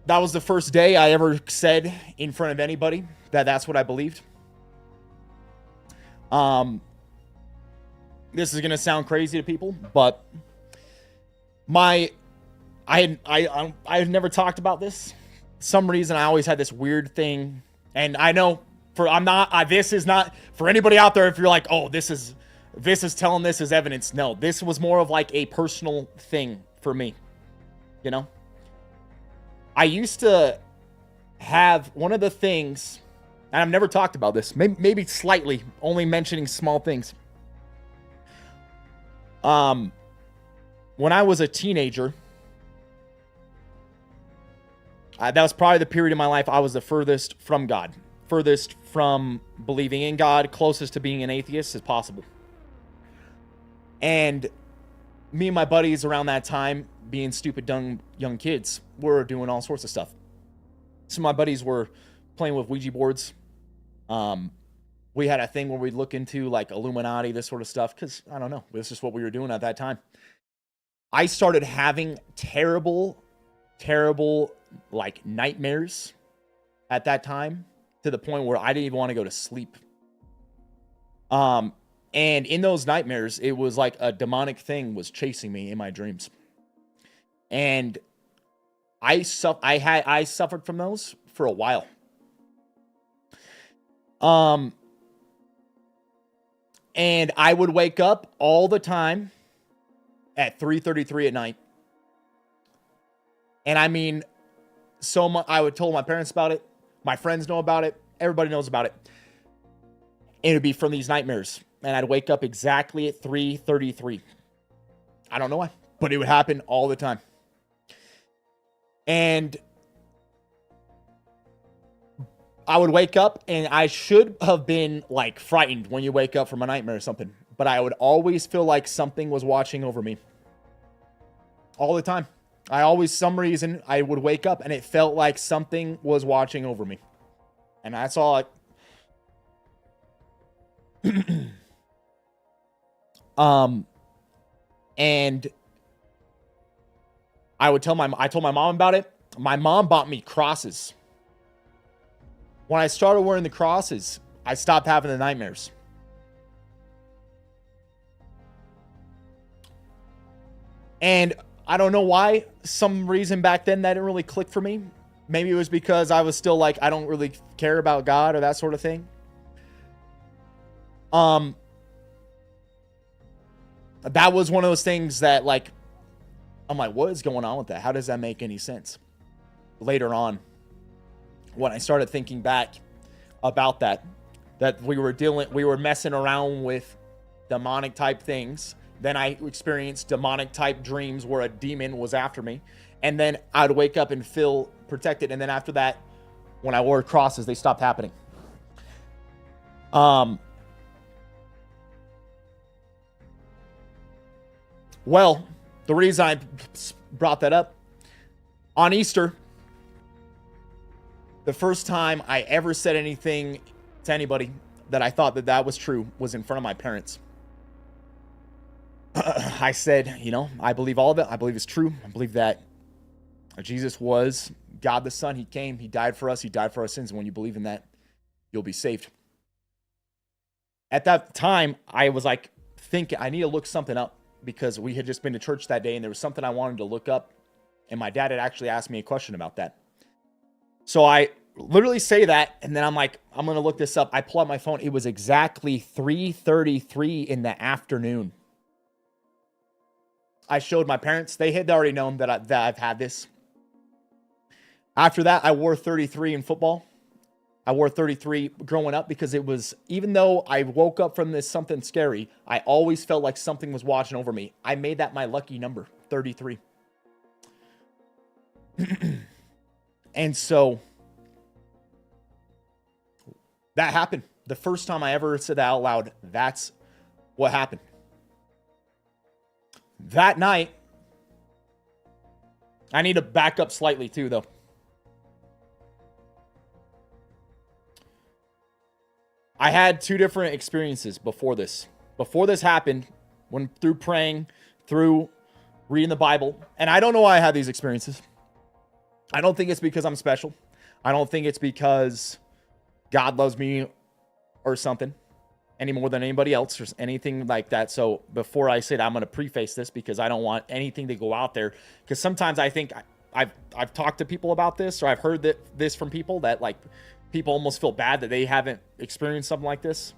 That was the first day I ever said in front of anybody that that's what I believed. This is gonna sound crazy to people, but I had never talked about this. For some reason I always had this weird thing, and I know this is not for anybody out there. If you're like, oh, this is telling this as evidence. No, this was more of like a personal thing for me. You know, I used to have one of the things, and I've never talked about this, maybe slightly, only mentioning small things. When I was a teenager, that was probably the period in my life I was the furthest from God, furthest from believing in God, closest to being an atheist as possible. And me and my buddies around that time, being stupid, dumb, young kids, were doing all sorts of stuff. Some of my buddies were playing with Ouija boards. We had a thing where we'd look into like Illuminati, this sort of stuff, because I don't know, this is what we were doing at that time. I started having terrible like nightmares at that time, to the point where I didn't even want to go to sleep. And in those nightmares, it was like a demonic thing was chasing me in my dreams. And I suffered from those for a while. And I would wake up all the time at 3:33 at night. And I mean, so much. I would tell my parents about it. My friends know about it. Everybody knows about it. And it would be from these nightmares. And I'd wake up exactly at 3:33. I don't know why, but it would happen all the time. And I would wake up, and I should have been like frightened when you wake up from a nightmare or something. But I would always feel like something was watching over me. All the time. Some reason, I would wake up and it felt like something was watching over me. And that's all and I told my mom about it. My mom bought me crosses. When I started wearing the crosses, I stopped having the nightmares. And I don't know why, some reason back then that didn't really click for me. Maybe it was because I was still like, I don't really care about God or that sort of thing. That was one of those things that, like, I'm like, what is going on with that? How does that make any sense? Later on, when I started thinking back about that we were messing around with demonic type things. Then I experienced demonic type dreams where a demon was after me. And then I'd wake up and feel protected. And then after that, when I wore crosses, they stopped happening. Well, the reason I brought that up, on Easter, the first time I ever said anything to anybody that I thought that was true was in front of my parents. I said, you know, I believe all of it. I believe it's true. I believe that Jesus was God the Son. He came. He died for us. He died for our sins. And when you believe in that, you'll be saved. At that time, I was like thinking, I need to look something up, because we had just been to church that day and there was something I wanted to look up. And my dad had actually asked me a question about that. So I literally say that, and then I'm like, I'm going to look this up. I pull out my phone. It was exactly 3:33 in the afternoon. I showed my parents. They had already known that I've had this. After that, I wore 33 in football. I wore 33 growing up because it was, even though I woke up from this something scary, I always felt like something was watching over me. I made that my lucky number, 33. And so that happened. The first time I ever said that out loud, that's what happened. That night, I need to back up slightly too, though. I had two different experiences before this. Before this happened, when through praying, through reading the Bible, and I don't know why I had these experiences. I don't think it's because I'm special. I don't think it's because God loves me or something any more than anybody else or anything like that. So before I say that, I'm going to preface this because I don't want anything to go out there. Because sometimes I think I've talked to people about this, or I've heard this from people that like people almost feel bad that they haven't experienced something like this.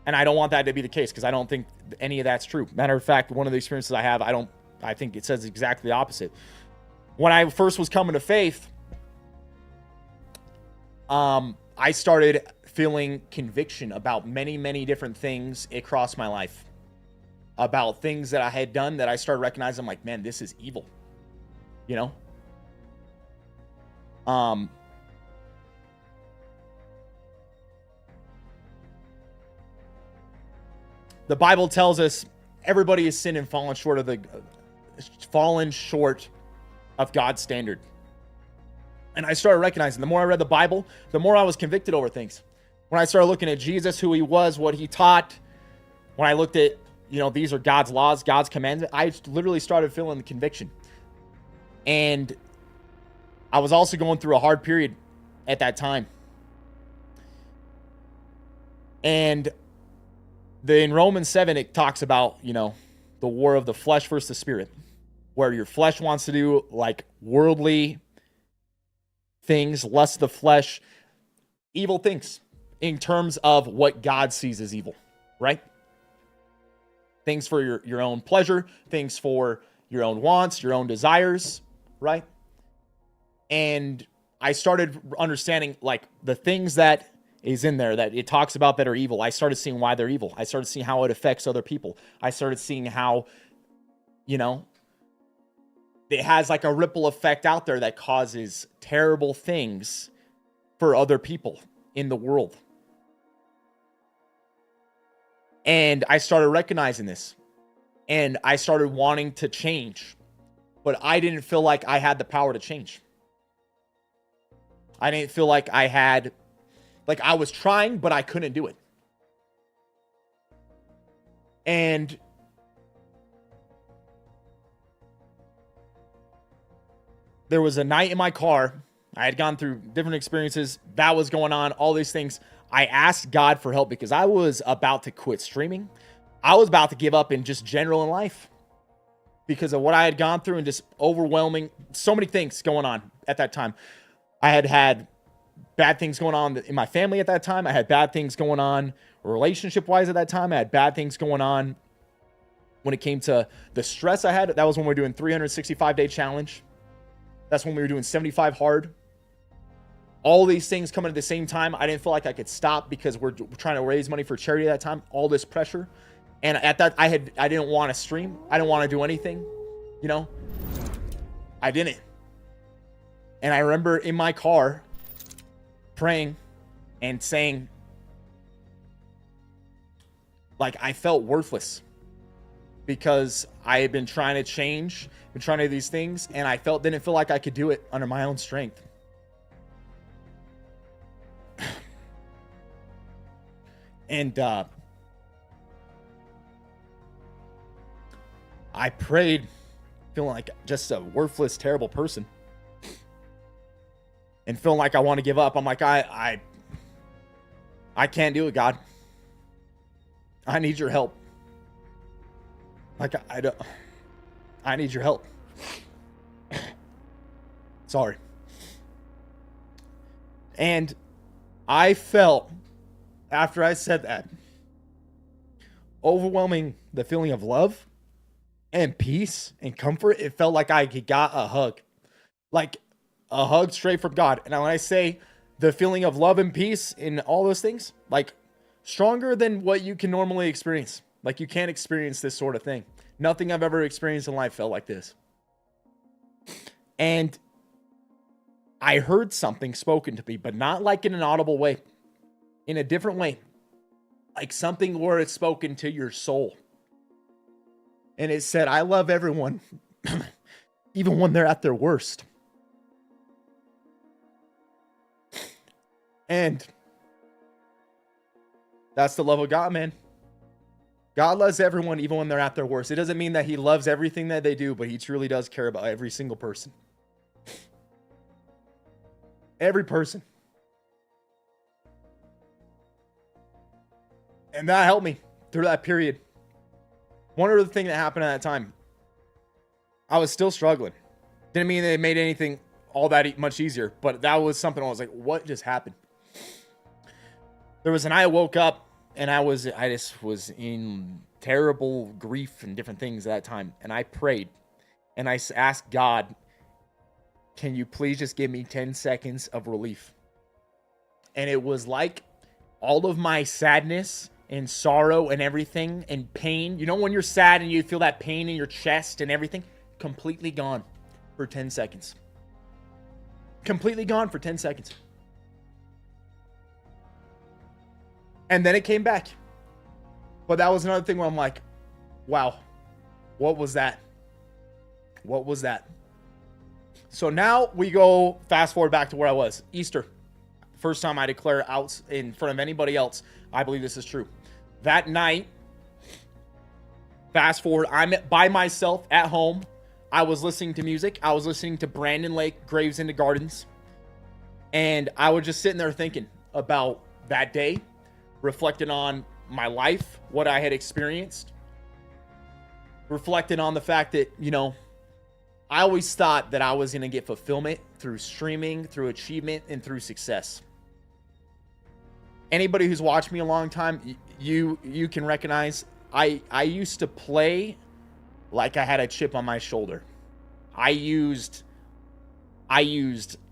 And I don't want that to be the case because I don't think any of that's true. Matter of fact, one of the experiences I have, I think it says exactly the opposite. When I first was coming to faith, I started feeling conviction about many, many different things across my life. About things that I had done that I started recognizing, I'm like, man, this is evil. You know? The Bible tells us everybody has sinned and fallen short of God's standard. And I started recognizing, the more I read the Bible, the more I was convicted over things. When I started looking at Jesus, who he was, what he taught, when I looked at, these are God's laws, God's commandments, I literally started feeling the conviction. And I was also going through a hard period at that time. And in Romans 7, it talks about, the war of the flesh versus the spirit, where your flesh wants to do like worldly things, lust of the flesh, evil things in terms of what God sees as evil, right? Things for your own pleasure, things for your own wants, your own desires, right? And I started understanding like the things that is in there that it talks about that are evil. I started seeing why they're evil. I started seeing how it affects other people. I started seeing how, it has like a ripple effect out there that causes terrible things for other people in the world. And I started recognizing this. And I started wanting to change. But I didn't feel like I had the power to change. I didn't feel like I had... Like I was trying, but I couldn't do it. And there was a night in my car. I had gone through different experiences. That was going on, all these things. I asked God for help because I was about to quit streaming. I was about to give up in just general in life because of what I had gone through and just overwhelming, so many things going on at that time. I had bad things going on in my family at that time. I had bad things going on relationship-wise at that time. I had bad things going on when it came to the stress I had. That was when we were doing 365-day challenge. That's when we were doing 75 hard. All these things coming at the same time. I didn't feel like I could stop because we're trying to raise money for charity at that time. All this pressure. And at that, I didn't want to stream. I didn't want to do anything. I didn't. And I remember in my car praying and saying, like, I felt worthless because I had been trying to change, been trying to do these things, and I didn't feel like I could do it under my own strength. And I prayed feeling like just a worthless, terrible person. And feeling like I want to give up. I'm like, I can't do it, God. I need your help. Like, I need your help. Sorry. And I felt, after I said that, overwhelming the feeling of love and peace and comfort. It felt like I got a hug. Like, a hug straight from God. And when I say the feeling of love and peace and all those things, like stronger than what you can normally experience. Like you can't experience this sort of thing. Nothing I've ever experienced in life felt like this. And I heard something spoken to me, but not like in an audible way, in a different way, like something where it's spoken to your soul. And it said, I love everyone, even when they're at their worst. And that's the love of God, man. God loves everyone, even when they're at their worst. It doesn't mean that he loves everything that they do, but he truly does care about every single person. Every person. And that helped me through that period. One other thing that happened at that time, I was still struggling. Didn't mean it made anything all that much easier, but that was something I was like, what just happened? There was a night I woke up and I just was in terrible grief and different things at that time. And I prayed and I asked God, can you please just give me 10 seconds of relief? And it was like all of my sadness and sorrow and everything and pain. You know when you're sad and you feel that pain in your chest and everything? Completely gone for 10 seconds. Completely gone for 10 seconds. And then it came back. But that was another thing where I'm like, wow, what was that? What was that? So now we go fast forward back to where I was. Easter. First time I declare out in front of anybody else. I believe this is true. That night, fast forward, I'm by myself at home. I was listening to music. I was listening to Brandon Lake, Graves into Gardens. And I was just sitting there thinking about that day, reflecting on my life, what I had experienced, reflecting on the fact that, you know, I always thought that I was going to get fulfillment through streaming, through achievement, and through success. Anybody who's watched me a long time, you can recognize I used to play like I had a chip on my shoulder. I used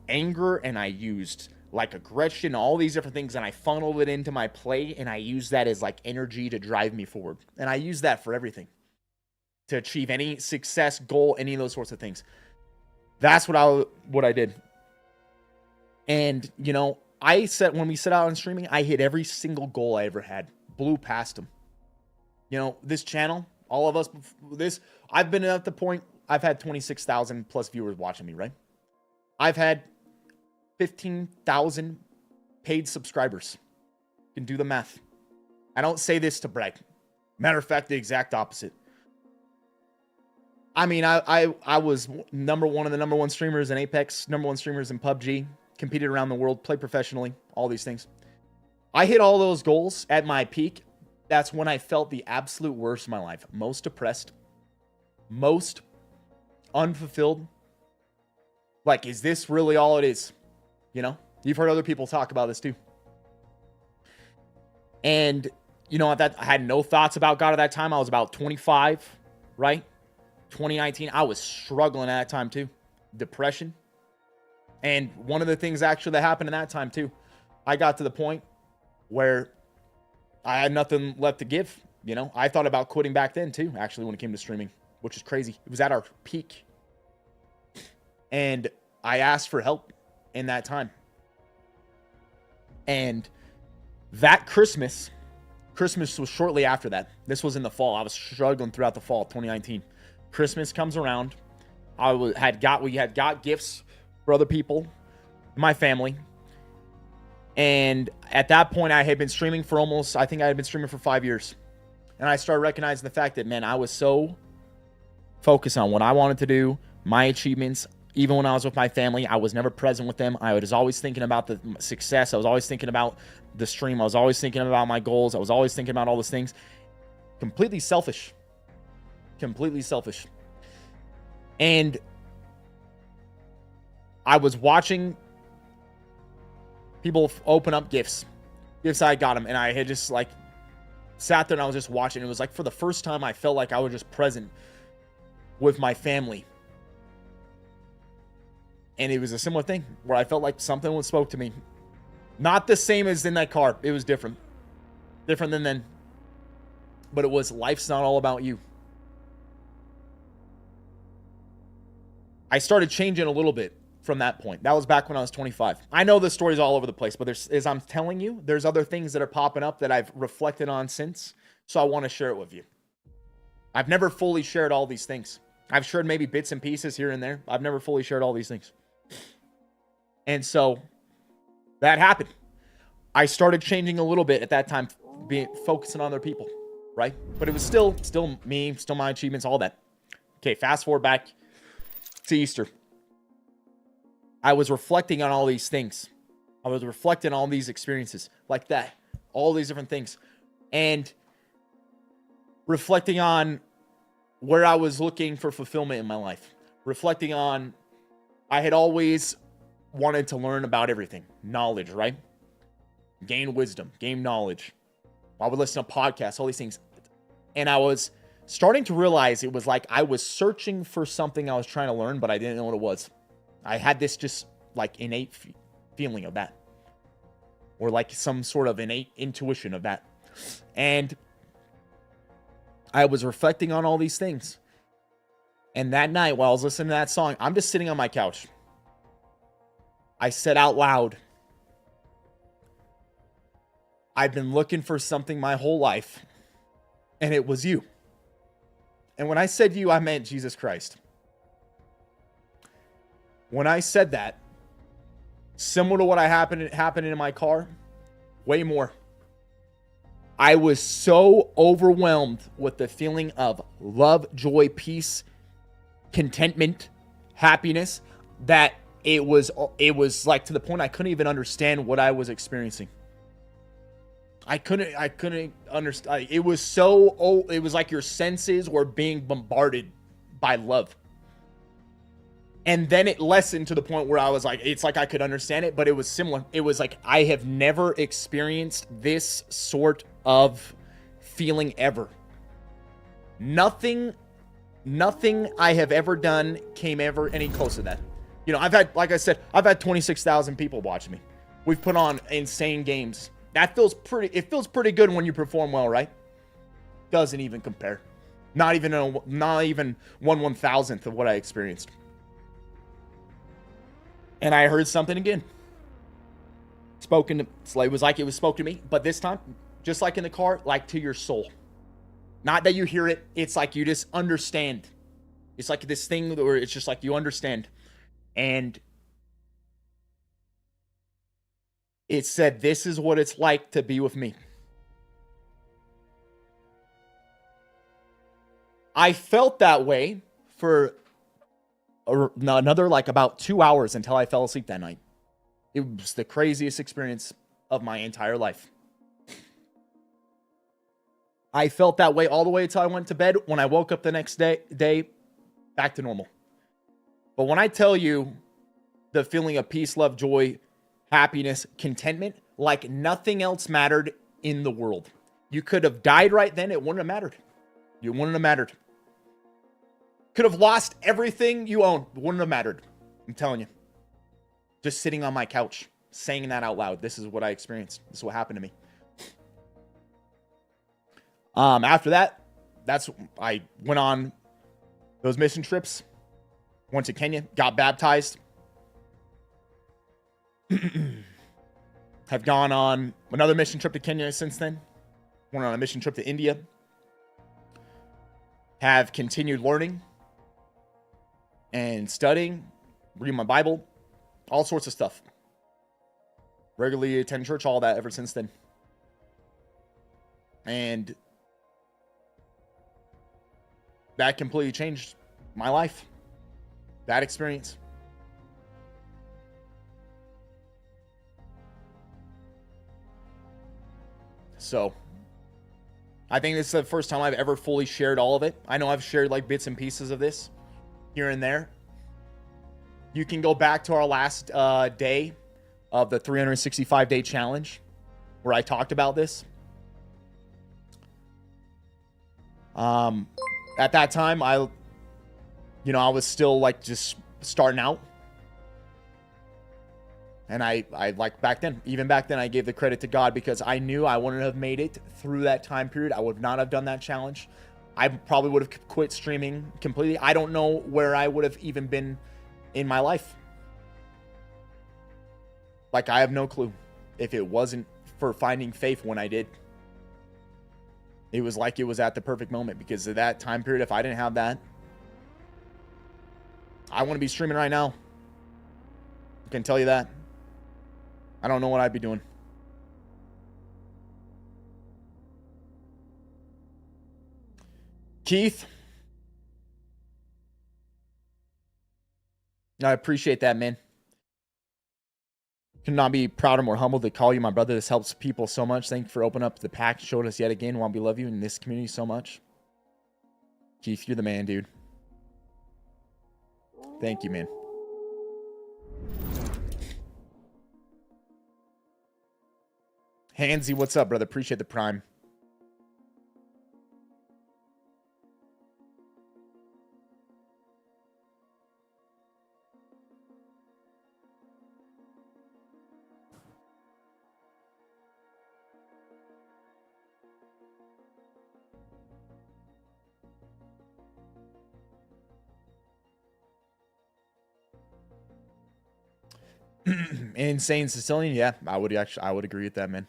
anger and I used like aggression, all these different things, and I funneled it into my play, and I used that as like energy to drive me forward. And I use that for everything. To achieve any success, goal, any of those sorts of things. That's what I did. And, you know, I said when we set out on streaming, I hit every single goal I ever had. Blew past them. You know, this channel, all of us, I've been at the point, I've had 26,000 plus viewers watching me, right? I've had 15,000 paid subscribers. You can do the math. I don't say this to brag. Matter of fact, the exact opposite. I mean, I was number one of the number one streamers in Apex, number one streamers in PUBG, competed around the world, played professionally, all these things. I hit all those goals at my peak. That's when I felt the absolute worst of my life. Most depressed, most unfulfilled. Like, is this really all it is? You know, you've heard other people talk about this too. And, you know, I had no thoughts about God at that time. I was about 25, right? 2019, I was struggling at that time too. Depression. And one of the things actually that happened in that time too, I got to the point where I had nothing left to give. You know, I thought about quitting back then too, actually, when it came to streaming, which is crazy. It was at our peak. And I asked for help in that time. And that Christmas was shortly after that. This was in the fall. I was struggling throughout the fall, 2019. Christmas comes around. We had got gifts for other people, my family. And at that point, I had been streaming for I think I had been streaming for 5 years. And I started recognizing the fact that, man, I was so focused on what I wanted to do, my achievements. Even when I was with my family, I was never present with them. I was always thinking about the success. I was always thinking about the stream. I was always thinking about my goals. I was always thinking about all those things. Completely selfish. Completely selfish. And I was watching people open up gifts I got them, and I had just like sat there and I was just watching. It was like for the first time I felt like I was just present with my family. And it was a similar thing where I felt like something spoke to me. Not the same as in that car. It was different. Different than then. But it was, life's not all about you. I started changing a little bit from that point. That was back when I was 25. I know this story's all over the place, but as I'm telling you, there's other things that are popping up that I've reflected on since, so I want to share it with you. I've never fully shared all these things. I've shared maybe bits and pieces here and there. I've never fully shared all these things. And so that happened. I started changing a little bit at that time, focusing on other people, right? But it was still me, still my achievements, all that. Okay, fast forward back to Easter. I was reflecting on all these things. I was reflecting on all these experiences like that, all these different things, and reflecting on where I was looking for fulfillment in my life. Reflecting on, I had always wanted to learn about everything. Knowledge, right? Gain wisdom, gain knowledge. I would listen to podcasts, all these things. And I was starting to realize it was like I was searching for something I was trying to learn, but I didn't know what it was. I had this just like innate feeling of that. Or like some sort of innate intuition of that. And I was reflecting on all these things. And that night, while I was listening to that song, I'm just sitting on my couch. I said out loud, I've been looking for something my whole life, and it was you. And when I said you, I meant Jesus Christ. When I said that, similar to what happened in my car, way more. I was so overwhelmed with the feeling of love, joy, peace, contentment, happiness, that it was like to the point I couldn't even understand what I was experiencing. I couldn't understand. It was like your senses were being bombarded by love. And then it lessened to the point where I was like, it's like I could understand it, but it was similar. It was like, I have never experienced this sort of feeling ever. Nothing I have ever done came ever any close to that. You know, like I said, I've had 26,000 people watch me. We've put on insane games. It feels pretty good when you perform well, right? Doesn't even compare. Not even 1/1000th of what I experienced. And I heard something again. It was like it was spoke to me, but this time, just like in the car, like to your soul. Not that you hear it, it's like you just understand. It's like this thing where it's just like you understand. And it said, this is what it's like to be with me. I felt that way for another like about 2 hours until I fell asleep that night. It was the craziest experience of my entire life. I felt that way all the way until I went to bed. When I woke up the next day, back to normal. But when I tell you the feeling of peace, love, joy, happiness, contentment, like nothing else mattered in the world. You could have died right then. It wouldn't have mattered. You wouldn't have mattered. Could have lost everything you own. It wouldn't have mattered. I'm telling you. Just sitting on my couch, saying that out loud. This is what I experienced. This is what happened to me. After that, I went on those mission trips. Went to Kenya, got baptized. Have gone on another mission trip to Kenya since then. Went on a mission trip to India. Have continued learning and studying, reading my Bible, all sorts of stuff. Regularly attend church, all that ever since then. And that completely changed my life. That experience. So, I think this is the first time I've ever fully shared all of it. I know I've shared like bits and pieces of this here and there. You can go back to our last day of the 365-day challenge where I talked about this. At that time, I was still like just starting out. And I like back then, even back then, I gave the credit to God because I knew I wouldn't have made it through that time period. I would not have done that challenge. I probably would have quit streaming completely. I don't know where I would have even been in my life. Like, I have no clue if it wasn't for finding faith when I did. It was like it was at the perfect moment because of that time period. If I didn't have that, I want to be streaming right now. I can tell you that. I don't know what I'd be doing. Keith, I appreciate that, man. Could not be prouder, more humble to call you my brother. This helps people so much. Thank you for opening up the pack. Showed us yet again why we love you in this community so much. Keith, you're the man, dude. Thank you, man. Hansy, what's up, brother? Appreciate the prime. Insane Sicilian, yeah, I would agree with that, man.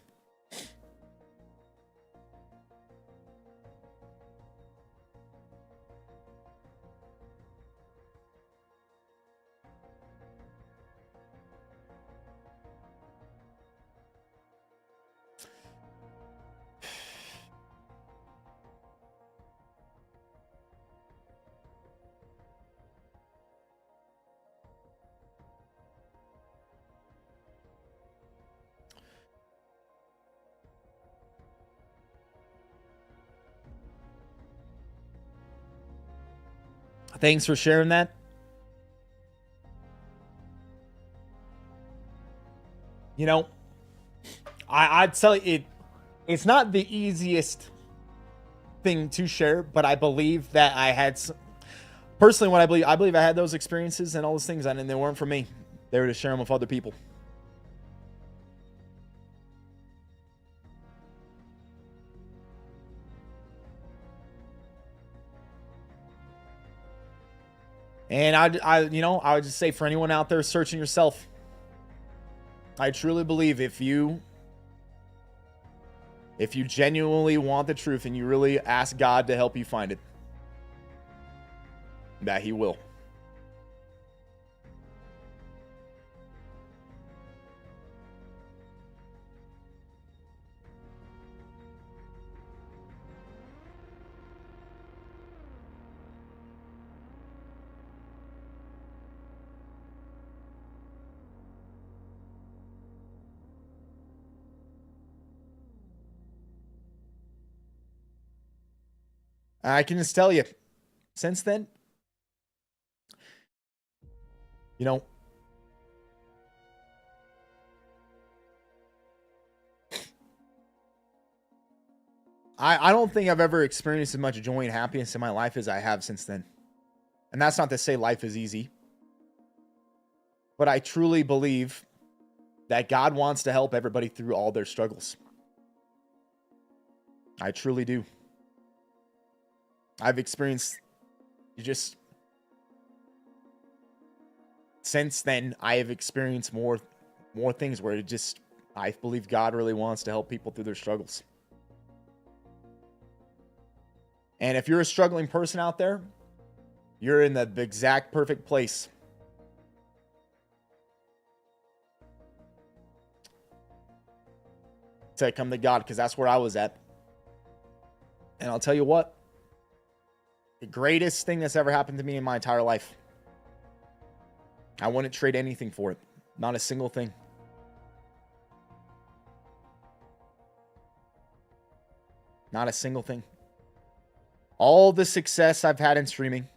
Thanks for sharing that. You know, I'd tell you, it's not the easiest thing to share, but I believe that I had personally what I believe I had those experiences and all those things, and they weren't for me. They were to share them with other people. And I would just say for anyone out there searching yourself, I truly believe if you genuinely want the truth and you really ask God to help you find it, that He will. I can just tell you, since then, you know, I don't think I've ever experienced as much joy and happiness in my life as I have since then. And that's not to say life is easy, but I truly believe that God wants to help everybody through all their struggles. I truly do. I've experienced since then, I have experienced more things where I believe God really wants to help people through their struggles. And if you're a struggling person out there, you're in the exact perfect place to come to God, because that's where I was at. And I'll tell you what, the greatest thing that's ever happened to me in my entire life, I wouldn't trade anything for it. Not a single thing. Not a single thing. All the success I've had in streaming,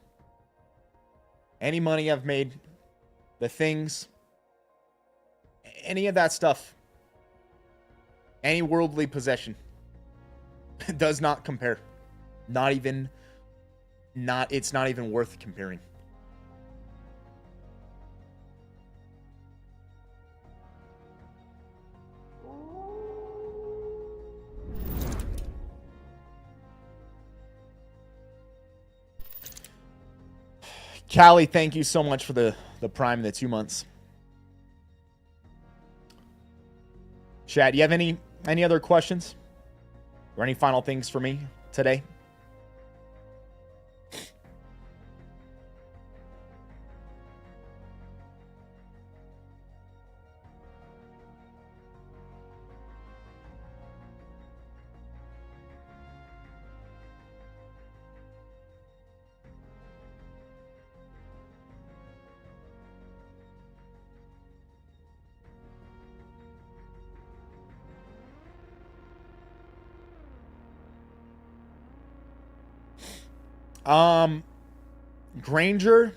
any money I've made, the things, any of that stuff, any worldly possession does not compare. It's not even worth comparing. Callie, thank you so much for the Prime, the 2 months. Chad, you have any other questions? Or any final things for me today? Granger.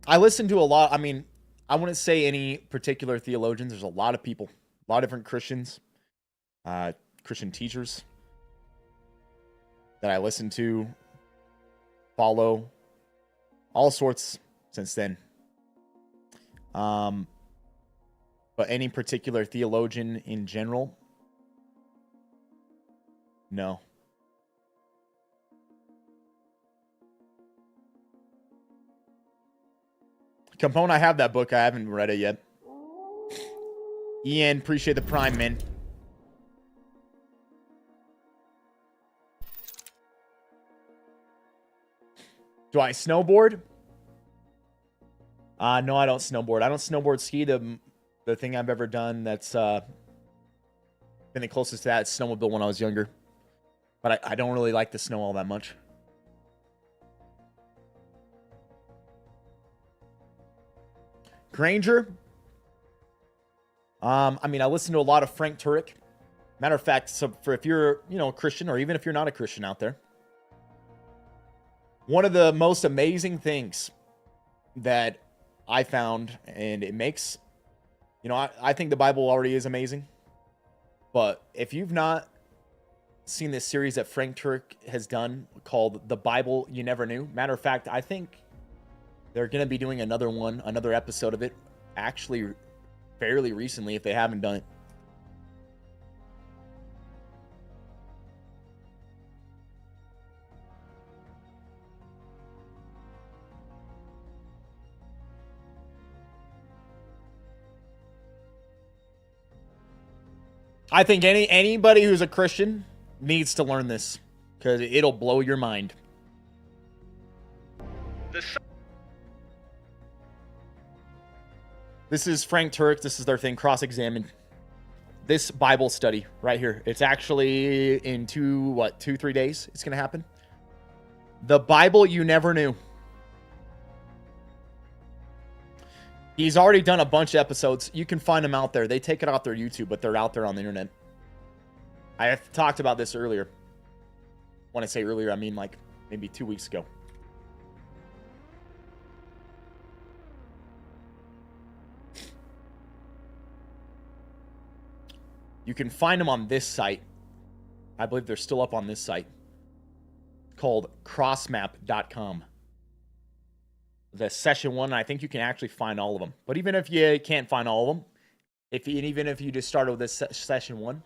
I listen to a lot. I mean, I wouldn't say any particular theologians. There's a lot of people, a lot of different Christians, Christian teachers that I listen to, follow, all sorts since then. But any particular theologian in general, no. Capone, I have that book. I haven't read it yet. Ian, appreciate the Prime, man. Do I snowboard? No, I don't snowboard. I don't snowboard ski. The thing I've ever done that's been the closest to that is snowmobile when I was younger. But I don't really like the snow all that much. Granger. I mean, I listen to a lot of Frank Turek. Matter of fact, so for if you're, a Christian, or even if you're not a Christian out there, one of the most amazing things that I found, and it makes, I think the Bible already is amazing, but if you've not seen this series that Frank Turek has done called The Bible You Never Knew, matter of fact, I think they're going to be doing another episode of it, actually fairly recently, if they haven't done it. I think anybody who's a Christian needs to learn this, because it'll blow your mind. This is Frank Turek. This is their thing, cross-examined. This Bible study right here. It's actually in 2-3 days it's going to happen. The Bible You Never Knew. He's already done a bunch of episodes. You can find them out there. They take it off their YouTube, but they're out there on the internet. I have talked about this earlier. When I say earlier, I mean like maybe 2 weeks ago. You can find them on this site. I believe they're still up on this site. Called crossmap.com. The session 1, I think you can actually find all of them. But even if you can't find all of them, even if you just started with this session 1,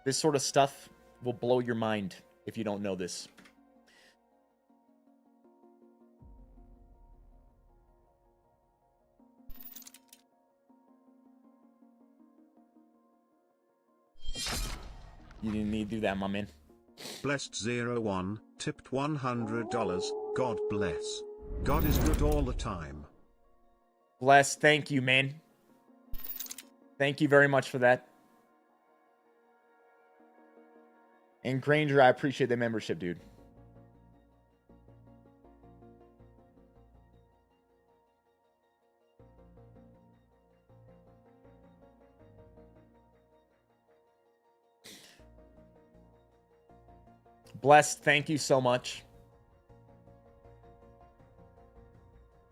this sort of stuff will blow your mind if you don't know this. You didn't need to do that, my man. Blessed01, tipped $100. God bless. God is good all the time. Bless, thank you, man. Thank you very much for that. And Granger, I appreciate the membership, dude. Blessed, thank you so much.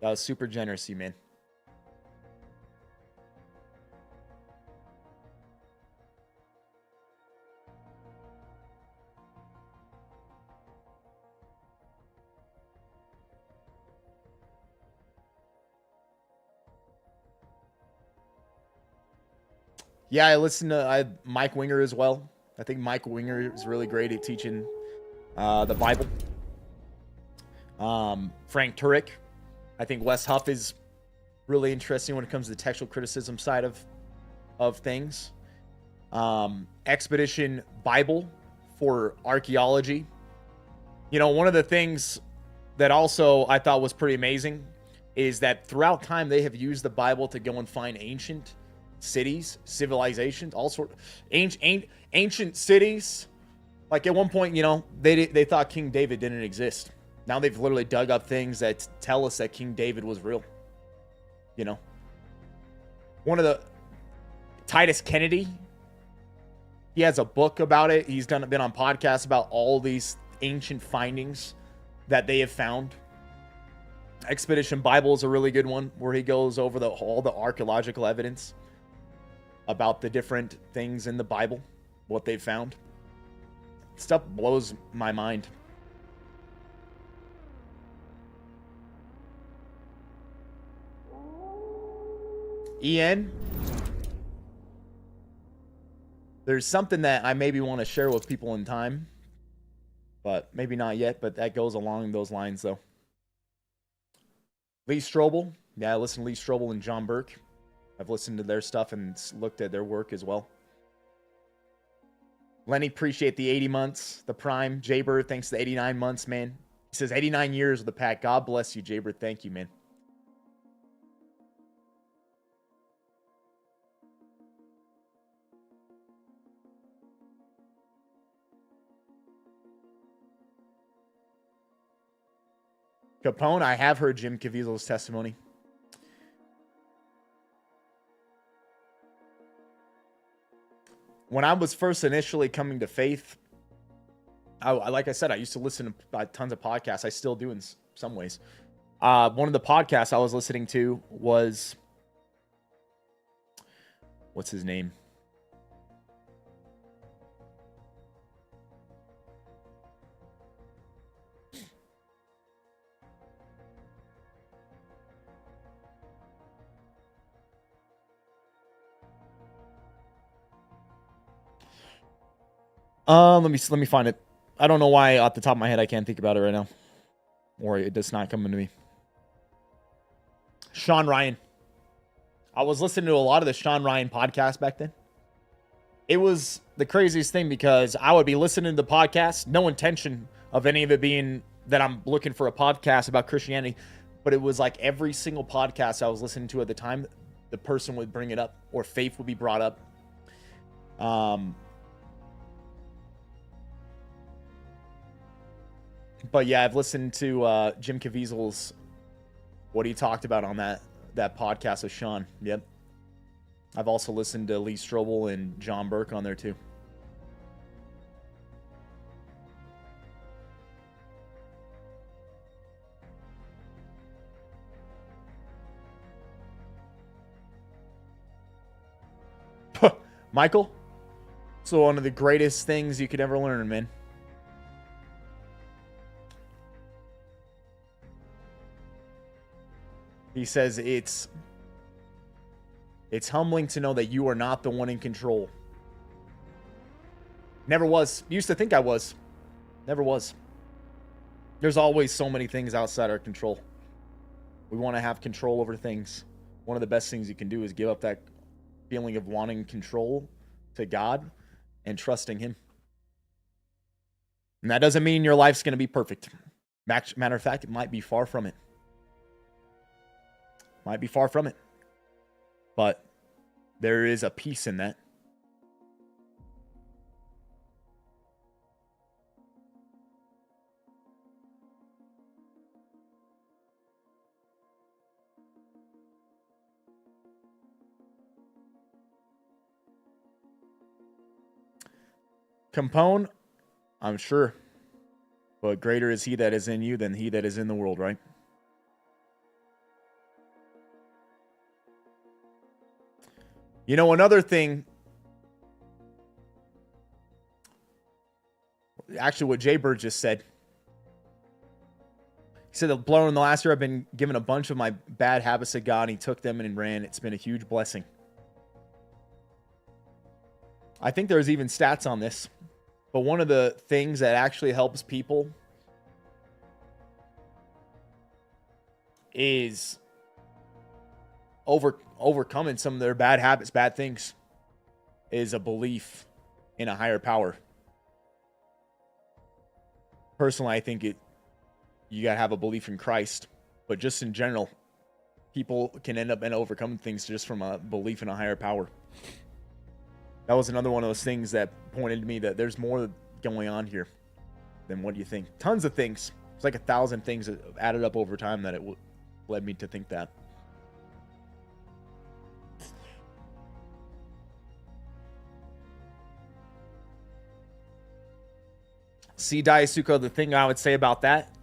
That was super generous, you man. Yeah, I listen to Mike Winger as well. I think Mike Winger is really great at teaching the Bible. Frank Turek. I think Wes Huff is really interesting when it comes to the textual criticism side of things. Expedition Bible for archaeology. You know, one of the things that also I thought was pretty amazing is that throughout time they have used the Bible to go and find ancient cities, civilizations, all sort of ancient cities. Like at one point, you know, they thought King David didn't exist. Now they've literally dug up things that tell us that King David was real. You know, one of the Titus Kennedy, he has a book about it. He's been on podcasts about all these ancient findings that they have found. Expedition Bible is a really good one where he goes over all the archaeological evidence about the different things in the Bible, what they've found. Stuff blows my mind. Ian, there's something that I maybe want to share with people in time, but maybe not yet, but that goes along those lines though. Lee Strobel. Yeah, I listen to Lee Strobel and John Burke. I've listened to their stuff and looked at their work as well. Lenny, appreciate the 80 months, the Prime. Jaybird, thanks to the 89 months, man. He says 89 years with the pack. God bless you, Jaybird. Thank you, man. Capone, I have heard Jim Caviezel's testimony. When I was first initially coming to faith, like I said, I used to listen to tons of podcasts. I still do in some ways. One of the podcasts I was listening to was, what's his name? Let me find it. I don't know why off the top of my head I can't think about it right now. Or it does not come into me. Sean Ryan. I was listening to a lot of the Sean Ryan podcast back then. It was the craziest thing because I would be listening to the podcast, no intention of any of it being that I'm looking for a podcast about Christianity, but it was like every single podcast I was listening to at the time, the person would bring it up or faith would be brought up. But yeah, I've listened to Jim Caviezel's, what he talked about on that podcast with Sean. Yep. I've also listened to Lee Strobel and John Burke on there too. Michael? So one of the greatest things you could ever learn, man. He says it's humbling to know that you are not the one in control. Never was. Used to think I was. Never was. There's always so many things outside our control. We want to have control over things. One of the best things you can do is give up that feeling of wanting control to God and trusting Him. And that doesn't mean your life's going to be perfect. Matter of fact, it might be far from it. Might be far from it. But there is a peace in that. Compone, I'm sure. But greater is He that is in you than he that is in the world, right? You know, another thing, actually what Jay Bird just said. He said, in the last year I've been given a bunch of my bad habits to God, and He took them and ran. It's been a huge blessing. I think there's even stats on this. But one of the things that actually helps people is overcoming some of their bad habits, bad things, is a belief in a higher power. Personally, I think you gotta have a belief in Christ, but just in general, people can end up and overcoming things just from a belief in a higher power. That was another one of those things that pointed to me that there's more going on here than what you think. Tons of things. It's like 1,000 things that added up over time that it led me to think that. See, Daisuko, the thing I would say about that,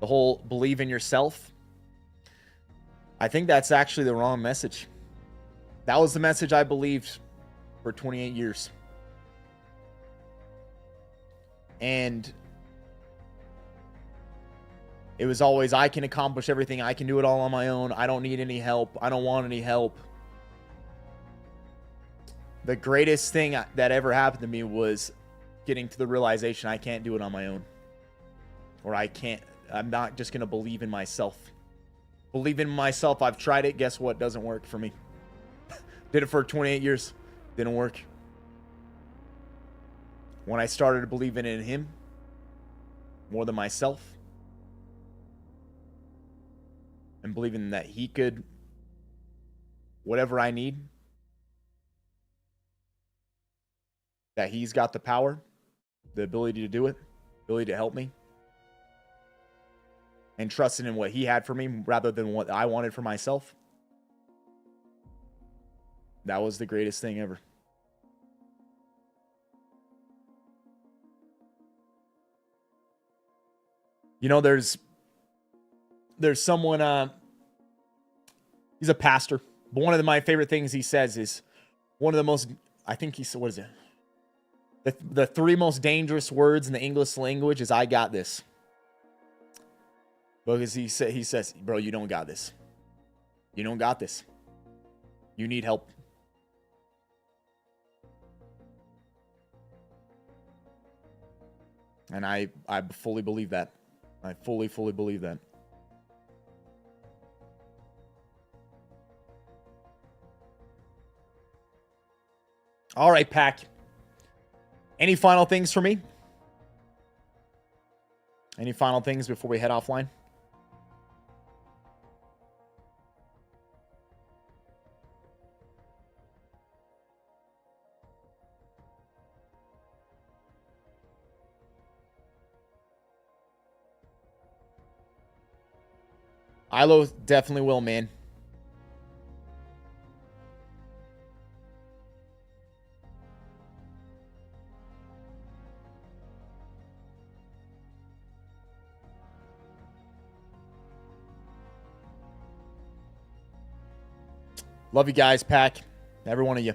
the whole believe in yourself, I think that's actually the wrong message. That was the message I believed for 28 years. And it was always, I can accomplish everything. I can do it all on my own. I don't need any help. I don't want any help. The greatest thing that ever happened to me was getting to the realization I can't do it on my own. Or I'm not just going to believe in myself. Believe in myself. I've tried it. Guess what? Doesn't work for me. Did it for 28 years. Didn't work. When I started believing in him more than myself, and believing that he could, whatever I need, that he's got the power, the ability to do it, ability to help me, and trusting in what he had for me rather than what I wanted for myself. That was the greatest thing ever. You know, there's someone, he's a pastor, but one of my favorite things he says is one of the most, I think he said, what is it? The 3 most dangerous words in the English language is I got this. Because he says, bro, you don't got this. You don't got this. You need help. And I fully believe that. I fully believe that. All right, Pack. Any final things for me? Any final things before we head offline? Ilo definitely will, man. Love you guys, Pack. Every one of you.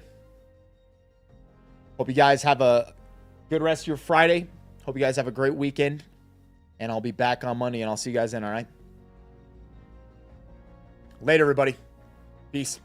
Hope you guys have a good rest of your Friday. Hope you guys have a great weekend. And I'll be back on Monday, and I'll see you guys then, all right? Later, everybody. Peace.